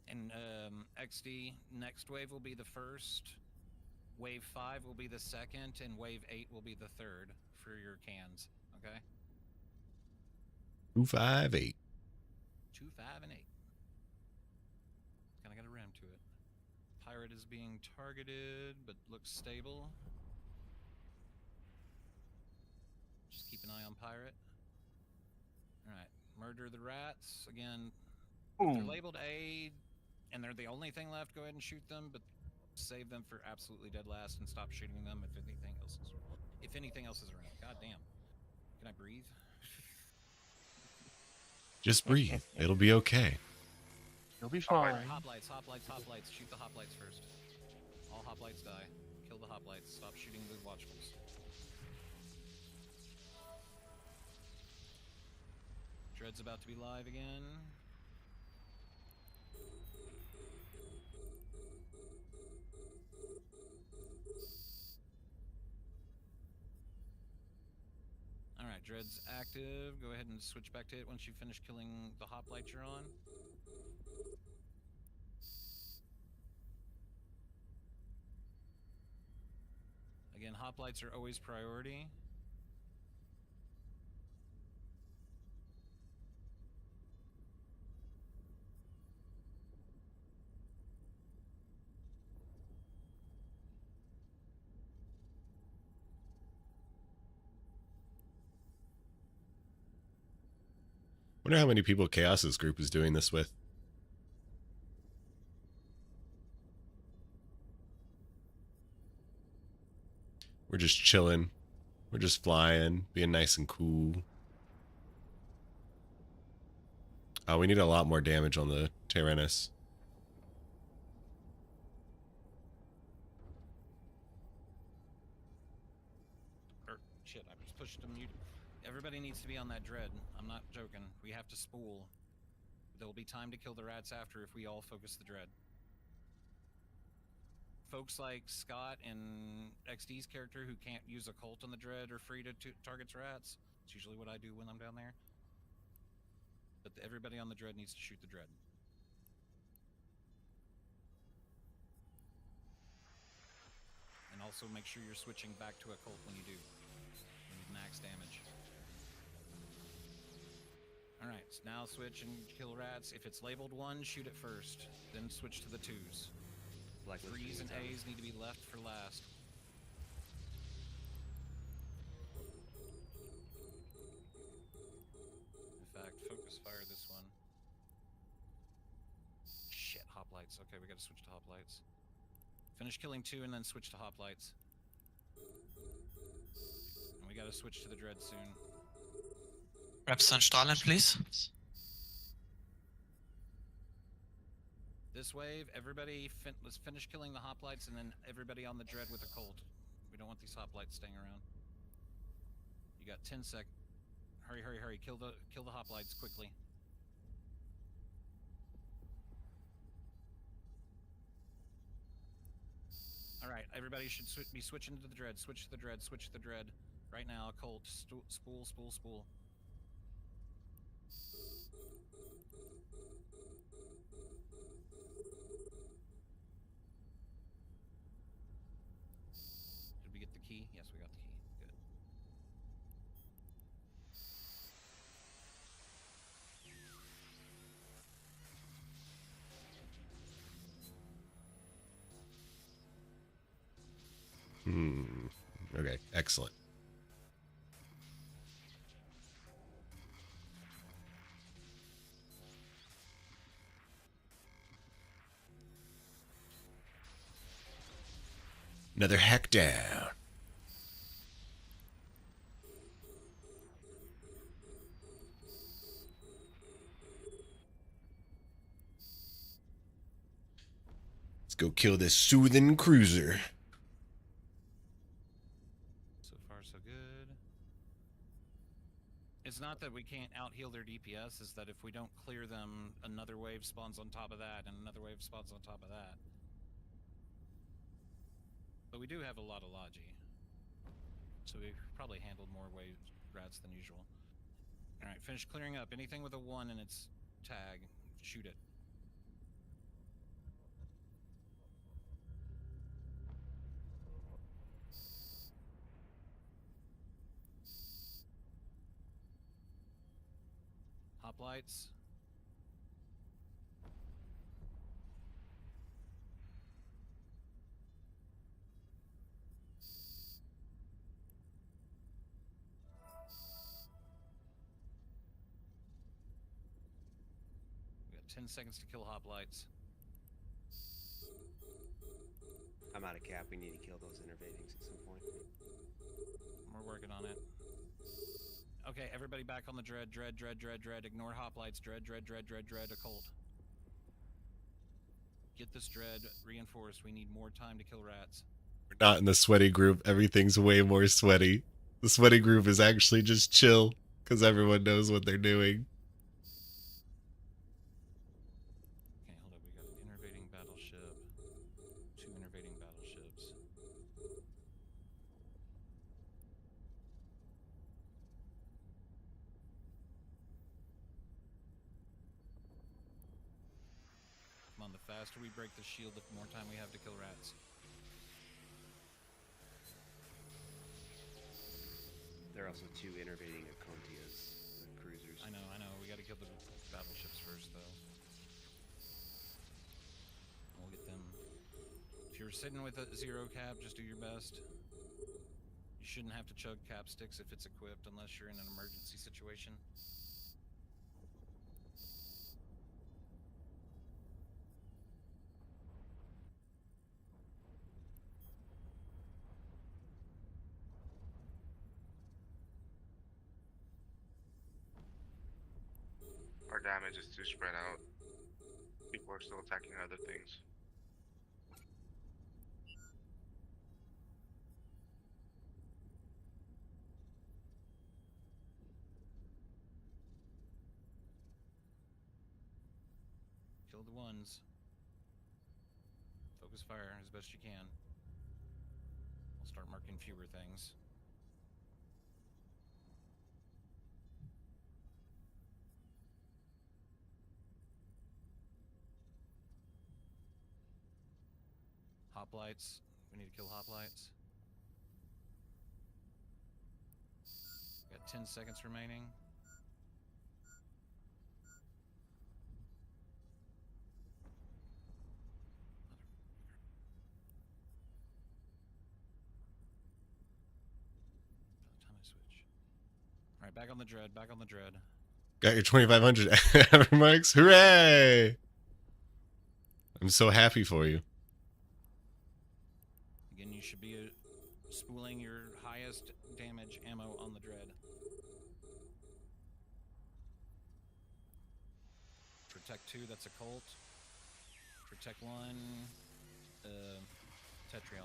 And XD, next wave will be the first. Wave 5 will be the second, and wave 8 will be the third for your cans. Okay? 2, 5, 8. 2, 5, and 8. Kind of got a ram to it. Pirate is being targeted, but looks stable. Just keep an eye on pirate. Alright, murder the rats. Again, if they're labeled A, and they're the only thing left, go ahead and shoot them, but save them for absolutely dead last and stop shooting them if anything else is around. God damn. Can I breathe? Just breathe. It'll be okay. You'll be fine. Hoplites. Shoot the hoplites first. All hoplites die. Kill the hoplites. Stop shooting the watchfuls. Dread's about to be live again. Alright, Dread's active. Go ahead and switch back to it once you finish killing the hoplite you're on. Again, hoplites are always priority. Wonder how many people Chaos's group is doing this with. We're just chilling, We're just flying, being nice and cool. Oh, we need a lot more damage on the Tyrannus. Shit, I just pushed him. Everybody needs to be on that dread. I'm not joking. We have to spool. There will be time to kill the rats after if we all focus the dread. Folks like Scott and XD's character who can't use a cult on the dread are free to target rats. It's usually what I do when I'm down there. But everybody on the dread needs to shoot the dread. And also make sure you're switching back to a cult when you do. You need max damage. Alright, so now switch and kill rats. If it's labeled 1, shoot it first. Then switch to the 2s. Like 3s and A's need to be left for last. In fact, focus fire this one. Shit, hoplites. Okay, we gotta switch to hoplites. Finish killing 2 and then switch to hoplites. And we gotta switch to the dread soon. Reps on Stalin, please. This wave, everybody let's finish killing the hoplites and then everybody on the dread with a colt. We don't want these hoplites staying around. You got 10 sec. Hurry, hurry, hurry. Kill the hoplites quickly. Alright, everybody should be switching to the dread. Switch to the dread. Switch to the dread. Right now, a colt. Spool, spool, spool. Did we get the key? Yes, we got the key. Good. Okay, excellent. Another hack down. Let's go kill this soothing cruiser. So far, so good. It's not that we can't out-heal their DPS, it's that if we don't clear them, another wave spawns on top of that, and another wave spawns on top of that. But we do have a lot of Logi. So we've probably handled more rats than usual. Alright, finish clearing up. Anything with a 1 in its tag, shoot it. Hoplites. We got 10 seconds to kill hoplites. I'm out of cap. We need to kill those innervatings at some point. We're working on it. Okay, everybody back on the dread, dread, dread, dread, dread. Ignore hoplites, dread, dread, dread, dread, dread, a colt. Get this dread reinforced. We need more time to kill rats. We're not in the sweaty group. Everything's way more sweaty. The sweaty group is actually just chill because everyone knows what they're doing. Okay, hold up. We got an innervating battleship. 2 innervating battleships. Come on, the faster we break the shield, the more time we have to kill rats. There are also 2 innervating Acontias, the cruisers. I know. We gotta kill the battleships first, though. We'll get them. If you're sitting with a 0 cap, just do your best. You shouldn't have to chug cap sticks if it's equipped, unless you're in an emergency situation. damage is too spread out. People are still attacking other things. Kill the ones. Focus fire as best you can. I'll start marking fewer things. Hoplites. We need to kill hoplites. Got 10 seconds remaining. All right, back on the dread. Back on the dread. Got your 2,500 marks. Hooray! I'm so happy for you. Again, you should be spooling your highest damage ammo on the dread. Protect 2, that's a Colt. Protect 1, Tetrion.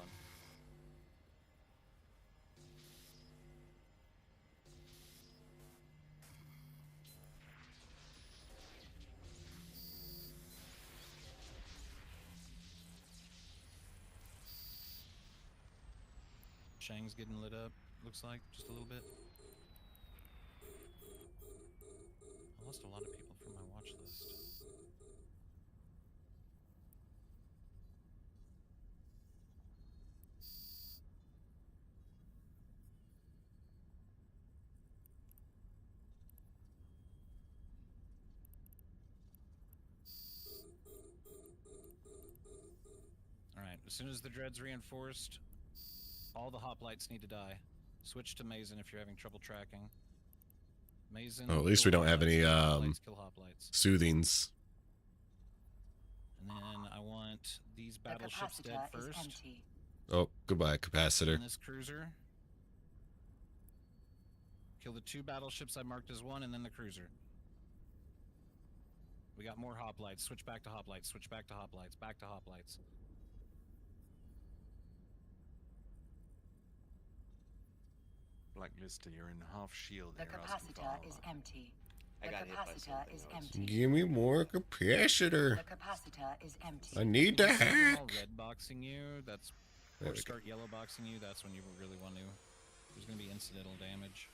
Shang's getting lit up, looks like, just a little bit. I lost a lot of people from my watch list. Alright, as soon as the dread's reinforced, all the hoplites need to die. Switch to Mason if you're having trouble tracking. Mason. Oh, at least we don't have any kill hoplites. soothings. And then I want these battleships dead first. Oh, goodbye, capacitor. And this cruiser. Kill the 2 battleships I marked as 1, and then the cruiser. We got more hoplites. Switch back to hoplites. Switch back to hoplites. Back to hoplites. Blacklister, you're in half shield. The capacitor is empty. The capacitor is empty. Give me more capacitor. The capacitor is empty. I need to hack. Red boxing you. That's or start yellow boxing you. That's when you really want to. There's going to be incidental damage.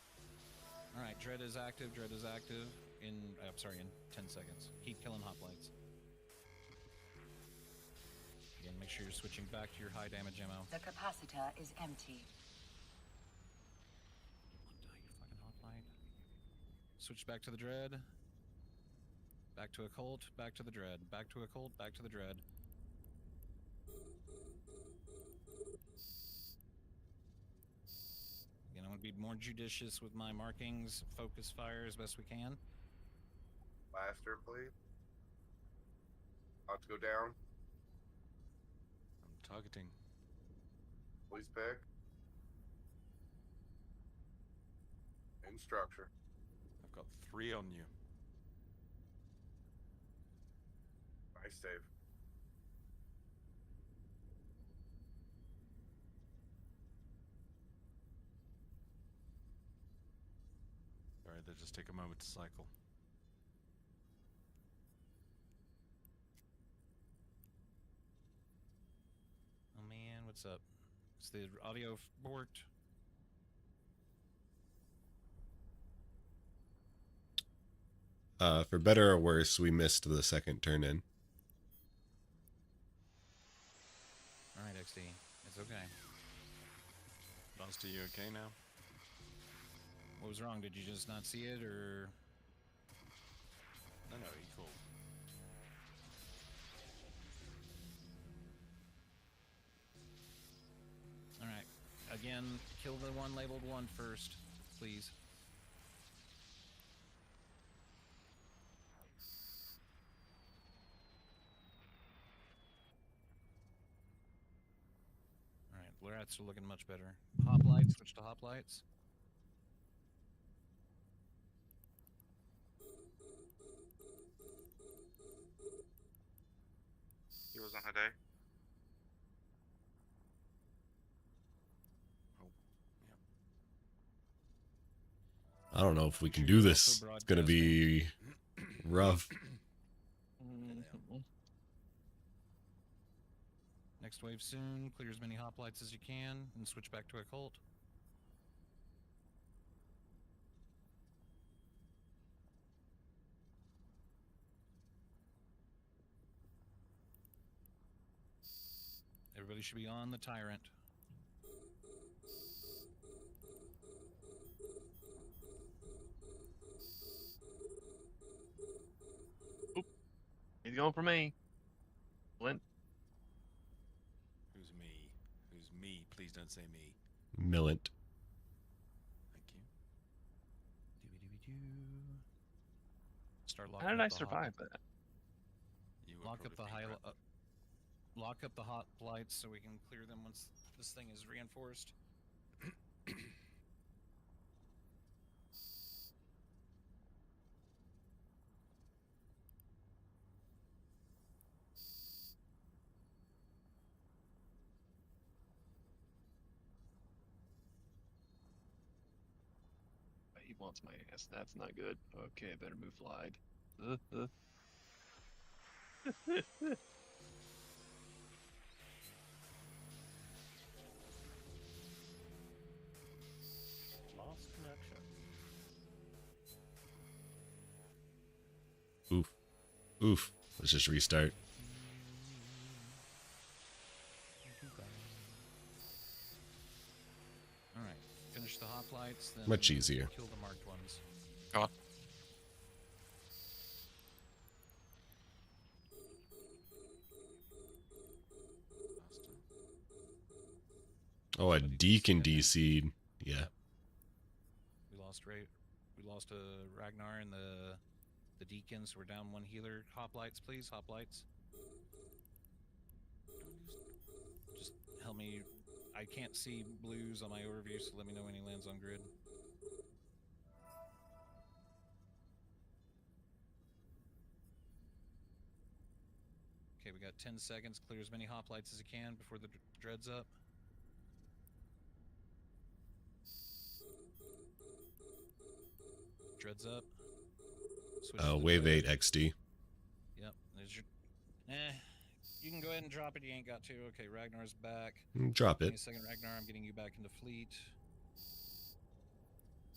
All right, dread is active. Dread is active. In I'm sorry, in 10 seconds. Keep killing hoplites. Again, make sure you're switching back to your high damage ammo. The capacitor is empty. Switch back to the dread. Back to a Colt. Back to the dread. Back to a Colt. Back to the dread. Again, I want to be more judicious with my markings. Focus fire as best we can. Blaster, please. About to go down. I'm targeting. Please pick. In structure. I've got 3 on you. Nice save. Alright, they'll just take a moment to cycle. Oh man, what's up? Is the audio borked? For better or worse, we missed the second turn in. Alright, XD. It's okay. Buster, you okay now? What was wrong? Did you just not see it, or...? No, he called. Alright. Again, kill the one labeled 1 first, please. Alright, Blurats are looking much better. Hoplites, switch to hoplites. a day. I don't know if we can do this. It's gonna be rough. Next wave soon. Clear as many hoplites as you can and switch back to a cult. Everybody should be on the tyrant. Oop. He's going for me. Flint. Who's me? Who's me? Please don't say me. Millant. Thank you. Start locking How did up I the survive that? Lock up the lock up the hot lights so we can clear them once this thing is reinforced. He wants my ass. That's not good. Okay, I better move Glide. Lost connection. Oof. Oof. Let's just restart. Alright, finish the hoplites, then Much easier. kill the marked ones. God. Oh, a deacon DC'd. Yeah. We lost a Ragnar and the deacon, so we're down one healer. Hoplites, please. Hoplites. Just help me. I can't see blues on my overview, so let me know when he lands on grid. Okay, we got 10 seconds. Clear as many hoplites as you can before the dread's up. Dread's up. Wave 8 XD. Yep, there's your... you can go ahead and drop it, you ain't got to. Okay, Ragnar's back. Drop Give it. me a second, Ragnar, I'm getting you back into fleet.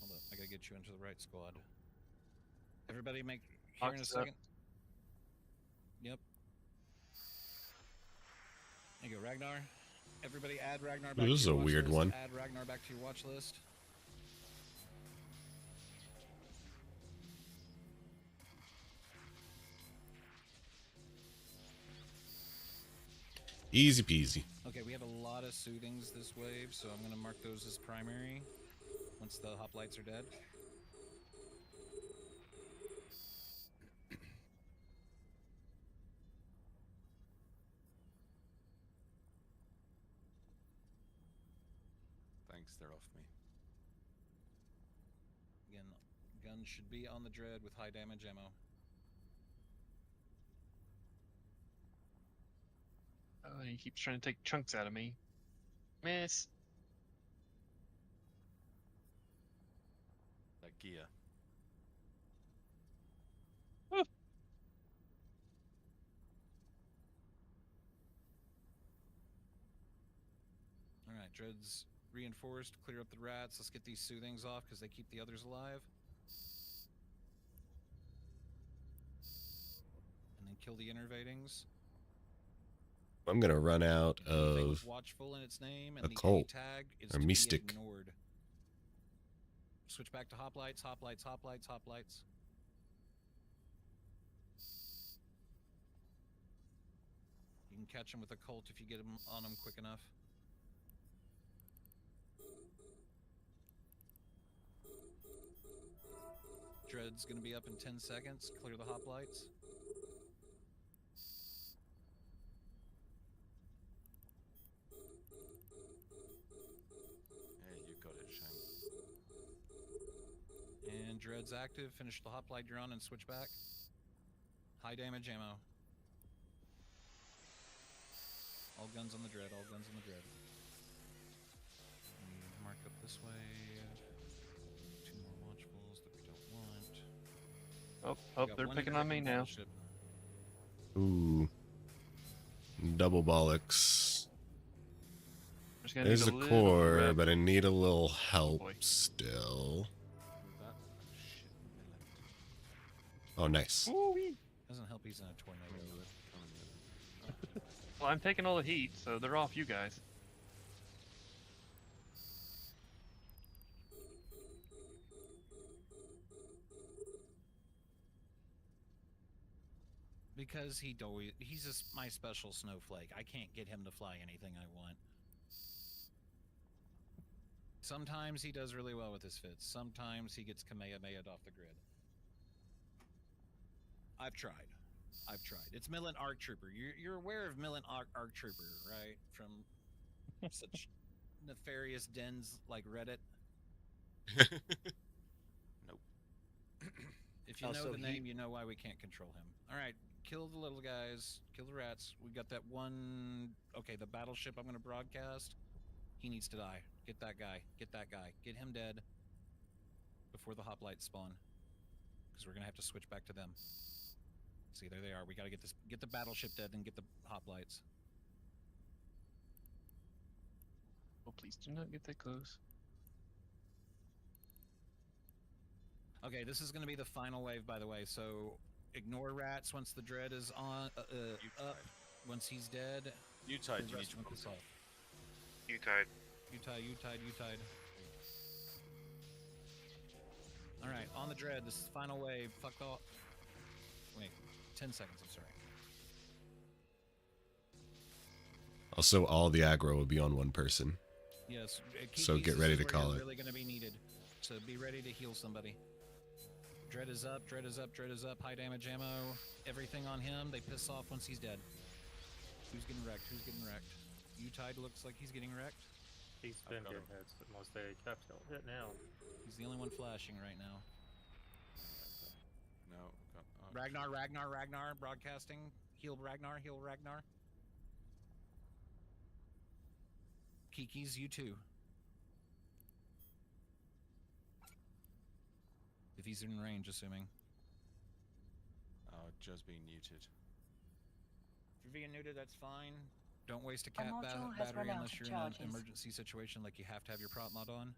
Hold up, I gotta get you into the right squad. Everybody make... Here in a second. Yep. There you go, Ragnar. Everybody add Ragnar back to your This is a watch weird list. one. Add Ragnar back to your watch list. Easy peasy. Okay, we have a lot of soothings this wave, so I'm gonna mark those as primary once the hoplites are dead. Thanks, they're off me. Again, gun should be on the dread with high damage ammo. Oh, he keeps trying to take chunks out of me. Miss. That gear. Alright, dreads reinforced, clear up the rats, let's get these soothings off because they keep the others alive. And then kill the innervatings. I'm gonna run out Anything of with watchful in its name and a the cult A tag is or to mystic. be ignored. Switch back to hoplites, hoplites, hoplites, hoplites. You can catch them with a cult if you get them on them quick enough. Dread's gonna be up in 10 seconds. Clear the hoplites. Hey, you got it, Shane. And Dread's active. Finish the hoplite you're on and switch back. High damage ammo. All guns on the dread. All guns on the dread. We mark up this way. 2 more watchfuls that we don't want. Oh, they're picking on me now. Ooh. Double bollocks. gonna There's need the a little core, rep. but I need a little help still. Oh, nice. Doesn't help he's in a tornado. Well, I'm taking all the heat, so they're off you guys. Because he's my special snowflake. I can't get him to fly anything I want. Sometimes he does really well with his fits. Sometimes he gets Kamehameha'd off the grid. I've tried. It's Millen Arc Trooper. You're aware of Millen Arc Trooper, right? From such nefarious dens like Reddit. Nope. If you know the name, you know why we can't control him. All right, kill the little guys. Kill the rats. We got that one. Okay, the battleship I'm going to broadcast. He needs to die. Get that guy. Get that guy. Get him dead before the hoplites spawn. Because we're going to have to switch back to them. See, there they are. We got to get the battleship dead and get the hoplites. Oh, please do not get that close. Okay, this is going to be the final wave, by the way. So ignore rats once the dread is on up. Once he's dead. You tied. You need to this off. You tied. You tied. All right, on the dread. This is the final wave. Fuck off. Wait, 10 seconds. I'm sorry. Also, all the aggro will be on one person. Yes. So get ready to call it. Really going to be needed. So be ready to heal somebody. Dread is up. High damage ammo. Everything on him. They piss off once he's dead. Who's getting wrecked? U-Tide looks like he's getting wrecked. He's been getting hits, but most they kept hit now. He's the only one flashing right now. No. Ragnar, broadcasting. Heal Ragnar. Kiki's you too. If he's in range, assuming. Joe's being neutered. If you're being neutered, that's fine. Don't waste a cat module has battery run out unless of you're in an charges. emergency situation, like you have to have your prop mod on.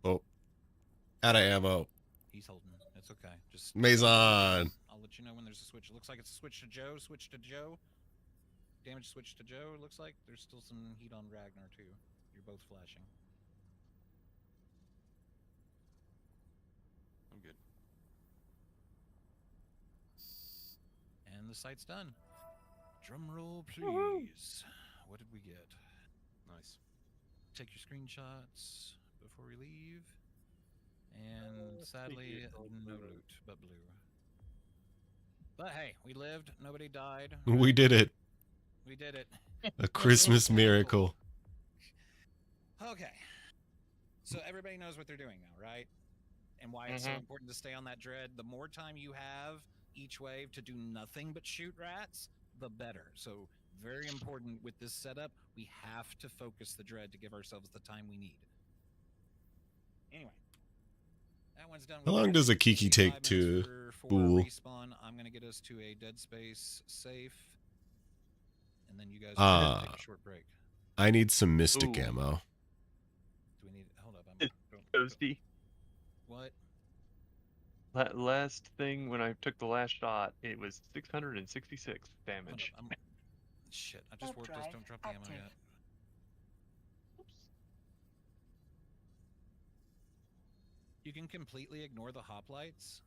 Oh. Out of ammo. He's holding. It's okay. Just Maison. I'll let you know when there's a switch. It looks like it's a switch to Joe. Damage switch to Joe. It looks like there's still some heat on Ragnar too. You're both flashing. I'm good. And the site's done. Drum roll, please. What did we get? Nice. Take your screenshots before we leave. And sadly, no loot but blue. But hey, we lived. Nobody died. We did it. We did it. A Christmas miracle. Okay. So everybody knows what they're doing now, right? And why it's so important to stay on that dread. The more time you have each wave to do nothing but shoot rats, the better. So very important with this setup. We have to focus the dread to give ourselves the time we need. Anyway. That one's done. How long does a Kiki take to spool? Respawn. I'm going to get us to a dead space safe. And then you guys take a short break. I need some mystic ammo. Do we need... Hold up. I'm Toasty. What? That last thing, when I took the last shot, it was 666 damage. Shit, I just warped this. Don't drop the ammo yet. You can completely ignore the hoplites.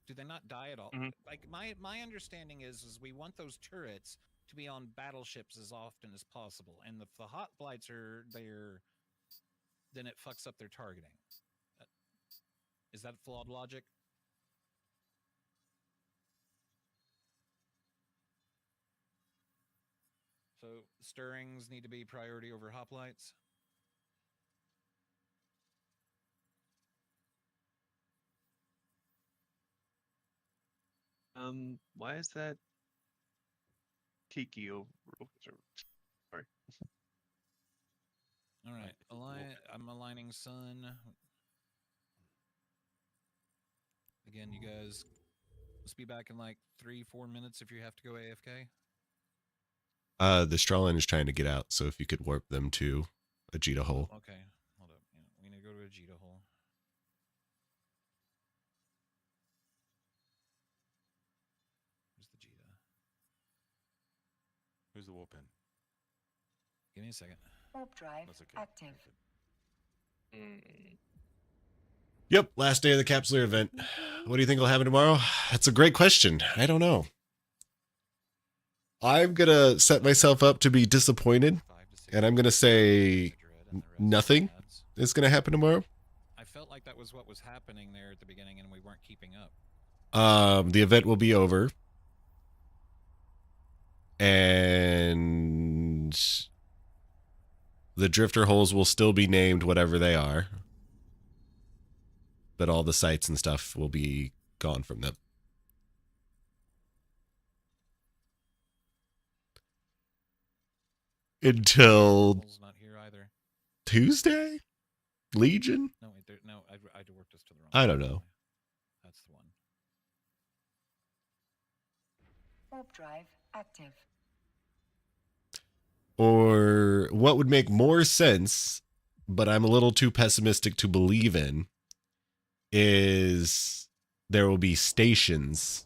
Do they not die at all? Like my understanding is we want those turrets to be on battleships as often as possible. And if the hoplites are there, then it fucks up their targeting. Is that flawed logic? So stirrings need to be priority over hoplites. Why is that Kiki over? Sorry. All right, I'm aligning Sun. Again, you guys, let's be back in like 3-4 minutes if you have to go AFK. The Strawline is trying to get out, so if you could warp them to a Jita hole. Okay, hold up. Yeah, we need to go to a Jita hole. Where's the Jita? Who's the warp in? Give me a second. Warp drive active. Yep, last day of the Capsuleer event. What do you think will happen tomorrow? That's a great question. I don't know. I'm going to set myself up to be disappointed, and I'm going to say nothing is going to happen tomorrow. I felt like that was what was happening there at the beginning, and we weren't keeping up. The event will be over. And the drifter holes will still be named whatever they are. But all the sites and stuff will be gone from them. Until Not here either. Tuesday? Legion? No, wait, no, I worked this to the wrong. I don't know. That's the one. Warp drive active. Or what would make more sense, but I'm a little too pessimistic to believe in, is there will be stations.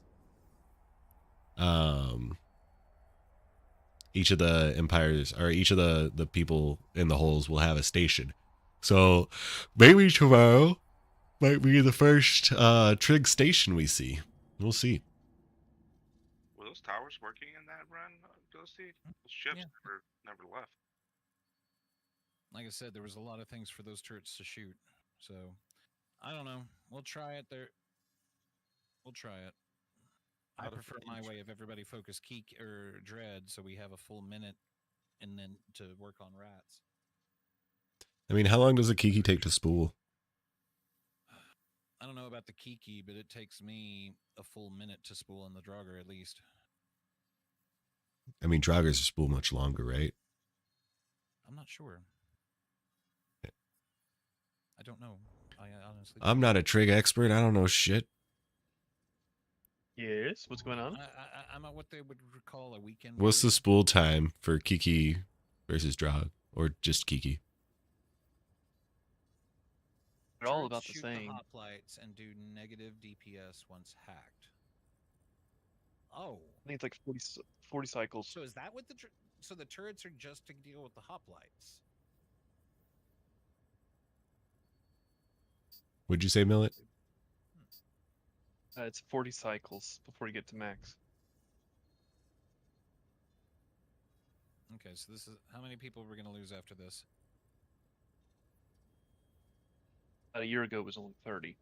Each of the empires, or each of the people in the holes will have a station. So maybe tomorrow might be the first trig station we see. We'll see. Were those towers working in that run, Ghosty? Those ships never left. Like I said, there was a lot of things for those turrets to shoot. So, I don't know. We'll try it there. We'll try it. I prefer my way of everybody focus Keek or Dread, so we have a full minute and then to work on rats. I mean, how long does a Kiki take to spool? I don't know about the Kiki, but it takes me a full minute to spool in the Draugr at least. I mean, Draugrs spool much longer, right? I'm not sure. I don't know. I honestly I'm not a trig expert. I don't know shit. Yes, what's going on? I'm at what they would call a weekend. What's the spool time for Kiki versus Draug? Or just Kiki? They're all about the shoot same. The hoplites and do negative DPS once hacked. Oh. I think it's like 40 cycles. So is that what so the turrets are just to deal with the hoplites? Would you say, Millet? It's 40 cycles before you get to max. Okay, so this is how many people we're going to lose after this? A year ago it was only 30.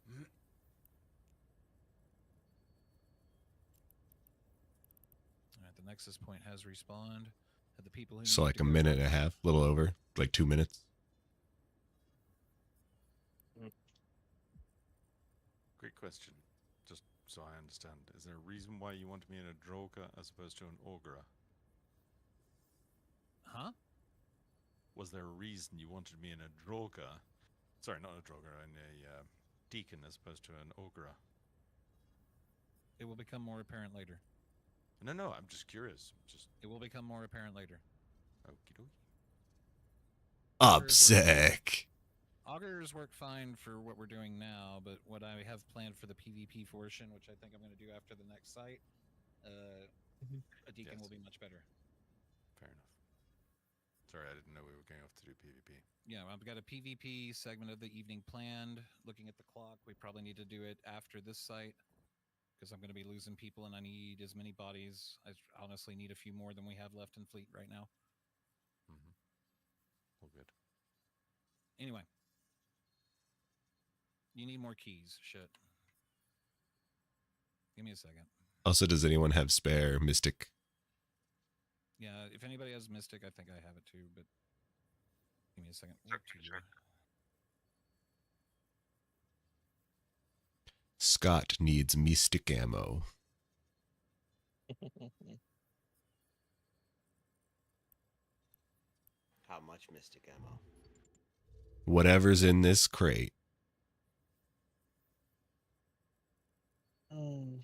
All right, the Nexus point has respawned. The people who So need like to a go minute and a half, a little over, like 2 minutes. Great question. Just so I understand, is there a reason why you want me in a Droga as opposed to an Augurer? Huh? Was there a reason you wanted me in a Droga? Sorry, not a Droga, in a Deacon as opposed to an Augurer. It will become more apparent later. No, I'm just curious. It will become more apparent later. Okie dokie. Obsec. Augurs work fine for what we're doing now, but what I have planned for the PvP portion, which I think I'm going to do after the next site, a Deacon will be much better. Fair enough. Sorry, I didn't know we were going off to do PvP. Yeah, I've got a PvP segment of the evening planned. Looking at the clock, we probably need to do it after this site because I'm going to be losing people and I need as many bodies. I honestly need a few more than we have left in fleet right now. All good. Anyway. You need more keys. Shit. Give me a second. Also, does anyone have spare Mystic? Yeah, if anybody has Mystic, I think I have it too, but give me a second. Scott needs mystic ammo. How much mystic ammo? Whatever's in this crate. Okay,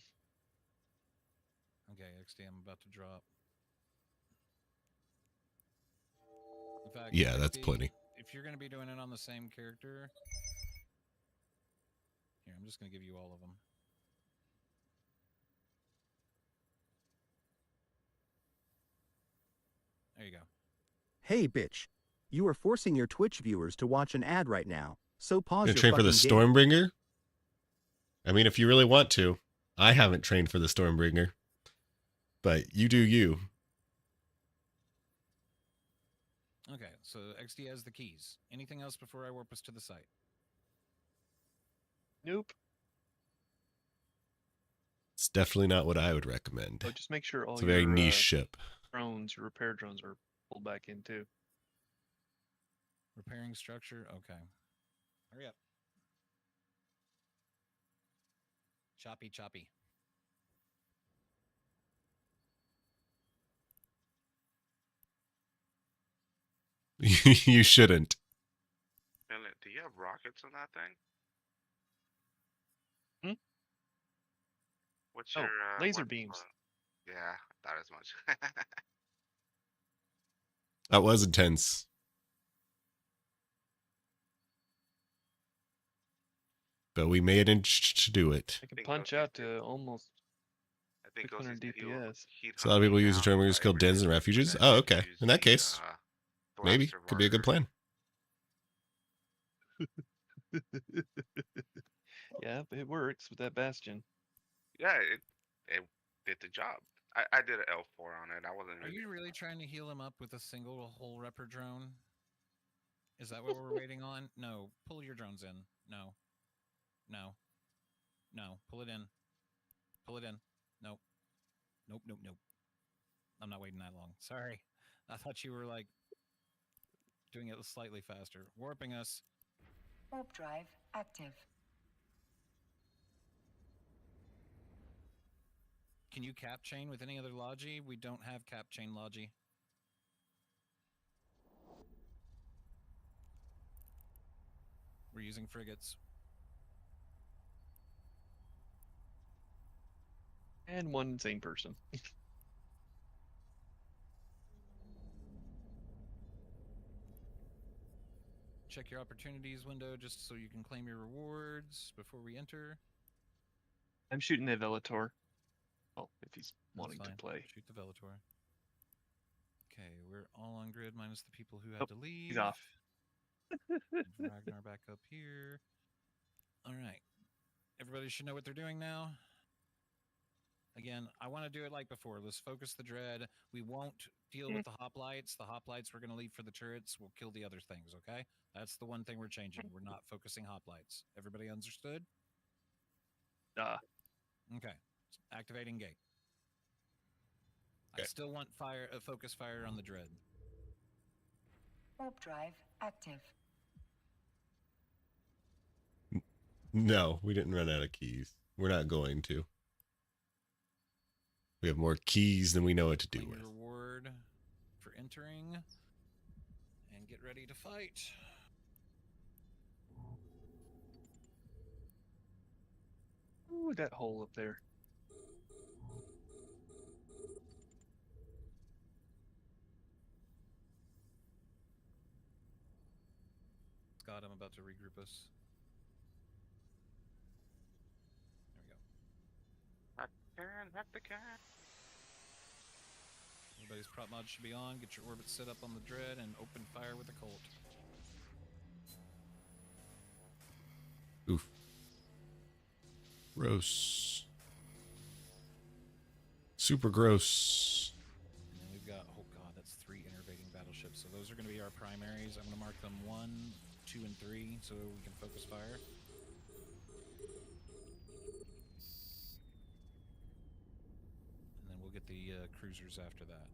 XD, I'm about to drop. In fact, Yeah, that's XD, plenty. If you're going to be doing it on the same character, here, I'm just going to give you all of them. There you go. Hey, bitch. You are forcing your Twitch viewers to watch an ad right now, so pause Gonna your train for the fucking game. Stormbringer? I mean, if you really want to. I haven't trained for the Stormbringer. But you do you. Okay, so XD has the keys. Anything else before I warp us to the site? Nope. It's definitely not what I would recommend. Oh, just make sure all It's a very your niche ship. drones, your repair drones, are pulled back in too. Repairing structure? Okay. Hurry up. Choppy, choppy. You shouldn't. Millet, do you have rockets on that thing? Hmm? What's Oh, your laser what- beams. Yeah, I thought as much. That was intense. But we managed to do it. I can punch out to almost I think 600 DPS. So a lot of people use the Stormbringers to kill dens and refuges. Oh, okay. In that case, maybe. Could be a good plan. Yeah, it works with that bastion. Yeah, it did the job. I did an L4 on it. I wasn't. Are you really trying to heal him up with a single whole repper drone? Is that what we're waiting on? No. Pull your drones in. No. No. No. Pull it in. Pull it in. Nope. Nope, nope, nope. I'm not waiting that long. Sorry. I thought you were like doing it slightly faster. Warping us. Warp drive active. Can you cap chain with any other logi? We don't have cap chain logi. We're using frigates. And one insane person. Check your opportunities window just so you can claim your rewards before we enter. I'm shooting the Velator. Oh, if he's That's wanting fine. to play. Shoot the Velator. Okay, we're all on grid minus the people who had to leave. He's off. Ragnar back up here. All right. Everybody should know what they're doing now. Again, I want to do it like before. Let's focus the dread. We won't deal with the hoplites. The hoplites we're going to leave for the turrets. We'll kill the other things, okay? That's the one thing we're changing. We're not focusing hoplites. Everybody understood? Okay. Activating gate. I still want fire, focus fire on the dread. Warp drive active. No, we didn't run out of keys. We're not going to. We have more keys than we know what to do Claim with. your reward for entering. And get ready to fight. Ooh, that hole up there. Scott, I'm about to regroup us. There we go. Everybody's prop mod should be on. Get your orbit set up on the dread and open fire with the Colt. Oof. Gross. Super gross. And then we've got, oh god, that's 3 innervating battleships. So those are going to be our primaries. I'm going to mark them 1, 2, and 3 so we can focus fire. And then we'll get the cruisers after that.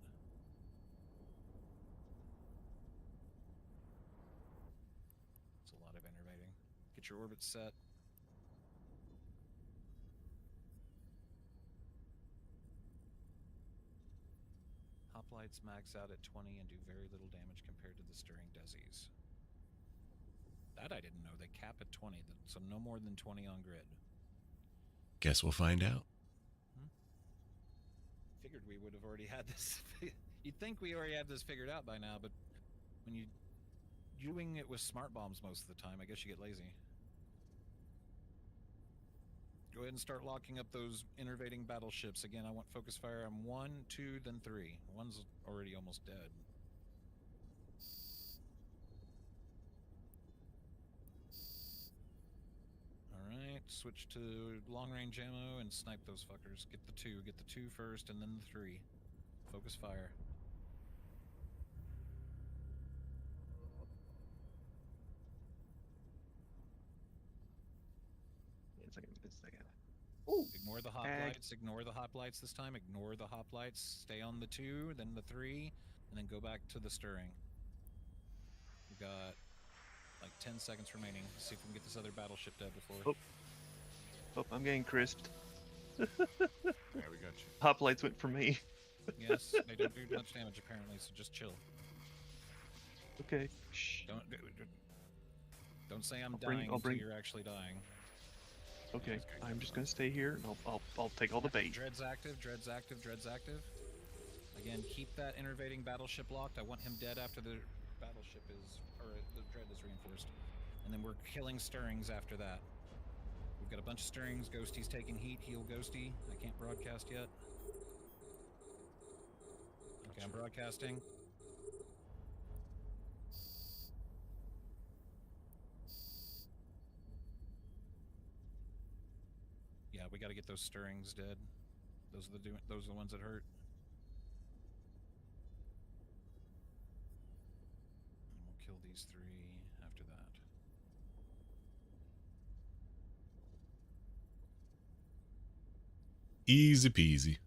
It's a lot of innervating. Get your orbit set. hoplites max out at 20 and do very little damage compared to the stirring desis. That I didn't know. They cap at 20, so no more than 20 on grid. Guess we'll find out. Figured we would have already had this. You'd think we already had this figured out by now, but when you doing it with smart bombs most of the time, I guess you get lazy. Go ahead and start locking up those innervating battleships. Again, I want focus fire on 1, 2, then 3. 1's already almost dead. Alright, switch to long range ammo and snipe those fuckers. Get the 2. Get the 2 first and then the 3. Focus fire. Ignore the hoplites. Ignore the hoplites this time. Ignore the hoplites. Stay on the 2, then the 3, and then go back to the stirring. We've got like 10 seconds remaining. Let's see if we can get this other battleship dead before. Oh, I'm getting crisped. Yeah, we got you. Hoplites went for me. Yes, they don't do much damage apparently, so just chill. Okay. Shh. Don't say I'm dying until you're actually dying. Okay, I'm just gonna stay here, and I'll take all the bait. Dread's active. Dread's active. Dread's active. Again, keep that innervating battleship locked. I want him dead after the battleship is, or the dread is reinforced, and then we're killing stirrings after that. We've got a bunch of stirrings. Ghosty's taking heat. Heal Ghosty. I can't broadcast yet. Okay, I'm broadcasting. Yeah, we got to get those stirrings dead. Those are the ones that hurt. And we'll kill these 3 after that. Easy peasy.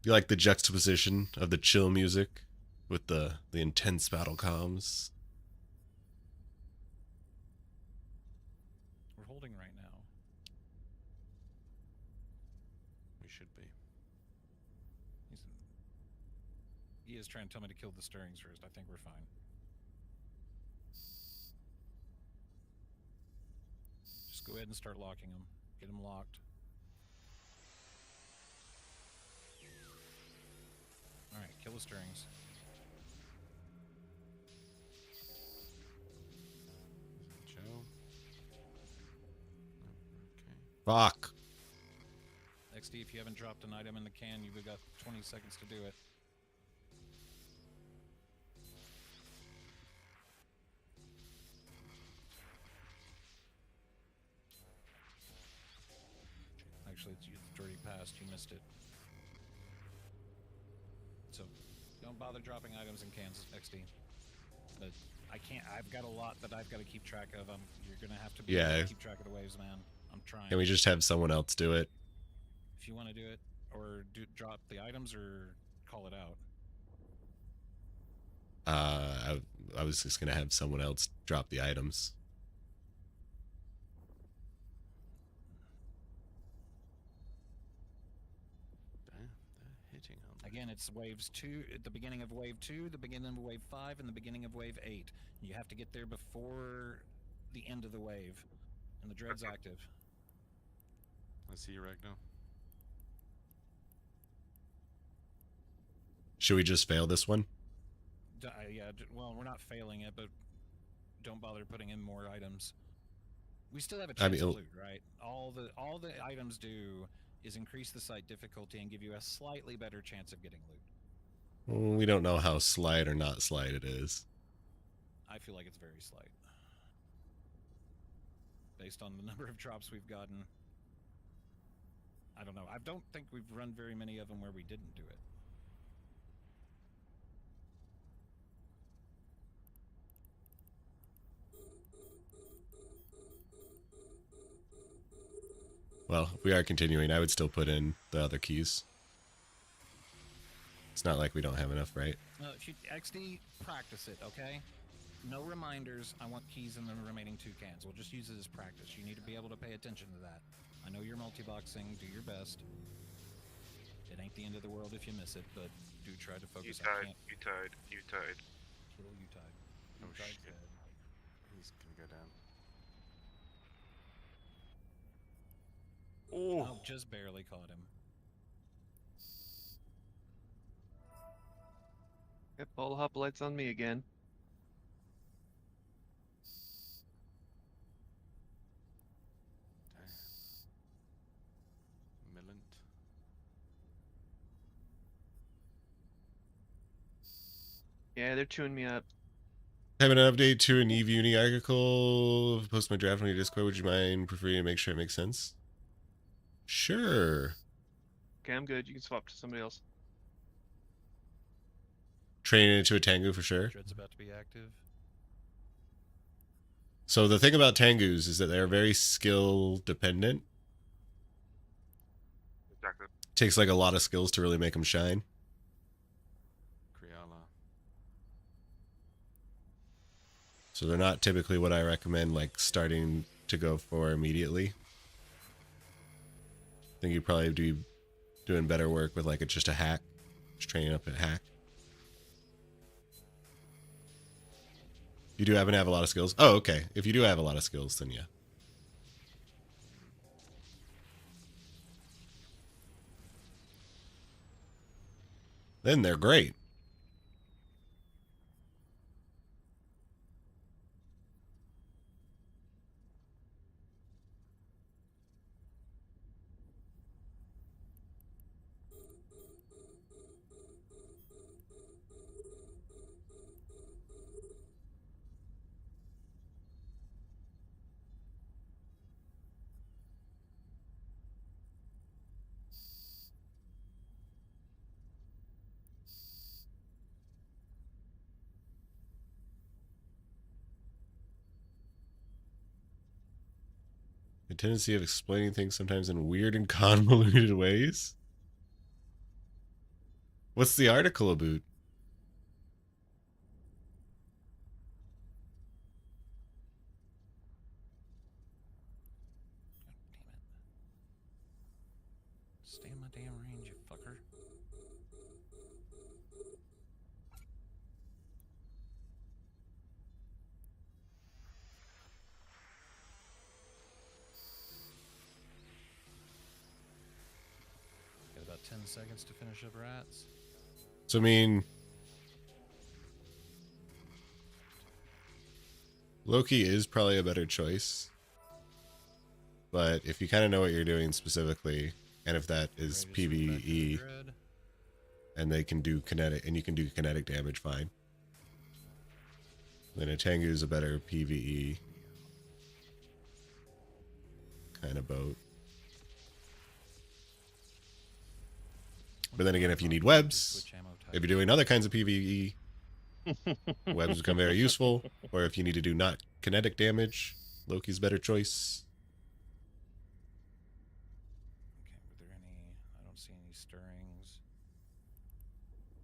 You like the juxtaposition of the chill music with the intense battle comms? We're holding right now. We should be. He is trying to tell me to kill the stirrings first. I think we're fine. Just go ahead and start locking them. Get them locked. Alright, kill the stirrings. Joe. Fuck. XD, if you haven't dropped an item in the can, you've got 20 seconds to do it. Actually, it's already passed. You missed it. So, don't bother dropping items in cans, XD. But I can't. I've got a lot that I've got to keep track of. You're gonna have to be able to keep track of the waves, man. I'm trying. Can we just have someone else do it? If you want to do it, or drop the items, or call it out. I was just gonna have someone else drop the items. Again, it's waves 2 at the beginning of wave 2, the beginning of wave 5, and the beginning of wave 8. You have to get there before the end of the wave, and the dread's active. I see you, Ragno. Should we just fail this one? Yeah, well, we're not failing it, but don't bother putting in more items. We still have a chance to loot, right? All the items do is increase the site difficulty and give you a slightly better chance of getting loot. We don't know how slight or not slight it is. I feel like it's very slight. Based on the number of drops we've gotten. I don't know. I don't think we've run very many of them where we didn't do it. Well, if we are continuing, I would still put in the other keys. It's not like we don't have enough, right? If you XD, practice it, okay? No reminders. I want keys in the remaining 2 cans. We'll just use it as practice. You need to be able to pay attention to that. I know you're multi-boxing. Do your best. It ain't the end of the world if you miss it, but do try to You focus. tied. You tied. You tied. Kill you tied. Oh You tied shit. dead. He's gonna go down. Oh, just barely caught him. Yep, all the hoplites on me again. Millant. Yeah, they're chewing me up. Having an update to an Eve Uni article. Post my draft on your Discord. Would you mind preferring to make sure it makes sense? Sure. Okay, I'm good. You can swap to somebody else. Training into a Tengu for sure. Dread's about to be active. So the thing about Tengus is that they're very skill dependent. Exactly. Takes like a lot of skills to really make them shine. Kriala. So they're not typically what I recommend like starting to go for immediately. I think you'd probably be doing better work with like just a hack. Just training up a hack. You do happen to have a lot of skills? Oh, okay. If you do have a lot of skills, then yeah. Then they're great. A tendency of explaining things sometimes in weird and convoluted ways. What's the article about? Stay in my damn range, you fucker. Got about 10 seconds to finish up rats. So I mean, Loki is probably a better choice. But if you kind of know what you're doing specifically, and if that is PvE, and they can do kinetic, and you can do kinetic damage fine, then a Tengu is a better PvE kind of boat. But then again, if you need webs, if you're doing other kinds of PvE, webs become very useful. Or if you need to do not kinetic damage, Loki's a better choice. Okay, were there any? I don't see any stirrings.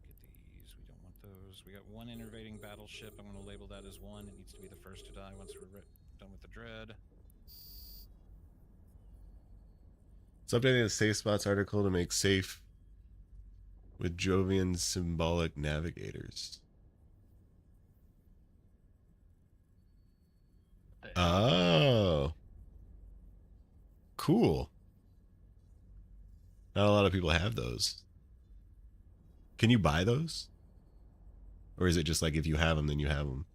Get these. We don't want those. We got one innervating battleship. I'm going to label that as one. It needs to be the first to die once we're done with the dread. It's updating the safe spots article to make safe with Jovian symbolic navigators. Oh. Cool. Not a lot of people have those. Can you buy those? Or is it just like if you have them, then you have them?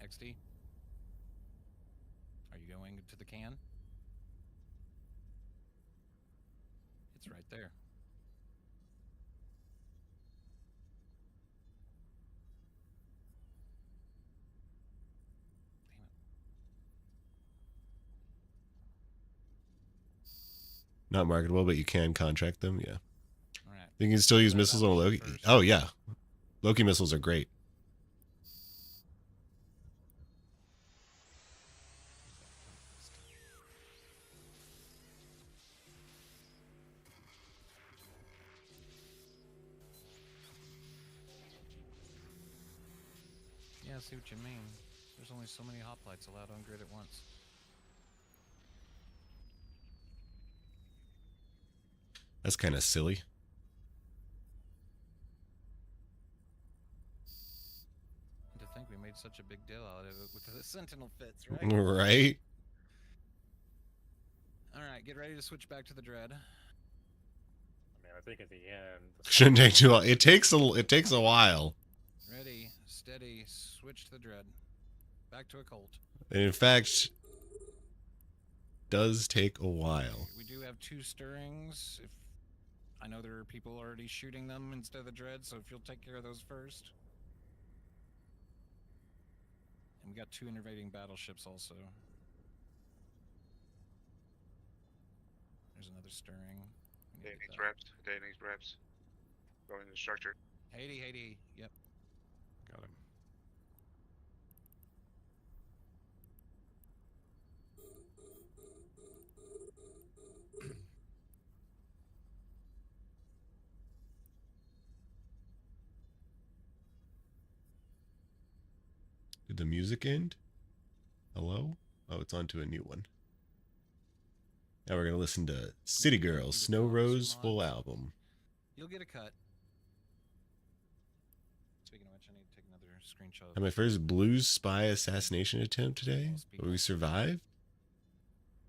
XD. Are you going to the can? It's right there. Not marketable, but you can contract them. Yeah. All right. You can still use missiles on Loki. Oh yeah, Loki missiles are great. Yeah, I see what you mean. There's only so many hoplites allowed on grid at once. That's kind of silly. To think we made such a big deal out of it with the Sentinel fits, right? Right? Alright, get ready to switch back to the Dread. I mean, I think at the end. Shouldn't take too long. It takes a while. Ready, steady, switch to the Dread. Back to a Colt. And in fact, does take a while. We do have 2 stirrings. If I know there are people already shooting them instead of the Dread, so if you'll take care of those first. And we got 2 invading battleships also. There's another stirring. Day needs reps. Day needs reps. Going to structure. Haiti. Yep. Got him. Did the music end? Hello? Oh, it's on to a new one. Now we're going to listen to City Girls, Snow Rose full album. You'll get a cut. Speaking of which, I need to take another screenshot. Had my first Blues spy assassination attempt today. But we survived?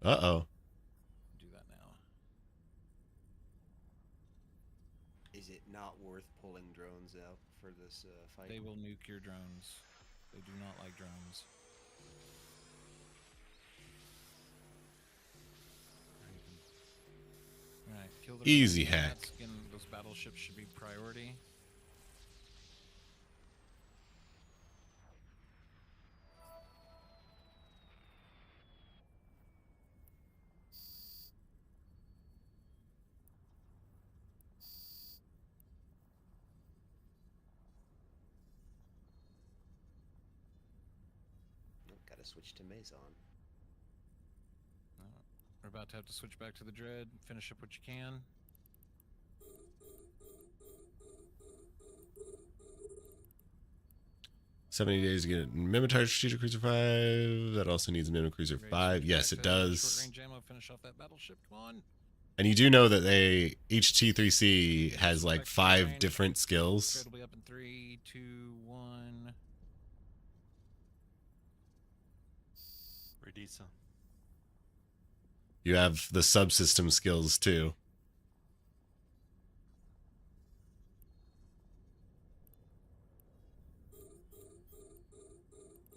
Uh-oh. Do that now. Is it not worth pulling drones out for this fight? They will nuke your drones. They do not like drones. Alright, kill the Easy drones. hack. Again, those battleships should be priority. Gotta switch to Maison. We're about to have to switch back to the Dread. Finish up what you can. $70 days to get a Mimitar Strategic Cruiser 5. That also needs a Mimic Cruiser 5. Yes, it does. Short range ammo, finish off that battleship. Come on. And you do know that each T3C has like 5 different skills. Dread will be up in 3, 2, 1. Redisa. You have the subsystem skills too.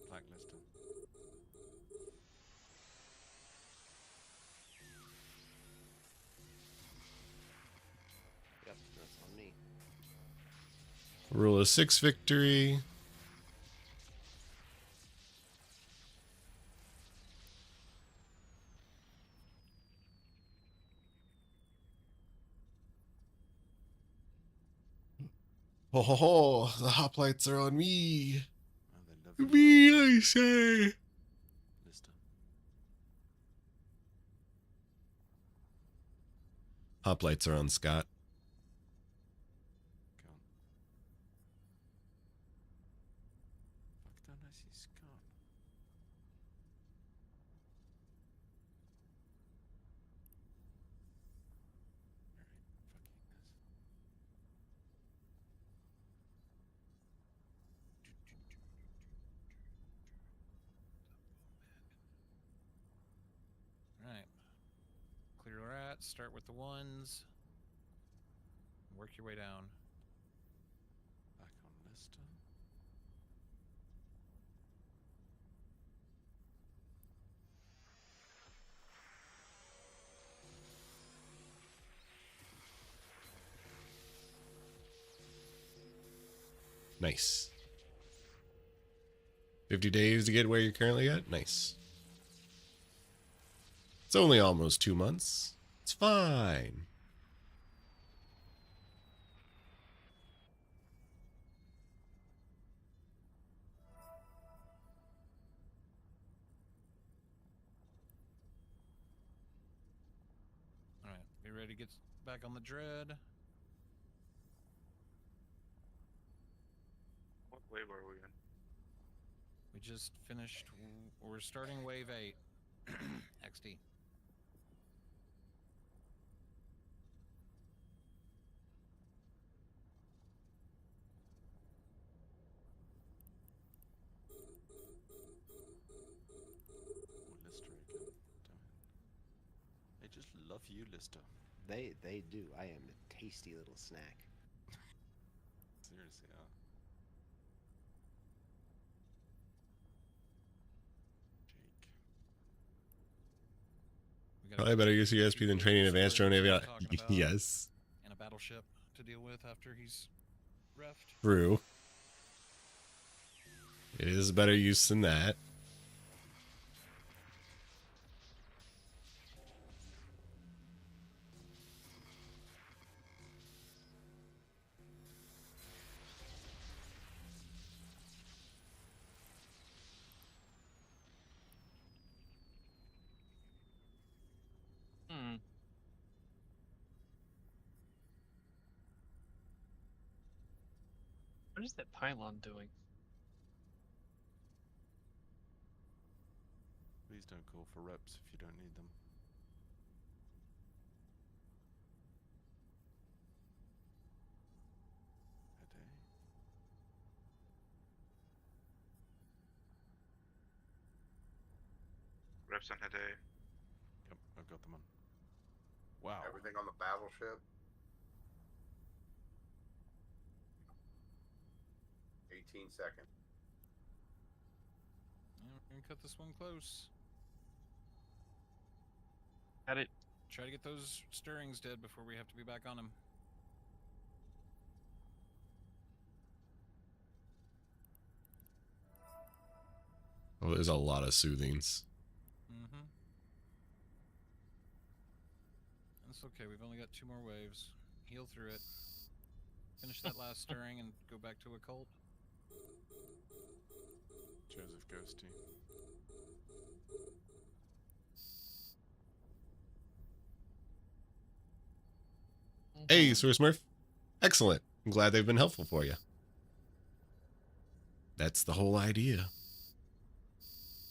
Blacklisted. Yep, that's on me. Rule of 6 victory. Oh, ho, ho, the hoplites are on me. Me, I say. Hoplites are on Scott. Fuck, don't I see Scott? Alright. Clear rats, start with the ones. Work your way down. Back on Lister. Nice. 50 days to get where you're currently at? Nice. It's only almost 2 months. It's fine. Alright, be ready to get back on the Dread. What wave are we in? We just finished. We're starting wave 8. XD. love you, Lister. They do. I am a tasty little snack. Seriously, We got Probably better use USP than training advanced drone avionics. Yes. And a battleship to deal with after he's refed. True. It is better use than that. What is that pylon doing? Please don't call for reps if you don't need them. Reps on Hede. Yep, I've got them on. Wow. Everything on the battleship. 18 seconds. Yeah, we're gonna cut this one close. Got it. Try to get those stirrings dead before we have to be back on them. Oh, there's a lot of soothings. Mm-hmm. That's okay. We've only got 2 more waves. Heal through it. Finish that last stirring and go back to a cult. Joseph Ghosty. Hey, Sir Smurf. Excellent. I'm glad they've been helpful for you. That's the whole idea.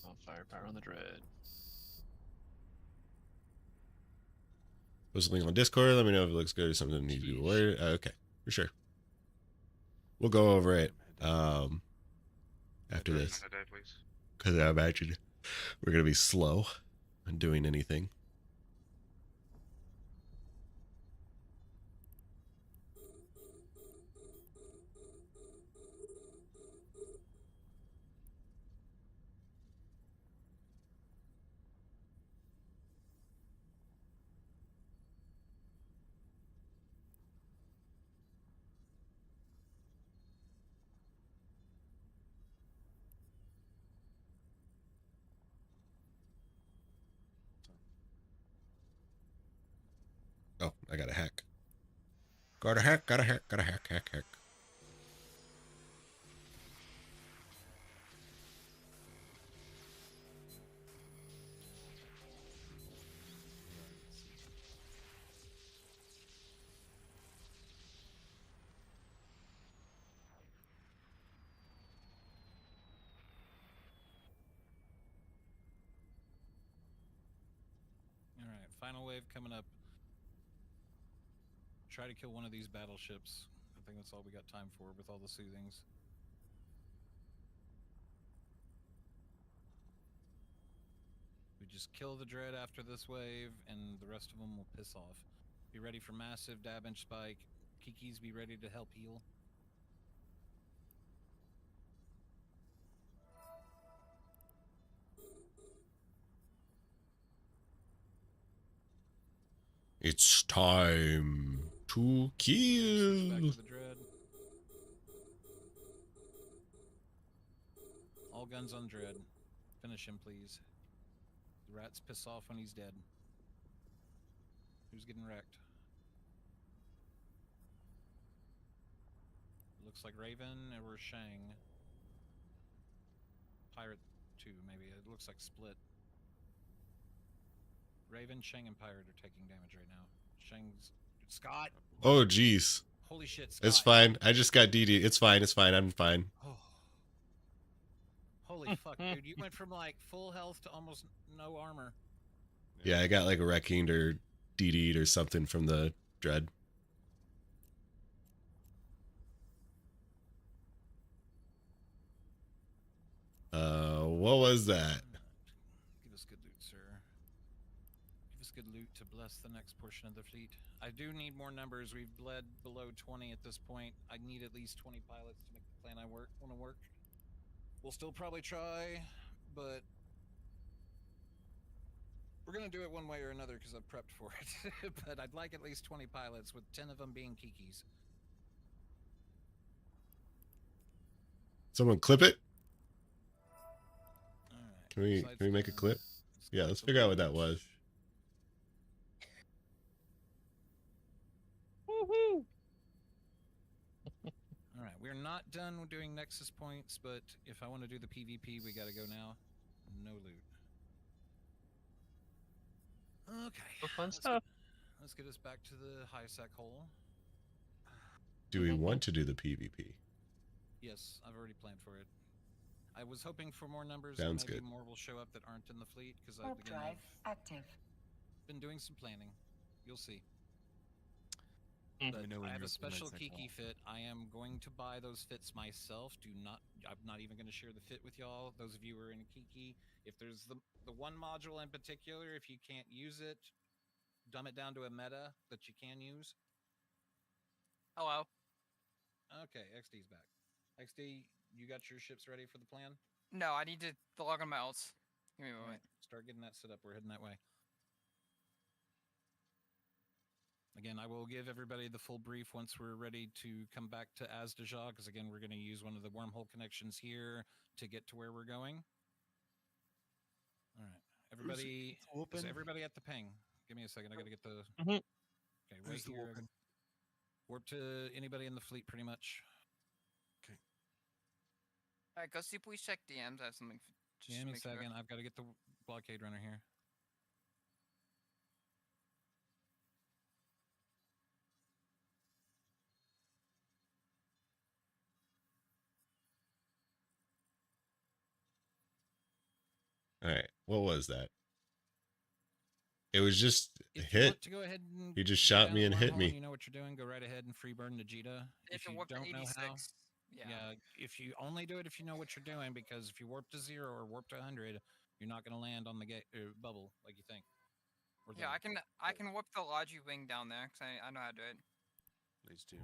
Oh, firepower on the dread. Post a link on Discord. Let me know if it looks good or something that needs to be worried. Okay, for sure. We'll go over it after this. Because I imagine we're going to be slow on doing anything. Oh, I got a hack. Got a hack, got a hack, got a hack, hack. Alright, final wave coming up. Try to kill one of these battleships. I think that's all we got time for with all the soothings. We just kill the dread after this wave, and the rest of them will piss off. Be ready for massive damage spike. Kikis, be ready to help heal. It's time to kill. Back to the dread. All guns on dread. Finish him, please. The rats piss off when he's dead. Who's getting wrecked? Looks like Raven or Shang. Pirate 2, maybe. It looks like split. Raven, Shang, and Pirate are taking damage right now. Shang's... Scott! Oh, jeez. Holy shit, Scott. It's fine. I just got DD. It's fine. It's fine. I'm fine. Oh. Holy fuck, dude. You went from, like, full health to almost no armor. Yeah, I got like a wrecking or DD'd or something from the dread. What was that? Give us good loot, sir. Give us good loot to bless plus the next portion of the fleet. I do need more numbers. We've bled below 20 at this point. I need at least 20 pilots to make the plan I want to work. We'll still probably try, but we're going to do it one way or another because I've prepped for it. But I'd like at least 20 pilots, with 10 of them being Kikis. Someone clip it. All right. Can we make a clip? Yeah, let's figure out what that was. Woohoo! All right, we're not done with doing Nexus points, but if I want to do the PvP, we got to go now. No loot. Okay. Fun stuff. Let's get us back to the high sec hole. Do we want to do the PvP? Yes, I've already planned for it. I was hoping for more numbers. Sounds maybe good. more will show up that aren't in the fleet because Warp drive active. Been doing some planning. You'll see. Let But me know when I have you're a special implementing Kiki fit. I am going to buy those fits myself. I'm not even going to share the fit with y'all. Those of you who are in a Kiki, if there's the one module in particular, if you can't use it, dumb it down to a meta that you can use. Hello. Okay, XD's back. XD, you got your ships ready for the plan? No, I need to log on my alts. Give me a moment. Right, start getting that set up. We're heading that way. Again, I will give everybody the full brief once we're ready to come back to Azdaja, because again, we're going to use one of the wormhole connections here to get to where we're going. All right, everybody, is everybody at the ping? Give me a second. I got to get the. Okay, wait here. Warp to anybody in the fleet, pretty much. Okay. All right, go see. Please check DMs. I have something. Just give me a second. I've got to get the blockade runner here. All right, what was that? It was just a If you hit. want to go ahead and He just go shot down me the and hit wormhole me. You know what you're doing. Go right ahead and free burn Najita. If you warp to don't know how, 86. Yeah. if you only do it if you know what you're doing, because if you warp to 0 or warp to 100, you're not going to land on the bubble like you think. Or Yeah, I can whip the Logi wing down there because I know how to do it. Please do.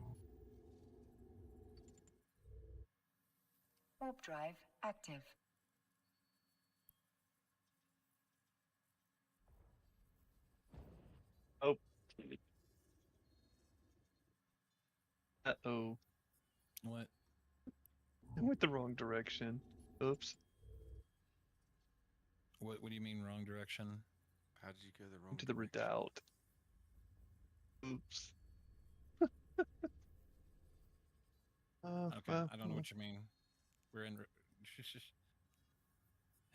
Warp drive active. Oh. Uh-oh. What? I went the wrong direction. Oops. What do you mean wrong direction? How did you go the wrong To the redoubt. Oops. Okay, I don't know what you mean. We're in.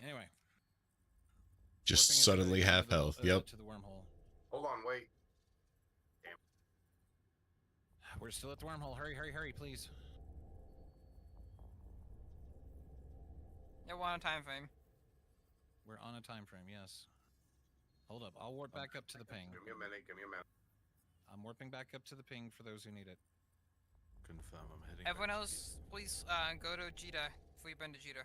Anyway. Just Warping suddenly everybody half to the- health. Yep. To the wormhole. Hold on, wait. We're still at the wormhole. Hurry, hurry, hurry, please. Yeah, we're on a time frame. We're on a time frame, yes. Hold up. I'll warp back up to the ping. Give me a minute. Give me a minute. I'm warping back up to the ping for those who need it. Confirm I'm heading. Everyone back to else, please go to Jita. Free burn to Jita.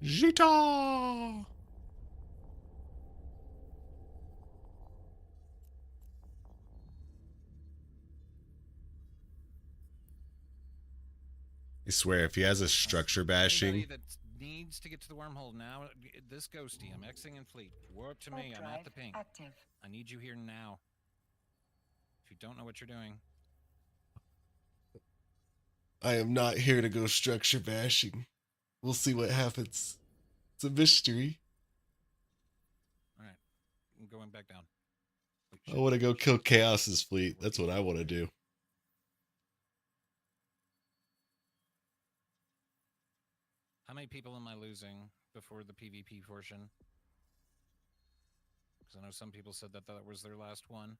Jita! I swear, if he has a structure bashing, Anybody that needs to get to the wormhole now, this ghosty, I'm Xing in fleet. Warp to me, I'm at the ping. Active. I need you here now. If you don't know what you're doing. I am not here to go structure bashing. We'll see what happens. It's a mystery. Alright, I'm going back down. I want to go kill Chaos's fleet. That's what I want to do. How many people am I losing before the PvP portion? Because I know some people said that was their last one.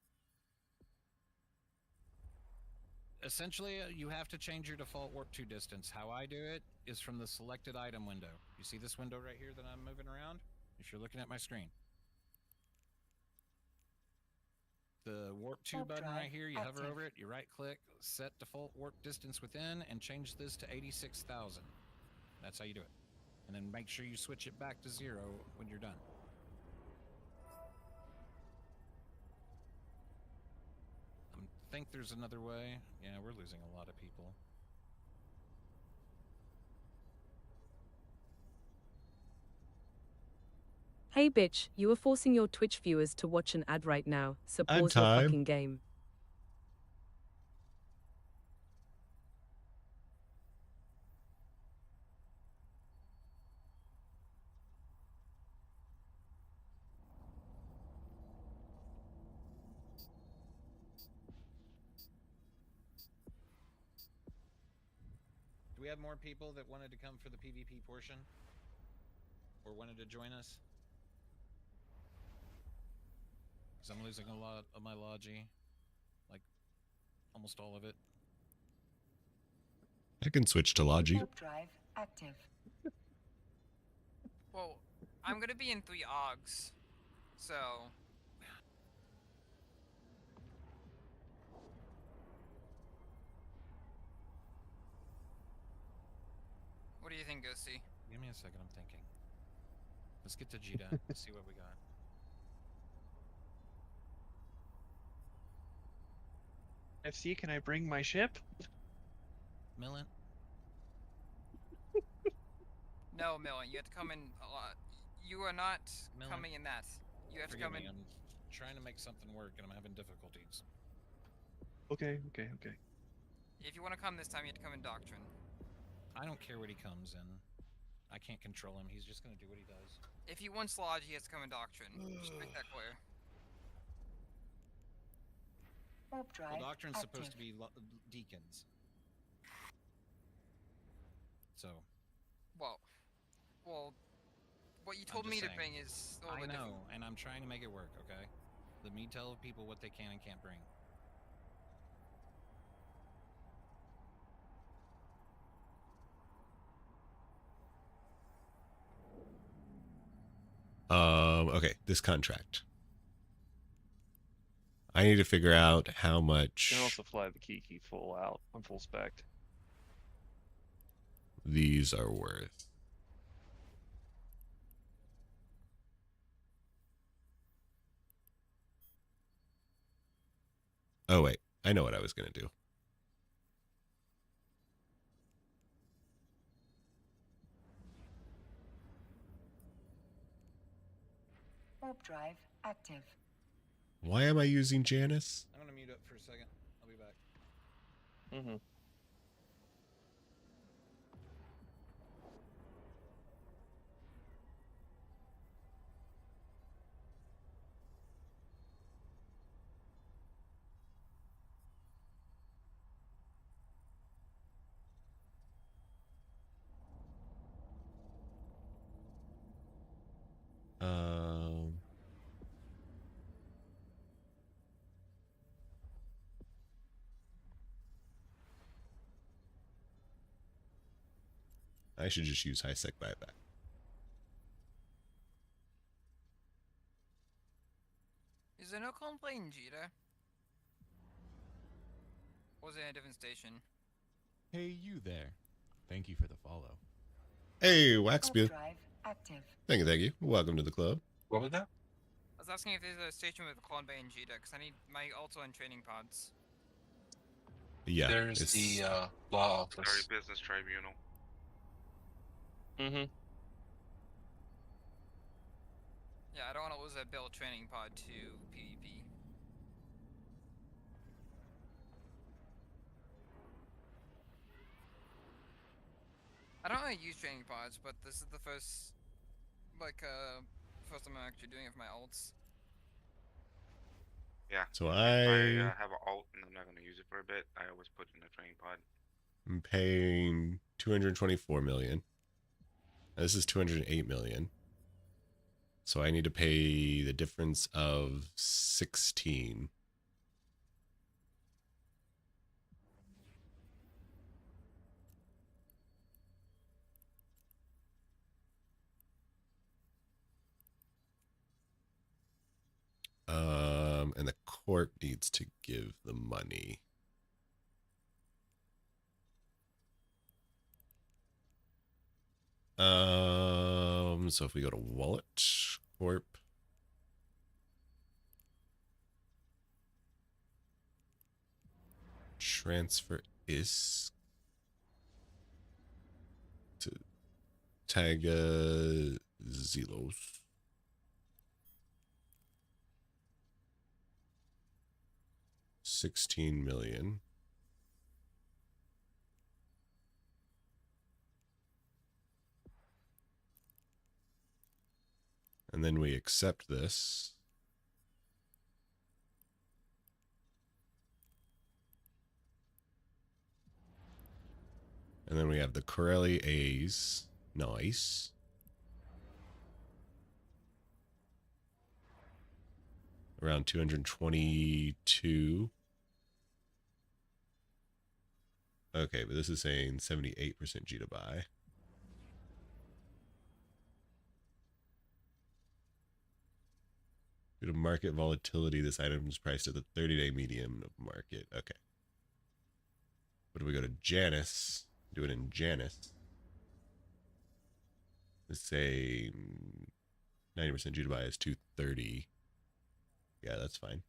Essentially, you have to change your default warp 2 distance. How I do it is from the selected item window. You see this window right here that I'm moving around? If you're looking at my screen. The warp 2 button right here, you hover over it, you right click, set default warp distance within, and change this to 86,000. That's how you do it. And then make sure you switch it back to 0 when you're done. I think there's another way. Yeah, we're losing a lot of people. Hey bitch, you are forcing your Twitch viewers to watch an ad right now, so Ad pause your time. fucking game. Do we have more people that wanted to come for the PvP portion? Or wanted to join us? Because I'm losing a lot of my logi. Like, almost all of it. I can switch to Logi. Warp drive active. Well, I'm gonna be in 3 AUGs, so. What do you think, Ghosty? Give me a second, I'm thinking. Let's get to Jita, see what we got. FC, can I bring my ship? Millen? No, Millen, you have to come in a lot. You are not Millen? coming in that. You have to Forgive come me, in. I'm trying to make something work and I'm having difficulties. Okay. If you want to come this time, you have to come in Doctrine. I don't care what he comes in. I can't control him, he's just gonna do what he does. If he wants Lodge, he has to come in Doctrine. Just make that clear. Warp drive Well, Doctrine's active. supposed to be deacons. So. Well, what you I'm told just me to saying. bring is a I little bit know, different. and I'm trying to make it work, okay? Let me tell people what they can and can't bring. Okay, this contract. I need to figure out how much You can also fly the Kiki full out on full spec. these are worth. Oh wait, I know what I was gonna do. Warp drive active. Why am I using Janice? I'm gonna mute up for a second. I'll be back. Mm-hmm. I should just use high sec buyback. Is there no clone playing Jita? Or was it in a different station? Hey, you there. Thank you for the follow. Hey, Warp Waxbeard. drive active. Thank you. Welcome to the club. What was that? I was asking if there's a station with Clone Bay and Jita, because I need my also on training pods. Yeah, There's it's the law office. Sorry, business tribunal. Mm-hmm. Yeah, I don't want to lose that build training pod to PvP. I don't really use training pods, but this is the first, first time I'm actually doing it for my ults. Yeah. So if I have an alt and I'm not going to use it for a bit, I always put in a training pod. am paying 224 million. Now, this is 208 million. So I need to pay the difference of 16. And the Corp needs to give the money. So if we go to wallet, Corp, transfer is to Taga Zelos. $16 million. And then we accept this. And then we have the Corelli A's. Nice. Around 222. Okay, but this is saying 78% G to buy. Due to market volatility, this item is priced at the 30-day median of market. Okay. But if we go to Janus, do it in Janus. Let's say 90% G to buy is 230. Yeah, that's fine.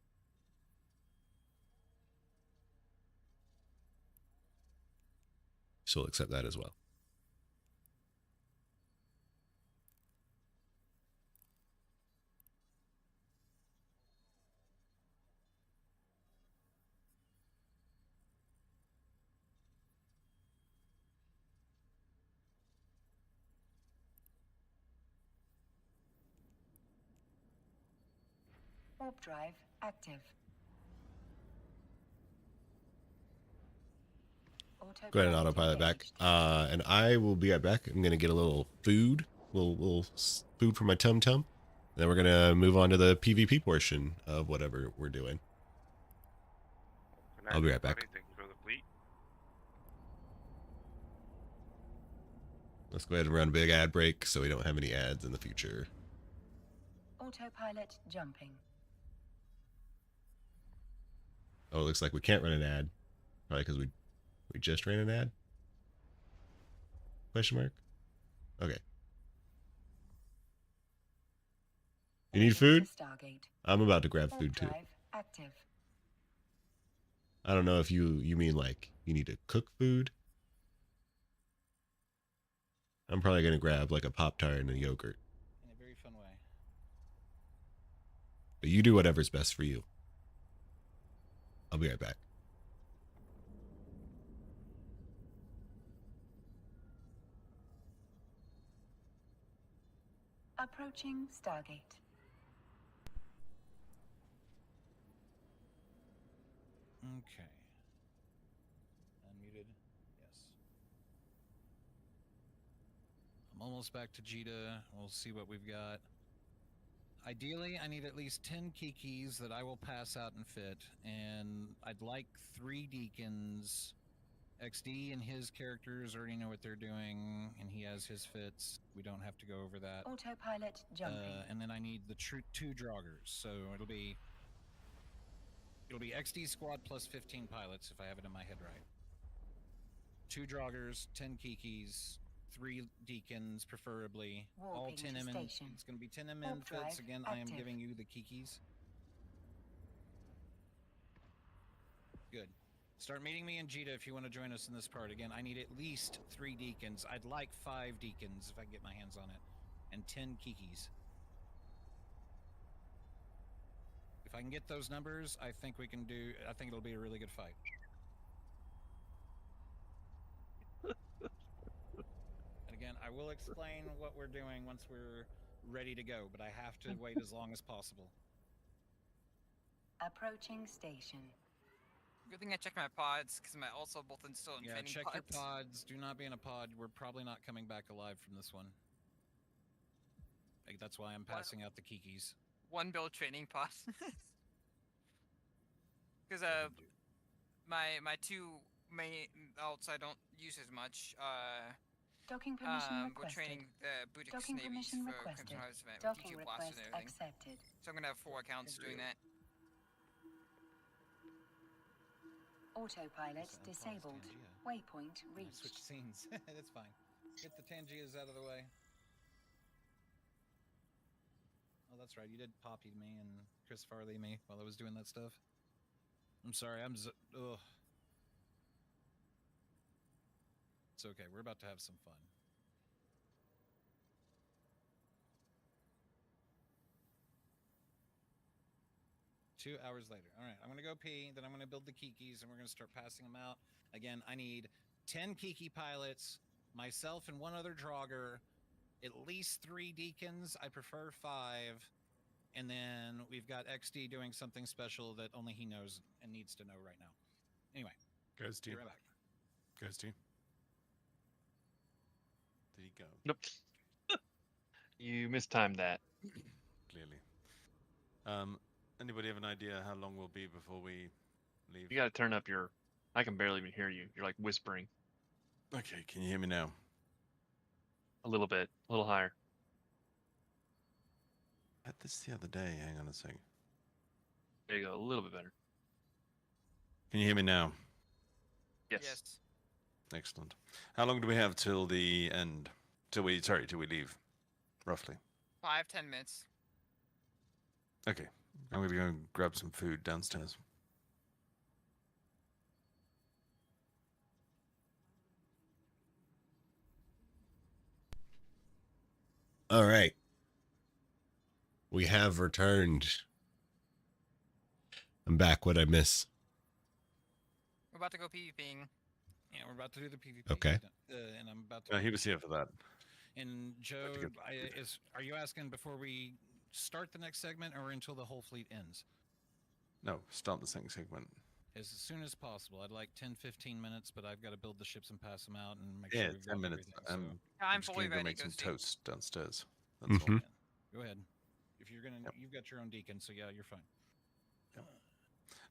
So we'll accept that as well. Warp drive active. Go ahead and autopilot back. And I will be right back. I'm going to get a little food, little food for my tum-tum. Then we're going to move on to the PvP portion of whatever we're doing. I'll be right back. Thank you for the fleet. Let's go ahead and run a big ad break so we don't have any ads in the future. Autopilot jumping. Oh, it looks like we can't run an ad. Probably because we just ran an ad? Question mark? Okay. You need food? I'm about to grab food too. Active. I don't know if you mean like you need to cook food. I'm probably going to grab like a Pop-Tart and a yogurt. In a very fun way. But you do whatever's best for you. I'll be right back. Approaching Stargate. Okay. Unmuted. Yes. I'm almost back to Jita. We'll see what we've got. Ideally, I need at least 10 Kikis that I will pass out and fit, and I'd like 3 Deacons. XD and his characters already know what they're doing, and he has his fits. We don't have to go over that. Autopilot jumping. And then I need the 2 Draugrs, so it'll be XD squad plus 15 pilots if I have it in my head right. 2 Draugrs, 10 Kikis, 3 Deacons, preferably. All 10 MN. It's going to be 10 MN fits. Again, I am giving you the Kikis. Good. Start meeting me in Jita if you want to join us in this part. Again, I need at least 3 Deacons. I'd like 5 Deacons if I can get my hands on it. And 10 Kikis. If I can get those numbers, I think we can do... I think it'll be a really good fight. And again, I will explain what we're doing once we're ready to go, but I have to wait as long as possible. Approaching station. Good thing I checked my pods, because my also both still in training check pods. your pods. Do not be in a pod. We're probably not coming back alive from this one. Like, that's why I'm passing out the Kikis. 1 build training pod. Because my 2 main outs I don't use as much. Docking permission requested. We're training the Boutique Docking Navies permission for requested. Crimson Harvest event with Docking YouTube Blast request and everything. accepted. So I'm gonna have 4 accounts doing that. Autopilot disabled. Waypoint reached. Switch scenes. That's fine. Get the Tangias out of the way. Oh, that's right. You did Poppy me and Chris Farley me while I was doing that stuff. I'm sorry. Ugh. It's okay. We're about to have some fun. Two hours later. All right. I'm going to go pee. Then I'm going to build the Kikis and we're going to start passing them out. Again, I need 10 Kiki pilots, myself and one other Draugr, at least 3 Deacons. I prefer 5. And then we've got XD doing something special that only he knows and needs to know right now. Anyway. Ghosty. Be right back. Ghosty. Did he go? Nope. You mistimed that. Clearly. Anybody have an idea how long we'll be before we leave? You got to turn up your. I can barely even hear you. You're like whispering. Okay, can you hear me now? A little bit, a little higher. I had this the other day. Hang on a second. There you go, a little bit better. Can you hear me now? Yes. Excellent. How long do we have till the end? Till we leave, roughly. 5-10 minutes. Okay, I'm gonna go and grab some food downstairs. All right. We have returned. I'm back. What'd I miss? We're about to go PvPing. Yeah, we're about to do the PvP. Okay. And I'm about to. He was here for that. And Joe, are you asking before we start the next segment or until the whole fleet ends? No, start the second segment. As soon as possible. I'd like 10-15 minutes, but I've got to build the ships and pass them out and make Yeah, sure we've 10 got minutes. everything. I'm just fully gonna go ready, make some Ghosty. toast downstairs. That's all. Go ahead. If you're gonna, you've got your own Deacon, so yeah, you're fine.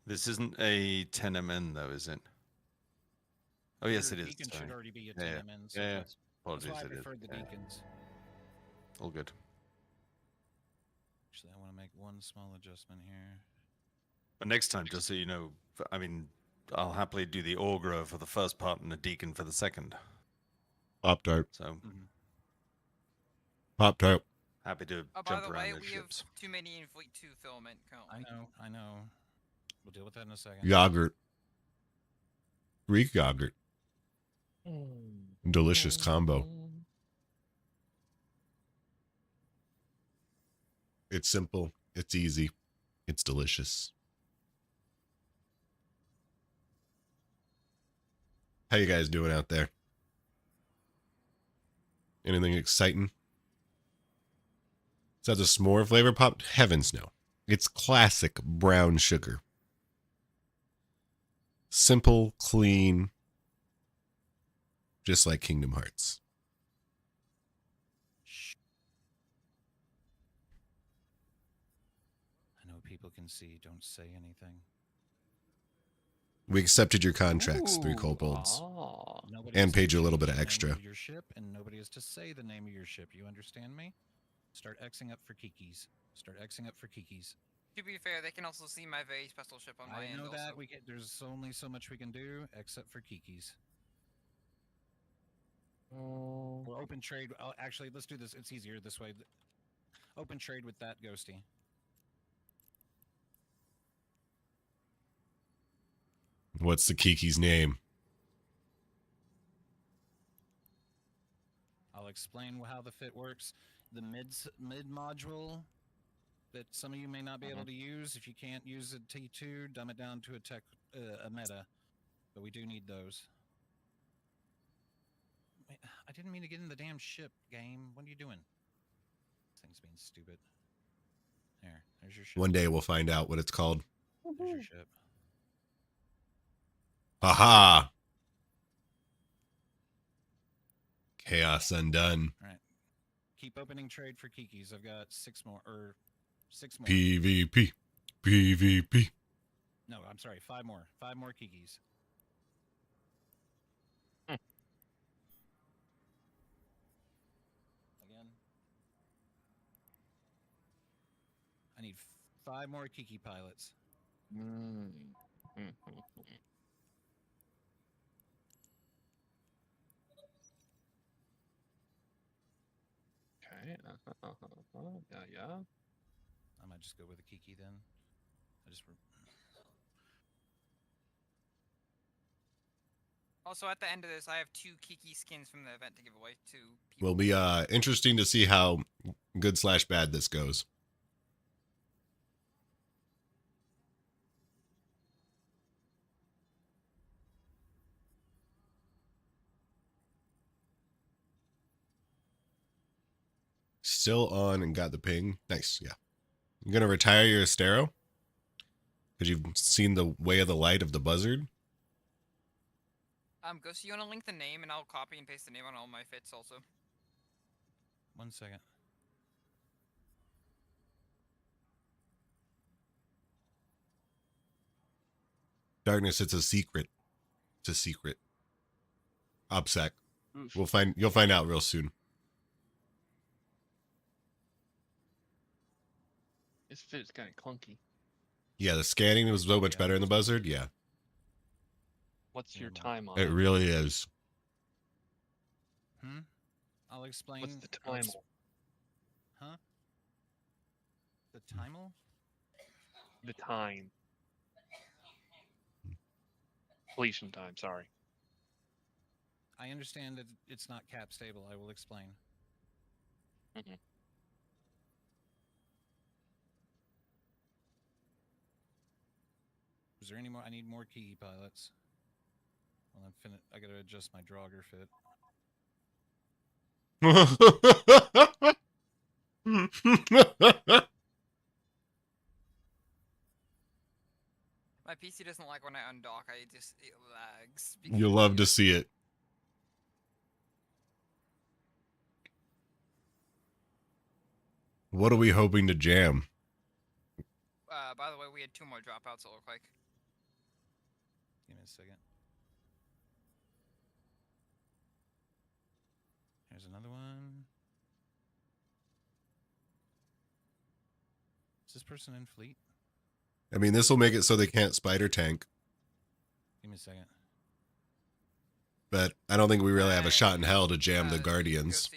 This isn't a 10MN though, is it? Oh yes, Your it is. Deacon Sorry. should already be a Yeah, 10MN, so yeah. that's Apologies, why I it is. prefer the Yeah. Deacons. All good. Actually, I want to make one small adjustment here. But next time, just so you know, I mean, I'll happily do the Augurer for the first part and a Deacon for the second. Pop-Tart. So, Pop-Tart. happy to By jump the around way, the we ships. have too many in Fleet 2 filament currently. I know. We'll deal with that in a second. Yogurt. Greek yogurt. Delicious combo. It's simple. It's easy. It's delicious. How you guys doing out there? Anything exciting? Is that the s'more flavor pop? Heavens no. It's classic brown sugar. Simple, clean, just like Kingdom Hearts. I know people can see. Don't say anything. We accepted your contracts, 3 kobolds, Nobody and is paid to you a little bit change of the extra. name of your ship, and nobody is to say the name of your ship. You understand me? Start Xing up for Kikis. Start Xing up for Kikis. To be fair, they can also see my very special ship on my I end. know that also. there's only so much we can do except for Kikis. We'll open trade. Actually, let's do this. It's easier this way. Open trade with that Ghosty. What's the Kiki's name? I'll explain how the fit works. The mid module that some of you may not be able to use. If you can't use a T2, dumb it down to a meta. But we do need those. Wait, I didn't mean to get in the damn ship, game. What are you doing? This thing's being stupid. There's your ship. One day we'll find out what it's called. There's your ship. Haha! Chaos undone. All right. Keep opening trade for Kikis. I've got 6 more. PvP. PvP. No, I'm sorry. 5 more. 5 more Kikis. Again. I need 5 more Kiki pilots. Okay. Yeah. I might just go with a Kiki then. Also, at the end of this, I have 2 Kiki skins from the event to give away to people. Will be interesting to see how good/bad this goes. Still on and got the ping. Nice, yeah. You gonna retire your Astero? Because you've seen the way of the light of the buzzard? Ghosty, you want to link the name, and I'll copy and paste the name on all my fits also. 1 second. Darkness, it's a secret. It's a secret. OPSEC. Oof. You'll find out real soon. This fit is kind of clunky. Yeah, the scanning was so much better in the buzzard. Yeah. What's your time on It really is. I'll explain. What's the time? Huh? The timal? The time. Completion time, sorry. I understand that it's not cap stable. I will explain. Is there any more? I need more Kiki pilots. Well, I gotta adjust my Draugr fit. My PC doesn't like when I undock. It lags. You'll love to see it. What are we hoping to jam? By the way, we had 2 more dropouts, it looked like. Give me a second. Here's another one. Is this person in fleet? I mean, this will make it so they can't spider tank. Give me a second. But I don't think we really have a shot in hell to jam the Guardians.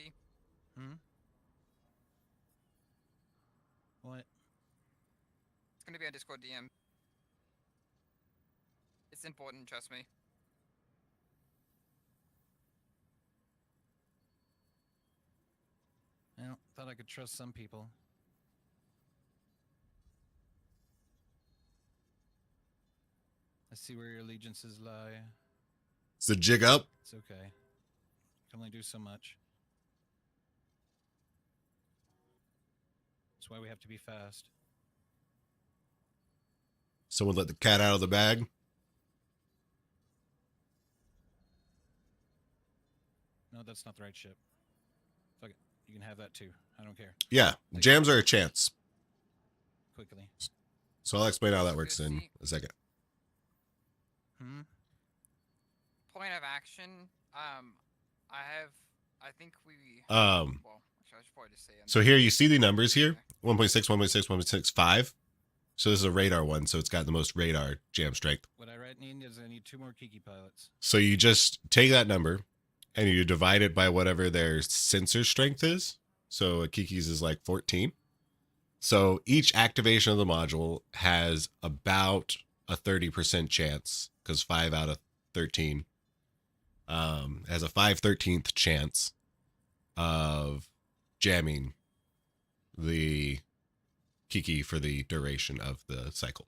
What? It's gonna be on Discord DM. It's important, trust me. Well, thought I could trust some people. I see where your allegiances lie. It's the jig up. It's okay. Can only do so much. That's why we have to be fast. Someone let the cat out of the bag. No, that's not the right ship. Fuck it. You can have that too. I don't care. Yeah, jams are a chance. Quickly. So I'll explain how that works in a second. Point of action. I think we. Well, actually, I should probably just say. So here you see the numbers here: 1.6, 1.6, 1.65. So this is a radar one, so it's got the most radar jam strength. What I need is I need 2 more Kiki pilots. So you just take that number and you divide it by whatever their sensor strength is. So a Kiki's is like 14. So each activation of the module has about a 30% chance, because 5 out of 13 has a 5/13th chance of jamming the Kiki for the duration of the cycle.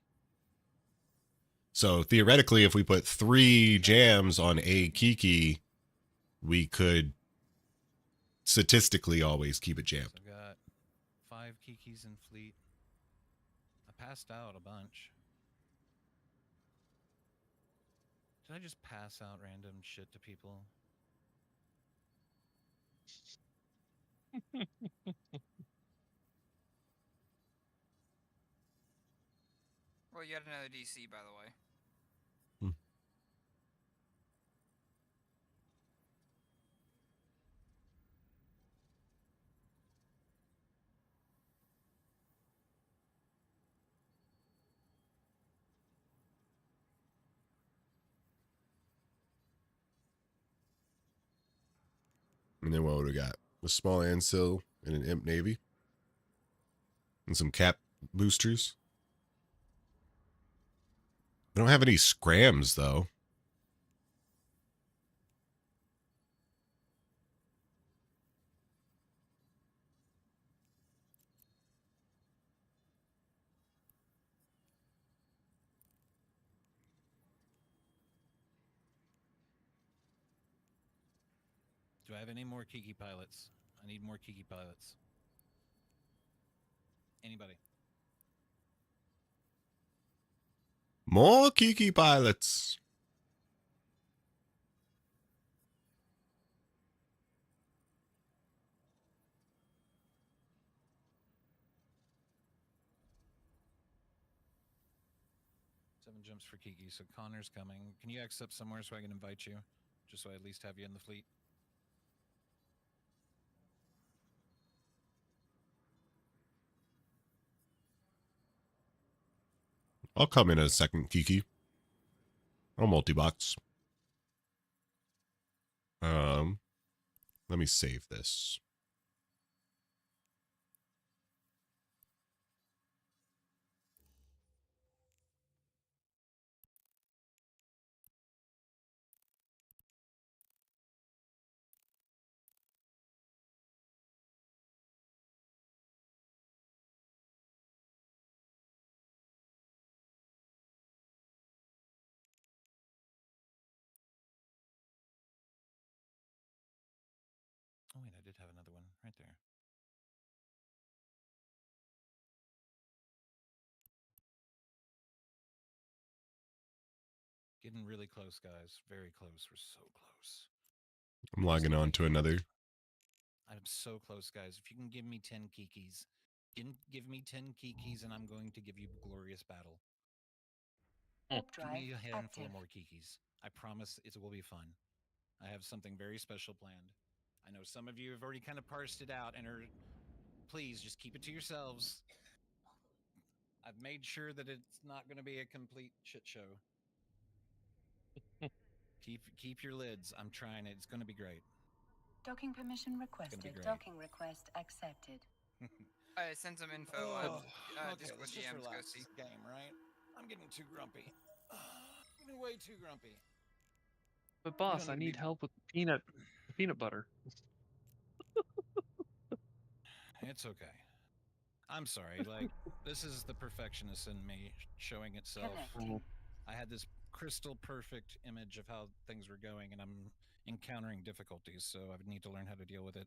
So theoretically, if we put 3 jams on a Kiki, we could statistically always keep it jammed. So I've got 5 Kikis in fleet. I passed out a bunch. Did I just pass out random shit to people? Well, you had another DC, by the way. And then what would we got? With small Ansil, and an imp navy. And some cap boosters. I don't have any scrams, though. Do I have any more Kiki pilots? I need more Kiki pilots. Anybody? More Kiki pilots. Seven jumps for Kiki. So Connor's coming. Can you X up somewhere so I can invite you? Just so I at least have you in the fleet. I'll come in a second, Kiki. I'll multi-box. Let me save this. Oh wait, I did have another one right there. Getting really close, guys. Very close. We're so close. I'm logging on to another. I'm so close, guys. If you can give me 10 Kikis, give me 10 Kikis and I'm going to give you glorious battle. Give me a handful of more Kikis. I promise it will be fun. I have something very special planned. I know some of you have already kind of parsed it out and are... Please, just keep it to yourselves. I've made sure that it's not going to be a complete shit show. Keep your lids. I'm trying it. It's going to be great. Docking permission requested. Docking request accepted. Send some info. Okay, Discord let's just DMs, relax. Ghosty. Game, right? I'm getting too grumpy. I'm getting way too grumpy. But boss, I need help with peanut butter. It's okay. I'm sorry. Like, this is the perfectionist in me showing itself. I had this crystal perfect image of how things were going, and I'm encountering difficulties, so I would need to learn how to deal with it.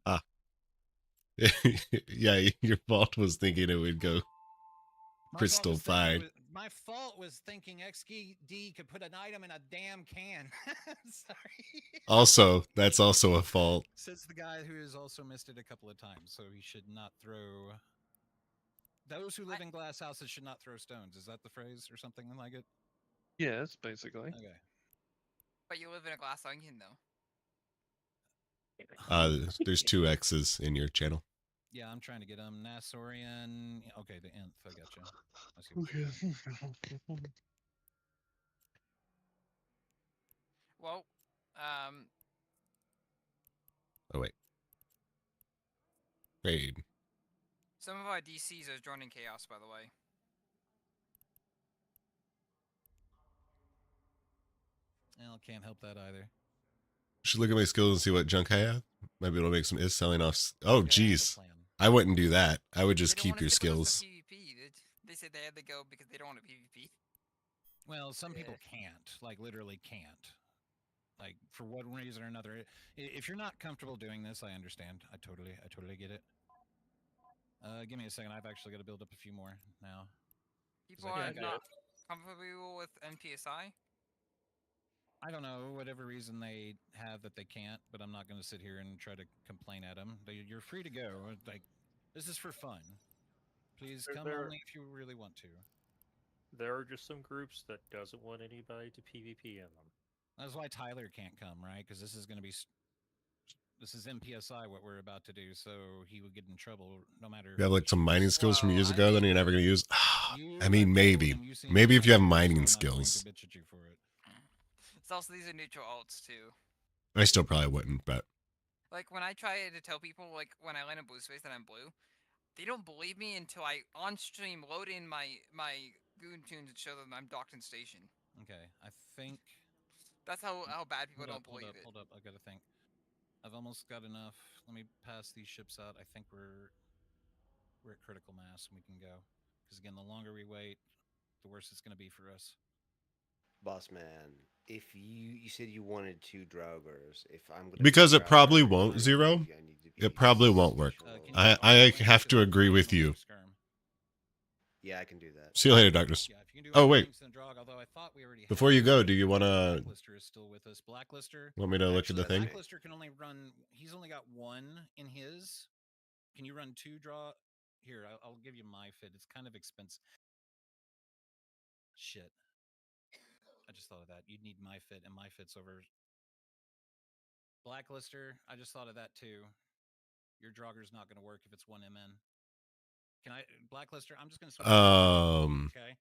Yeah, your fault was thinking it would go crystal fine. My fault was thinking XD could put an item in a damn can. Sorry. Also, that's also a fault. Says the guy who has also missed it a couple of times, so he should not throw... Those who live in glass houses should not throw stones. Is that the phrase or something like it? Yes, basically. Okay. But you live in a glass onion, though. There's 2 X's in your channel. Yeah, I'm trying to get them. Nassorian. Okay, the nth. I got you. I see what you're doing. Well, Oh, wait. Raid. some of our DCs are joining Chaos, by the way. Well, can't help that either. Should look at my skills and see what junk I have. Maybe it'll make some is selling off. Oh, geez. I wouldn't do that. I would just keep your skills. They said they had to go because they don't want to PvP. Well, some people can't. Like, literally can't. Like, for one reason or another. If you're not comfortable doing this, I understand. I totally get it. Give me a second. I've actually got to build up a few more now. People are not comfortable with NPSI? I don't know, whatever reason they have that they can't, but I'm not going to sit here and try to complain at them. You're free to go. Like, this is for fun. Please come only if you really want to. There are just some groups that doesn't want anybody to PvP in them. That's why Tyler can't come, right? Because this is going to be... This is MPSI, what we're about to do, so he would get in trouble no matter... You have like some mining skills from years ago that you're never going to use? I mean, maybe. Maybe if you have mining skills. It's also, these are neutral alts, too. I still probably wouldn't, but... Like when I try to tell people like when I land in blue space that I'm blue, they don't believe me until I on stream load in my goon tunes and show them I'm docked in station. Okay, I think that's how bad people don't hold believe it. Hold up, I gotta think. I've almost got enough. Let me pass these ships out. I think we're at critical mass and we can go. Because again, the longer we wait, the worse it's gonna be for us. Boss man, if you said you wanted 2 Draugrs, if I'm gonna Because it probably won't, Zero. It probably won't work. I have to agree with you. Yeah, I can do that. See you later, Darkness. Oh, wait. Before you go, do you want to... Blacklister is still with us. Blacklister. Want me to look at the thing? Blacklister can only run... He's only got 1 in his. Can you run 2 draw? Here, I'll give you my fit. It's kind of expensive. Shit. I just thought of that. You'd need my fit, and my fit's over. Blacklister, I just thought of that too. Your Draugur's not going to work if it's 1 MN. Can I... Blacklister, I'm just going to switch... Okay.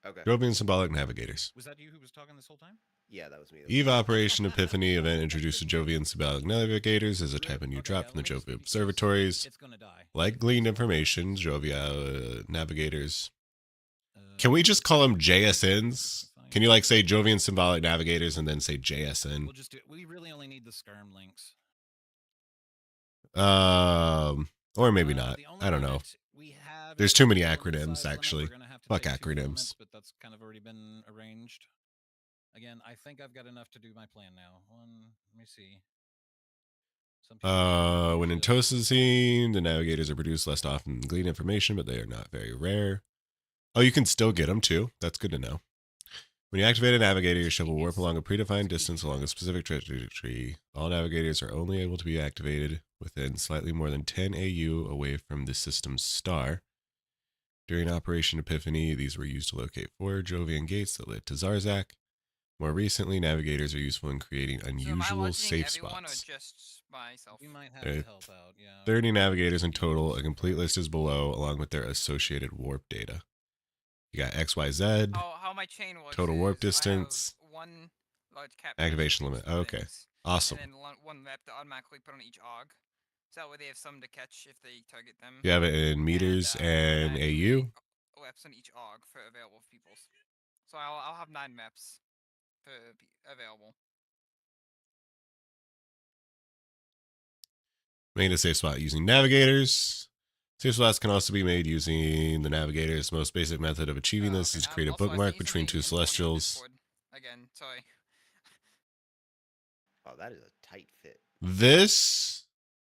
Okay. Jovian Symbolic Navigators. Was that you who was talking this whole time? Yeah, that was me. EVE Operation Epiphany event introduced Jovian Symbolic Navigators as a type of new drop from the Jovia observatories. Like gleaned information, Jovia Navigators. Can we just call them JSNs? Can you like say Jovian Symbolic Navigators and then say JSN? We'll just do... We really only need the skirm links. Or maybe not. I don't know. There's too many acronyms, actually. Fuck acronyms. But that's kind of already been arranged. Again, I think I've got enough to do my plan now. Let me see. When in Tosazine, the navigators are produced less often than glean information, but they are not very rare. Oh, you can still get them too. That's good to know. When you activate a navigator, your ship will warp along a predefined distance along a specific trajectory. All navigators are only able to be activated within slightly more than 10 AU away from the system's star. During Operation Epiphany, these were used to locate 4 Jovian gates that led to Zarzak. More recently, navigators are useful in creating unusual safe spots. We might have to help out, yeah. 30 navigators in total. A complete list is below, along with their associated warp data. You got XYZ, how my chain works total warp distance, one large cap activation limit. Oh, okay, awesome. And then one map to automatically put on each AUG. So that way they have some to catch if they target them. You have it in meters and AU. Maps on each AUG for available peoples. So I'll have 9 maps for available. Made a safe spot using navigators. Safe spots can also be made using the navigators. The most basic method of achieving this is to create a bookmark between 2 celestials. Again, sorry. Oh, that is a tight fit. This.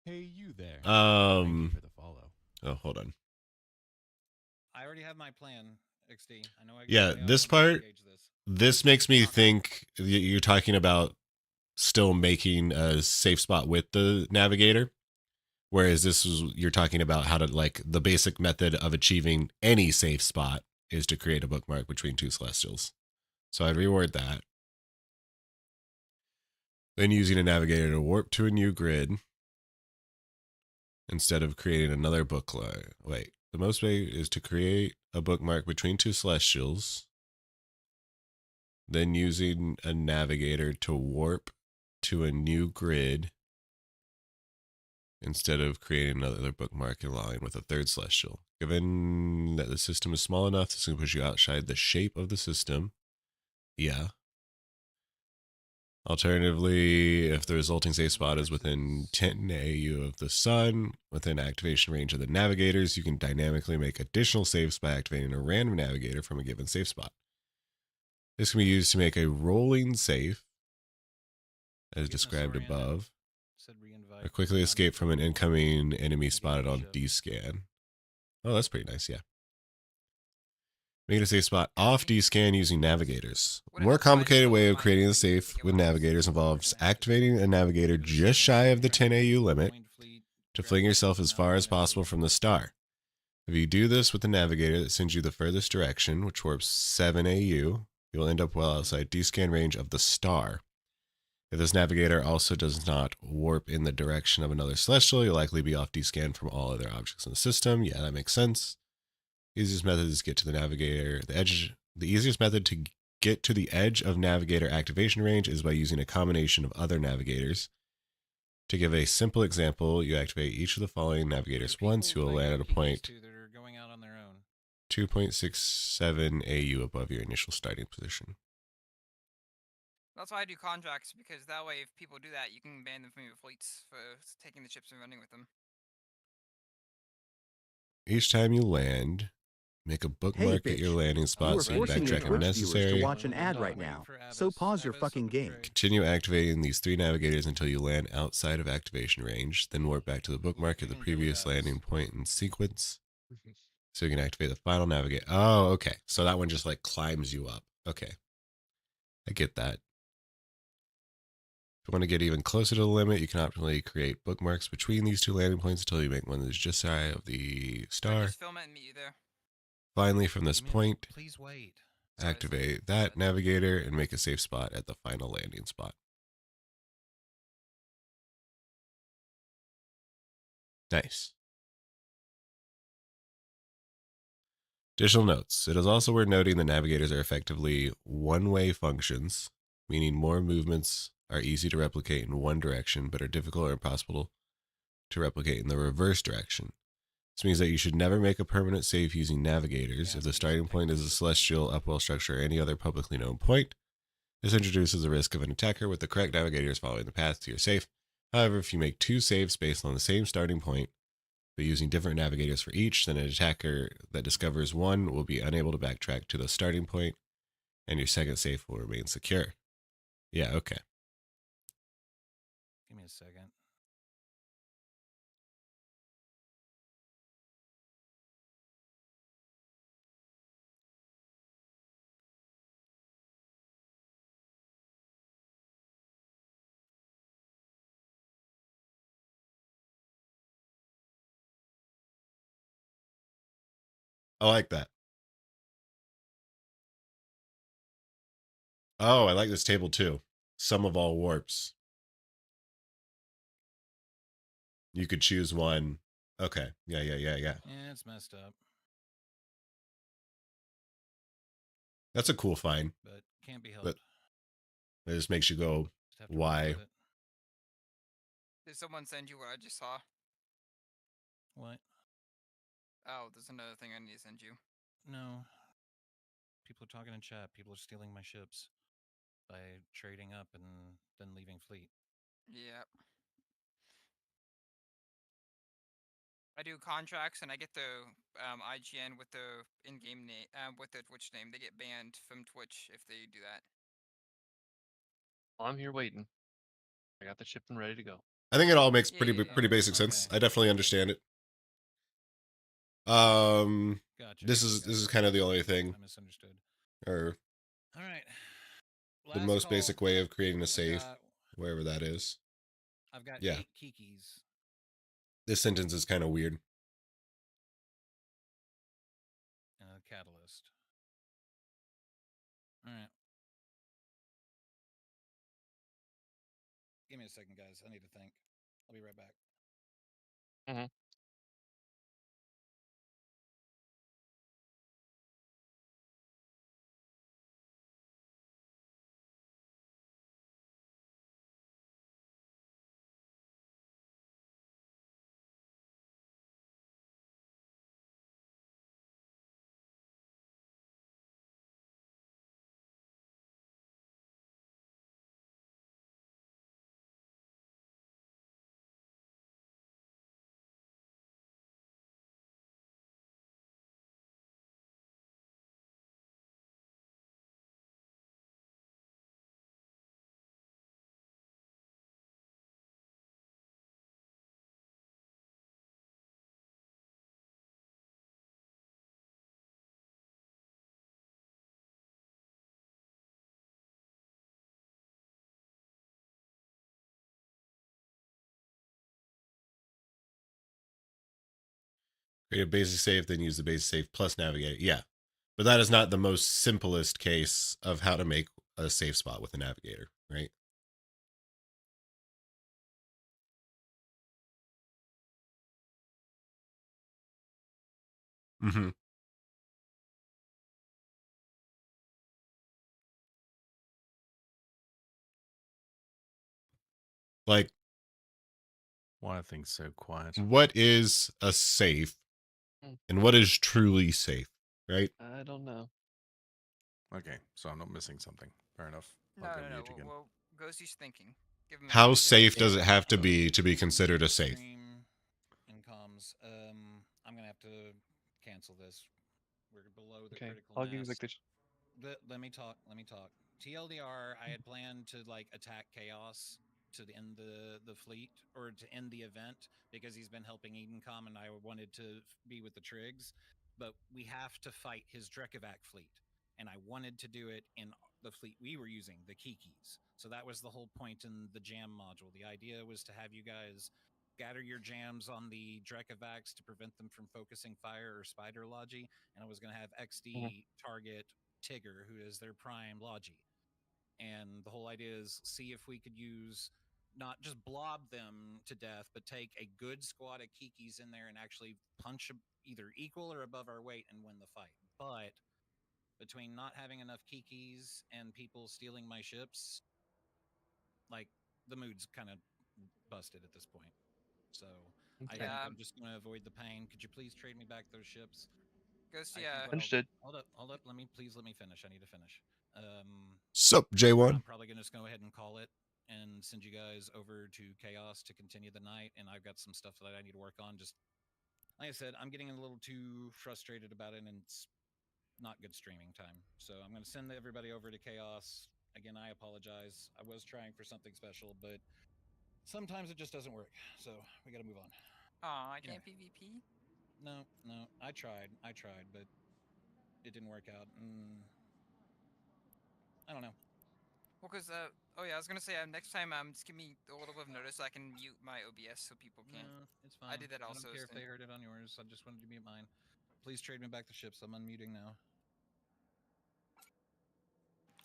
Hey, you there. Thank you for the follow. Oh, hold on. I already have my plan, XD. I know. Yeah, this part. This makes me think you're talking about still making a safe spot with the navigator. Whereas this is, you're talking about how to, like, the basic method of achieving any safe spot is to create a bookmark between 2 celestials. So I'd reword that. Then using a navigator to warp to a new grid instead of creating another bookmark. Wait, the most way is to create a bookmark between 2 celestials. Then using a navigator to warp to a new grid instead of creating another bookmark in line with a 3rd celestial. Given that the system is small enough, this can push you outside the shape of the system. Yeah. Alternatively, if the resulting safe spot is within 10 AU of the sun, within activation range of the navigators, you can dynamically make additional saves by activating a random navigator from a given safe spot. This can be used to make a rolling safe, as described above, or quickly escape from an incoming enemy spotted on D-scan. Oh, that's pretty nice, yeah. Make a safe spot off D-scan using navigators. A more complicated way of creating a safe with navigators involves activating a navigator just shy of the 10 AU limit to fling yourself as far as possible from the star. If you do this with the navigator that sends you the furthest direction, which warps 7 AU, you'll end up well outside D-scan range of the star. If this navigator also does not warp in the direction of another celestial, you'll likely be off D-scan from all other objects in the system. Yeah, that makes sense. The easiest method is to get to the navigator. The easiest method to get to the edge of navigator activation range is by using a combination of other navigators. To give a simple example, you activate each of the following navigators once. You will land at a point that are going out on their own. 2.67 AU above your initial starting position. That's why I do contracts, because that way, if people do that, you can ban them from your fleets for taking the ships and running with them. Each time you land, make a bookmark at your landing spot so you backtrack if necessary. to watch an ad right now, so pause your fucking game. Continue activating these 3 navigators until you land outside of activation range, then warp back to the bookmark at the previous landing point in sequence. So you can activate the final navigator. Oh, okay. So that one just like climbs you up. Okay. I get that. If you want to get even closer to the limit, you can optionally create bookmarks between these 2 landing points until you make one that's just shy of the star. Just film it and meet you there. Finally, from this point, please wait. Activate that navigator and make a safe spot at the final landing spot. Nice. Additional notes. It is also worth noting that navigators are effectively one-way functions, meaning more movements are easy to replicate in one direction, but are difficult or impossible to replicate in the reverse direction. This means that you should never make a permanent save using navigators. If the starting point is a celestial, upwell structure, or any other publicly known point, this introduces the risk of an attacker with the correct navigators following the path to your safe. However, if you make 2 saves based on the same starting point, but using different navigators for each, then an attacker that discovers one will be unable to backtrack to the starting point, and your second save will remain secure. Yeah, okay. Give me a second. I like that. Oh, I like this table too. Sum of all warps. You could choose one. Okay. Yeah. Yeah, it's messed up. That's a cool find. But can't be helped. But it just makes you go, Have to why? reload it. Did someone send you what I just saw? What? Oh, there's another thing I need to send you. No. People are talking in chat. People are stealing my ships by trading up and then leaving fleet. Yep. I do contracts and I get the IGN with the in-game name, with the Twitch name. They get banned from Twitch if they do that. I'm here waiting. I got the ship and ready to go. I think it all makes pretty basic sense. I definitely understand it. This is kind of the only thing. I misunderstood. Or all right. The most basic way of creating a save, wherever that is. I've got yeah. 8 kikis. This sentence is kind of weird. And a catalyst. All right. Give me a second, guys. I need to think. I'll be right back. Mm-hmm. Create a basic save, then use the basic save plus navigate. Yeah. But that is not the most simplest case of how to make a safe spot with a navigator, right? Mm-hmm. Like, Why are things so quiet? What is a safe and what is truly safe, right? I don't know. Okay, so I'm not missing something. Fair enough. No, I'll go no, mute no. again. Well, Ghosty's thinking. Give him a How minute. safe does it have to be considered a safe? In comms, I'm gonna have to cancel this. We're below the Okay, critical I'll give you mass. like this. Let me talk. TLDR, I had planned to like attack Chaos to end the fleet or to end the event because he's been helping Edencom and I wanted to be with the Trigs, but we have to fight his Drekovac fleet, and I wanted to do it in the fleet we were using, the Kikis. So that was the whole point in the jam module. The idea was to have you guys scatter your jams on the Drekovacs to prevent them from focusing fire or spider logi, and I was going to have XD target Tigger, who is their prime logi. And the whole idea is see if we could use not just blob them to death, but take a good squad of Kikis in there and actually punch either equal or above our weight and win the fight. But between not having enough Kikis and people stealing my ships, like the mood's kind of busted at this point. So I think I'm just going to avoid the pain. Could you please trade me back those ships? Ghosty, Understood. Hold up. Let me finish. I need to finish. Sup, J1? I'm probably going to just go ahead and call it and send you guys over to Chaos to continue the night. And I've got some stuff that I need to work on. Just like I said, I'm getting a little too frustrated about it, and it's not good streaming time. So I'm going to send everybody over to Chaos. Again, I apologize. I was trying for something special, but sometimes it just doesn't work. So we got to move on. Aw, I can't PvP? No. I tried, but it didn't work out. I don't know. Well, because, oh yeah, I was going to say, next time, just give me a little bit of notice so I can mute my OBS so people can't. No, it's fine. I did that also. I don't care if they heard it on yours. I just wanted to mute mine. Please trade me back the ships. I'm unmuting now.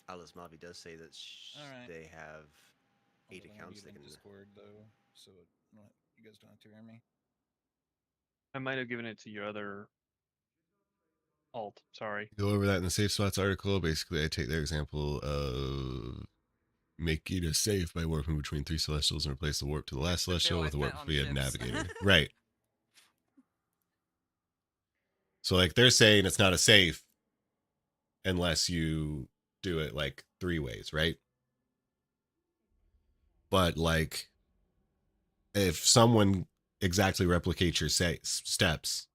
Alice Mavi does say that they have 8 accounts they can. Discord though, so you guys don't have to hear me. I might have given it to your other alt. Sorry. Go over that in the Safe Spots article. Basically, I take their example of making a safe by warping between 3 celestials and replace the warp to the last celestial with a warp via navigator. Right. So, like, they're saying it's not a safe unless you do it like 3 ways, right? But like, if someone exactly replicates your steps,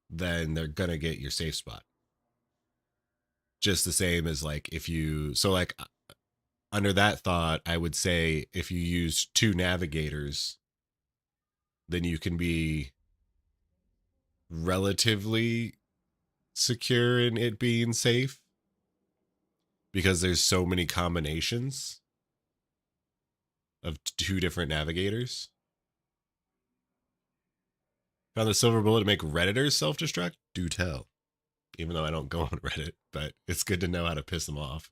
then they're gonna get your safe spot. Just the same as like if you, so like under that thought, I would say if you use 2 navigators, then you can be relatively secure in it being safe because there's so many combinations of 2 different navigators. Found the silver bullet to make Redditors self-destruct? Do tell. Even though I don't go on Reddit, but it's good to know how to piss them off.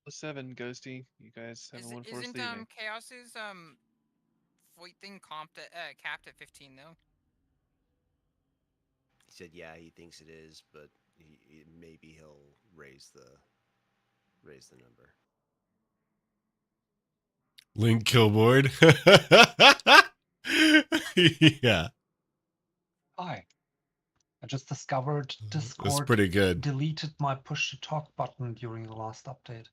+7, Ghosty. You guys have a 1-4 leaving. Chaos's fleet thing capped at 15 though? He said, yeah, he thinks it is, but maybe he'll raise the number. Link Killboard. Yeah. Hi. I just discovered Discord That's pretty good. deleted my push to talk button during the last update.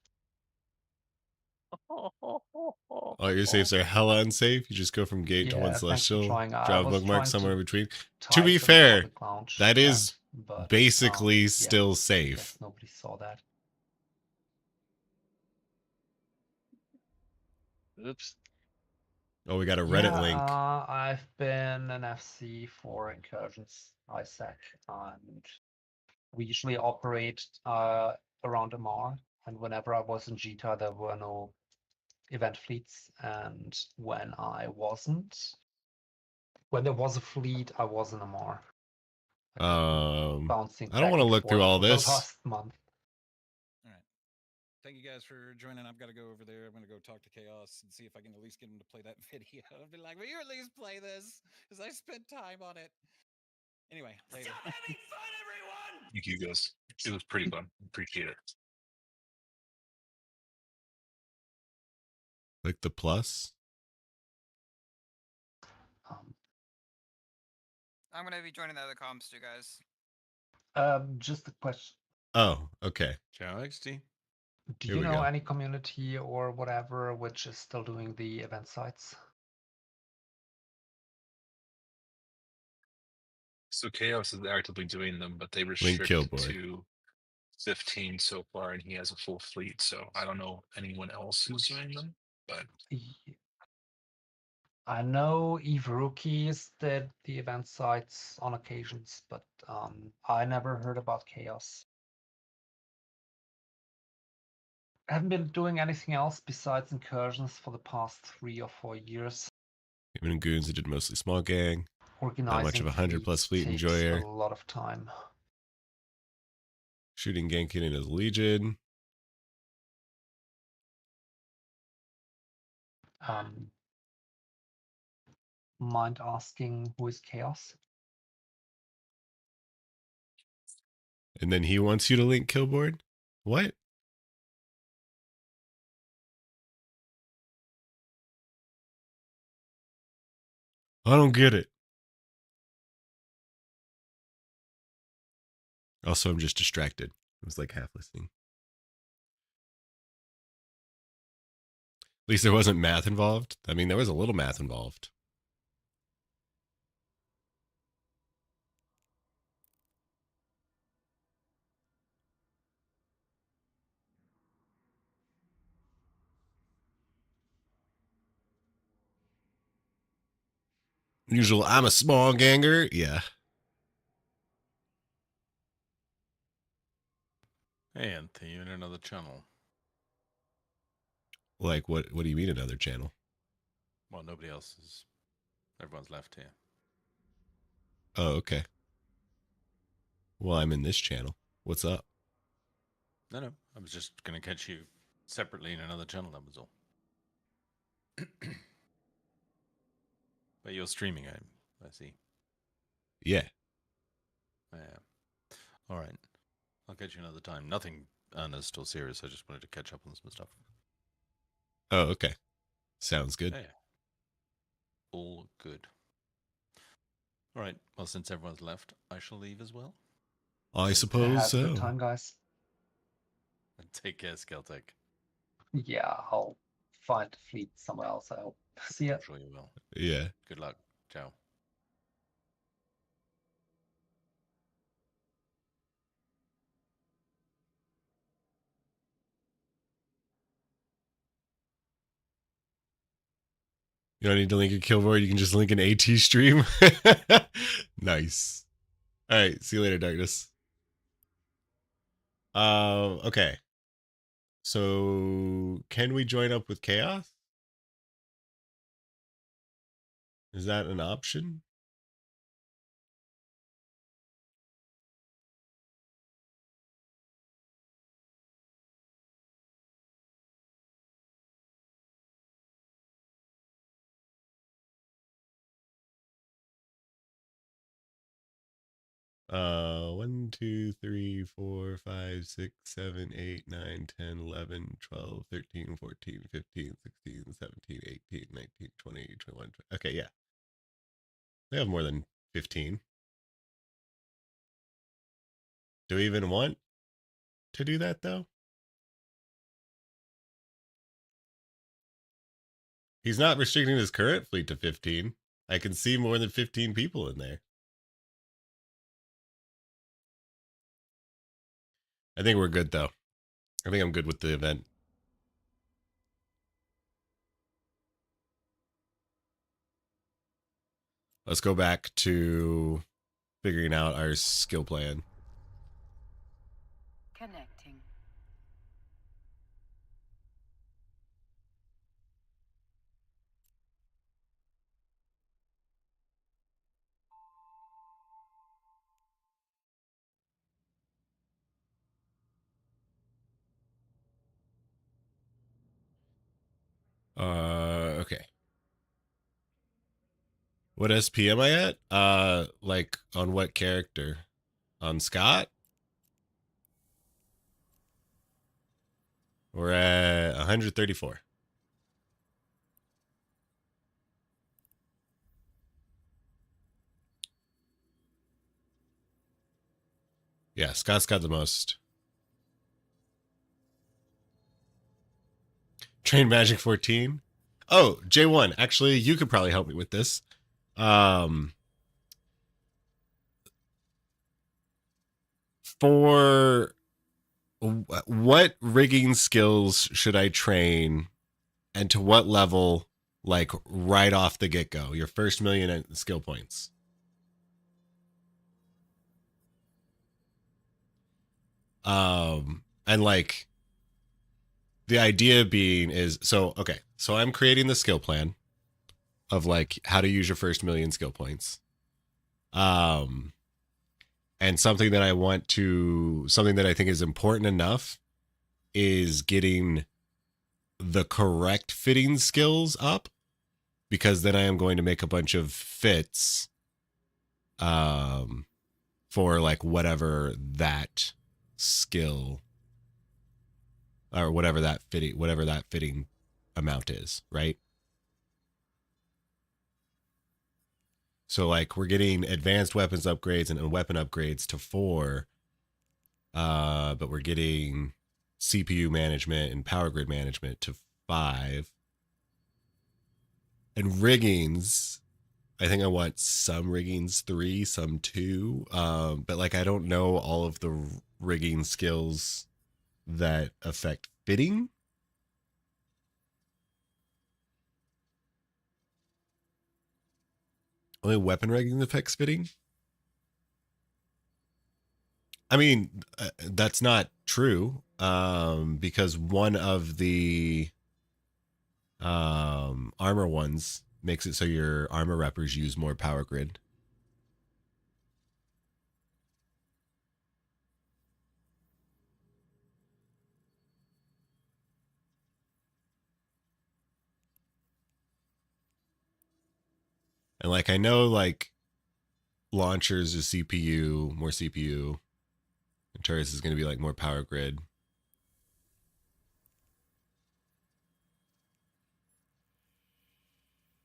All your safes are hella unsafe. You just go from gate to Yeah, one thanks for celestial, trying. I drop was bookmark trying somewhere to in between. To type be in the fair, public lounge that is but, basically yeah, still guess safe. nobody saw that. Oops. Oh, we got a Reddit link. I've been an FC for Incursions ISAC, and we usually operate around MR. And whenever I was in Jita, there were no event fleets. And when there was a fleet, I was in MR. Bouncing I don't back want to and look through forth all for the this. last month. All right. Thank you guys for joining. I've got to go over there. I'm going to go talk to Chaos and see if I can at least get him to play that video. I'll be like, will you at least play this? Because I spent time on it. Anyway, later. Thank you guys. It was pretty fun. Appreciate it. Click the plus. I'm gonna be joining the other comms too, guys. Just a question. Oh, okay. Ciao, XT. Do you know any community or whatever which is still doing the event sites? So Chaos is actively doing them, but they Link restrict Killboy. to 15 so far, and he has a full fleet. So I don't know anyone else who's doing them, but I know Rookies did the event sites on occasions, but I never heard about Chaos. I haven't been doing anything else besides incursions for the past 3 or 4 years. Even in Goons, it did mostly small gang. Not much of a 100+ fleet takes enjoyer. a lot of time. Shooting Genkin in his Legion. Mind asking who is Chaos? And then he wants you to link Killboard? What? I don't get it. Also, I'm just distracted. I was like half listening. At least there wasn't math involved. I mean, there was a little math involved. Usual, I'm a small ganger. Yeah. Hey, Anthony, you're in another channel. Like, what do you mean another channel? Well, nobody else is. Everyone's left here. Oh, okay. Well, I'm in this channel. What's up? No, I was just going to catch you separately in another channel, that was all. But you're streaming, I see. Yeah. Yeah. All right. I'll catch you another time. Nothing earnest or serious. I just wanted to catch up on some stuff. Oh, okay. Sounds good. Yeah. All good. All right. Well, since everyone's left, I shall leave as well. I suppose Have so. a good time, guys. Take care, Skeltec. Yeah, I'll find a fleet somewhere else, I hope. See ya. I'm sure you will. Yeah. Good luck. Ciao. You don't need to link a Killboard. You can just link an AT stream. Nice. All right. See you later, Darkness. Okay. So can we join up with Chaos? Is that an option? One, 2, 3, 4, 5, 6, 7, 8, 9, 10, 11, 12, 13, 14, 15, 16, 17, 18, 19, 20, 21. Okay, yeah. They have more than 15. Do we even want to do that, though? He's not restricting his current fleet to 15. I can see more than 15 people in there. I think we're good, though. I think I'm good with the event. Let's go back to figuring out our skill plan. Connecting. Okay. What SP am I at? Like on what character? On Scott? We're at 134. Yeah, Scott's got the most. Train Magic 14. Oh, J1. Actually, you could probably help me with this. For what rigging skills should I train, and to what level, like right off the get-go, your first million skill points? And like the idea being is, so okay, so I'm creating the skill plan of like how to use your first million skill points. And something that I think is important enough is getting the correct fitting skills up, because then I am going to make a bunch of fits for like whatever that skill or whatever that fitting amount is, right? So like we're getting advanced weapons upgrades and weapon upgrades to 4, but we're getting CPU management and power grid management to 5. And riggings, I think I want some riggings 3, some 2. But like I don't know all of the rigging skills that affect fitting. Only weapon rigging affects fitting. I mean, that's not true, because one of the armor ones makes it so your armor reppers use more power grid. And like I know like launchers is CPU, more CPU. And turrets is going to be like more power grid.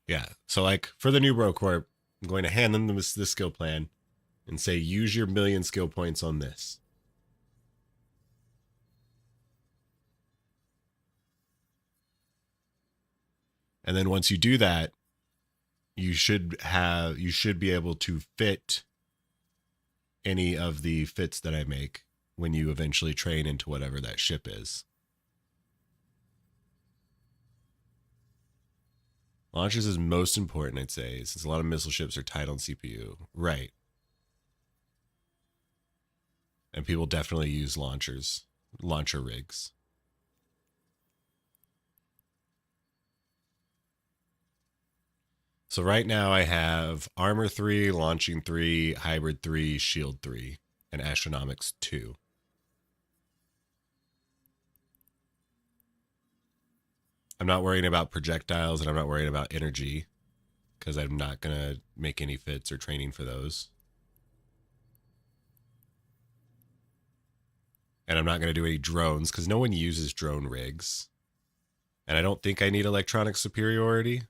Yeah. So like for the new Bro Corp, I'm going to hand them this skill plan and say, use your million skill points on this. And then once you do that, you should be able to fit any of the fits that I make when you eventually train into whatever that ship is. Launchers is most important, I'd say, since a lot of missile ships are tight on CPU. Right. And people definitely use launcher rigs. So right now I have Armor 3, Launching 3, Hybrid 3, Shield 3, and Astronomics 2. I'm not worrying about projectiles, and I'm not worrying about energy, because I'm not going to make any fits or training for those. And I'm not going to do any drones, because no one uses drone rigs. And I don't think I need electronic superiority.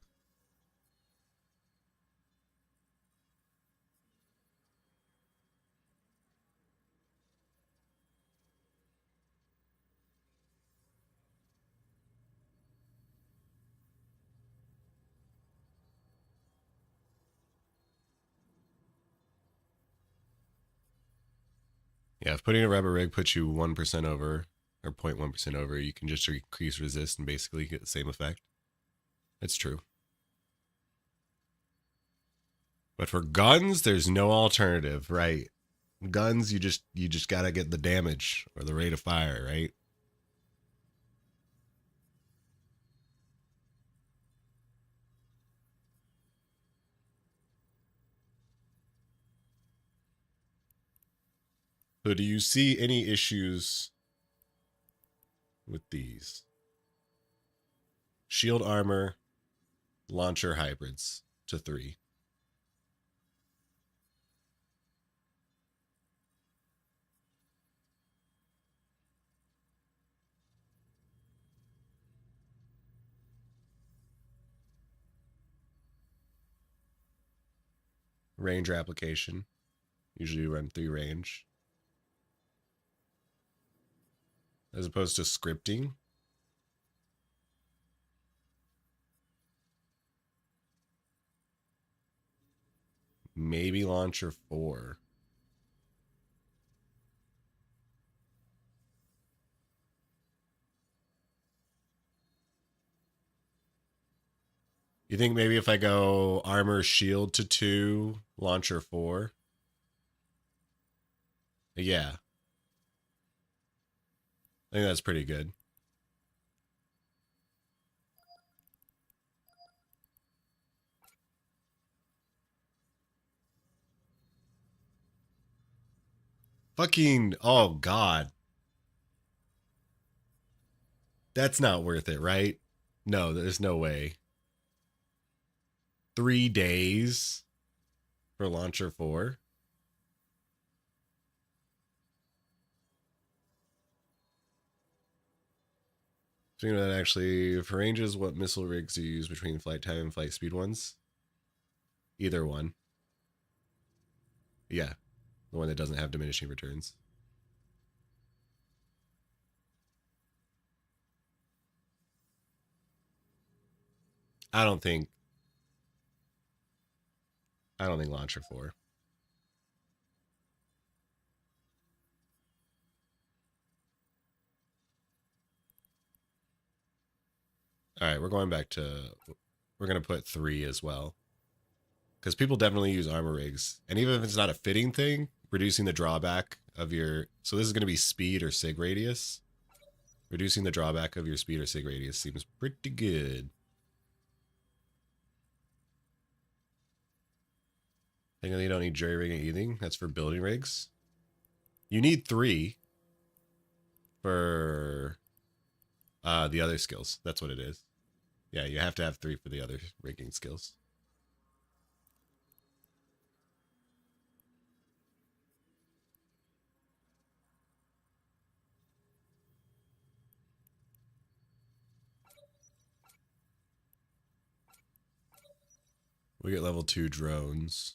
Yeah, if putting a rubber rig puts you 1% over, or 0.1% over, you can just increase resist and basically get the same effect. It's true. But for guns, there's no alternative, right? Guns, you just gotta get the damage or the rate of fire, right? So do you see any issues with these? Shield armor, launcher hybrids to 3. Ranger application. Usually run 3 range. As opposed to scripting. Maybe launcher 4. You think maybe if I go armor shield to 2, launcher 4? Yeah. I think that's pretty good. Fucking, oh God. That's not worth it, right? No, there's no way. 3 days for launcher 4? Speaking of that, actually, for ranges, what missile rigs do you use between flight time and flight speed ones? Either one. Yeah, the one that doesn't have diminishing returns. I don't think launcher 4. All right, we're going back to, we're going to put 3 as well. Because people definitely use armor rigs. And even if it's not a fitting thing, reducing the drawback of your, so this is going to be speed or sig radius. Reducing the drawback of your speed or sig radius seems pretty good. Technically, you don't need jury rigging either. That's for building rigs. You need 3 for the other skills. That's what it is. Yeah, you have to have 3 for the other rigging skills. We get level 2 drones.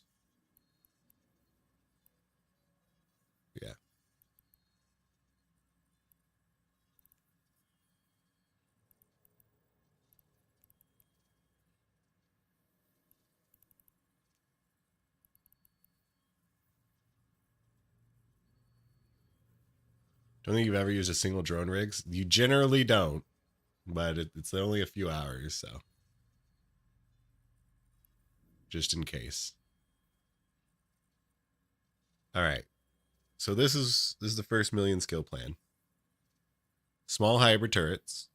Yeah. Don't think you've ever used a single drone rigs. You generally don't, but it's only a few hours, so just in case. All right. So this is the first million skill plan. Small hybrid turrets,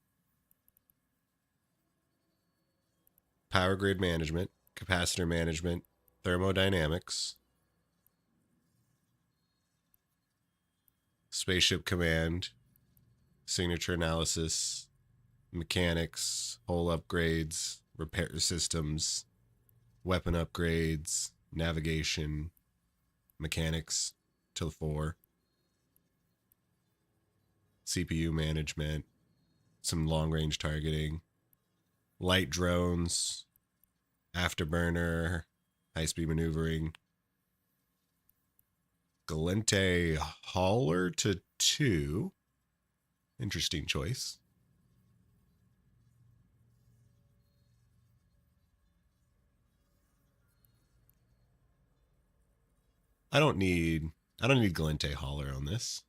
power grid management, capacitor management, thermodynamics, spaceship command, signature analysis, mechanics, hull upgrades, repair systems, weapon upgrades, navigation, mechanics till 4, CPU management, some long range targeting, light drones, afterburner, high speed maneuvering, Galente hauler to 2. Interesting choice. I don't need Galente hauler on this.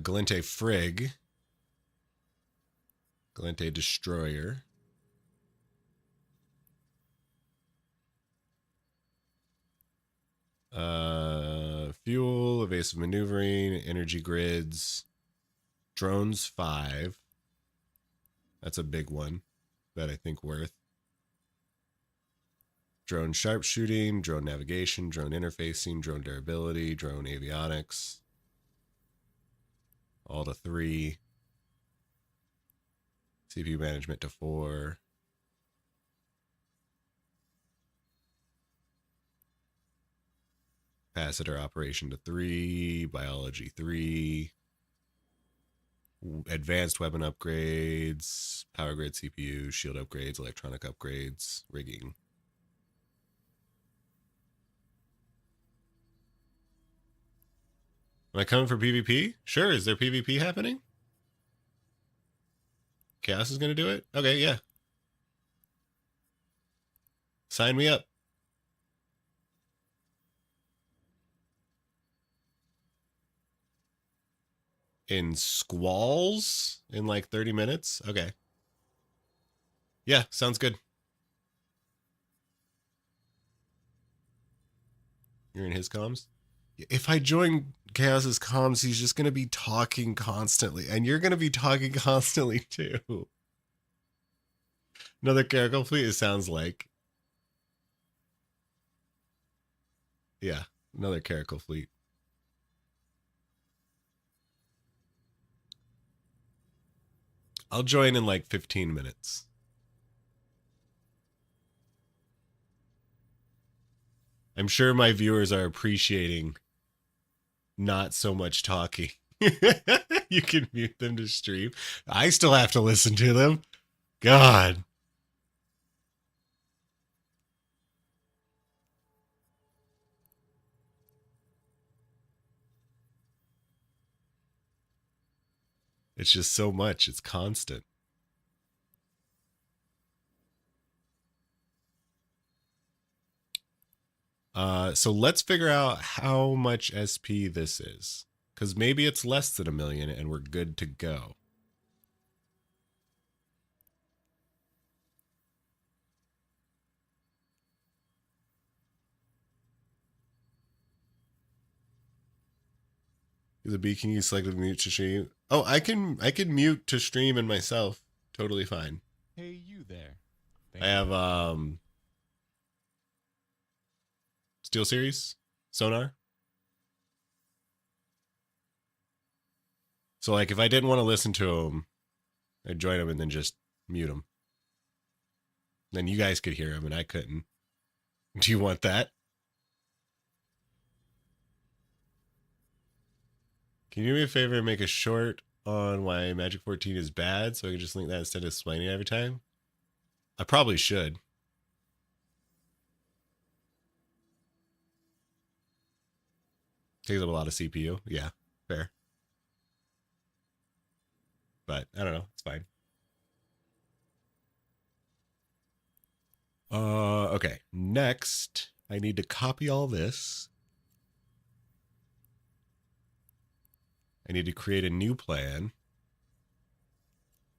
Galente frig, Galente destroyer, fuel, evasive maneuvering, energy grids, drones 5. That's a big one that I think worth. Drone sharpshooting, drone navigation, drone interfacing, drone durability, drone avionics. All to 3. CPU management to 4. capacitor operation to 3, biology 3, advanced weapon upgrades, power grid CPU, shield upgrades, electronic upgrades, rigging. Am I coming for PvP? Sure. Is there PvP happening? Chaos is going to do it? Okay, yeah. Sign me up. In squalls in like 30 minutes? Okay. Yeah, sounds good. You're in his comms? If I join Chaos's comms, he's just going to be talking constantly. And you're going to be talking constantly too. Another Caracal fleet, it sounds like. Yeah, another Caracal fleet. I'll join in like 15 minutes. I'm sure my viewers are appreciating not so much talking. You can mute them to stream. I still have to listen to them. God. It's just so much. It's constant. So let's figure out how much SP this is. Because maybe it's less than 1 million and we're good to go. The B, can you select mute to stream? Oh, I can mute to stream and myself. Totally fine. Hey, you there. I have Steel Series, Sonar. So like if I didn't want to listen to him, I'd join him and then just mute him. Then you guys could hear him and I couldn't. Do you want that? Can you do me a favor and make a short on why Magic 14 is bad so I can just link that instead of explaining it every time? I probably should. Takes up a lot of CPU. Yeah, fair. But I don't know. It's fine. Okay. Next, I need to copy all this. I need to create a new plan.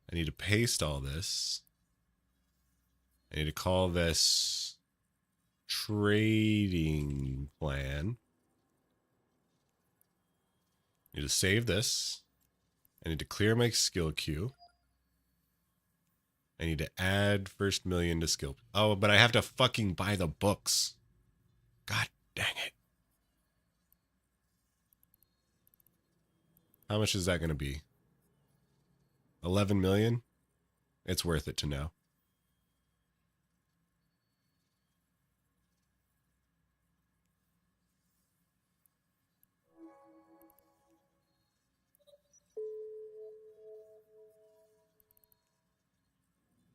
I need to paste all this. I need to call this trading plan. I need to save this. I need to clear my skill queue. I need to add first million to skill. Oh, but I have to fucking buy the books. God dang it. How much is that going to be? 11 million? It's worth it to know.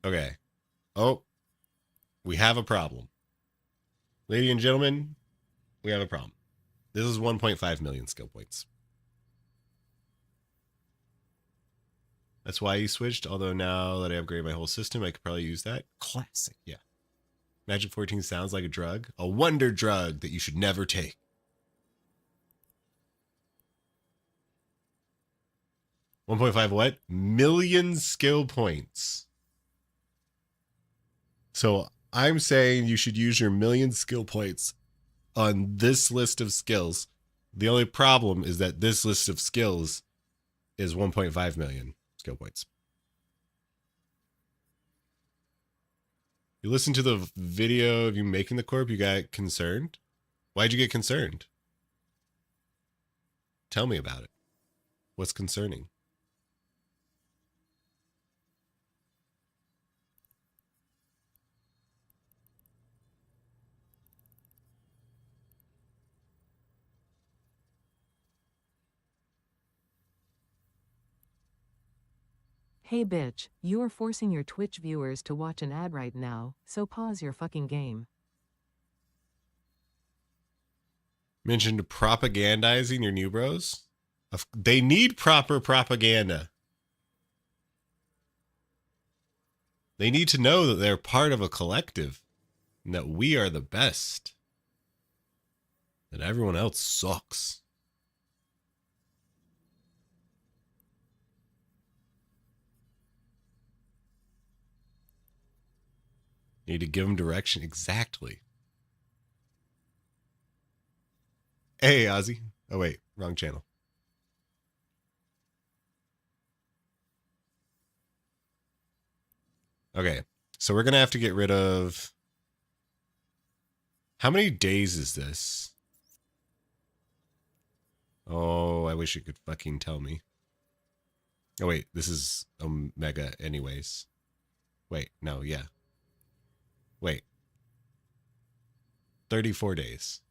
Okay. Oh, we have a problem. Ladies and gentlemen, we have a problem. This is 1.5 million skill points. That's why you switched, although now that I upgrade my whole system, I could probably use that. Classic, yeah. Magic 14 sounds like a drug. A wonder drug that you should never take. $1.5 what? Million skill points. So I'm saying you should use your million skill points on this list of skills. The only problem is that this list of skills is 1.5 million skill points. You listen to the video of you making the corp, you got concerned? Why'd you get concerned? Tell me about it. What's concerning? Hey bitch, you are forcing your Twitch viewers to watch an ad right now, so pause your fucking game. Mentioned propagandizing your new bros. They need proper propaganda. They need to know that they're part of a collective and that we are the best. That everyone else sucks. Need to give them direction. Exactly. Hey, Ozzy. Oh, wait. Wrong channel. Okay. So we're going to have to get rid of... How many days is this? Oh, I wish you could fucking tell me. Oh, wait. This is Omega anyways. Wait. No, yeah. Wait. 34 days.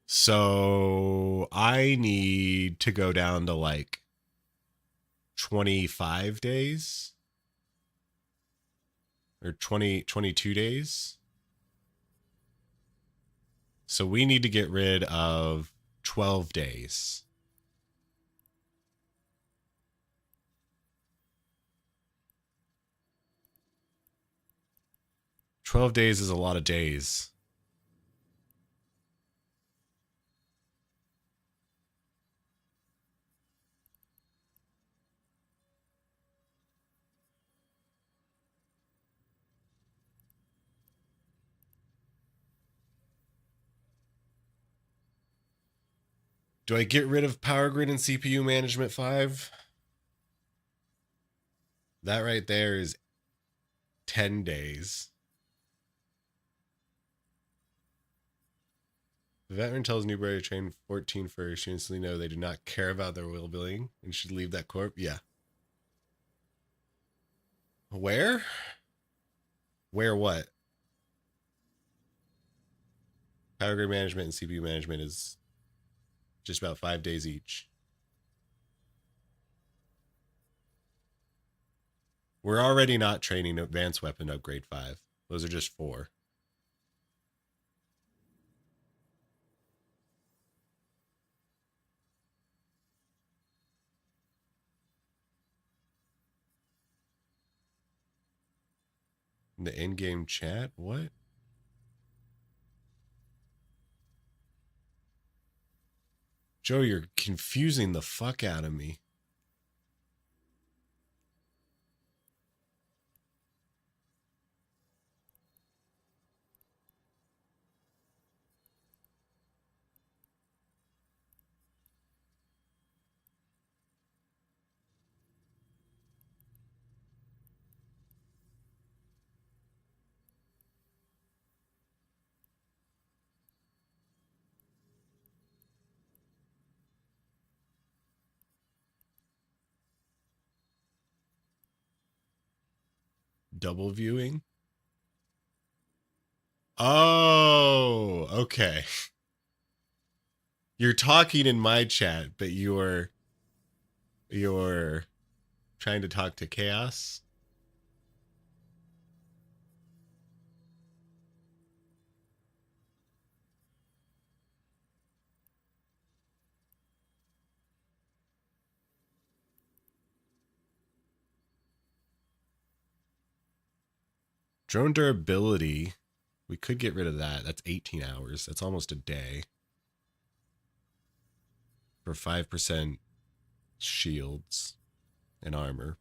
So I need to go down to like 25 days or 22 days. So we need to get rid of 12 days. "12 days is a lot of days." Do I get rid of Power Grid and CPU Management 5? That right there is 10 days. The veteran tells Newberry to train 14 first. You instantly know they do not care about their well-being and should leave that corp. Yeah. Where? Where what? Power Grid Management and CPU Management is just about 5 days each. We're already not training Advanced Weapon Upgrade 5. Those are just 4. In the in-game chat? What? Joe, you're confusing the fuck out of me. Double viewing? Oh, okay. You're talking in my chat, but you're trying to talk to Chaos? Drone durability. We could get rid of that. That's 18 hours. That's almost a day. For 5% shields and armor.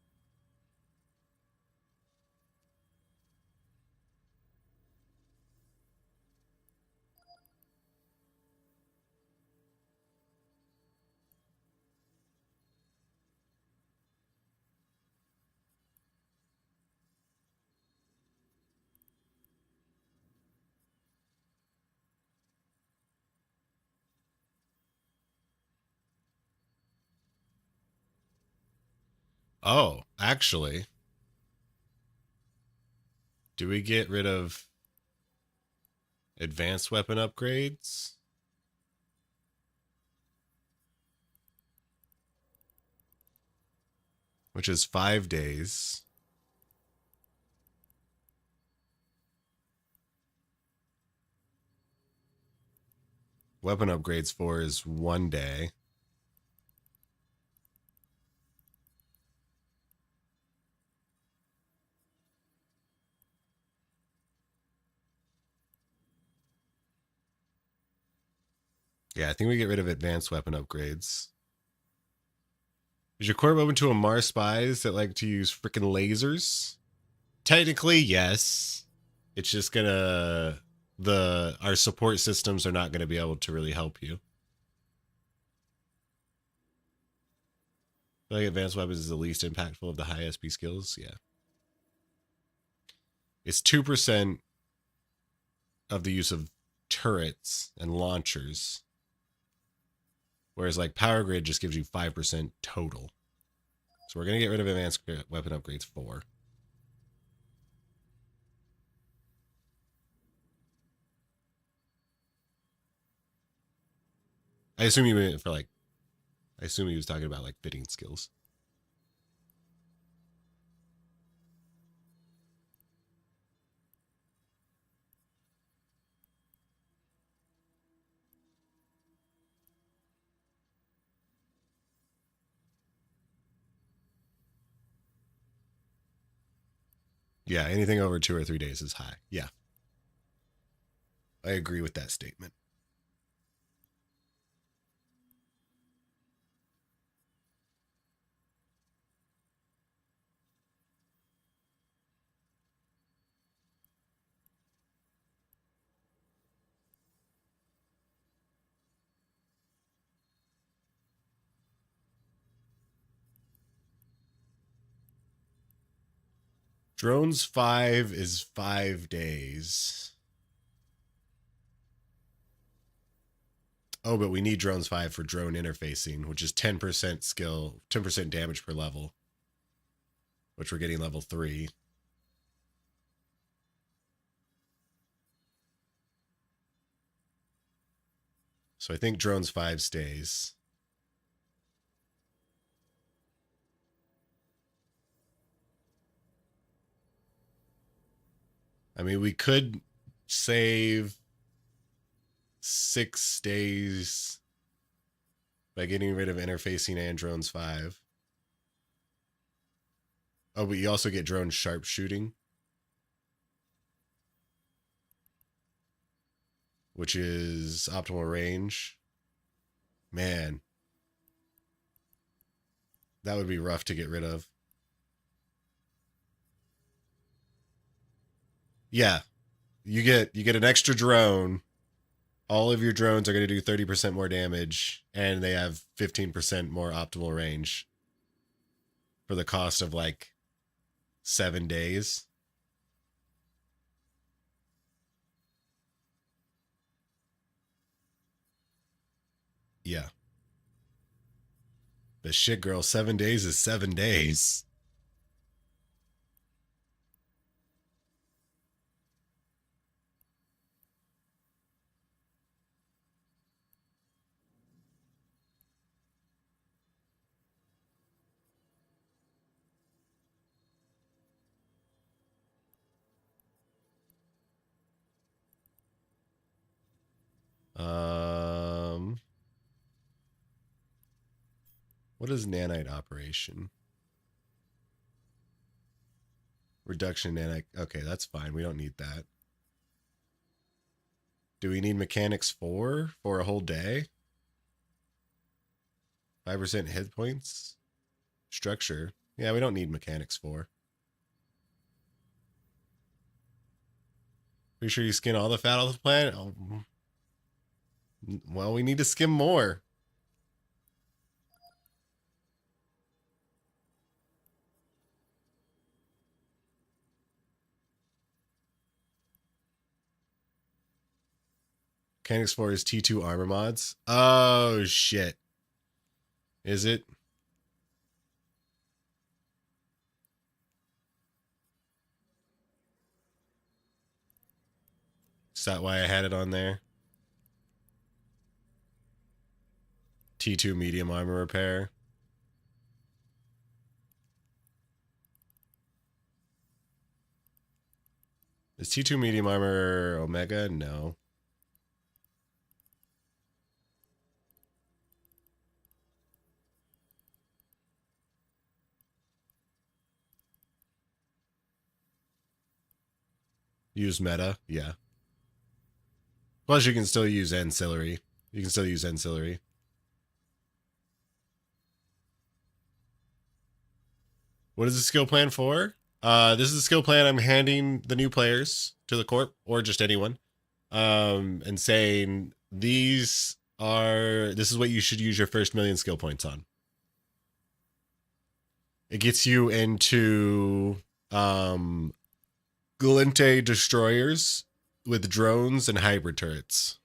Oh, actually, Do we get rid of advanced weapon upgrades? Which is 5 days. Weapon upgrades 4 is 1 day. Yeah, I think we get rid of advanced weapon upgrades. Is your corp open to Amar spies that like to use freaking lasers? Technically, yes. It's just gonna... Our support systems are not going to be able to really help you. I feel like advanced weapons is the least impactful of the high SP skills. Yeah. It's 2% of the use of turrets and launchers. Whereas like Power Grid just gives you 5% total. So we're going to get rid of advanced weapon upgrades 4. I assume you meant for like... I assume he was talking about like fitting skills. Yeah, anything over 2 or 3 days is high. Yeah. I agree with that statement. Drones 5 is 5 days. Oh, but we need drones 5 for drone interfacing, which is 10% skill, 10% damage per level, which we're getting level 3. So I think drones 5 stays. I mean, we could save 6 days by getting rid of interfacing and drones 5. Oh, but you also get drone sharpshooting, which is optimal range. Man, that would be rough to get rid of. Yeah, you get an extra drone. All of your drones are going to do 30% more damage, and they have 15% more optimal range for the cost of like 7 days. Yeah. But shit, girl, 7 days is 7 days. What is nanite operation? Reduction nanite. Okay, that's fine. We don't need that. Do we need mechanics 4 for a whole day? 5% hit points? Structure. Yeah, we don't need mechanics 4. Pretty sure you skin all the fat off the planet? Oh. Well, we need to skim more. Mechanics 4 is T2 armor mods. Oh, shit. Is it? Is that why I had it on there? T2 medium armor repair. Is T2 medium armor Omega? No. Use meta, yeah. Plus you can still use ancillary. You can still use ancillary. What is the skill plan for? This is the skill plan I'm handing the new players to the Corp, or just anyone, and saying this is what you should use your first 1,000,000 skill points on. It gets you into Glinte destroyers with drones and hybrid turrets.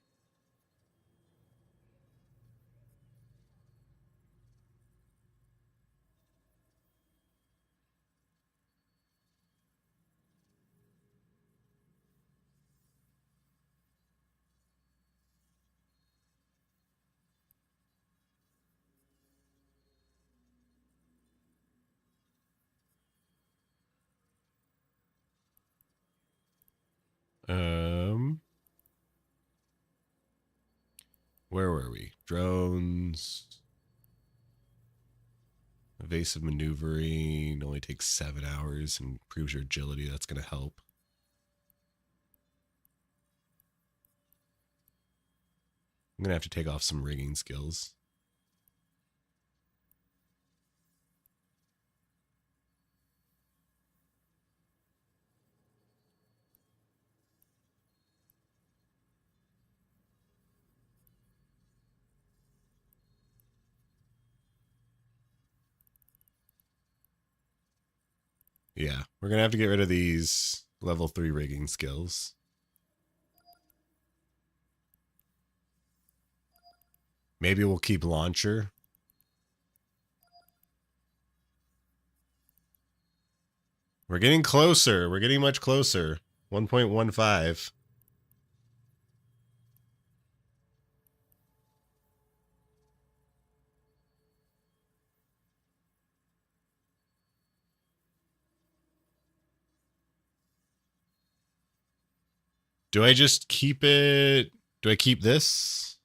Where were we? Drones. Evasive maneuvering only takes 7 hours and improves your agility. That's going to help. I'm going to have to take off some rigging skills. Yeah, we're going to have to get rid of these level 3 rigging skills. Maybe we'll keep launcher. We're getting closer. We're getting much closer. 1.15. Do I just keep it? Do I keep this?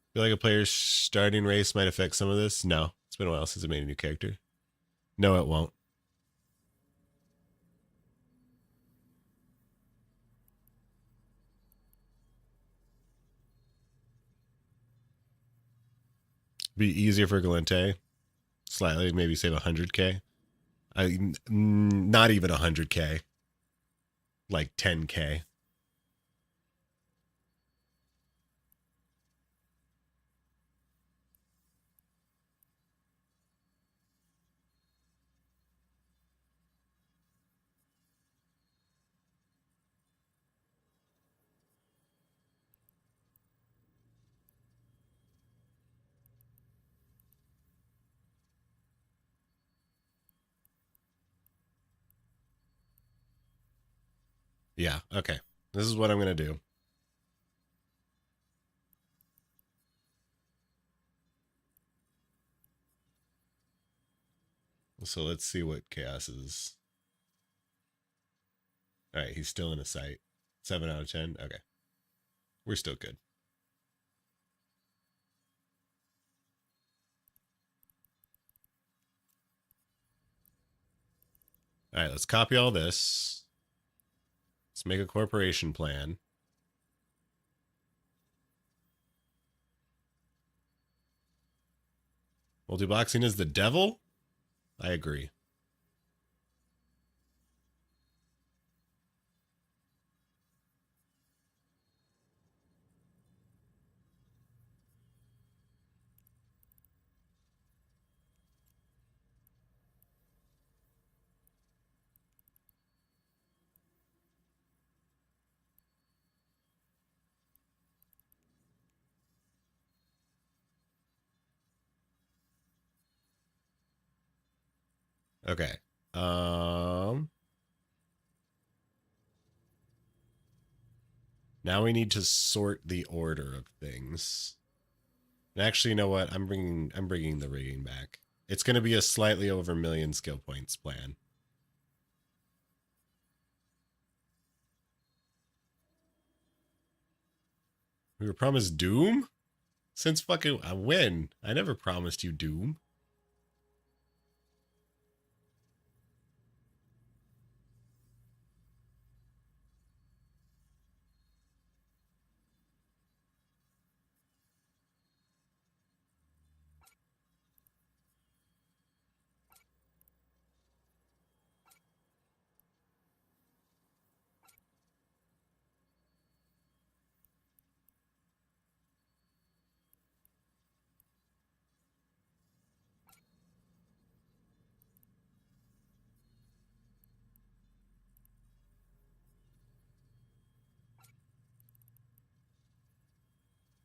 I feel like a player's starting race might affect some of this. No, it's been a while since I made a new character. No, it won't. Be easier for Galente. Slightly, maybe save 100k. Not even 100k. Like 10k. Yeah, okay. This is what I'm going to do. So let's see what Chaos is. All right, he's still in a sight. 7 out of 10. Okay. We're still good. All right, let's copy all this. Let's make a corporation plan. Multi-boxing is the devil? I agree. Okay. Now we need to sort the order of things. And actually, you know what? I'm bringing the rigging back. It's going to be a slightly over 1 million skill points plan. We were promised Doom? Since fucking when? I never promised you Doom.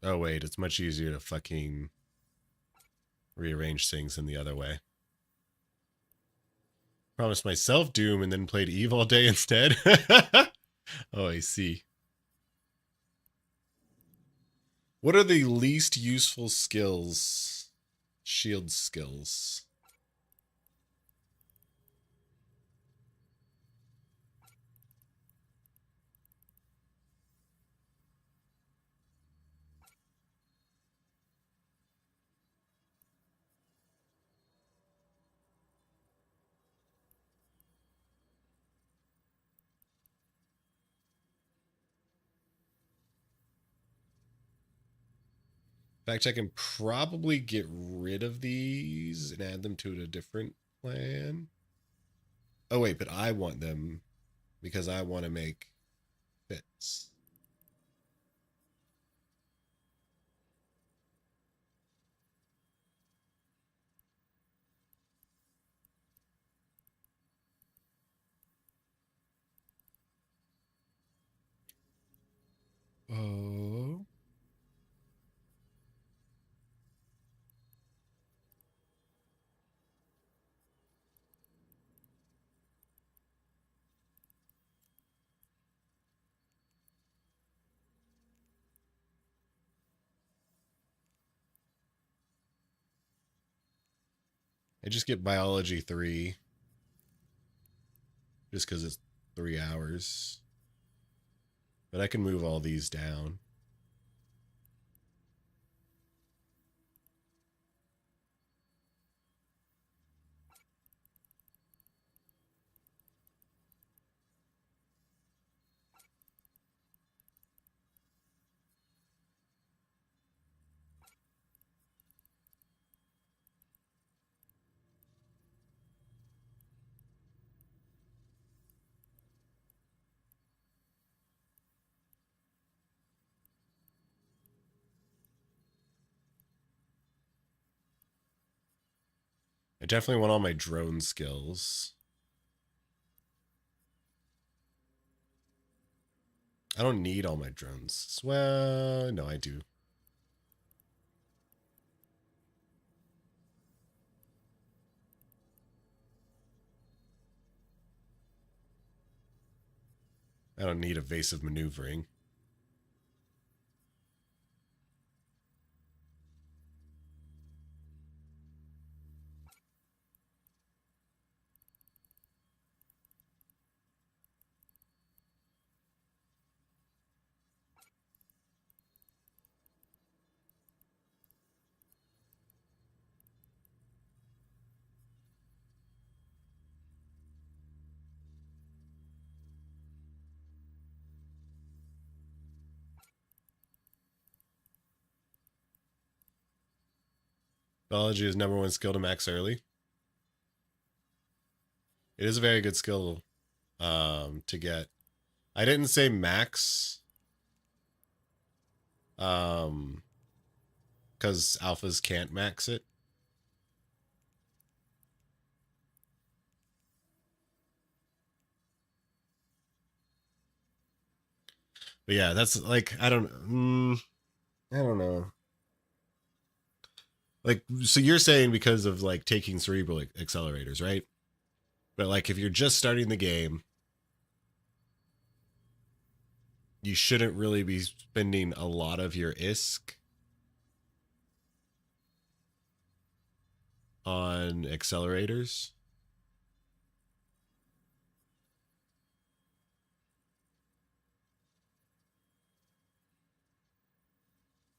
Oh wait, it's much easier to fucking rearrange things than the other way. Promised myself Doom and then played Eve all day instead. Oh, I see. What are the least useful skills? Shield skills. In fact, I can probably get rid of these and add them to a different plan. Oh wait, but I want them because I want to make fits. Oh. I just get biology 3. Just because it's 3 hours. But I can move all these down. I definitely want all my drone skills. I don't need all my drones. Well, no, I do. I don't need evasive maneuvering. Biology is #1 skill to max early. It is a very good skill to get. I didn't say max. Because alphas can't max it. But yeah, that's like, I don't know. Like, so you're saying because of like taking cerebral accelerators, right? But like if you're just starting the game, you shouldn't really be spending a lot of your ISK on accelerators.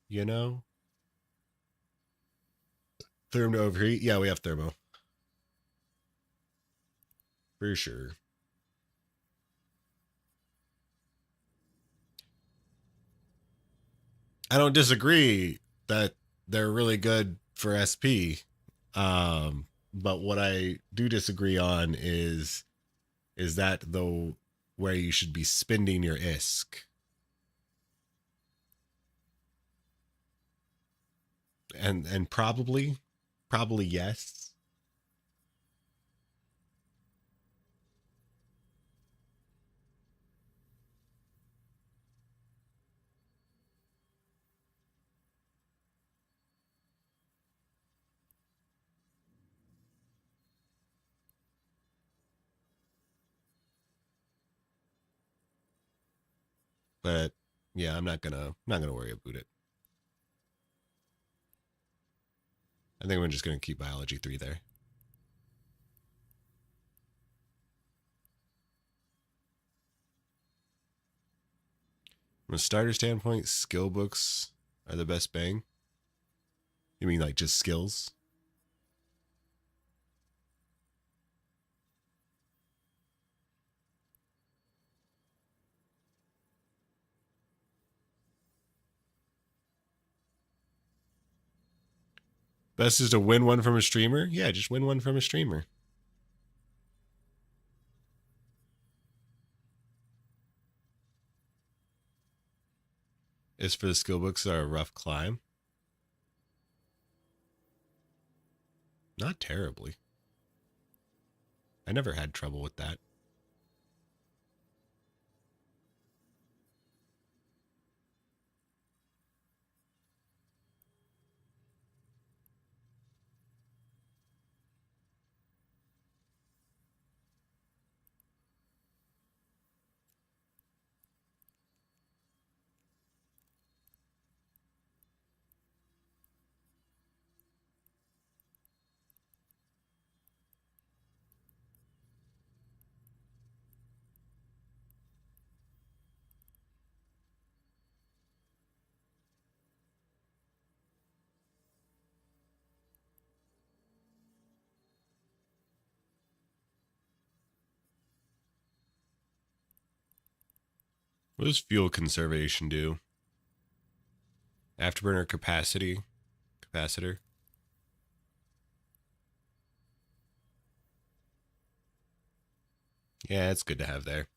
You know? Therm to overheat? Yeah, we have thermo. For sure. I don't disagree that they're really good for SP. But what I do disagree on is that the where you should be spending your ISK. And probably yes. But yeah, I'm not gonna worry about it. I think we're just gonna keep biology 3 there. From a starter standpoint, skill books are the best bang. You mean like just skills? Best is to win one from a streamer? Yeah, just win one from a streamer. As for the skill books are a rough climb. Not terribly. I never had trouble with that. What does fuel conservation do? Afterburner capacitor. Yeah, it's good to have there.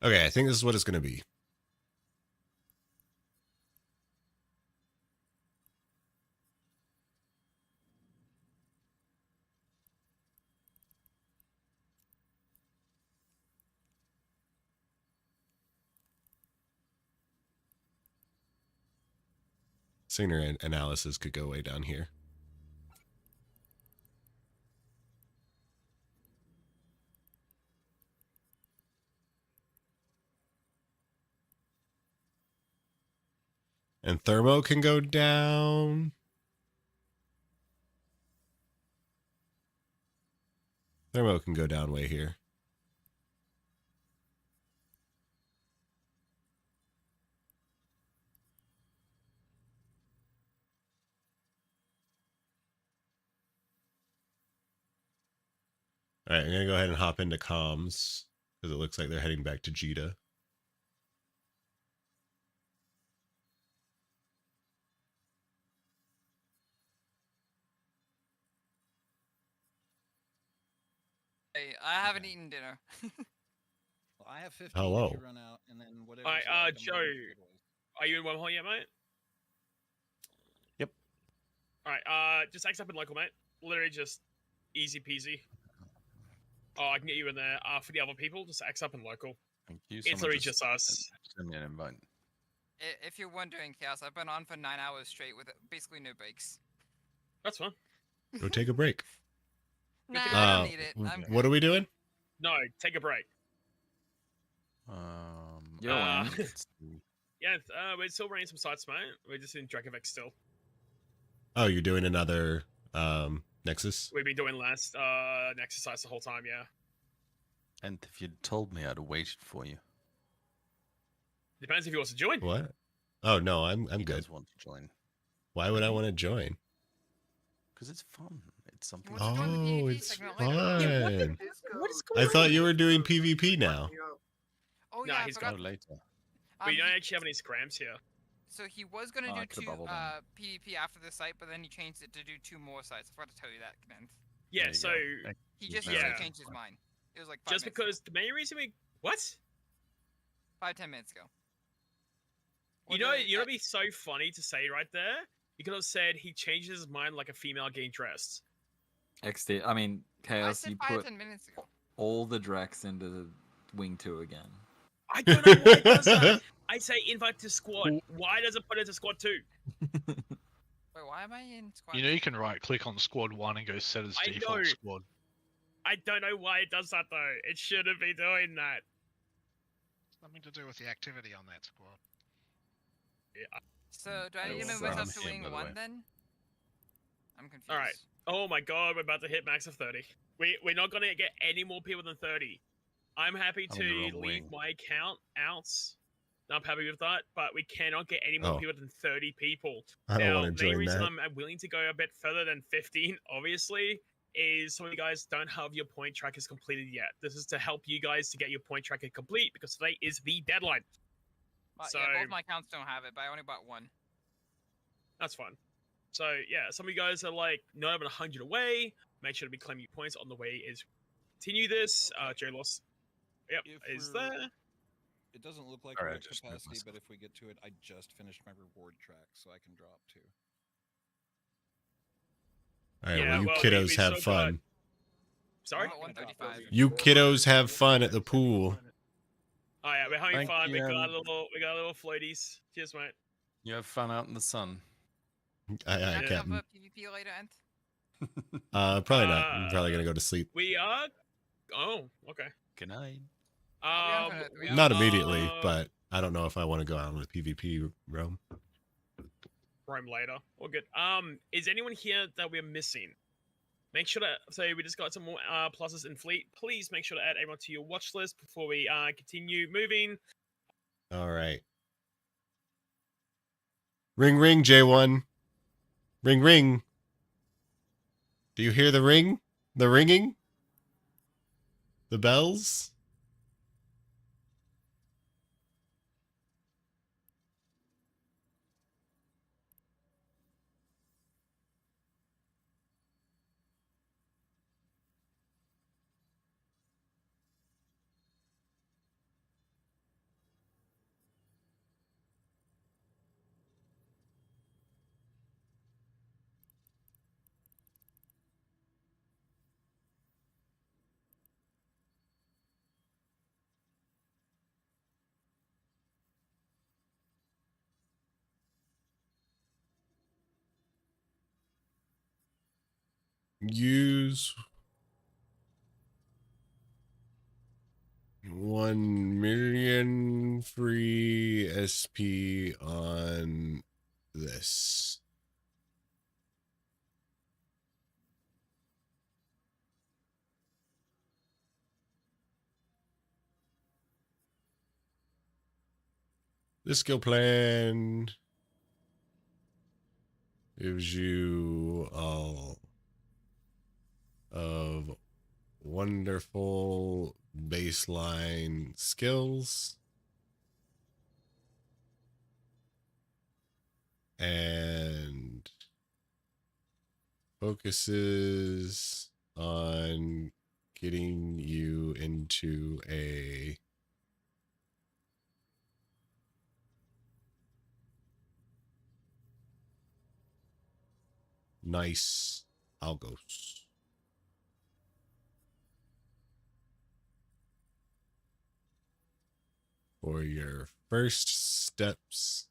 Okay, I think this is what it's going to be. Signal analysis could go way down here. And thermo can go down. Thermo can go down way here. All right, I'm going to go ahead and hop into comms because it looks like they're heading back to Jita. Hey, I haven't eaten dinner. Well, I have 15 Hello. if you run out, and then whatever. Alright, Joe, are you in one hole yet, mate? Yep. Alright, just X up in local, mate. Literally just easy peasy. Oh, I can get you in there. For the other people, just X up in local. Thank you. It's literally just us. Send me an invite. If you're wondering, Chaos, I've been on for 9 hours straight with basically no breaks. That's fine. Go take a break. Nah, I don't need it. What are we doing? No, take a break. You're winning. Yeah, we're still running some sites, mate. We're just in Dracovex still. Oh, you're doing another Nexus? We've been doing last Nexus sites the whole time, yeah. And if you'd told me, I'd have waited for you. Depends if he wants to join. What? Oh no, I'm He good. does want to join. Why would I want to join? Because it's fun. It's something. Oh, it's fun. What is going I on? thought you were doing PvP now. Oh Nah, yeah, he's I got. forgot. later. We don't actually have any scrams here. So he was gonna Oh, I do could've two bubbled him. PvP after the site, but then he changed it to do 2 more sites. I forgot to tell you that, Kenneth. Yeah, There you so go. He just Yeah. changed his mind. It was like 5 just minutes ago. because the main reason we what? 5-10 minutes ago. You know, it'd be so funny to say right there. You could have said he changes his mind like a female getting dressed. XD. I mean, I Chaos. said You 5 put 10 minutes ago. all the Drex into the Wing 2 again. I don't know why it does that. I say invite to squad. Why does it put it to squad 2? Wait, why am I in squad? You know you can right click on squad 1 and go set as I default know. squad. I don't know why it does that though. It shouldn't be doing that. Nothing to do with the activity on that squad. Yeah. So do I need to was, move myself to him, wing by the 1 way. then? I'm confused. All right. Oh my god, we're about to hit max of 30. We're not gonna get any more people than 30. I'm happy I'm on the to wrong leave wing. my count out. I'm happy with that, but we cannot get any more Oh. people than 30 people. I don't Now, want to main join reason that. I'm willing to go a bit further than 15, obviously, is some of you guys don't have your point trackers completed yet. This is to help you guys to get your point tracker complete because today is the deadline. So Yeah, both my accounts don't have it, but I only bought 1. that's fine. So yeah, some of you guys are like not even 100 away. Make sure to be claiming your points on the way is continue this. J Loss. Yep, is there. It doesn't look like All we're right, at just move capacity, myself. but if we get to it, I just finished my reward track, so I can drop too. All right, Yeah, well, you well, kiddos we have still got- fun. Sorry? I'm at 135. You kiddos have fun at the pool. Oh yeah, we're having Thank fun. We you. got a little floaties. Cheers, mate. You have fun out in the sun. Aye, Have Captain. a PvP later, Ent? Probably not. I'm probably gonna go to sleep. We are. Oh, okay. Good night. Not immediately, but I don't know if I want to go out on a PvP roam. Roam later. All good. Is anyone here that we're missing? Make sure to say we just got some more pluses in fleet. Please make sure to add everyone to your watch list before we continue moving. All right. Ring, ring, J1. Ring, ring. Do you hear the ring? The ringing? The bells? Use 1 million free SP on this. The skill plan gives you all of wonderful baseline skills and focuses on getting you into a nice algos. For your first steps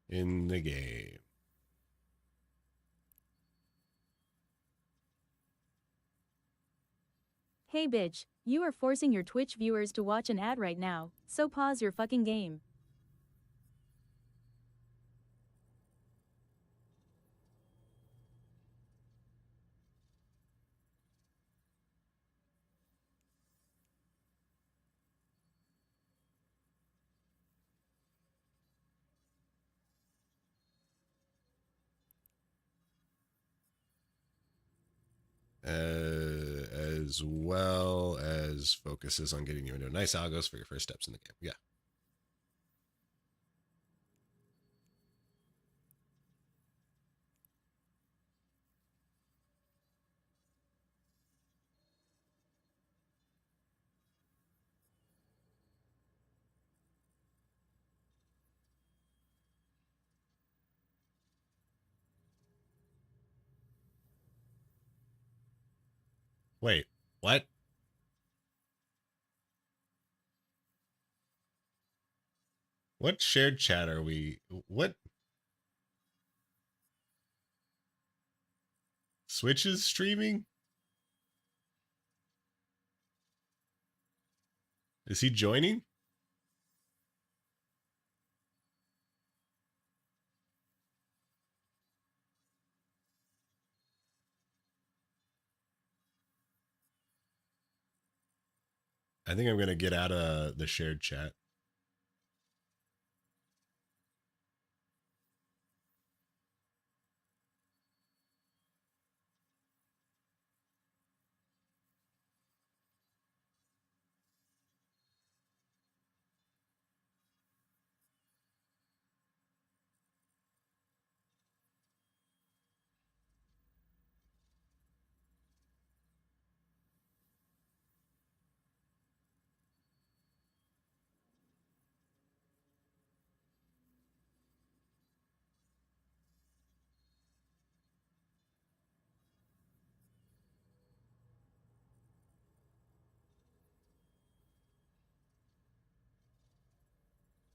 in the game. Hey bitch, you are forcing your Twitch viewers to watch an ad right now, so pause your fucking game. As well as focuses on getting you into nice algos for your first steps in the game. Yeah. Wait, what? What shared chat are we? What? Switch is streaming? Is he joining? I think I'm going to get out of the shared chat.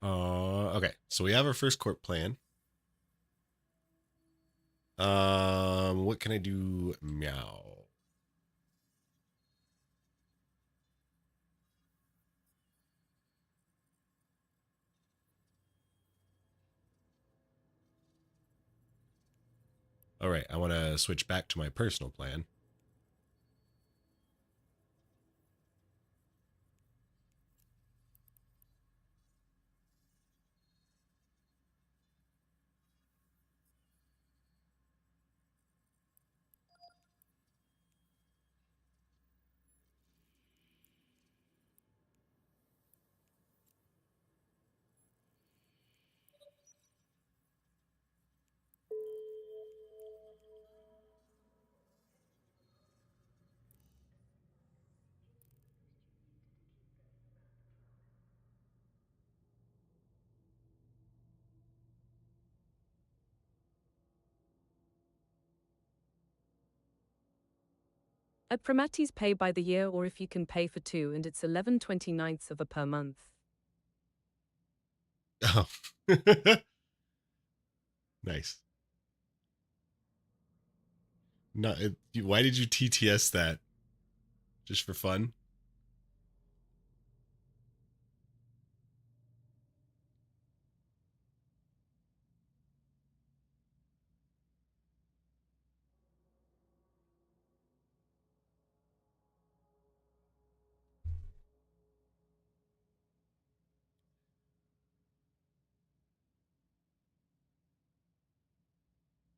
Okay, so we have our first Corp plan. What can I do? Meow. All right, I want to switch back to my personal plan. At Promati's pay by the year, or if you can pay for two, and it's 11/29 of a per month. Oh. Nice. No, why did you TTS that? Just for fun?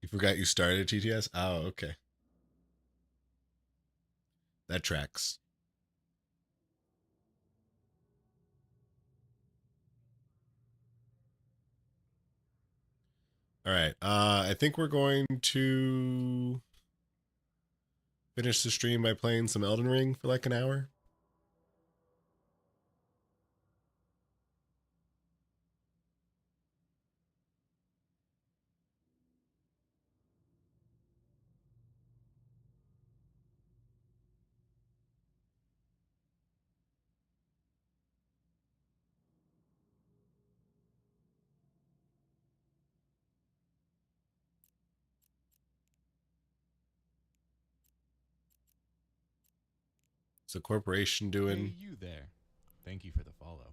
You forgot you started TTS? Oh, okay. That tracks. All right. I think we're going to finish the stream by playing some Elden Ring for like an hour. What's the corporation doing? Hey, you there. Thank you for the follow.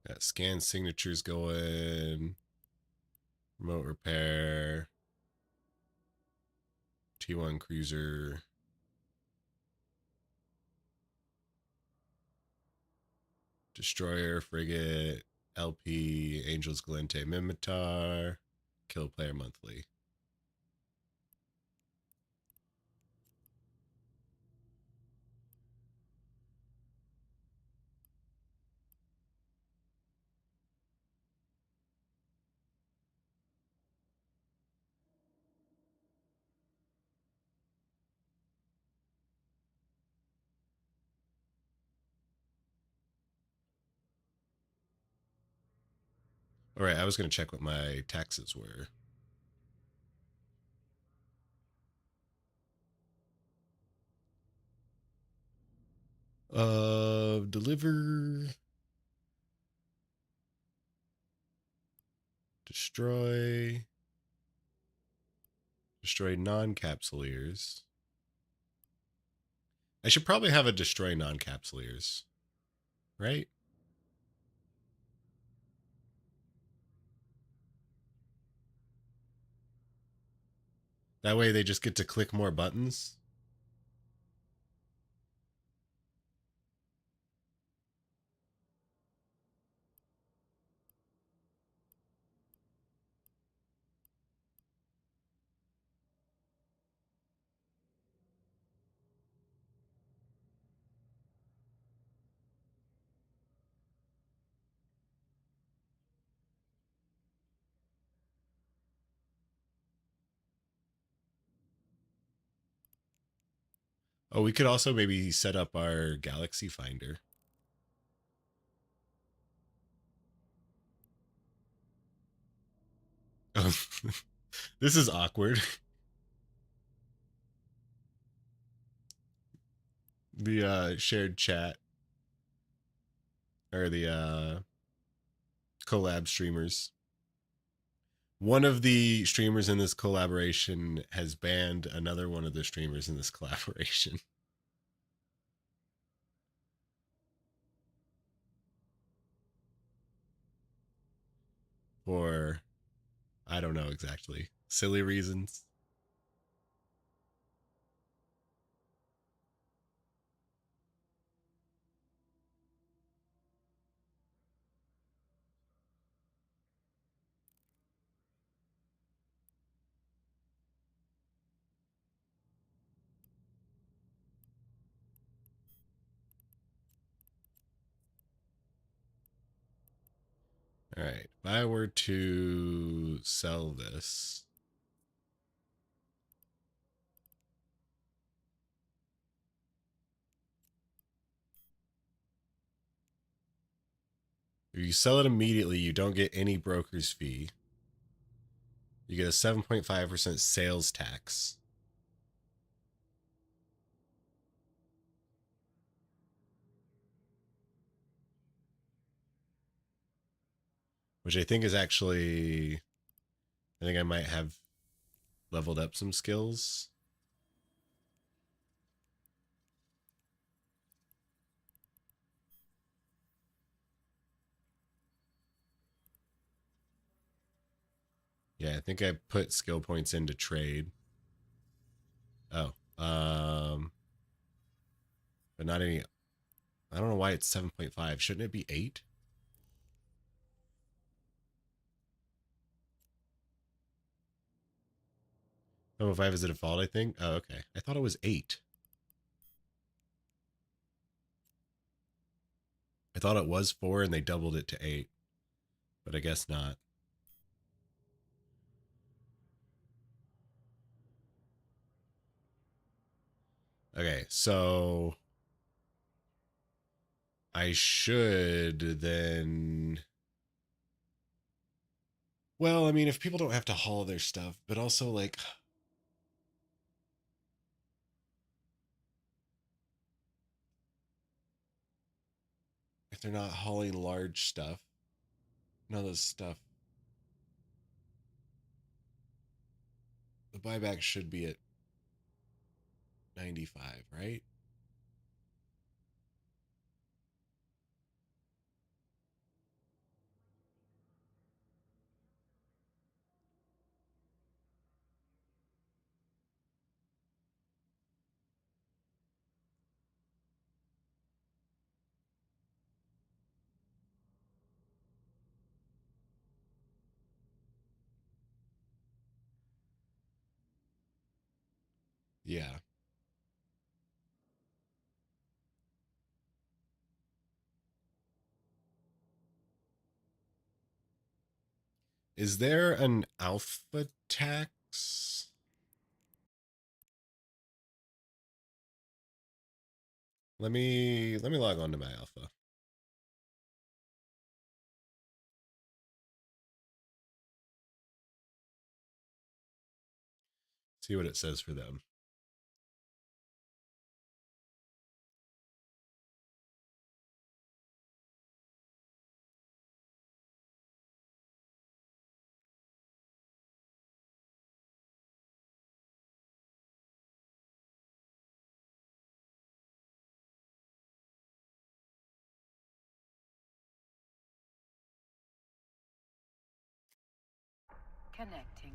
Got scan signatures going. Remote repair. T1 cruiser. Destroyer, frigate, LP, Angels Galente, Mimitar. Kill player monthly. All right, I was going to check what my taxes were. Deliver. Destroy. Destroy non-capsuleers. I should probably have a destroy non-capsuleers. Right? That way they just get to click more buttons. Oh, we could also maybe set up our Galaxy Finder. Oh, this is awkward. The shared chat. Or the collab streamers. One of the streamers in this collaboration has banned another one of the streamers in this collaboration. For, I don't know exactly, silly reasons. All right, if I were to sell this, if you sell it immediately, you don't get any broker's fee. You get a 7.5% sales tax. Which I think is actually, I think I might have leveled up some skills. Yeah, I think I put skill points into trade. Oh, but not any. I don't know why it's 7.5. Shouldn't it be 8? 7.5 is the default, I think. Oh, okay. I thought it was 8. I thought it was 4 and they doubled it to 8, but I guess not. Okay, so I should then. Well, I mean, if people don't have to haul their stuff, but also like. they're not hauling large stuff. None of this stuff. The buyback should be at 95, right? Yeah. Is there an alpha tax? Let me log on to my alpha. See what it says for them. Connecting.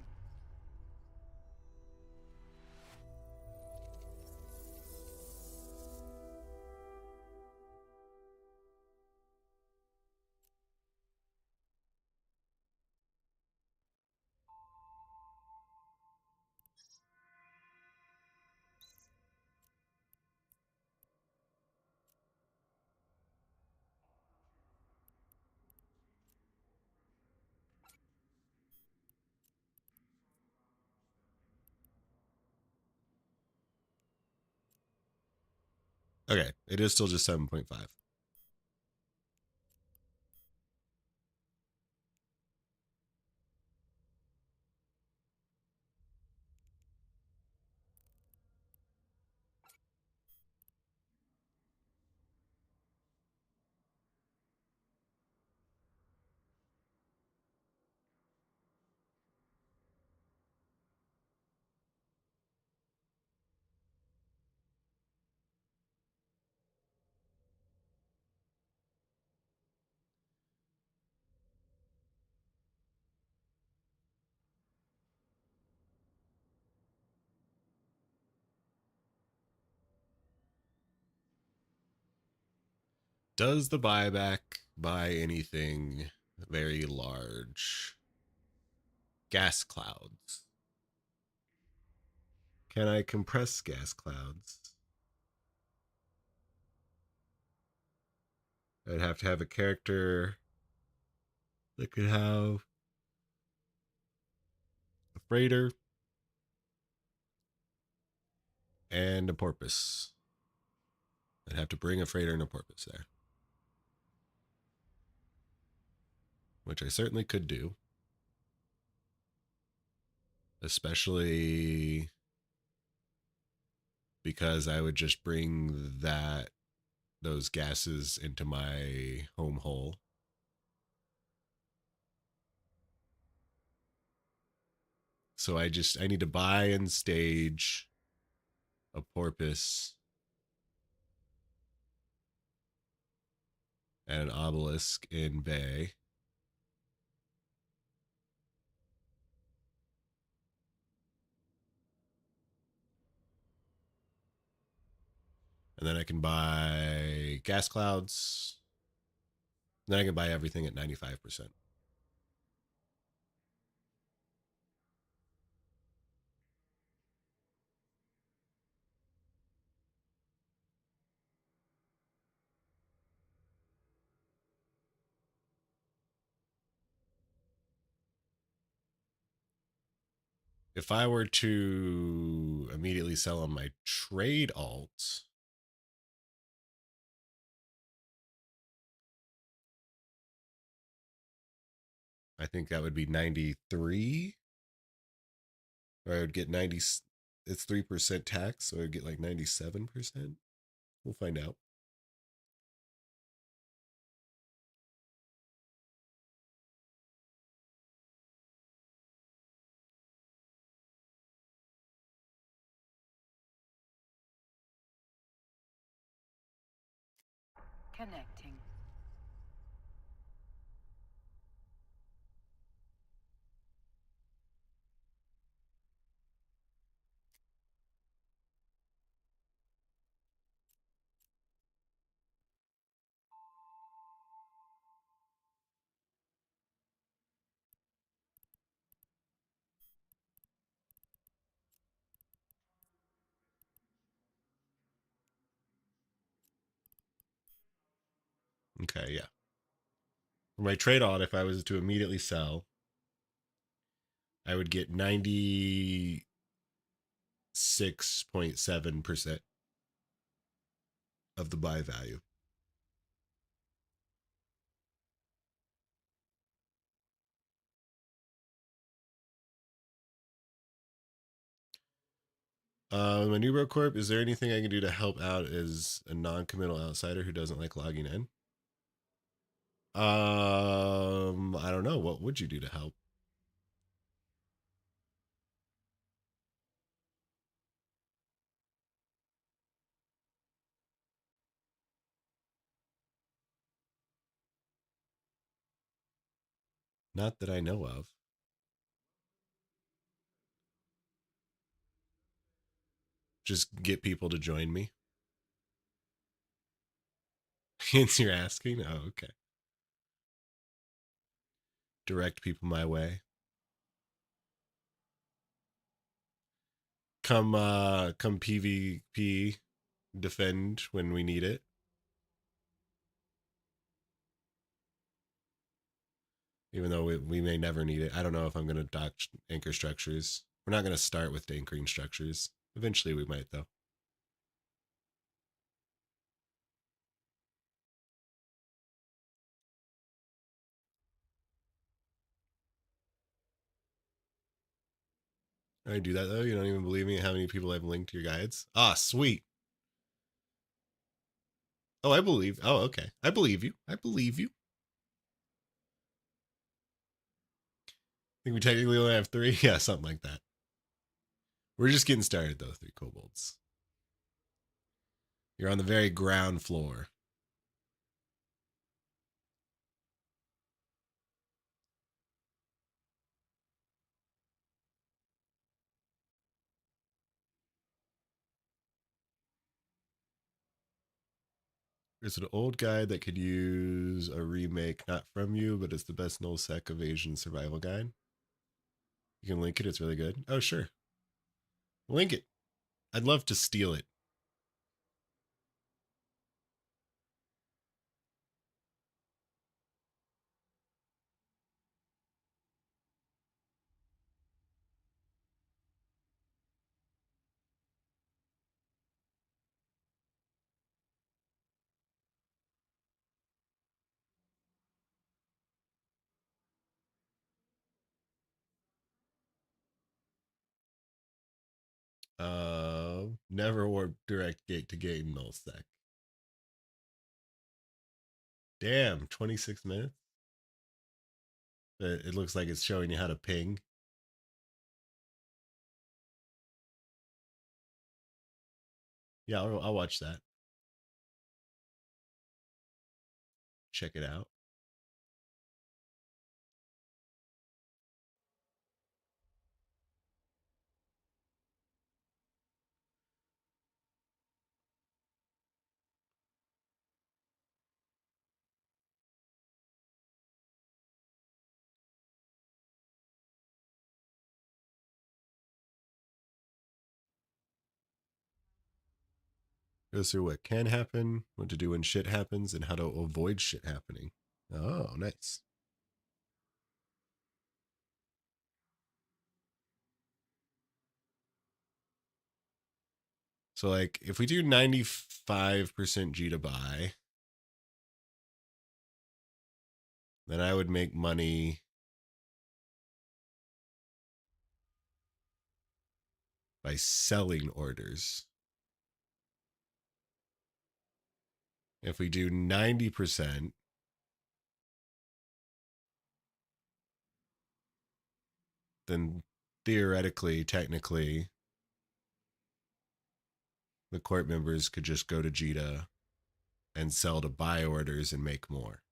Okay, it is still just 7.5. Does the buyback buy anything very large? Gas clouds. Can I compress gas clouds? I'd have to have a character that could have a freighter and a porpoise. I'd have to bring a freighter and a porpoise there, which I certainly could do. Especially because I would just bring those gases into my home hull. So I need to buy and stage a porpoise and an obelisk in bay. And then I can buy gas clouds. And then I can buy everything at 95%. If I were to immediately sell on my trade alt, I think that would be 93. Or I would get 90. It's 3% tax, so I'd get like 97%. We'll find out. Connecting. Okay, yeah. For my trade on, if I was to immediately sell, I would get 96.7% of the buy value. My new bro corp, is there anything I can do to help out as a non-committal outsider who doesn't like logging in? I don't know. What would you do to help? Not that I know of. Just get people to join me. Hence you're asking? Oh, okay. Direct people my way. Come PvP defend when we need it. Even though we may never need it. I don't know if I'm going to dock anchor structures. We're not going to start with anchoring structures. Eventually we might, though. I do that, though? You don't even believe me how many people I've linked to your guides? Ah, sweet. Oh, I believe. Oh, okay. I believe you. I believe you. I think we technically only have 3. Yeah, something like that. We're just getting started, though, 3 kobolds. You're on the very ground floor. There's an old guide that could use a remake, not from you, but it's the best null sec of Asian survival guide. You can link it. It's really good. Oh, sure. Link it. I'd love to steal it. Never warp direct gate to game null sec. Damn, 26 minutes. It looks like it's showing you how to ping. Yeah, I'll watch that. Check it out. Goes through what can happen, what to do when shit happens, and how to avoid shit happening. Oh, nice. So, like, if we do 95% G to buy, then I would make money by selling orders. If we do 90%, then theoretically, technically, the court members could just go to Jita and sell to buy orders and make more.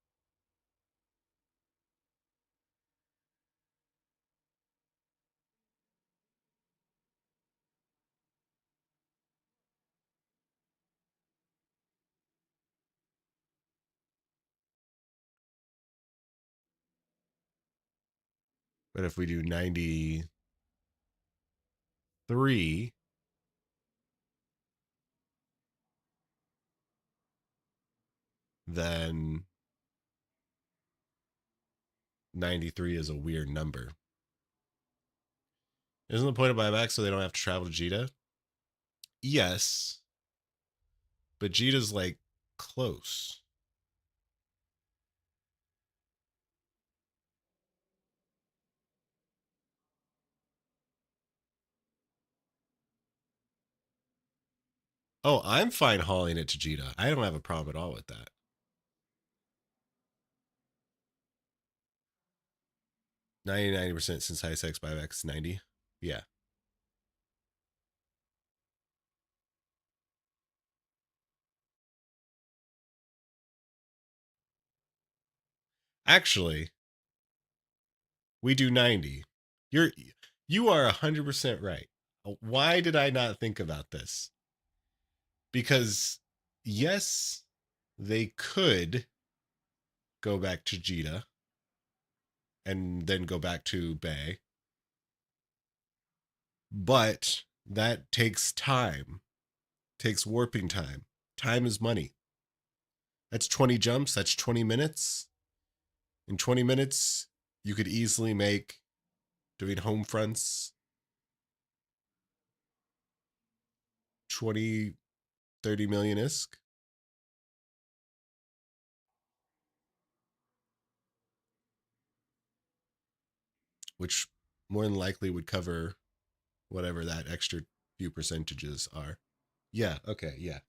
But if we do 93, then 93 is a weird number. Isn't the point of buyback so they don't have to travel to Jita? Yes. But Jita's like close. Oh, I'm fine hauling it to Jita. I don't have a problem at all with that. 90% since high sex buybacks 90. Yeah. Actually, we do 90. You are 100% right. Why did I not think about this? Because yes, they could go back to Jita and then go back to Bay. But that takes time. Takes warping time. Time is money. That's 20 jumps, that's 20 minutes. In 20 minutes, you could easily make doing home fronts 20, 30 million ISK. Which more than likely would cover whatever that extra few percentages are. Yeah, okay, yeah.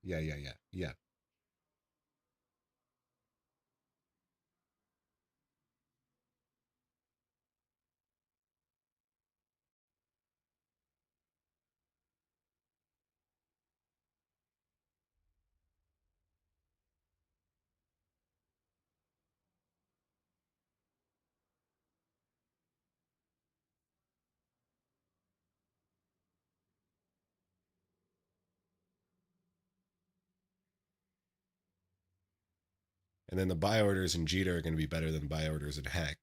And then the buy orders in Jita are going to be better than buy orders in Heck.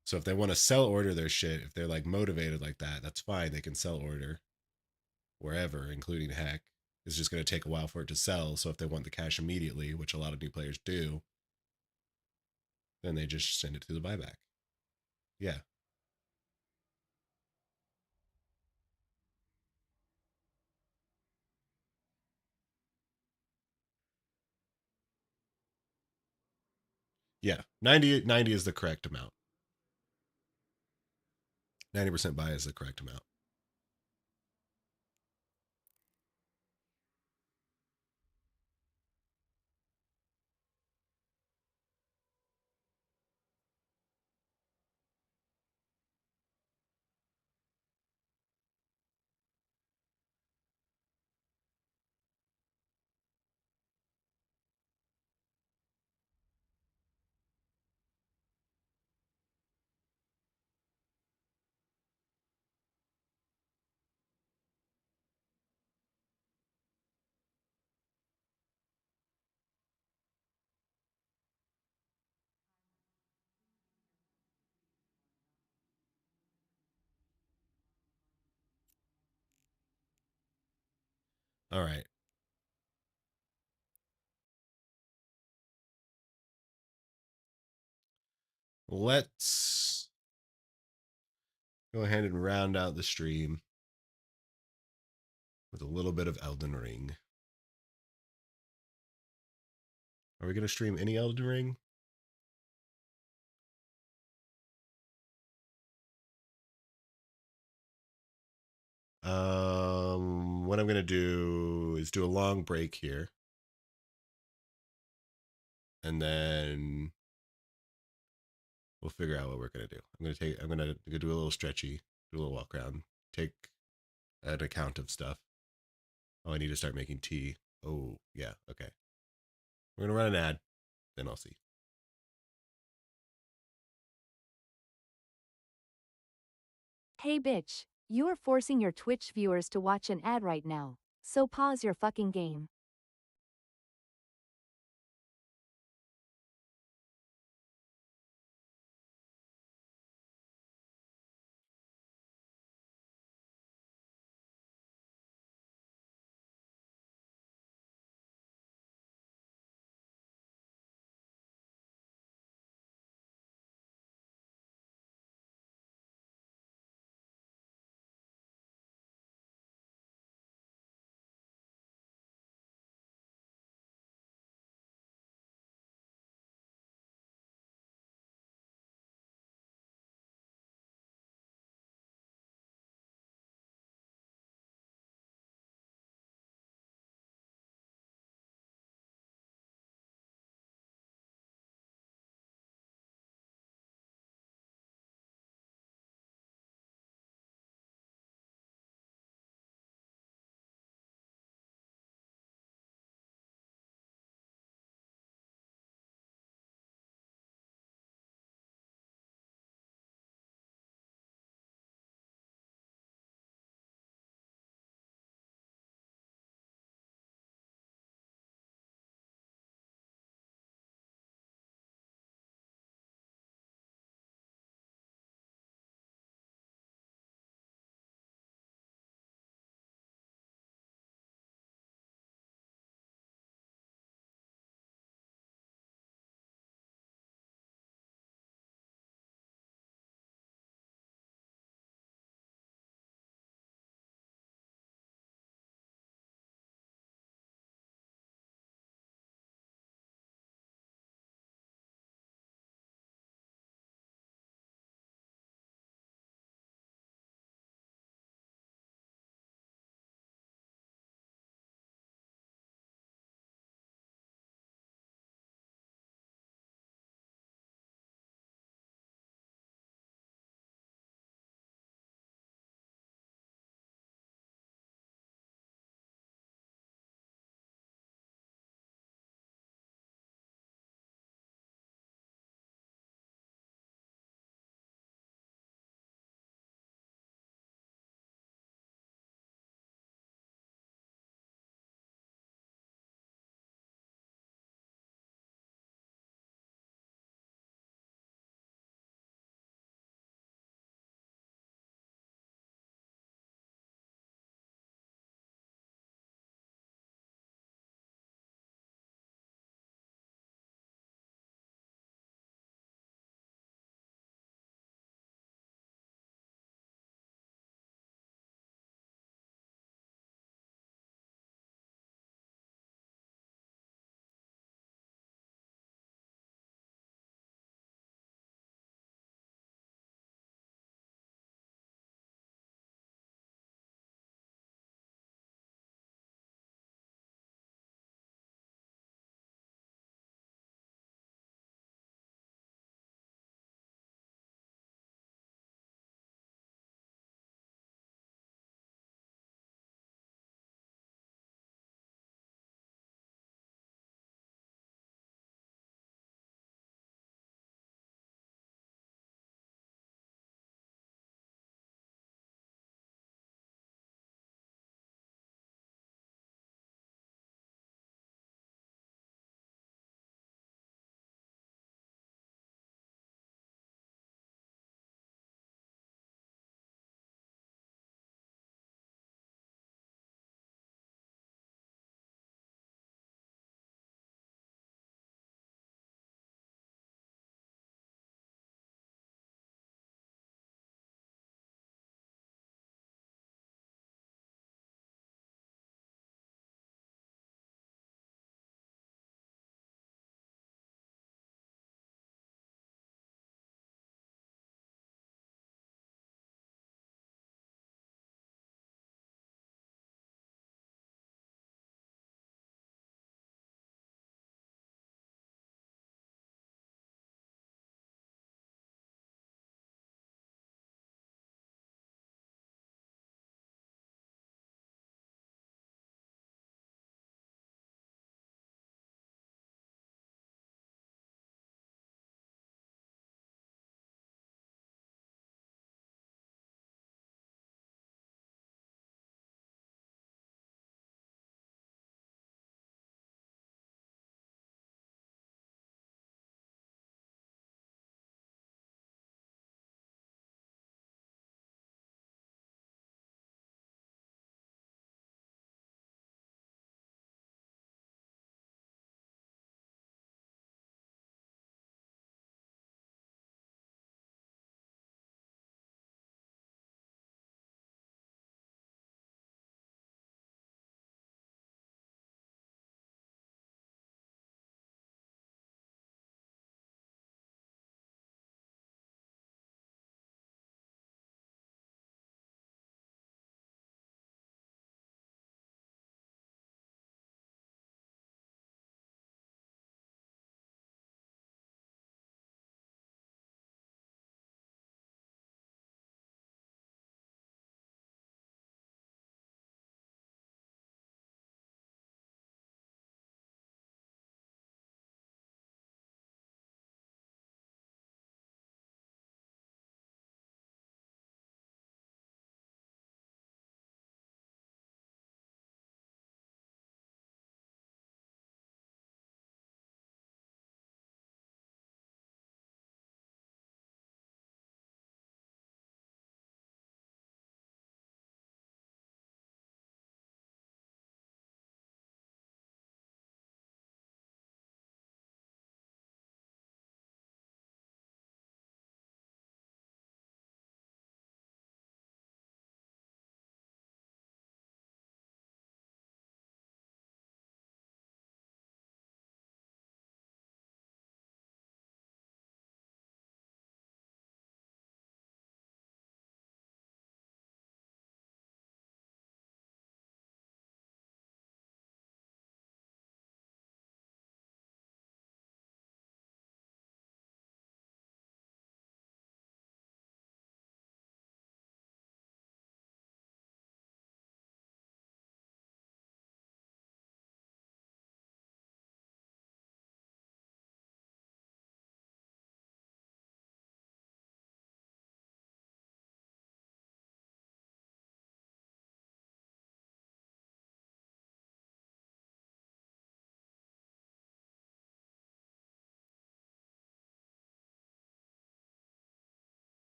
So if they want to sell order their shit, if they're like motivated like that, that's fine. They can sell order wherever, including Heck. It's just going to take a while for it to sell. So if they want the cash immediately, which a lot of new players do, then they just send it to the buyback. Yeah. Yeah. 90 is the correct amount. 90% buy is the correct amount. All right. Let's go ahead and round out the stream with a little bit of Elden Ring. Are we going to stream any Elden Ring? What I'm going to do is do a long break here. And then we'll figure out what we're going to do. I'm going to do a little stretchy, do a little walk around, take an account of stuff. Oh, I need to start making tea. Oh, yeah. Okay. We're gonna run an ad, then I'll see. Hey bitch, you are forcing your Twitch viewers to watch an ad right now, so pause your fucking game.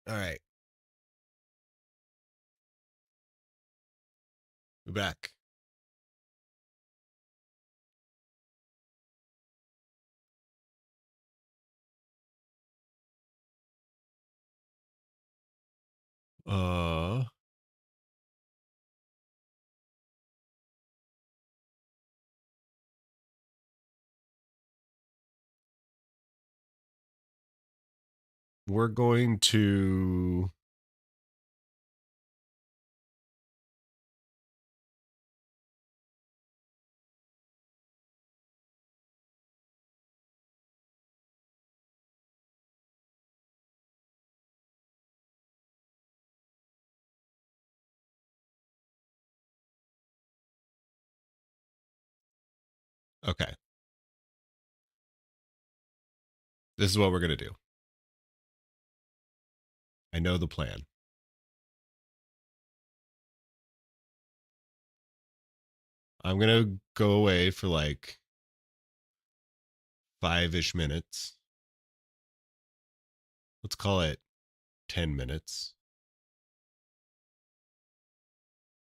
All right. We're back. We're going to Okay. This is what we're going to do. I know the plan. I'm going to go away for like 5-ish minutes. Let's call it 10 minutes.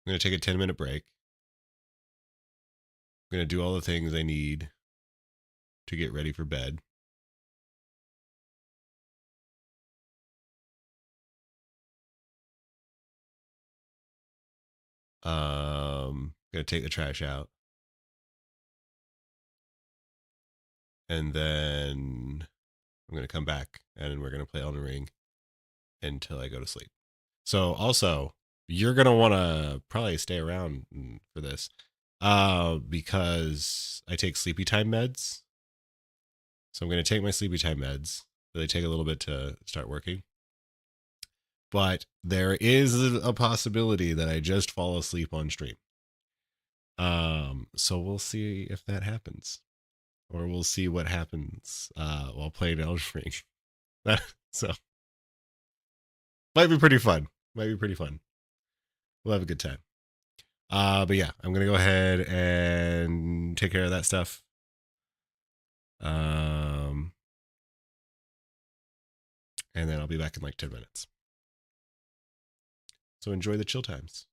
I'm going to take a 10-minute break. I'm going to do all the things I need to get ready for bed. Gonna take the trash out. And then I'm gonna come back and we're gonna play Elden Ring until I go to sleep. So also, you're gonna wanna probably stay around for this. Because I take sleepy time meds. So I'm gonna take my sleepy time meds. They take a little bit to start working. But there is a possibility that I just fall asleep on stream. So we'll see if that happens, or we'll see what happens while playing Elden Ring. So might be pretty fun. We'll have a good time. But yeah, I'm gonna go ahead and take care of that stuff. And then I'll be back in like 10 minutes. So enjoy the chill times.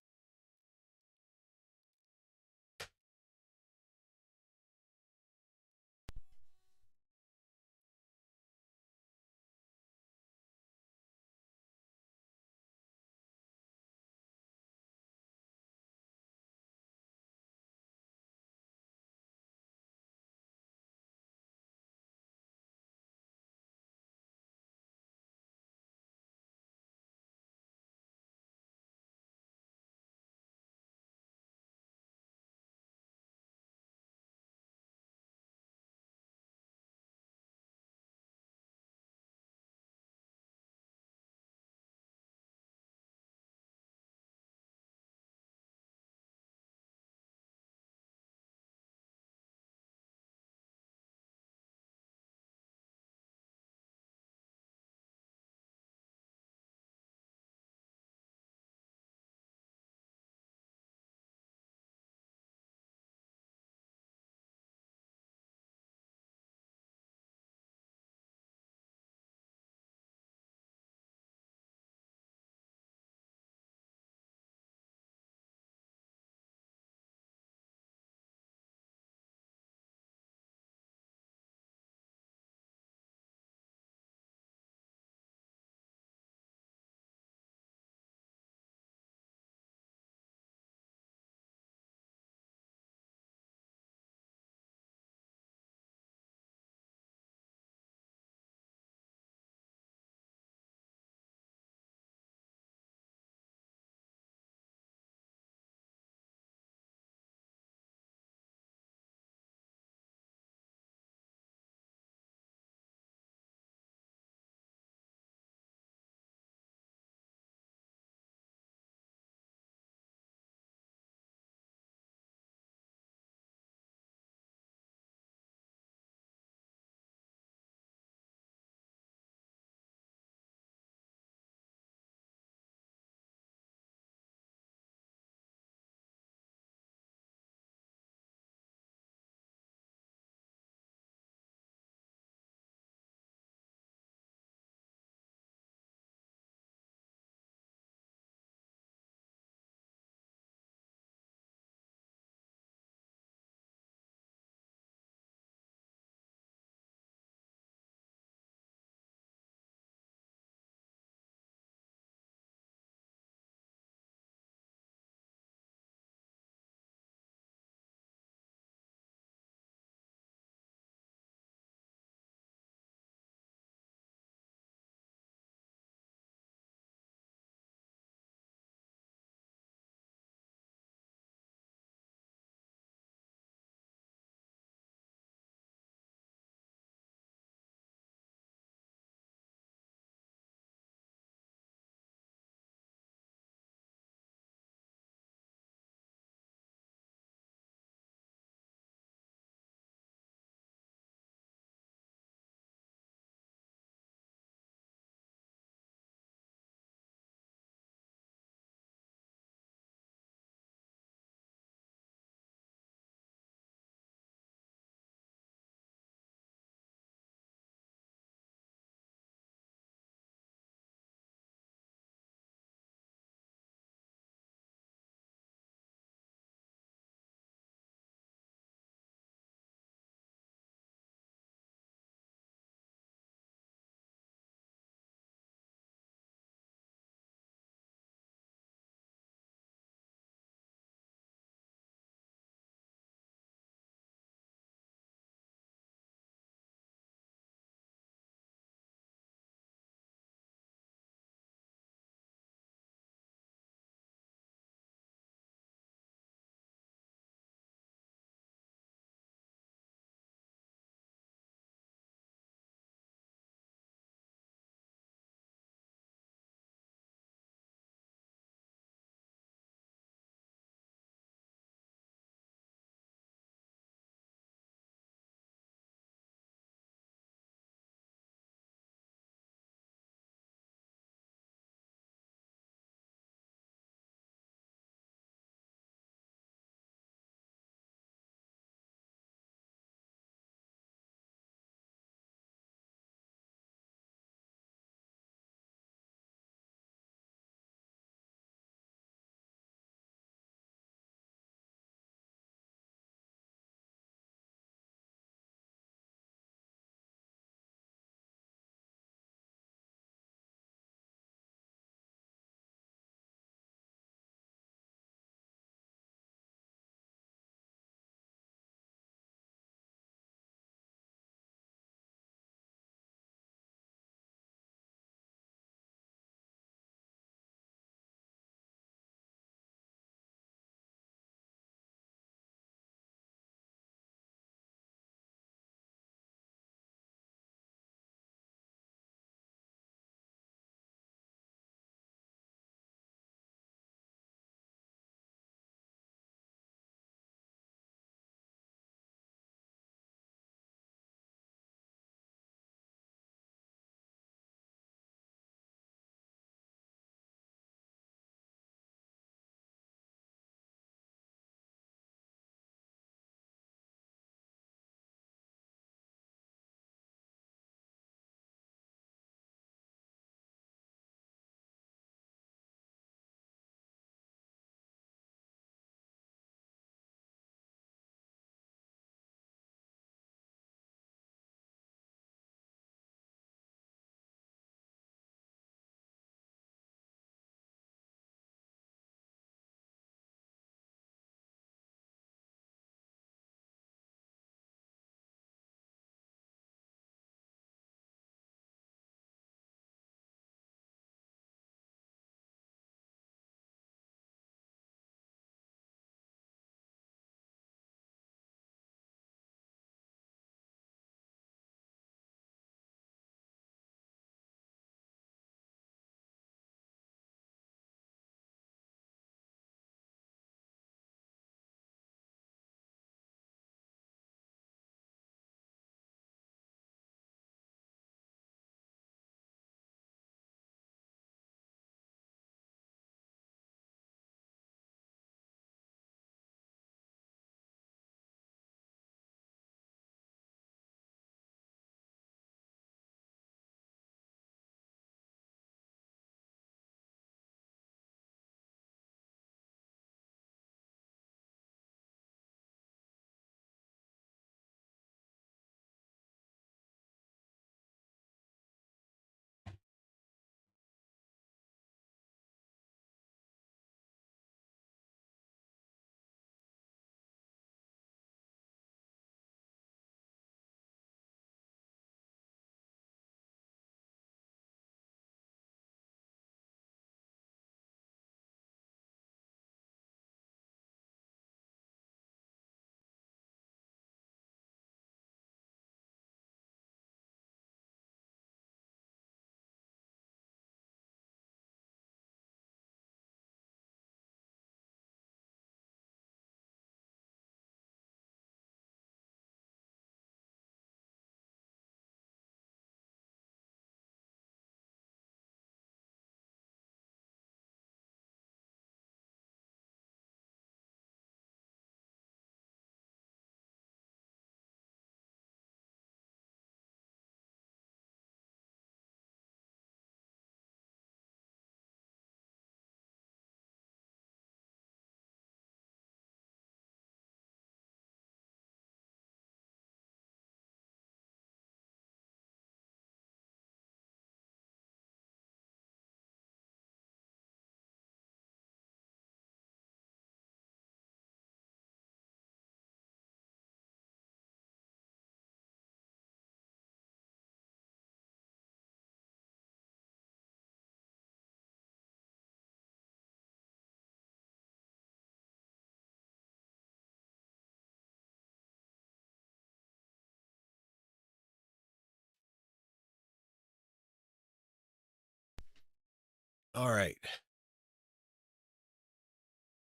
All right.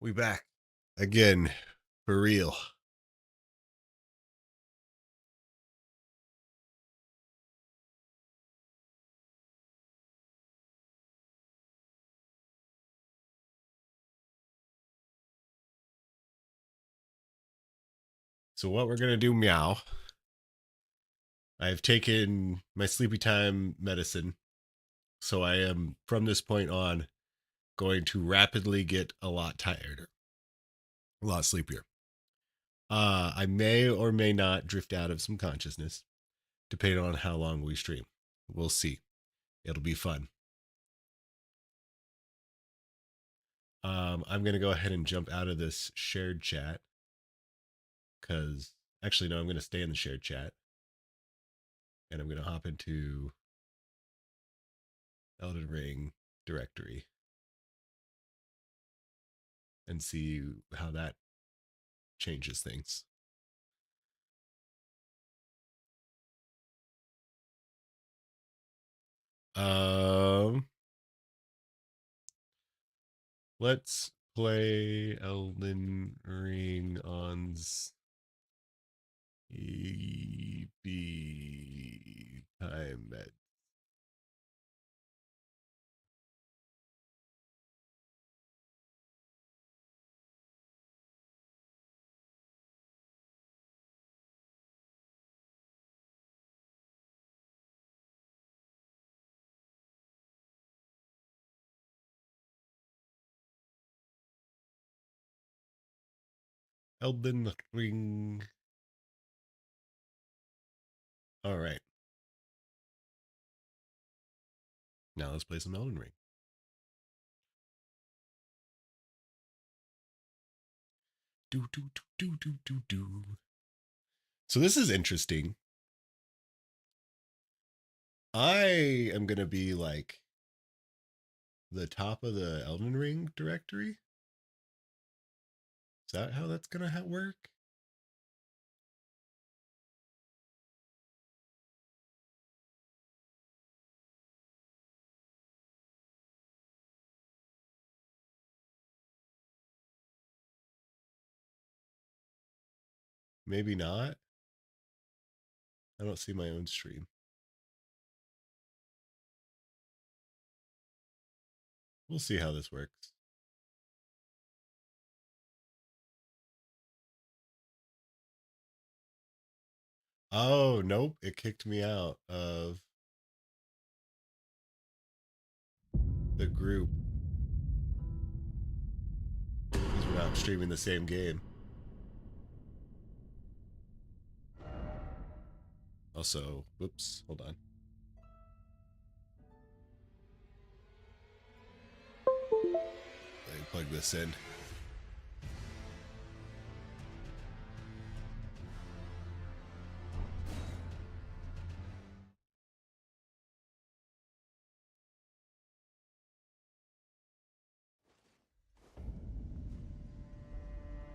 We back again for real. So what we're going to do, meow. I've taken my sleepy time medicine. So I am, from this point on, going to rapidly get a lot tireder. A lot sleepier. I may or may not drift out of some consciousness, depending on how long we stream. We'll see. It'll be fun. I'm going to go ahead and jump out of this shared chat. Because, actually, no, I'm going to stay in the shared chat. And I'm going to hop into Elden Ring directory. And see how that changes things. Let's play Elden Ring on EB time med. Elden Ring. All right. Now let's play some Elden Ring. So this is interesting. I am going to be like the top of the Elden Ring directory. Is that how that's going to work? Maybe not. I don't see my own stream. We'll see how this works. Oh, nope. It kicked me out of the group. Because we're not streaming the same game. Also, whoops, hold on. Let me plug this in.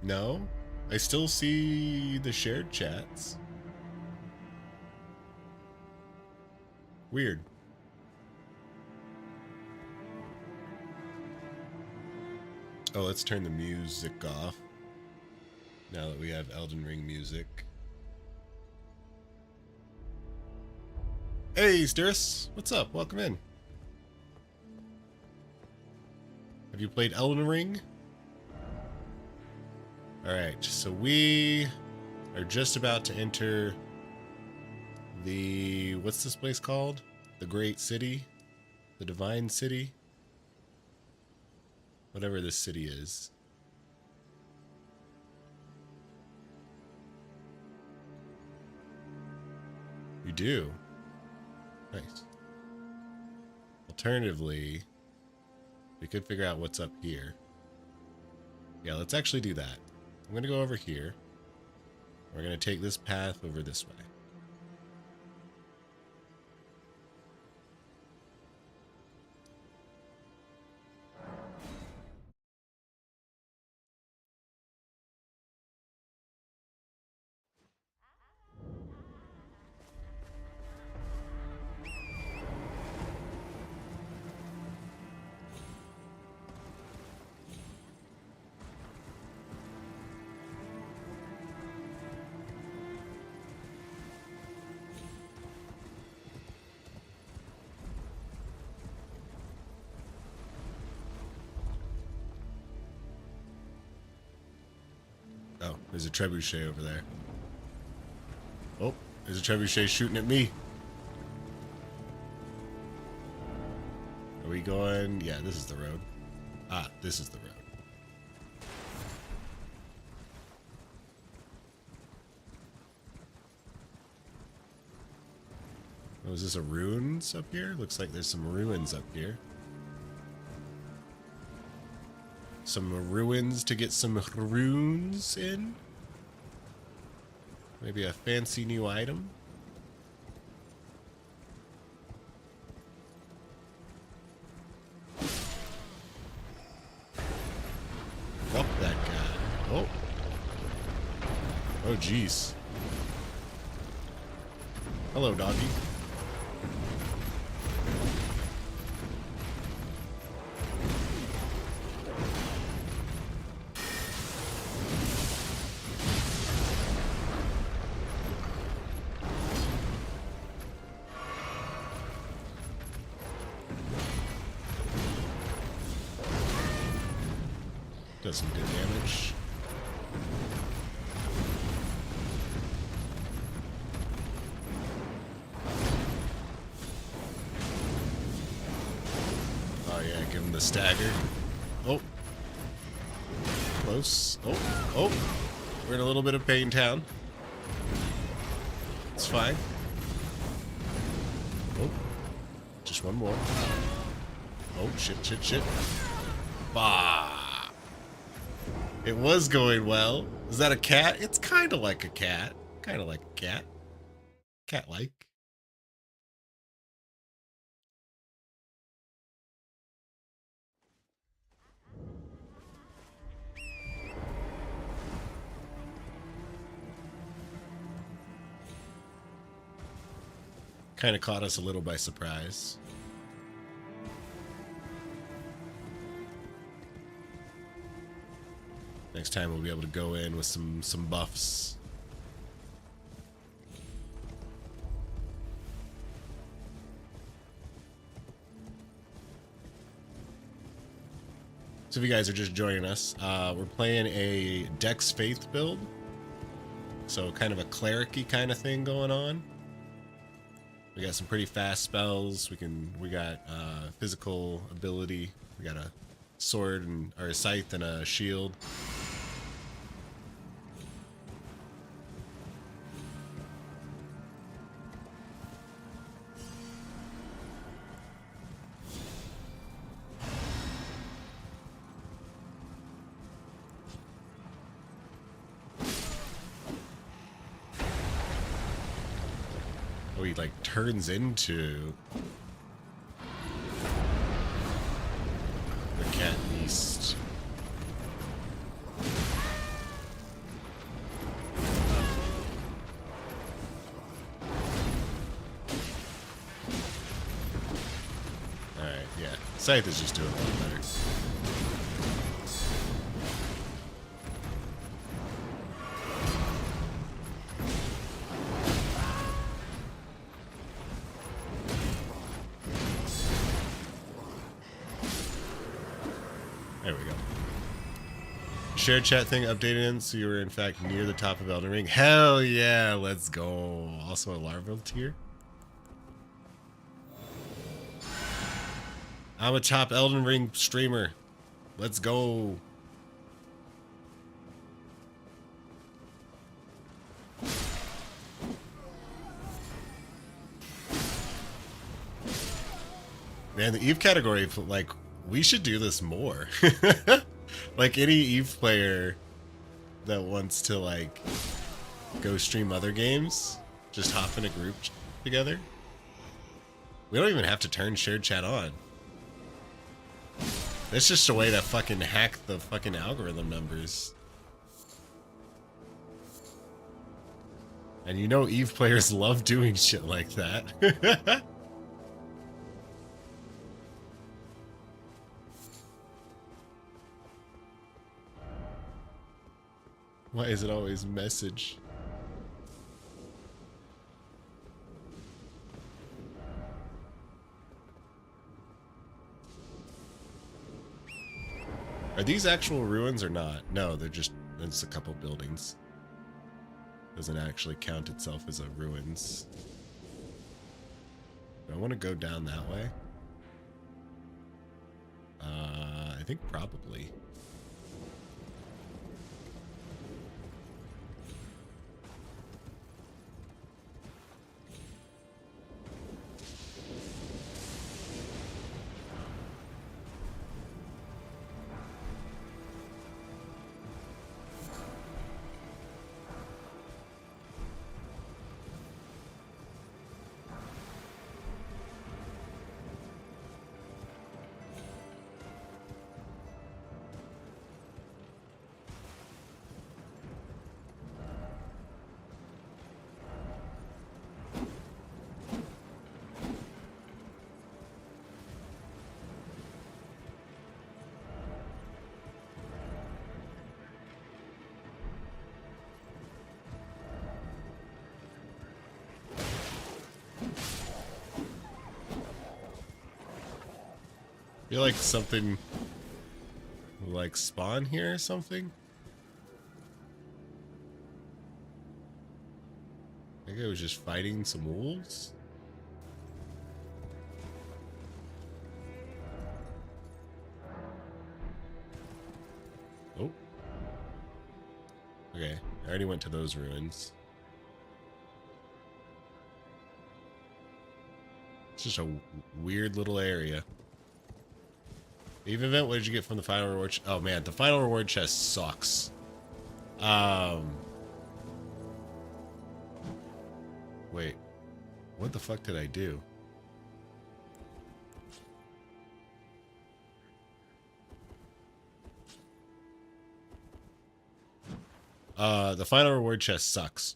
No, I still see the shared chats. Weird. Oh, let's turn the music off. Now that we have Elden Ring music. Hey, Styris. What's up? Welcome in. Have you played Elden Ring? Alright, so we are just about to enter the... What's this place called? The Great City? The Divine City? Whatever this city is. You do? Nice. Alternatively, we could figure out what's up here. Yeah, let's actually do that. I'm going to go over here. We're going to take this path over this way. There's a trebuchet over there. Oh, there's a trebuchet shooting at me. Are we going? Yeah, this is the road. Ah, this is the road. Oh, is this a ruins up here? Looks like there's some ruins up here. Some ruins to get some runes in. Maybe a fancy new item. Fuck that guy. Oh. Oh, jeez. Hello, doggy. Does some good damage. Oh yeah, give him the stagger. Oh. Close. Oh. Oh. We're in a little bit of Pain Town. It's fine. Oh. Just one more. Oh, shit, shit, shit. Bah. It was going well. Is that a cat? It's kind of like a cat. Kind of like a cat. Cat-like. Kind of caught us a little by surprise. Next time we'll be able to go in with some buffs. So if you guys are just joining us, we're playing a Dex Faith build. So kind of a cleric-y kind of thing going on. We got some pretty fast spells. We got physical ability. We got a sword and or a scythe and a shield. Oh, he like turns into the cat beast. Alright, yeah. Scythe is just doing a lot better. There we go. Share chat thing updated, so you were in fact near the top of Elden Ring. Hell yeah, let's go. Also a larval tier. I'm a top Elden Ring streamer. Let's go. Man, the Eve category, like, we should do this more. Like any Eve player that wants to like go stream other games, just hop in a group together. We don't even have to turn shared chat on. That's just a way to fucking hack the fucking algorithm numbers. And you know Eve players love doing shit like that. Why is it always message? Are these actual ruins or not? No, they're just It's a couple buildings. Doesn't actually count itself as a ruins. Do I want to go down that way? I think probably. I feel like something will like spawn here or something. I think I was just fighting some wolves. Oh. Okay, I already went to those ruins. It's just a weird little area. Eve event, what did you get from the final reward? Oh man, the final reward chest sucks. Wait. What the fuck did I do? The final reward chest sucks.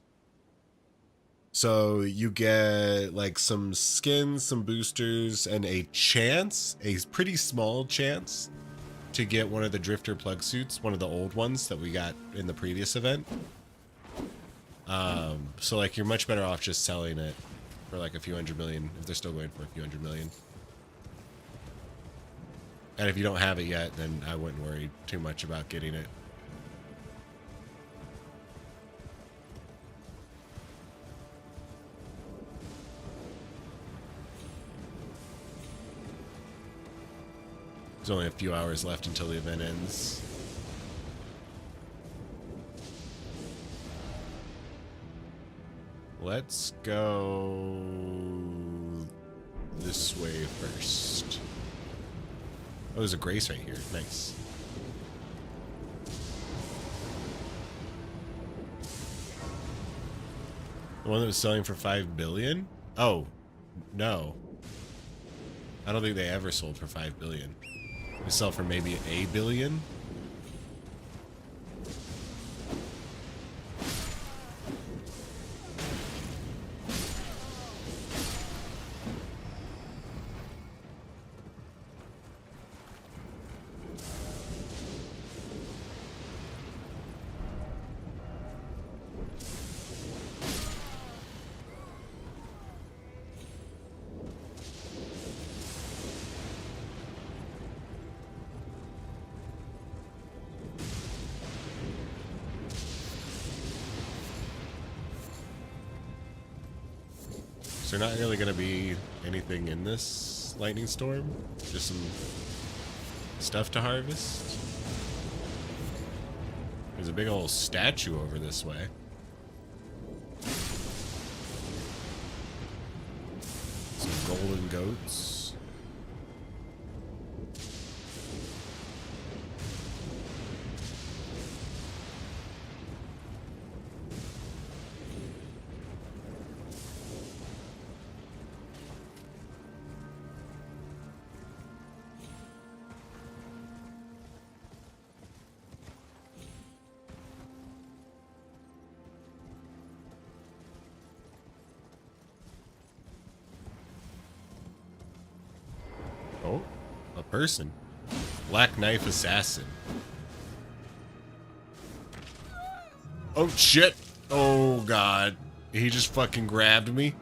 So you get like some skins, some boosters, and a chance, a pretty small chance, to get one of the drifter plug suits, one of the old ones that we got in the previous event. So like you're much better off just selling it for like a few hundred million, if they're still going for a few hundred million. And if you don't have it yet, then I wouldn't worry too much about getting it. There's only a few hours left until the event ends. Let's go this way first. Oh, there's a grace right here. Nice. The one that was selling for 5 billion? Oh, no. I don't think they ever sold for 5 billion. They sell for maybe a billion. Is there not really going to be anything in this lightning storm? Just some stuff to harvest? There's a big old statue over this way. Some golden goats. Oh, a person. Black Knife Assassin. Oh shit! Oh god. He just fucking grabbed me.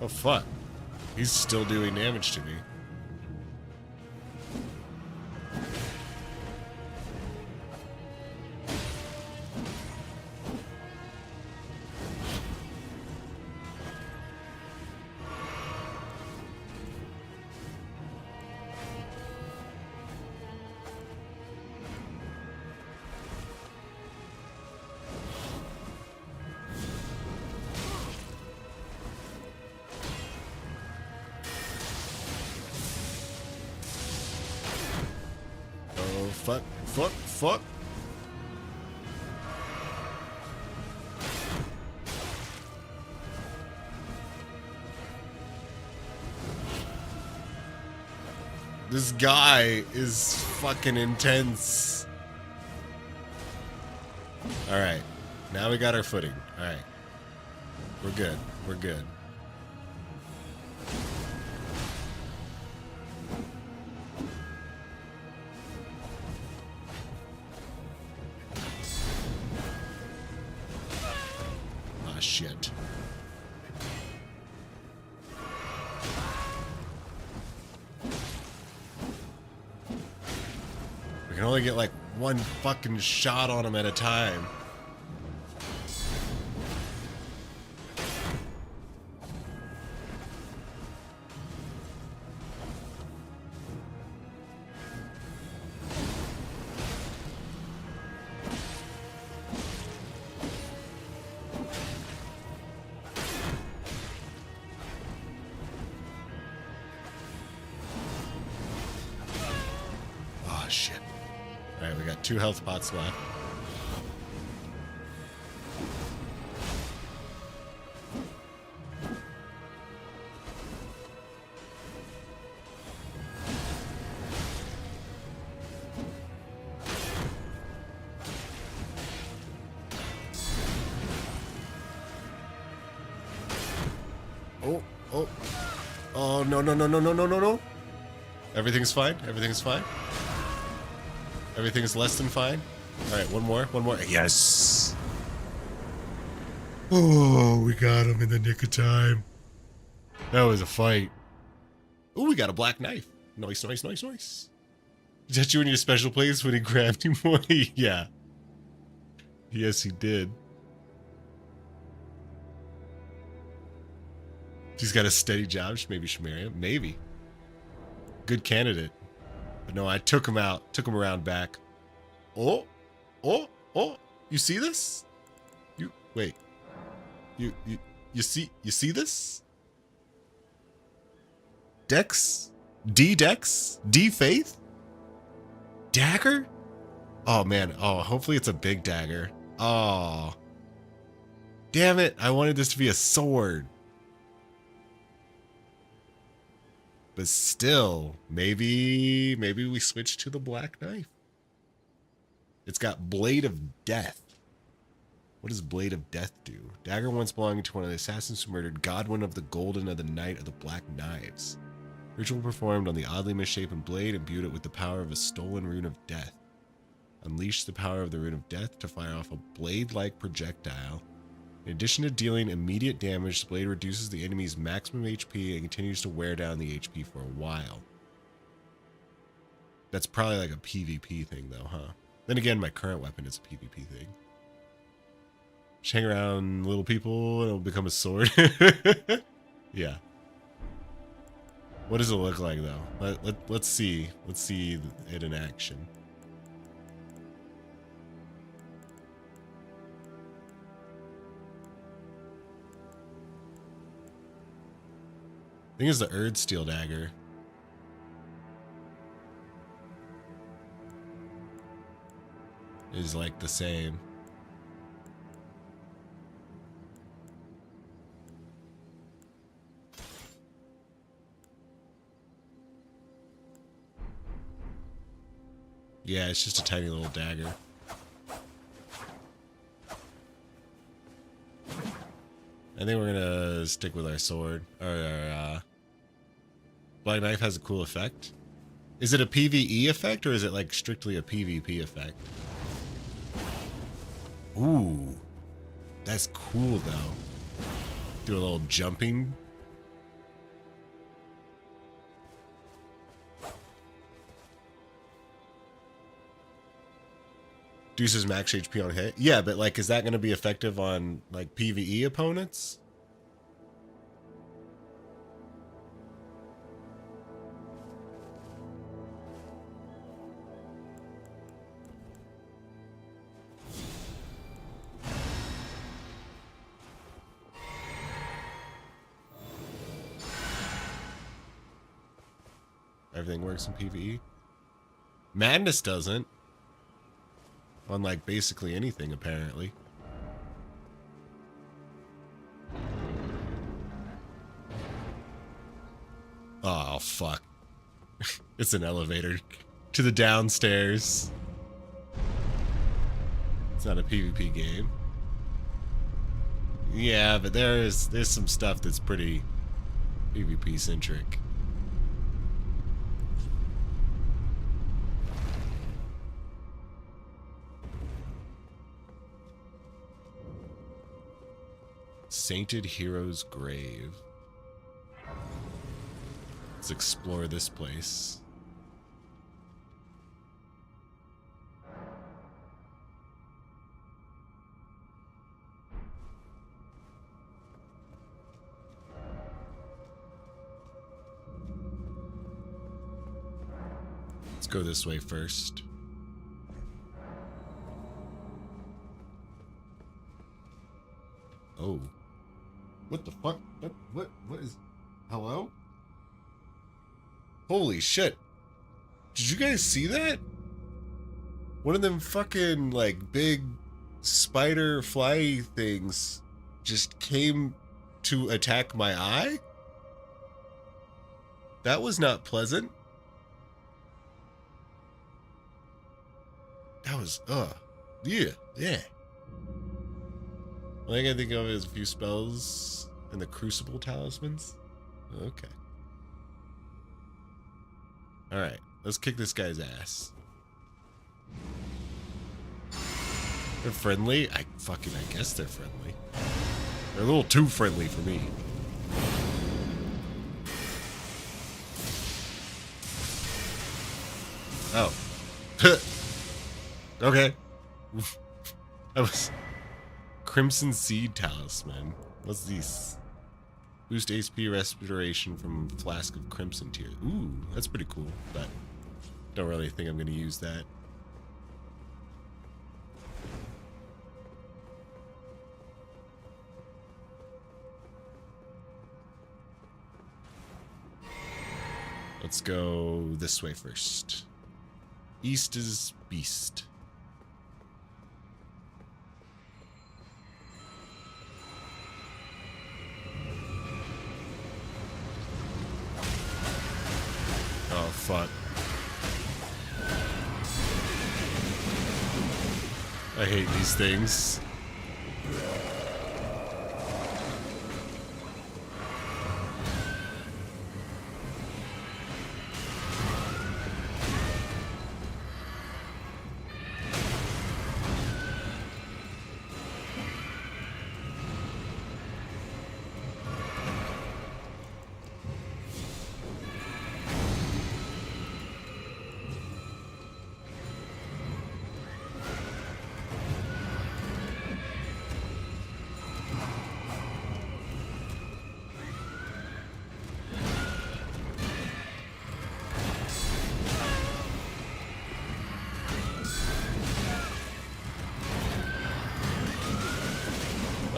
Oh fuck. He's still doing damage to me. Oh, fuck, fuck, fuck. This guy is fucking intense. Alright. Now we got our footing. Alright. We're good. We're good. Ah, shit. We can only get like one fucking shot on him at a time. Oh shit. Alright, we got 2 health pots left. Oh, oh. Oh, no, no, no, no, no, no, no, no. Everything's fine. Everything's fine. Everything's less than fine. Alright, one more. One more. Yes. Oh, we got him in the nick of time. That was a fight. Oh, we got a black knife. Nice, nice, nice, nice. Is that you in your special place when he grabbed you, boy? Yeah. Yes, he did. She's got a steady job. Maybe she'll marry him. Maybe. Good candidate. But no, I took him out. Took him around back. Oh. Oh. Oh. You see this? You wait. You see this? Dex? D-Dex? D-Faith? Dagger? Oh man. Oh, hopefully it's a big dagger. Oh. Damn it. I wanted this to be a sword. But still, maybe we switch to the black knife. It's got Blade of Death. What does Blade of Death do? Dagger once belonging to one of the assassins who murdered Godwin of the Golden of the Knight of the Black Knives. Ritual performed on the oddly misshapen blade imbued it with the power of a stolen rune of death. Unleash the power of the rune of death to fire off a blade-like projectile. In addition to dealing immediate damage, the blade reduces the enemy's maximum HP and continues to wear down the HP for a while. That's probably like a PvP thing though, huh? Then again, my current weapon is a PvP thing. Just hang around little people and it'll become a sword. Yeah. What does it look like though? Let's see. Let's see it in action. I think it's the Erd Steel Dagger. Is like the same. Yeah, it's just a tiny little dagger. I think we're gonna stick with our sword. Our Black Knife has a cool effect. Is it a PvE effect or is it like strictly a PvP effect? Ooh, that's cool though. Do a little jumping Reduces max HP on hit. Yeah, but like, is that going to be effective on like PvE opponents? Everything works in PvE. Madness doesn't. On like basically anything, apparently. Oh, fuck. It's an elevator to the downstairs. It's not a PvP game. Yeah, but there's some stuff that's pretty PvP centric. Sainted Hero's Grave. Let's explore this place. Let's go this way first. Oh. What the fuck? What is... Hello? Holy shit. Did you guys see that? One of them fucking, like, big spider fly things just came to attack my eye? That was not pleasant. That was, yeah. All I can think of is a few spells and the Crucible Talismans. Okay. Alright, let's kick this guy's ass. They're friendly? I guess they're friendly. They're a little too friendly for me. Oh. Okay. That was... Crimson Seed Talisman. What's this? Boost HP restoration from Flask of Crimson Tear. Ooh, that's pretty cool, but don't really think I'm going to use that. Let's go this way first. East is Beast. Oh, fuck. I hate these things.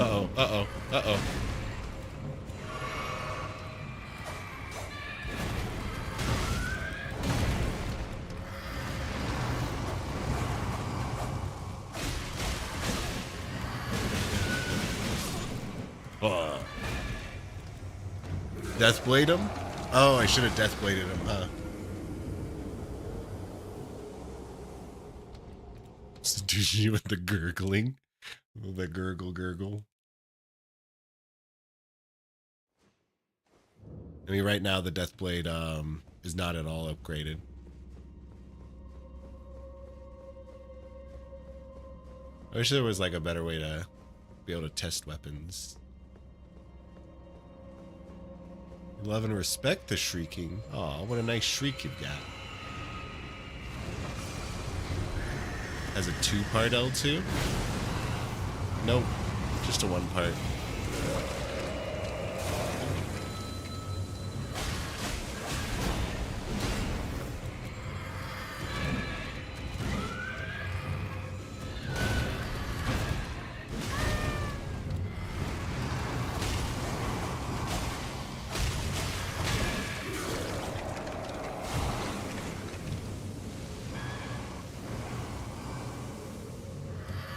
Uh-oh, uh-oh, uh-oh. Deathblade him? Oh, I should have Deathbladed him, huh? Did you with the gurgling? The gurgle. I mean, right now the Deathblade is not at all upgraded. I wish there was like a better way to be able to test weapons. Love and respect the shrieking. Aw, what a nice shriek you've got. has a 2-part L2? Nope, just a 1-part.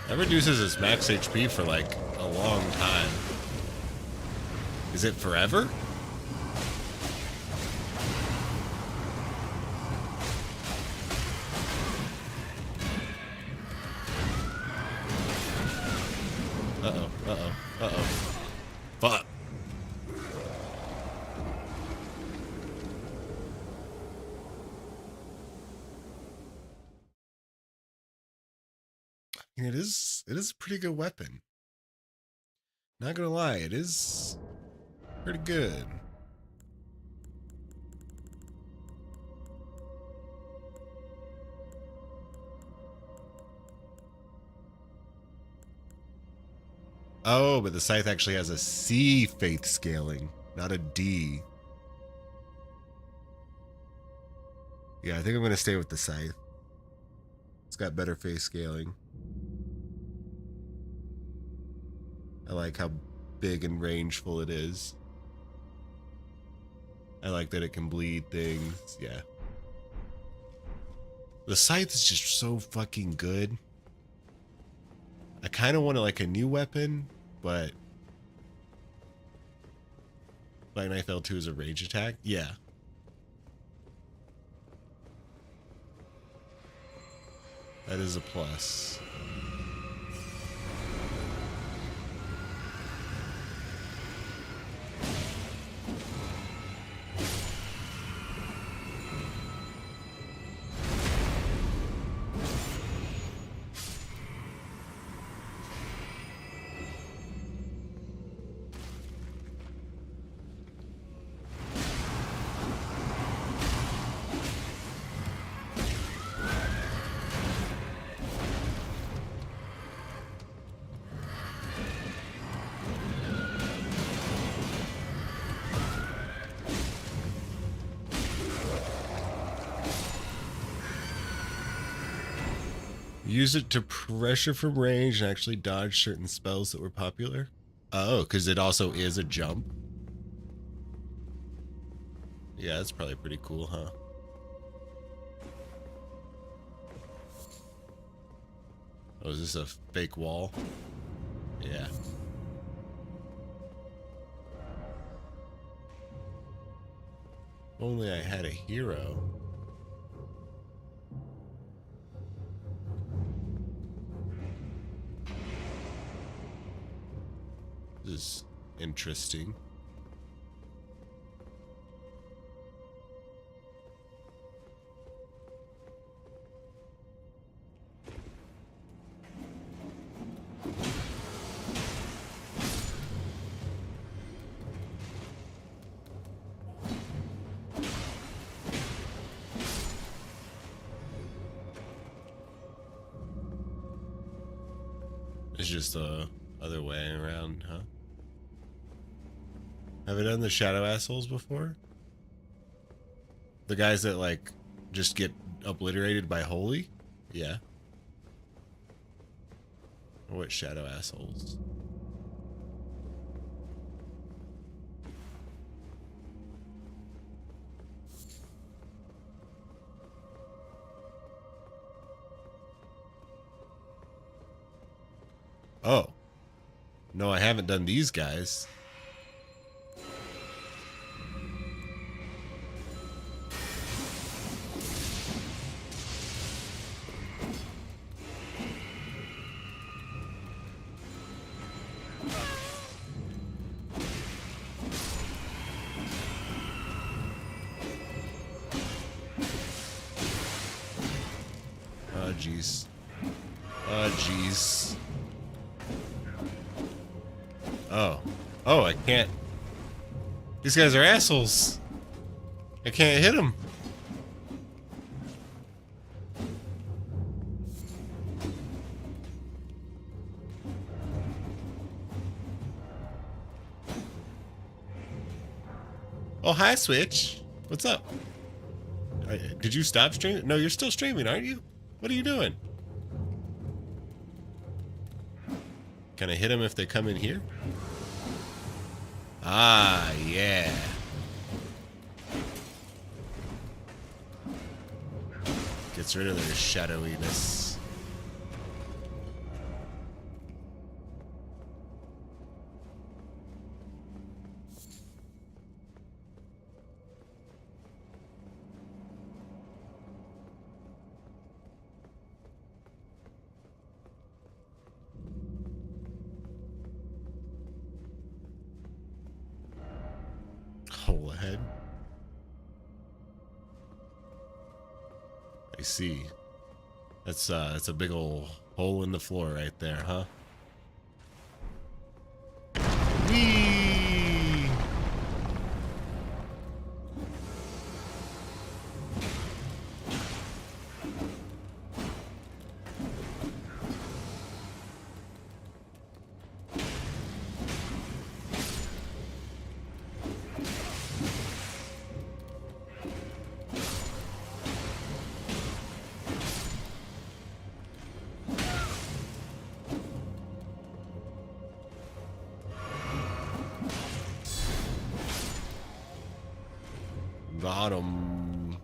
That reduces his max HP for like a long time. Is it forever? Uh-oh, uh-oh, uh-oh. Fuck. It is a pretty good weapon. Not gonna lie, it is pretty good. Oh, but the scythe actually has a C faith scaling, not a D. Yeah, I think I'm gonna stay with the scythe. It's got better faith scaling. I like how big and rangeful it is. I like that it can bleed things. Yeah. The scythe is just so fucking good. I kind of want like a new weapon, but Black Knife L2 is a range attack. Yeah. That is a plus. Use it to pressure from range and actually dodge certain spells that were popular. Oh, because it also is a jump. Yeah, that's probably pretty cool, huh? Oh, is this a fake wall? Yeah. If only I had a hero. This is interesting. It's just the other way around, huh? Have I done the shadow assholes before? The guys that like just get obliterated by holy? Yeah. What shadow assholes? Oh. No, I haven't done these guys. Oh, jeez. Oh, jeez. Oh. Oh, I can't. These guys are assholes. I can't hit them. Oh, hi, Switch. What's up? Did you stop streaming? No, you're still streaming, aren't you? What are you doing? Can I hit them if they come in here? Ah, yeah. Gets rid of their shadowiness. Hole ahead. I see. That's a big old hole in the floor right there, huh? Whee! Got him.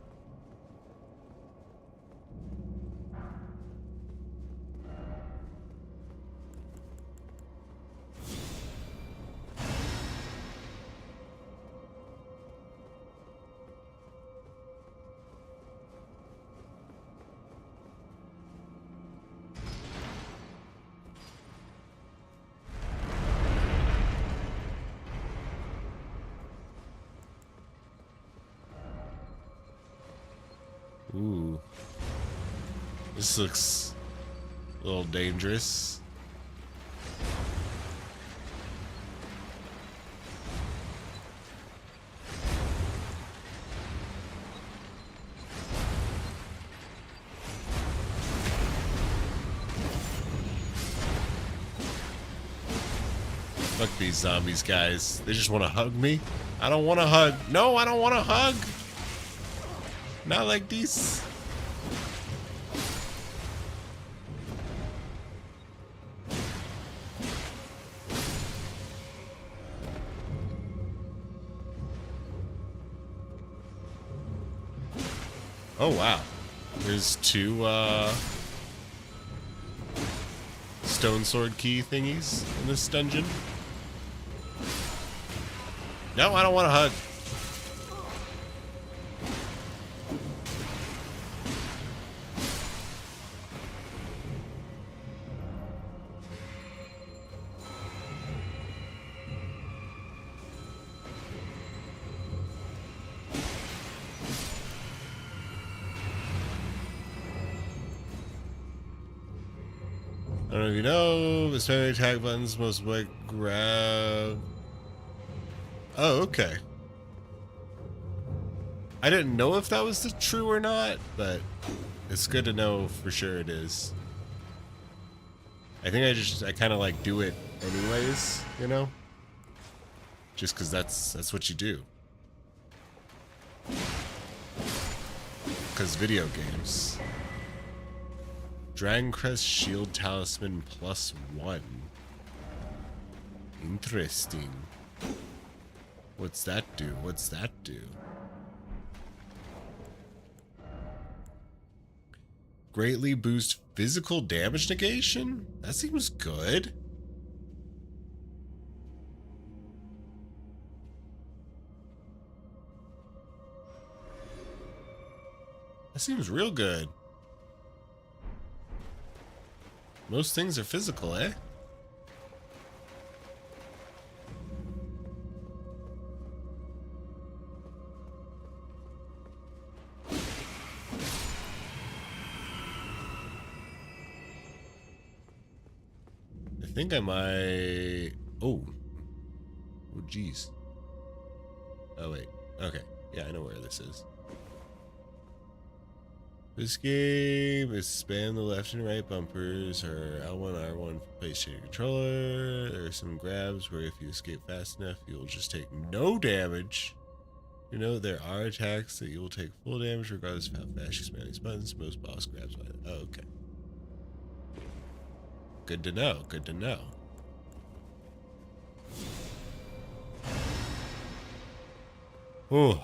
Ooh. This looks a little dangerous. Fuck these zombies, guys. They just want to hug me. I don't want to hug. No, I don't want to hug. Not like this. Oh wow. There's two stone sword key thingies in this dungeon. No, I don't want to hug. I don't know if you know, but spamming attack buttons most like grab. Oh, okay. I didn't know if that was true or not, but it's good to know for sure it is. I think I kind of like do it anyways, you know? Just because that's what you do. Because video games. Dragon Crest Shield Talisman +1. Interesting. What's that do? What's that do? Greatly boost physical damage negation? That seems good. That seems real good. Most things are physical, eh? I think I might... Oh. Oh, geez. Oh, wait. Okay. Yeah, I know where this is. This game is spam the left and right bumpers, or L1, R1 for place change controller. There are some grabs where if you escape fast enough, you'll just take no damage. You know, there are attacks that you will take full damage regardless of how fast you spam these buttons. Most boss grabs by it. Oh, okay. Good to know. Good to know. Ooh.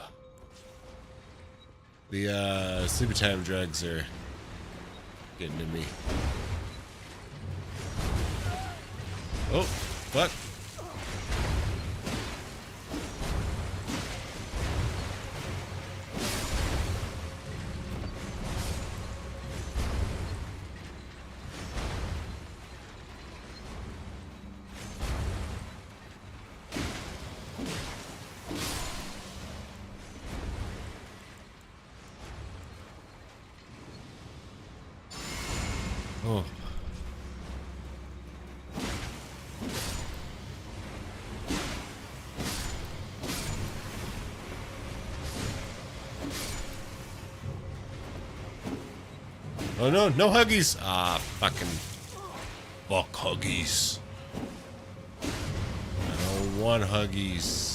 The sleepy time drugs are getting to me. Oh, fuck. Oh. Oh no, no huggies! Ah, fucking fuck huggies. I don't want huggies.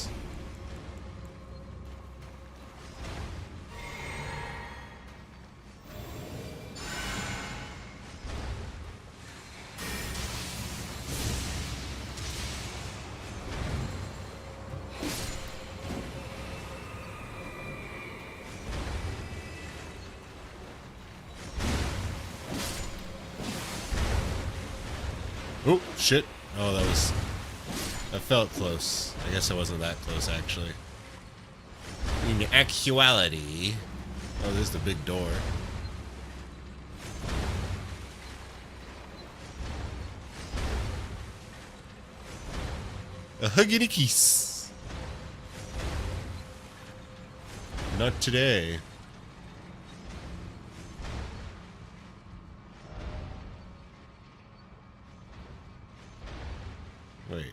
Oh, shit. Oh, that felt close. I guess it wasn't that close, actually. In actuality... Oh, there's the big door. A huggy and a kiss. Not today. Wait.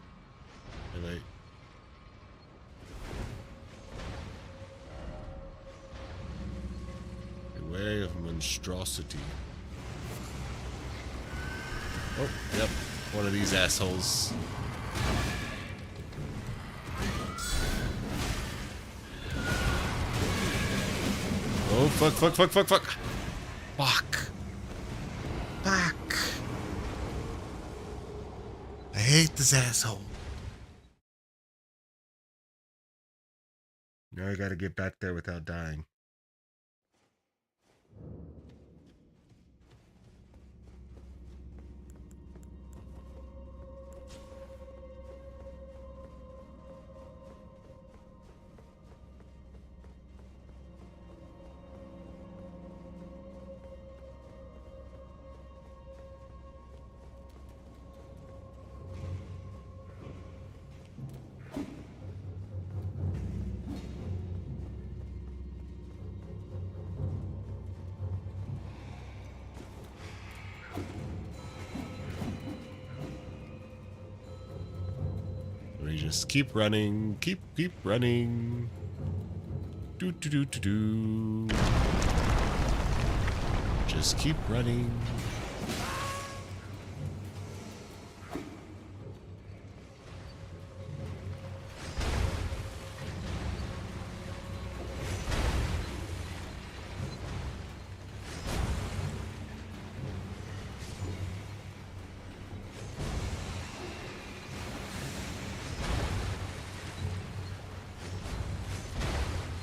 Wait. Beware of monstrosity. Oh, yep. One of these assholes. Oh, fuck, fuck, fuck, fuck, fuck. Fuck. Fuck. I hate this asshole. Now I gotta get back there without dying. We just keep running, keep running. Do do do do do. Just keep running.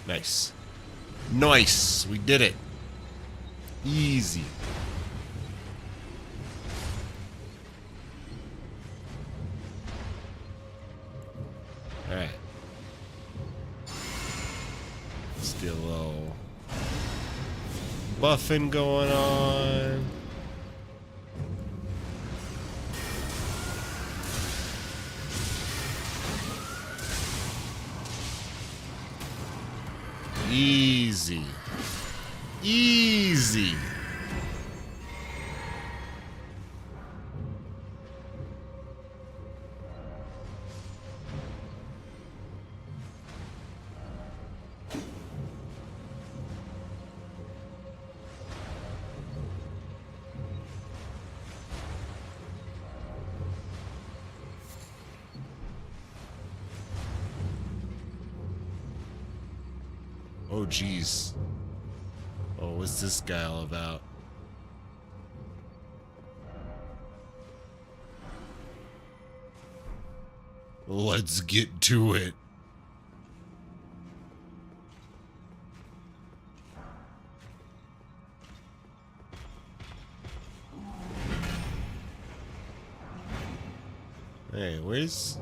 Nice. Nice. We did it. Easy. All right. Still a little buffing going on. Easy. Easy. Oh, jeez. Oh, what's this guy all about? Let's get to it. Hey, where's...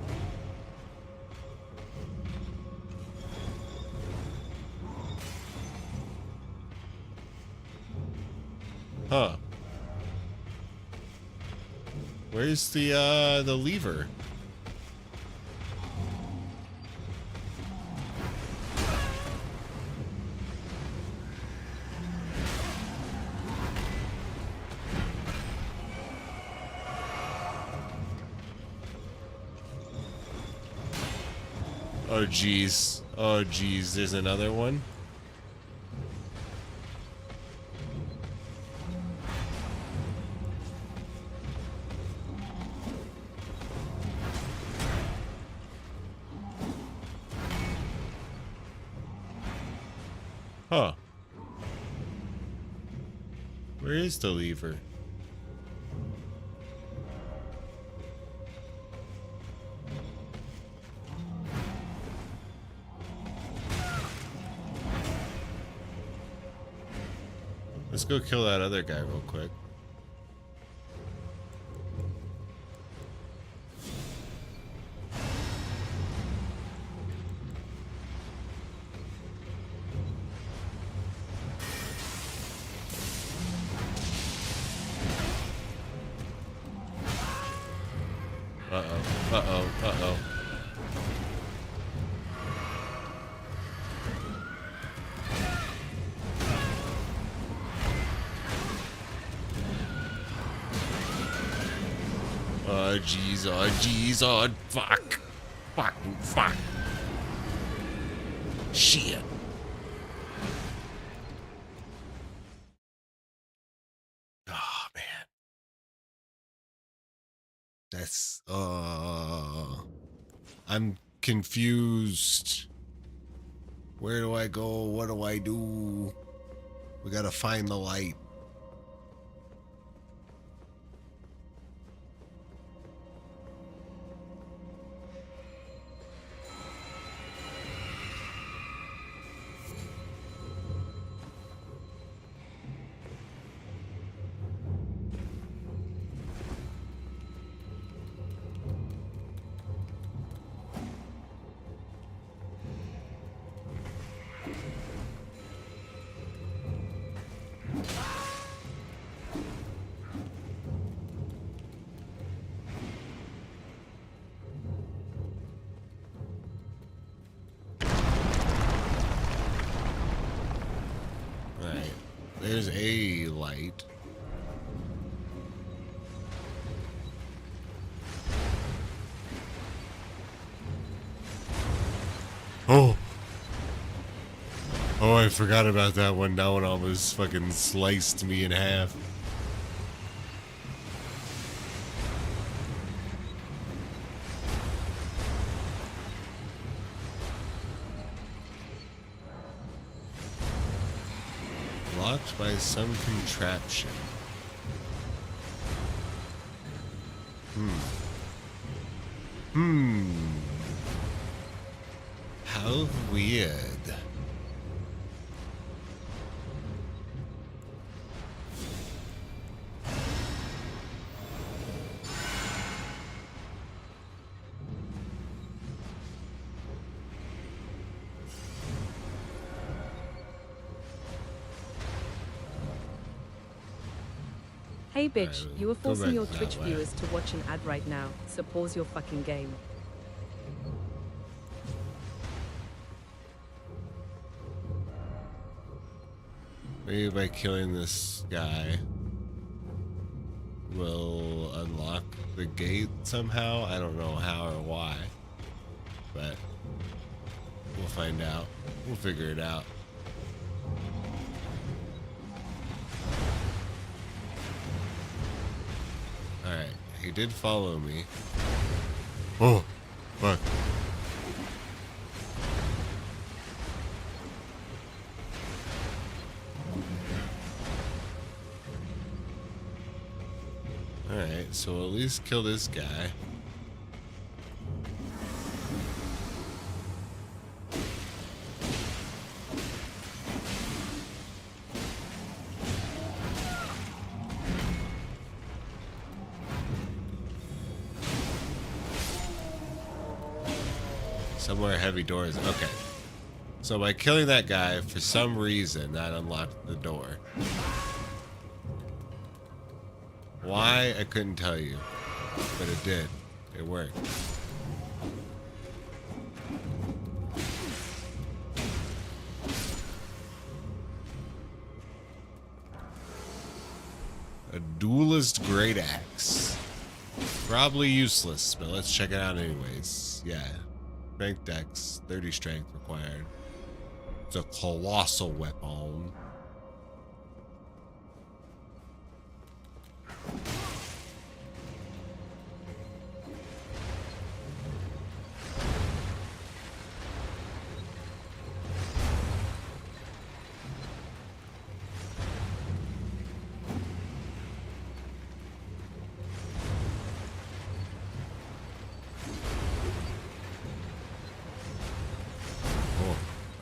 Huh. Where's the lever? Oh, jeez. Oh, jeez. There's another one. Huh. Where is the lever? Let's go kill that other guy real quick. Uh-oh, uh-oh, uh-oh. Oh, jeez, oh, jeez, oh, fuck. Fucking fuck. Shit. Oh, man. That's, I'm confused. Where do I go? What do I do? We gotta find the light. Right. There's a light. Oh. Oh, I forgot about that one. That one almost fucking sliced me in half. Locked by some contraption. How weird. Hey bitch, you are go forcing back your that Twitch way. viewers to watch an ad right now, so pause your fucking game. Maybe by killing this guy will unlock the gate somehow. I don't know how or why, but we'll find out. We'll figure it out. Alright, he did follow me. Oh, fuck. so we'll at least kill this guy. Somewhere heavy doors. Okay. So by killing that guy, for some reason, that unlocked the door. Why? I couldn't tell you. But it did. It worked. A duelist great axe. Probably useless, but let's check it out anyways. Yeah. Strength dex, 30 strength required. It's a colossal weapon.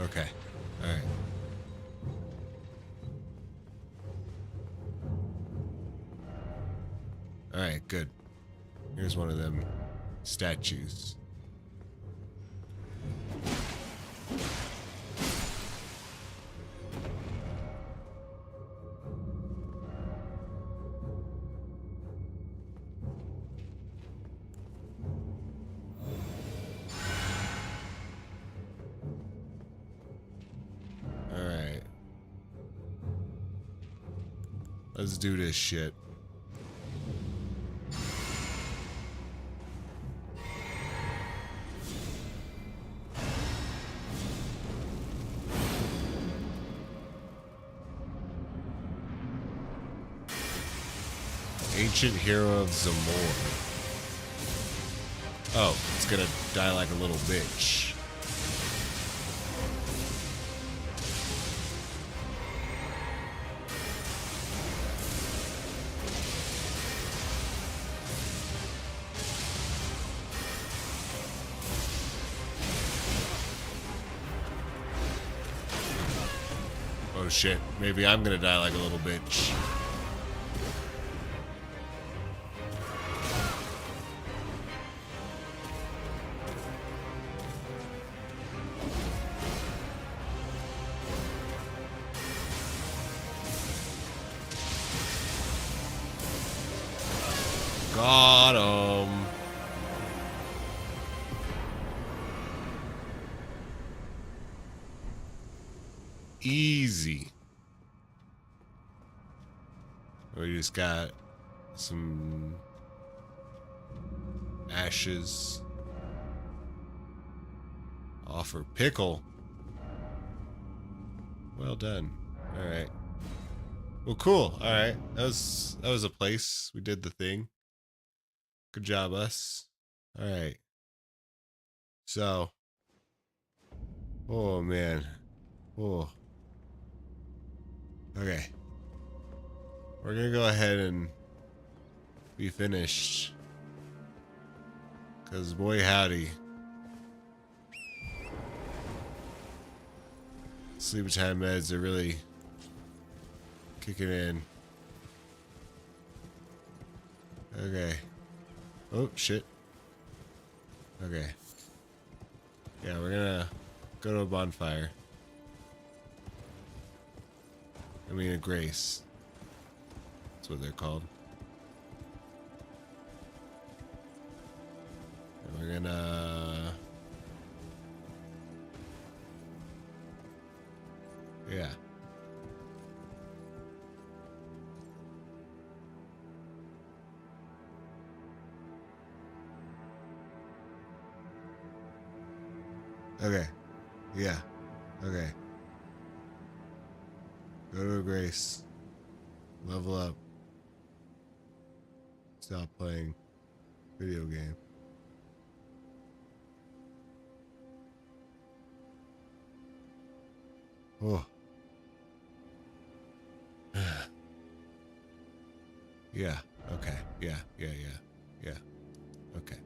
Okay. All right. All right, good. Here's one of them statues. Alright. Let's do this shit. Ancient hero of Zamor. Oh, it's gonna die like a little bitch. Oh shit, maybe I'm gonna die like a little bitch. Got him. Easy. We just got some ashes. Offer pickle. Well done. All right. Well, cool. All right. That was a place. We did the thing. Good job, us. All right. So. Oh man. Oh. Okay. We're gonna go ahead and be finished. Cause boy howdy. Sleep time meds are really kicking in. Okay. Oh shit. Okay. Yeah, we're gonna go to a bonfire. I mean a grace. That's what they're called. And we're gonna... Yeah. Okay. Yeah. Okay. Go to a grace. Level up. Stop playing video game. Oh. Yeah. Okay. Yeah. Okay.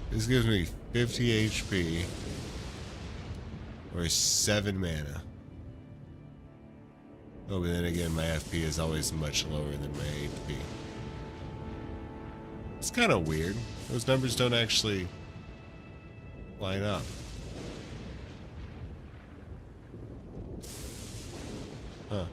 This gives me 50 HP or 7 mana. Oh, but then again, my FP is always much lower than my HP. It's kind of weird. Those numbers don't actually line up. Huh.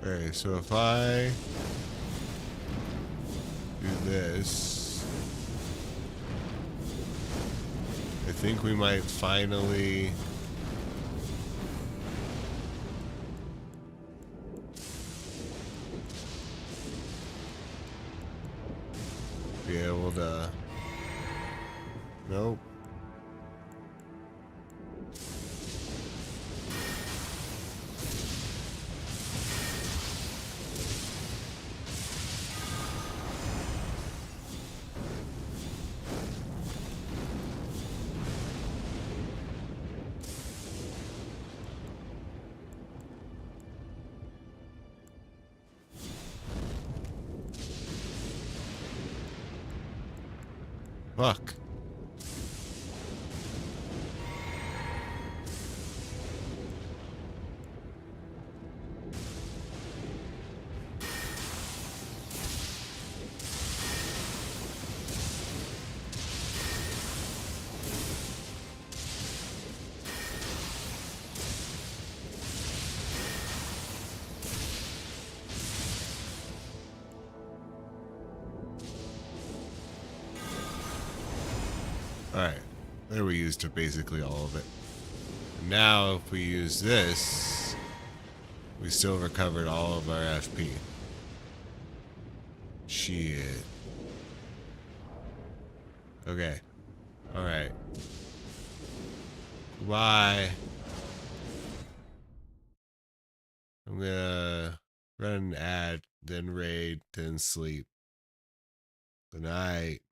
Okay, so if I do this, I think we might finally be able to. Nope. Fuck. Alright, there we used basically all of it. Now if we use this, we still recovered all of our FP. Shit. Okay. Alright. Bye. I'm gonna run an ad, then raid, then sleep. Good night.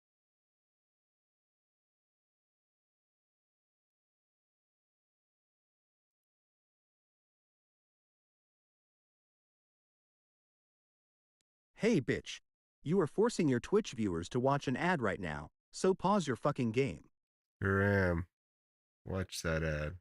Hey bitch. You are forcing your Twitch viewers to watch an ad right now, so pause your fucking game. Here I am. Watch that ad.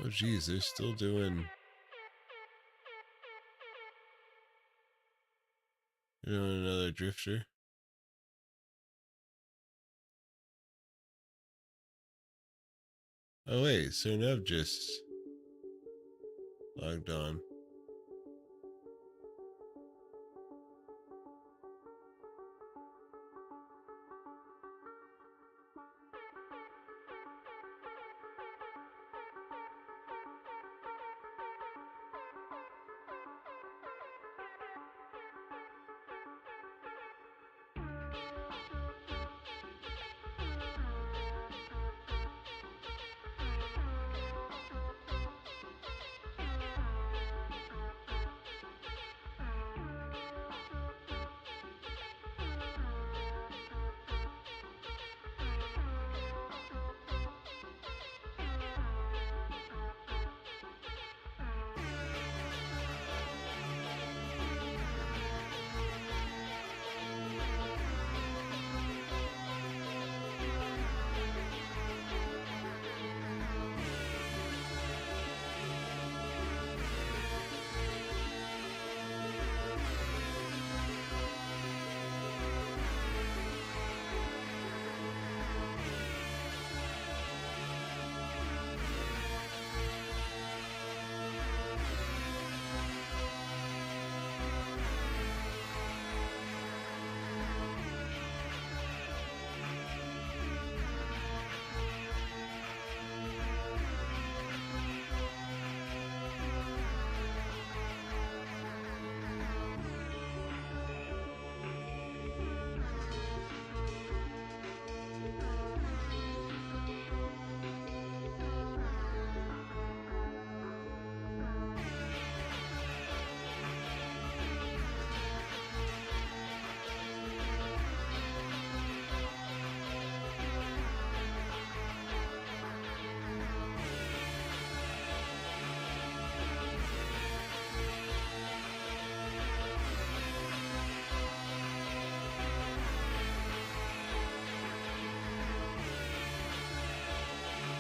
Oh geez, they're still doing another drifter. Oh wait, so Nev just logged on.